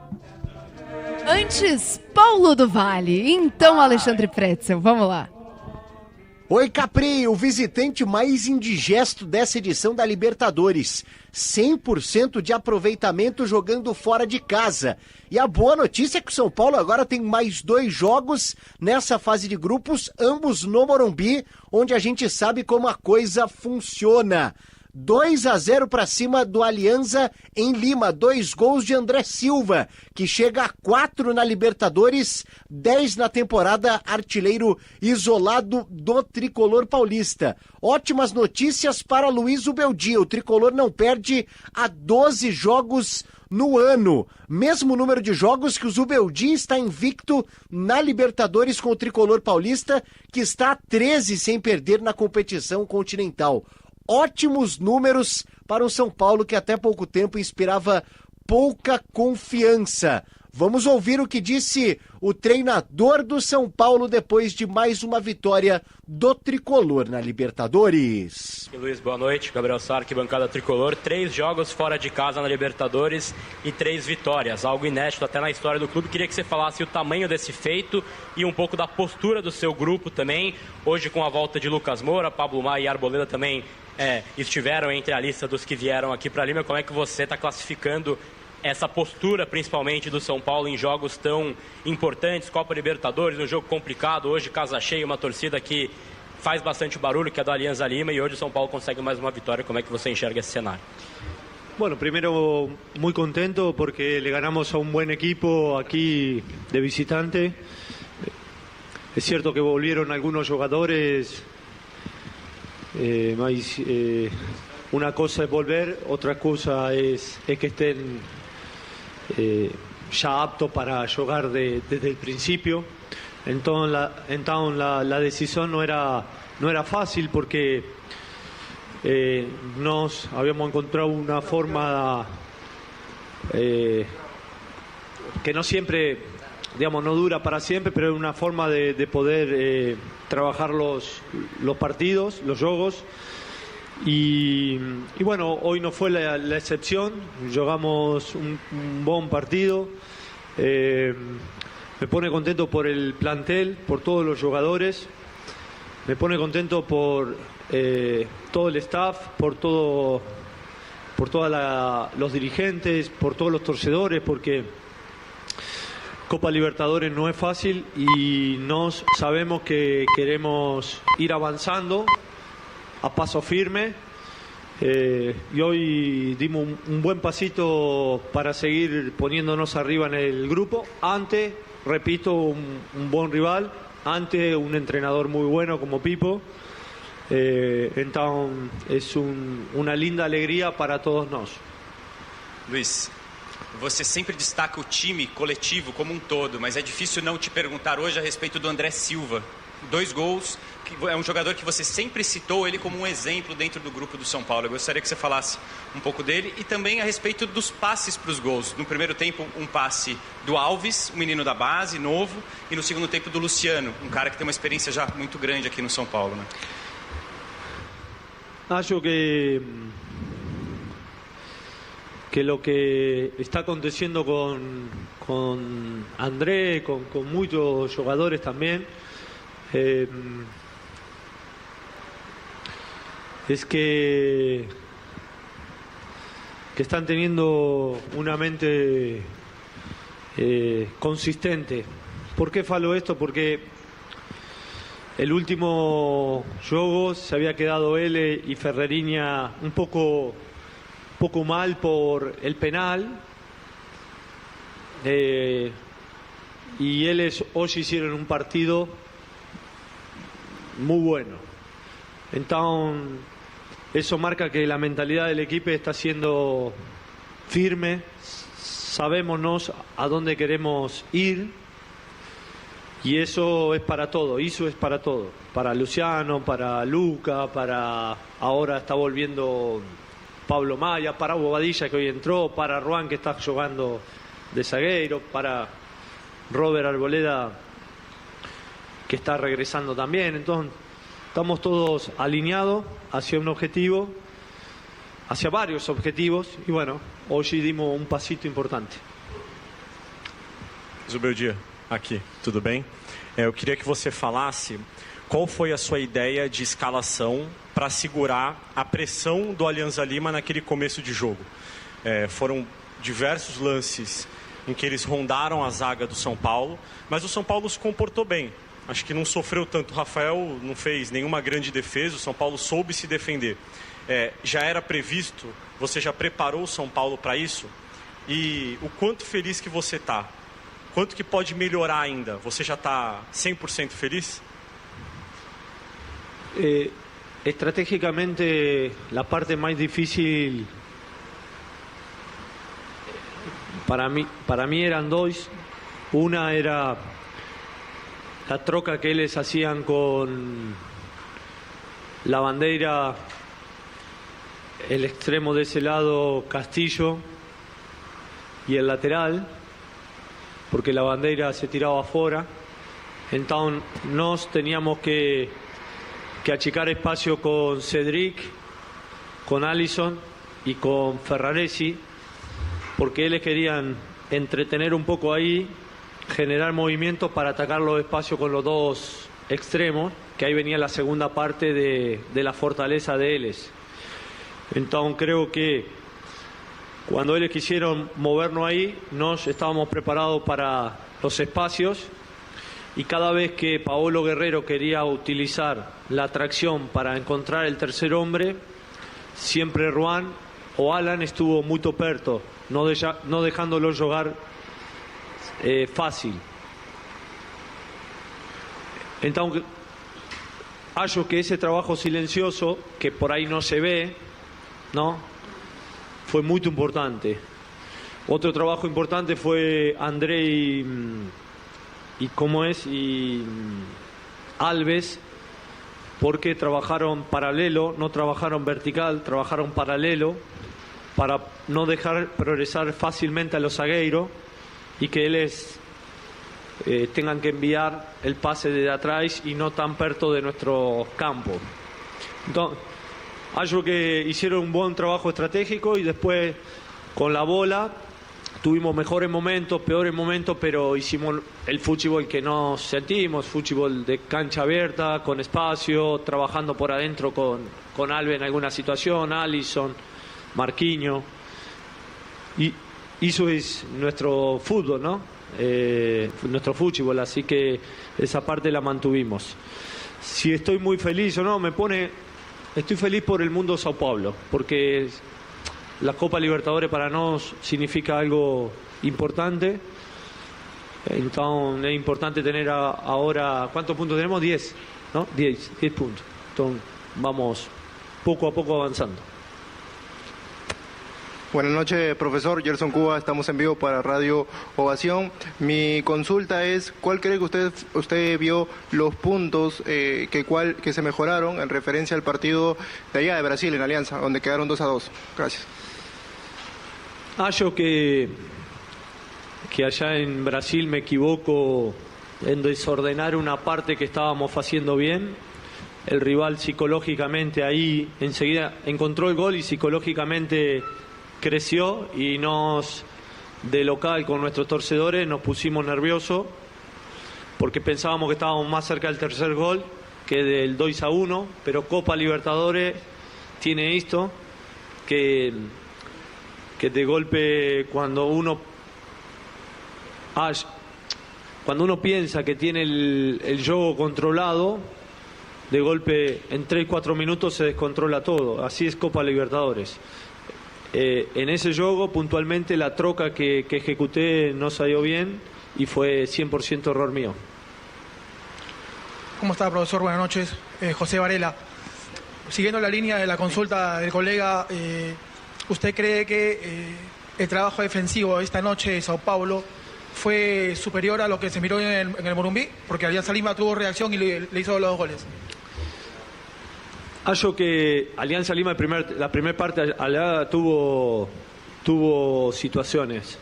E: Antes, Paulo do Vale. Então, Alexandre Pretzel, vamos lá.
Y: Oi, Capri, o visitante mais indigesto dessa edição da Libertadores. 100% de aproveitamento jogando fora de casa. E a boa notícia é que o São Paulo agora tem mais 2 jogos nessa fase de grupos, ambos no Morumbi, onde a gente sabe como a coisa funciona. 2-0 para cima do Alianza em Lima, 2 gols de André Silva, que chega a 4 na Libertadores, 10 na temporada, artilheiro isolado do Tricolor paulista. Ótimas notícias para Luiz Ubeldia, o Tricolor não perde há 12 jogos no ano. Mesmo número de jogos que o Zubeldia está invicto na Libertadores com o Tricolor paulista, que está a 13 sem perder na competição continental. Ótimos números para o São Paulo, que até pouco tempo inspirava pouca confiança. Vamos ouvir o que disse o treinador do São Paulo depois de mais uma vitória do Tricolor na Libertadores.
I: Luiz, boa noite. Gabriel Sá, arquibancada Tricolor. 3 jogos fora de casa na Libertadores e 3 vitórias. Algo inédito até na história do clube. Queria que você falasse o tamanho desse feito e um pouco da postura do seu grupo também. Hoje com a volta de Lucas Moura, Pablo Maia e Arboleda também estiveram entre a lista dos que vieram aqui para Lima. Como é que você está classificando essa postura, principalmente do São Paulo, em jogos tão importantes, Copa Libertadores, um jogo complicado, hoje casa cheia, uma torcida que faz bastante barulho, que é da Alianza Lima, e hoje o São Paulo consegue mais uma vitória. Como é que você enxerga esse cenário?
S: Bueno, primero muy contento porque le ganamos a un buen equipo aquí de visitante. Es cierto que volvieron algunos jugadores, mas una cosa es volver, otra cosa es que estén ya aptos para jugar desde el principio. Entonces la decisión no era fácil porque nos habíamos encontrado una forma que no siempre, digamos, no dura para siempre, pero es una forma de poder trabajar los partidos, los juegos. Y bueno, hoy no fue la excepción, jugamos un buen partido. Me pone contento por el plantel, por todos los jugadores. Me pone contento por todo el staff, por todos los dirigentes, por todos los torcedores, porque Copa Libertadores no es fácil y nos sabemos que queremos ir avanzando a paso firme, y hoy dimos un buen pasito para seguir poniéndonos arriba en el grupo, ante, repito, un buen rival, ante un entrenador muy bueno como Pipo. Entonces es una linda alegría para todos nós.
T: Luiz, você sempre destaca o time coletivo como um todo, mas é difícil não te perguntar hoje a respeito do André Silva. 2 gols, é um jogador que você sempre citou ele como um exemplo dentro do grupo do São Paulo. Eu gostaria que você falasse um pouco dele e também a respeito dos passes para os gols. No primeiro tempo, um passe do Alves, um menino da base, novo, e no segundo tempo do Luciano, um cara que tem uma experiência já muito grande aqui no São Paulo, né?
S: Acho que lo que está aconteciendo con André, con muchos jugadores también, es que están teniendo una mente consistente. ¿Por qué falo esto? Porque el último juego se había quedado él y Ferreriña un poco mal por el penal, y ellos hoy hicieron un partido muy bueno. Entonces eso marca que la mentalidad del equipo está siendo firme, sabémonos a dónde queremos ir, y eso es para todo, para Luciano, para Luca, para ahora está volviendo Pablo Maia, para Bobadilla que hoy entró, para Ruan que está jugando de zagueiro, para Robert Arboleda que está regresando también. Entonces estamos todos alineados hacia un objetivo, hacia varios objetivos, y bueno, hoy dimos un pasito importante.
H: Zubeldia, aqui, tudo bem? Eu queria que você falasse qual foi a sua ideia de escalação para segurar a pressão do Alianza Lima naquele começo de jogo. Foram diversos lances em que eles rondaram a zaga do São Paulo, mas o São Paulo se comportou bem. Acho que não sofreu tanto. O Rafael não fez nenhuma grande defesa, o São Paulo soube se defender. Já era previsto, você já preparou o São Paulo para isso? E o quanto feliz que você está? Quanto que pode melhorar ainda? Você já está 100% feliz?
S: Estratégicamente, la parte más difícil para mí eran 2. Una era la troca que ellos hacían con la bandera, el extremo de ese lado Castillo y el lateral. porque la bandera se tiraba afuera. Entonces nos teníamos que achicar espacio con Cedric, con Alisson y con Ferraresi, porque ellos querían entretener un poco ahí, generar movimientos para atacar los espacios con los dos extremos, que ahí venía la segunda parte de la fortaleza de ellos. Entonces creo que cuando ellos quisieron movernos ahí, nos estábamos preparados para los espacios, y cada vez que Paolo Guerrero quería utilizar la tracción para encontrar el tercer hombre, siempre Ruan o Alan estuvo muy perto, no dejándolo jugar fácil. Entonces, hallo que ese trabajo silencioso, que por ahí no se ve, ¿no?, fue muy importante. Otro trabajo importante fue André y Alves, porque trabajaron paralelo, no trabajaron vertical, trabajaron paralelo para no dejar progresar fácilmente a los zagueiros y que ellos tengan que enviar el pase de atrás y no tan perto de nuestro campo. Entonces, algo que hicieron un buen trabajo estratégico, y después con la bola tuvimos mejores momentos, peores momentos, pero hicimos el fútbol que nos sentimos, fútbol de cancha abierta, con espacio, trabajando por adentro con Alves en alguna situación, Alisson, Marquinhos. Y eso es nuestro fútbol, ¿no? Nuestro fútbol, así que esa parte la mantuvimos. Si estoy muy feliz o no, estoy feliz por el mundo Sao Paulo, porque la Copa Libertadores para nosotros significa algo importante. Entonces es importante tener ahora, ¿cuántos puntos tenemos? 10, ¿no? 10 puntos. Entonces vamos poco a poco avanzando.
G: Buenas noches, profesor. Gerson Cuba, estamos en vivo para Radio Ovación. Mi consulta es, ¿cuál cree que usted vio los puntos que se mejoraron en referencia al partido de allá de Brasil, en Alianza, donde quedaron 2-2? Gracias.
S: Yo que allá en Brasil me equivoco en desordenar una parte que estábamos haciendo bien. El rival psicológicamente ahí enseguida encontró el gol y psicológicamente creció, y de local con nuestros torcedores nos pusimos nerviosos porque pensábamos que estábamos más cerca del tercer gol que del 2-1, pero Copa Libertadores tiene esto, que de golpe cuando uno piensa que tiene el juego controlado, de golpe en 3-4 minutos se descontrola todo. Así es Copa Libertadores. En ese juego puntualmente la troca que ejecuté no salió bien y fue 100% error mío.
N: ¿Cómo está, profesor? Buenas noches. José Varela. Siguiendo la línea de la consulta del colega, ¿usted cree que el trabajo defensivo esta noche de Sao Paulo fue superior a lo que se miró en el Morumbí? Porque Alianza Lima tuvo reacción y le hizo los 2 goles.
S: Hallo que Alianza Lima la primera parte allá tuvo situaciones.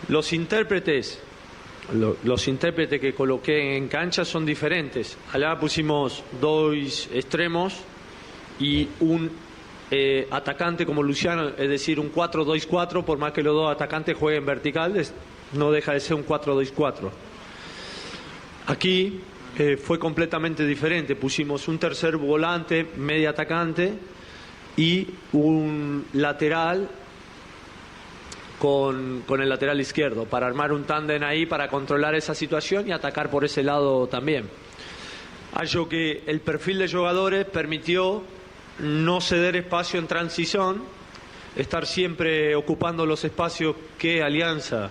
S: Los intérpretes que coloqué en cancha son diferentes. Allá pusimos 2 extremos y un atacante como Luciano, es decir, un 4-2-4, por más que los 2 atacantes jueguen vertical, no deja de ser un 4-2-4. Aquí fue completamente diferente. Pusimos un tercer volante, medio atacante, y un lateral con el lateral izquierdo, para armar un tándem ahí, para controlar esa situación y atacar por ese lado también. Algo que el perfil de jugadores permitió no ceder espacio en transición, estar siempre ocupando los espacios que Alianza,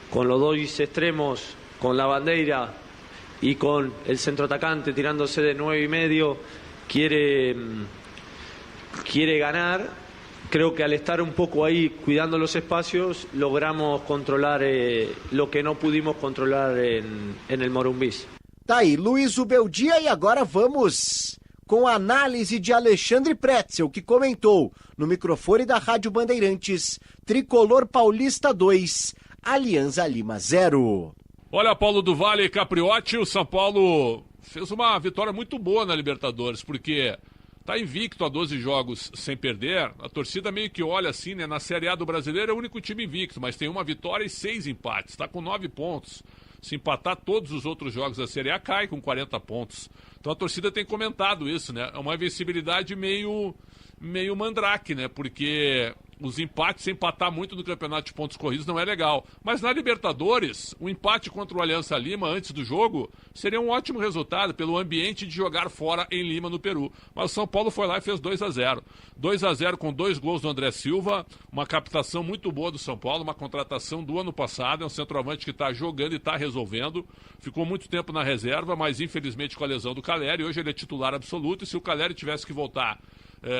S: con los 2 extremos, con la bandera y con el centro atacante tirándose de 9,5, quiere ganar. Creo que al estar un poco ahí cuidando los espacios, logramos controlar lo que no pudimos controlar en el Morumbí.
Y: Tá aí, Luiz Ubeldia, e agora vamos com a análise de Alexandre Pretzel, que comentou no microfone da Rádio Bandeirantes, Tricolor Paulista 2, Alianza Lima 0.
M: Olha, Paulo do Vale e Capriotti, o São Paulo fez uma vitória muito boa na Libertadores, porque tá invicto a 12 jogos sem perder. A torcida meio que olha assim, né? Na Série A do Brasileiro é o único time invicto, mas tem uma vitória e 6 empates. Tá com 9 pontos. Se empatar todos os outros jogos da Série A, cai com 40 pontos. Então a torcida tem comentado isso, né? É uma invencibilidade meio mandrake, né? Porque os empates, se empatar muito no campeonato de pontos corridos, não é legal. Mas na Libertadores, o empate contra o Alianza Lima antes do jogo seria um ótimo resultado pelo ambiente de jogar fora em Lima, no Peru. Mas o São Paulo foi lá e fez 2-0. 2-0 com 2 gols do André Silva, uma captação muito boa do São Paulo, uma contratação do ano passado, é um centroavante que está jogando e está resolvendo. Ficou muito tempo na reserva, mas infelizmente com a lesão do Caleri, hoje ele é titular absoluto, e se o Caleri tivesse que voltar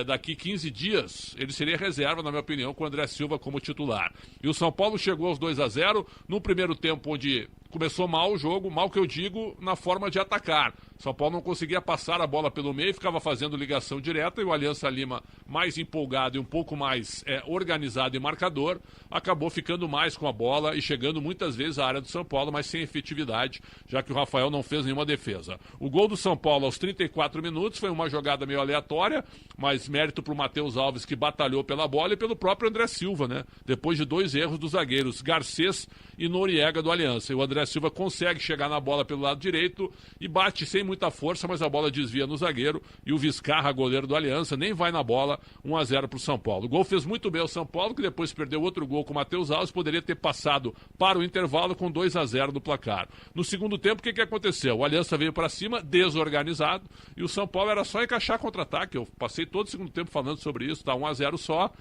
M: daqui 15 dias, ele seria reserva, na minha opinião, com o André Silva como titular. E o São Paulo chegou aos 2-0 no primeiro tempo, onde começou mal o jogo, mal que eu digo, na forma de atacar. São Paulo não conseguia passar a bola pelo meio, ficava fazendo ligação direta, e o Alianza Lima, mais empolgado e um pouco mais organizado e marcador, acabou ficando mais com a bola e chegando muitas vezes à área do São Paulo, mas sem efetividade, já que o Rafael não fez nenhuma defesa. O gol do São Paulo aos 34 minutos foi uma jogada meio aleatória, mas mérito para o Matheus Alves, que batalhou pela bola, e pelo próprio André Silva, né? Depois de 2 erros dos zagueiros, Garcês e Noriega do Aliança. E o André Silva consegue chegar na bola pelo lado direito e bate sem muita força, mas a bola desvia no zagueiro, e o Vizcarra, goleiro do Aliança, nem vai na bola. 1-0 para o São Paulo. O gol fez muito bem o São Paulo, que depois perdeu outro gol com o Matheus Alves, poderia ter passado para o intervalo com 2-0 no placar. No segundo tempo, o que aconteceu? O Aliança veio para cima, desorganizado, e o São Paulo era só encaixar contra-ataque. Eu passei todo o segundo tempo falando sobre isso, tá 1-0 só,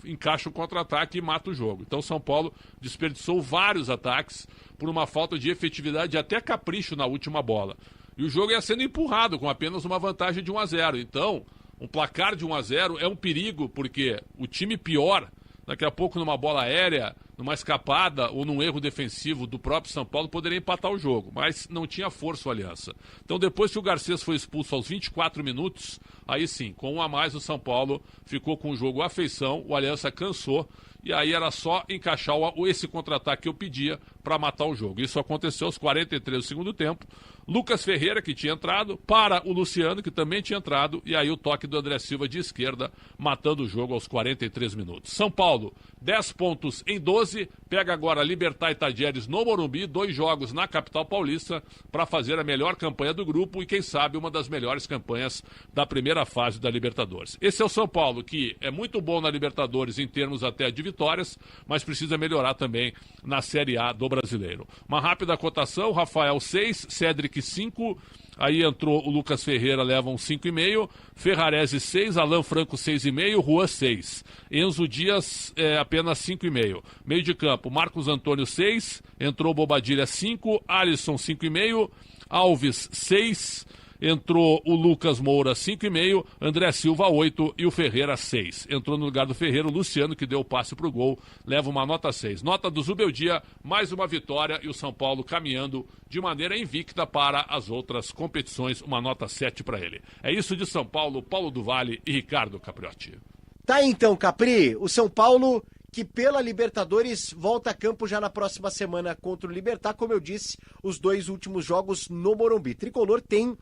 M: encaixa o contra-ataque e mata o jogo. Então o São Paulo desperdiçou vários ataques por uma falta de efetividade e até capricho na última bola. E o jogo ia sendo empurrado com apenas uma vantagem de 1-0. Então, um placar de 1-0 é um perigo, porque o time pior, daqui a pouco numa bola aérea, numa escapada ou num erro defensivo do próprio São Paulo, poderia empatar o jogo, mas não tinha força o Aliança. Então depois que o Garcês foi expulso aos 24 minutos, aí sim, com 1 a mais o São Paulo ficou com o jogo à feição, o Aliança cansou, e aí era só encaixar esse contra-ataque que eu pedia para matar o jogo. Isso aconteceu aos 43 do segundo tempo. Lucas Ferreira, que tinha entrado, para o Luciano, que também tinha entrado, e aí o toque do André Silva de esquerda, matando o jogo aos 43 minutos. São Paulo, 10 pontos em 12, pega agora Libertad e Tajeres no Morumbi, 2 jogos na capital paulista, para fazer a melhor campanha do grupo e, quem sabe, uma das melhores campanhas da primeira fase da Libertadores. Esse é o São Paulo, que é muito bom na Libertadores em termos até de vitórias, mas precisa melhorar também na Série A do Brasileiro. Uma rápida cotação: Rafael 6, Cédric 5, aí entrou o Lucas Ferreira, leva um 5,5, Ferrarese 6, Alan Franco 6,5, Juan 6, Enzo Dias apenas 5,5. Meio de campo, Marcos Antônio 6, entrou Bobadilha 5, Alisson 5,5, Alves 6, entrou o Lucas Moura 5,5, André Silva 8 e o Ferreira 6. Entrou no lugar do Ferreira o Luciano, que deu o passe para o gol, leva uma nota 6. Nota do Zubeldia, mais uma vitória e o São Paulo caminhando de maneira invicta para as outras competições, uma nota 7 para ele. É isso de São Paulo, Paulo do Vale e Ricardo Capriotti.
Y: Tá então, Capri, o São Paulo, que pela Libertadores volta a campo já na próxima semana contra o Libertad, como eu disse, os 2 últimos jogos no Morumbi. Tricolor tem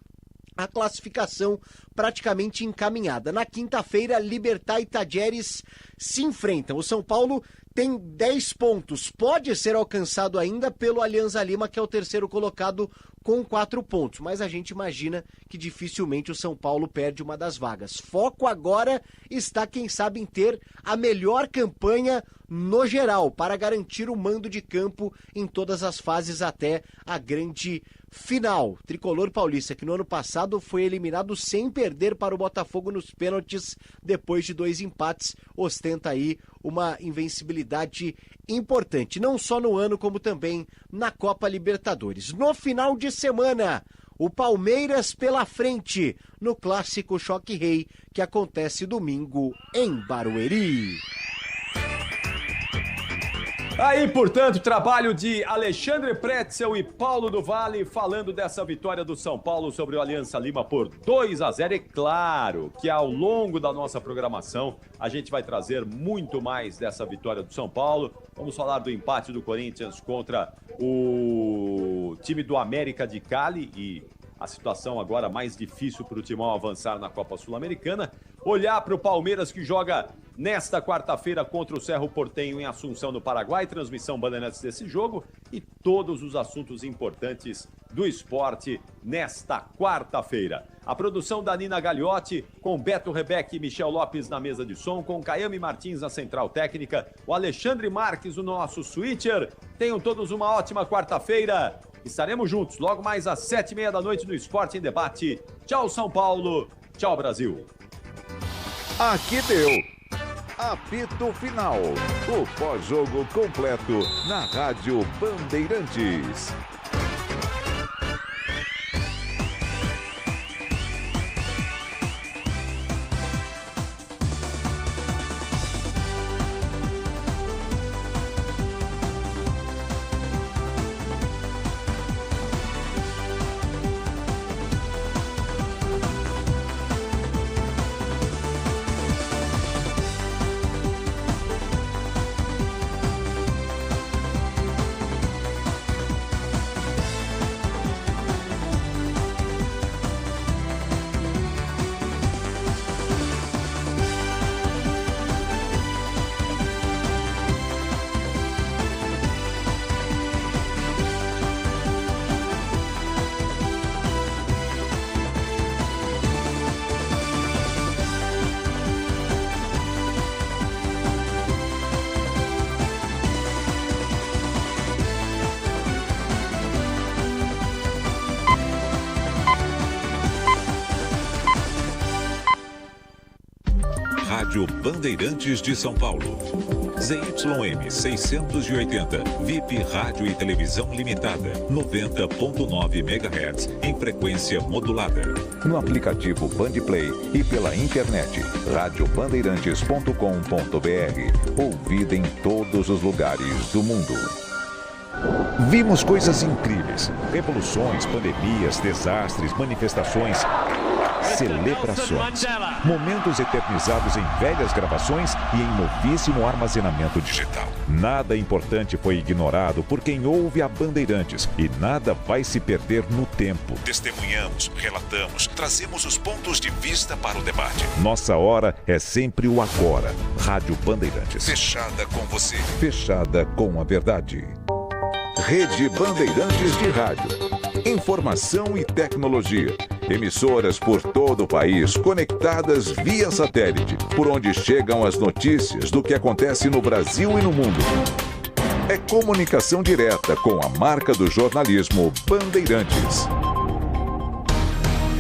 Y: a classificação praticamente encaminhada. Na quinta-feira, Libertad e Tajeres se enfrentam. O São Paulo tem 10 pontos. Pode ser alcançado ainda pelo Alianza Lima, que é o terceiro colocado com 4 pontos. Mas a gente imagina que dificilmente o São Paulo perde uma das vagas. Foco agora está, quem sabe, em ter a melhor campanha no geral, para garantir o mando de campo em todas as fases até a grande final. Tricolor paulista, que no ano passado foi eliminado sem perder para o Botafogo nos pênaltis, depois de 2 empates, ostenta aí uma invencibilidade importante, não só no ano, como também na Copa Libertadores. No final de semana, o Palmeiras pela frente, no clássico Choque Rei, que acontece domingo em Barueri.
H: Aí, portanto, trabalho de Alexandre Pretzel e Paulo do Vale falando dessa vitória do São Paulo sobre o Aliança Lima por 2-0. É claro que ao longo da nossa programação a gente vai trazer muito mais dessa vitória do São Paulo. Vamos falar do empate do Corinthians contra o time do América de Cali e a situação agora mais difícil para o Timão avançar na Copa Sul-Americana. Olhar para o Palmeiras que joga nesta quarta-feira contra o Cerro Porteño em Assunção, no Paraguai. Transmissão Bandeirantes desse jogo e todos os assuntos importantes do esporte nesta quarta-feira. A produção da Nina Gagliotti, com Beto Rebeck e Michel Lopes na mesa de som, com Caiame Martins na central técnica, o Alexandre Marques, o nosso switcher. Tenham todos uma ótima quarta-feira. Estaremos juntos logo mais às 7h30 da noite no Esporte em Debate. Tchau, São Paulo. Tchau, Brasil.
W: Aqui deu. Apito Final. O pós-jogo completo na Rádio Bandeirantes.
R: Rádio Bandeirantes de São Paulo. ZYM 680, VIP Rádio e Televisão Limitada, 90.9 MHz, em frequência modulada. No aplicativo Bandplay e pela internet, radiobandeirantes.com.br. Ouvida em todos os lugares do mundo. Vimos coisas incríveis, revoluções, pandemias, desastres, manifestações, celebrações, momentos eternizados em velhas gravações e em novíssimo armazenamento digital. Nada importante foi ignorado por quem ouve a Bandeirantes e nada vai se perder no tempo. Testemunhamos, relatamos, trazemos os pontos de vista para o debate. Nossa hora é sempre o agora. Rádio Bandeirantes. Fechada com você. Fechada com a verdade. Rede Bandeirantes de Rádio. Informação e tecnologia. Emissoras por todo o país conectadas via satélite, por onde chegam as notícias do que acontece no Brasil e no mundo. É comunicação direta com a marca do jornalismo Bandeirantes.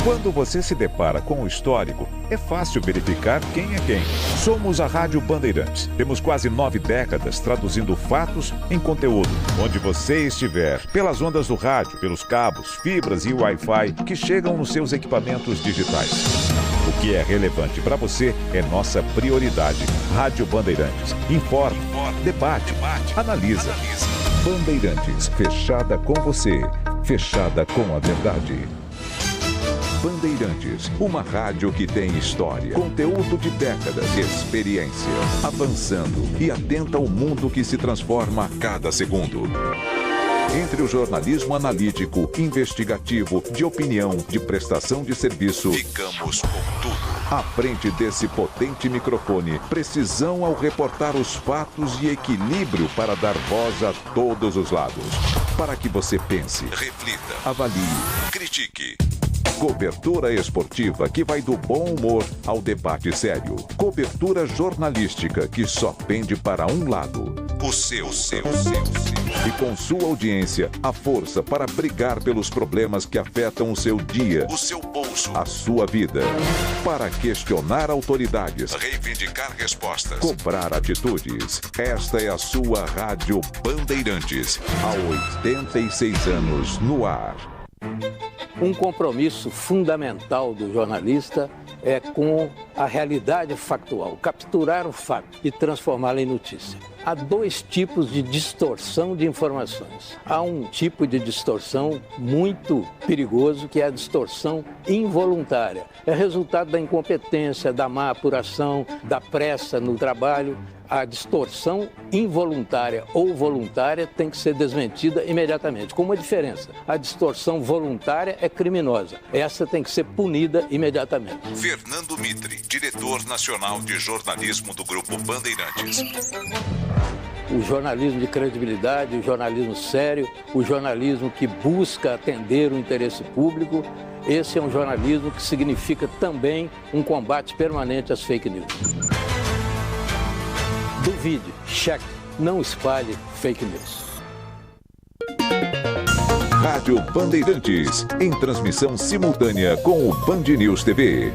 R: Quando você se depara com o histórico, é fácil verificar quem é quem. Somos a Rádio Bandeirantes. Temos quase 9 décadas traduzindo fatos em conteúdo. Onde você estiver, pelas ondas do rádio, pelos cabos, fibras e Wi-Fi que chegam nos seus equipamentos digitais. O que é relevante para você é nossa prioridade. Rádio Bandeirantes. Informa, debate, analisa. Bandeirantes, fechada com você, fechada com a verdade. Bandeirantes, uma rádio que tem história, conteúdo de décadas, experiência, avançando e atenta ao mundo que se transforma a cada segundo. Entre o jornalismo analítico, investigativo, de opinião, de prestação de serviço, ficamos com tudo. À frente desse potente microfone, precisão ao reportar os fatos e equilíbrio para dar voz a todos os lados. Para que você pense, reflita, avalie, critique. Cobertura esportiva que vai do bom humor ao debate sério. Cobertura jornalística que só pende para um lado. O seu. E com sua audiência, a força para brigar pelos problemas que afetam o seu dia, o seu bolso, a sua vida. Para questionar autoridades, reivindicar respostas, cobrar atitudes. Esta é a sua Rádio Bandeirantes. Há 86 anos no ar.
O: Um compromisso fundamental do jornalista com a realidade factual, capturar o fato e transformá-lo em notícia. Há dois tipos de distorção de informações. Há um tipo de distorção muito perigoso, que é a distorção involuntária. É resultado da incompetência, da má apuração, da pressa no trabalho. A distorção involuntária ou voluntária tem que ser desmentida imediatamente. Com uma diferença: a distorção voluntária é criminosa. Essa tem que ser punida imediatamente.
R: Fernando Mitre, diretor nacional de jornalismo do Grupo Bandeirantes.
O: O jornalismo de credibilidade, o jornalismo sério, o jornalismo que busca atender o interesse público, esse é um jornalismo que significa também um combate permanente às fake news. Duvide, cheque, não espalhe fake news.
R: Rádio Bandeirantes, em transmissão simultânea com o Band News TV.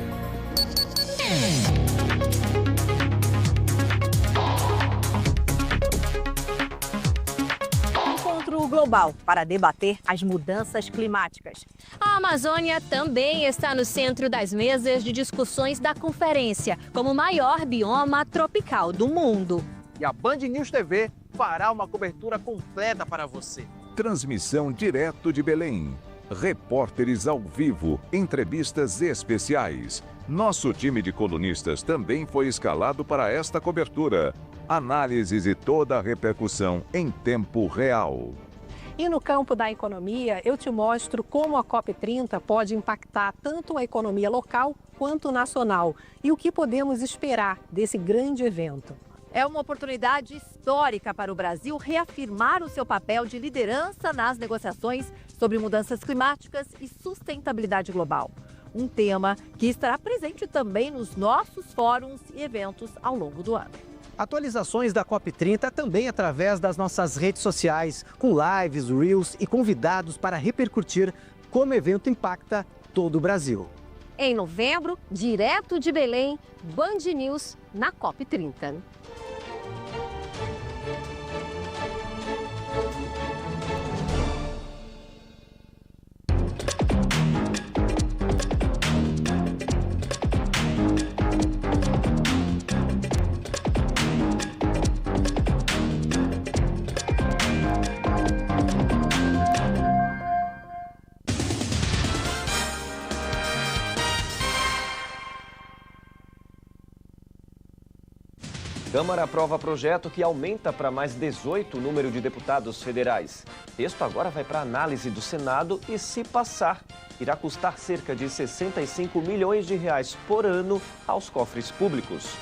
P: Encontro global para debater as mudanças climáticas.
Q: A Amazônia também está no centro das mesas de discussões da conferência, como o maior bioma tropical do mundo.
V: E a Band News TV fará uma cobertura completa para você.
W: Transmissão direto de Belém. Repórteres ao vivo, entrevistas especiais. Nosso time de colunistas também foi escalado para esta cobertura. Análises e toda a repercussão em tempo real.
P: E no campo da economia, eu te mostro como a COP30 pode impactar tanto a economia local quanto nacional e o que podemos esperar desse grande evento.
X: É uma oportunidade histórica para o Brasil reafirmar o seu papel de liderança nas negociações sobre mudanças climáticas e sustentabilidade global. Um tema que estará presente também nos nossos fóruns e eventos ao longo do ano.
V: Atualizações da COP30 também através das nossas redes sociais, com lives, reels e convidados para repercutir como o evento impacta todo o Brasil.
Q: Em novembro, direto de Belém, Band News na COP30.
Z: Câmara aprova projeto que aumenta para mais 18 o número de deputados federais. O texto agora vai para análise do Senado e, se passar, irá custar cerca de 65 milhões de reais por ano aos cofres públicos.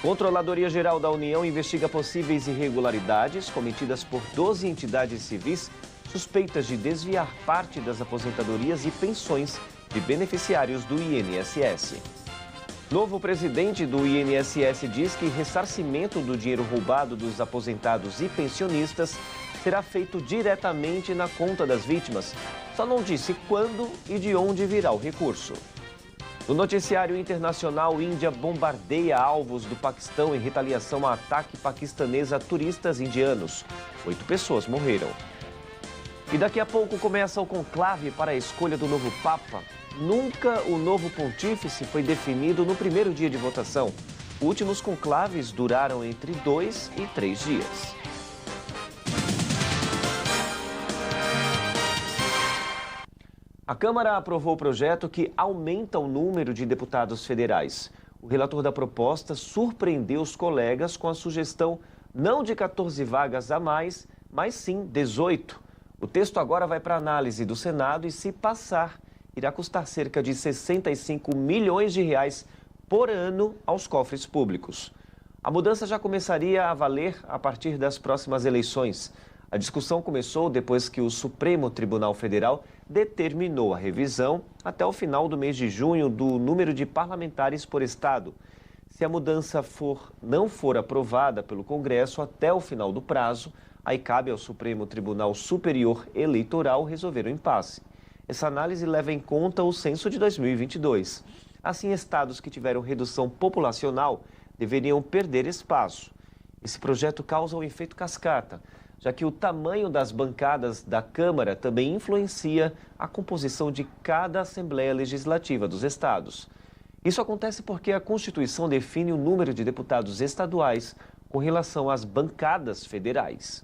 Z: Controladoria Geral da União investiga possíveis irregularidades cometidas por 12 entidades civis suspeitas de desviar parte das aposentadorias e pensões de beneficiários do INSS. Novo presidente do INSS diz que ressarcimento do dinheiro roubado dos aposentados e pensionistas será feito diretamente na conta das vítimas. Só não disse quando e de onde virá o recurso. No noticiário internacional, Índia bombardeia alvos do Paquistão em retaliação a ataque paquistanês a turistas indianos. 8 pessoas morreram. E daqui a pouco começa o conclave para a escolha do novo Papa. Nunca o novo pontífice foi definido no primeiro dia de votação. Últimos conclaves duraram entre 2 e 3 dias. A Câmara aprovou o projeto que aumenta o número de deputados federais. O relator da proposta surpreendeu os colegas com a sugestão não de 14 vagas a mais, mas sim 18. O texto agora vai para análise do Senado e, se passar, irá custar cerca de 65 milhões de reais por ano aos cofres públicos. A mudança já começaria a valer a partir das próximas eleições. A discussão começou depois que o Supremo Tribunal Federal determinou a revisão até o final do mês de junho do número de parlamentares por estado. Se a mudança não for aprovada pelo Congresso até o final do prazo, aí cabe ao Supremo Tribunal Superior Eleitoral resolver o impasse. Essa análise leva em conta o censo de 2022. Assim, estados que tiveram redução populacional deveriam perder espaço. Esse projeto causa um efeito cascata, já que o tamanho das bancadas da Câmara também influencia a composição de cada Assembleia Legislativa dos estados. Isso acontece porque a Constituição define o número de deputados estaduais com relação às bancadas federais.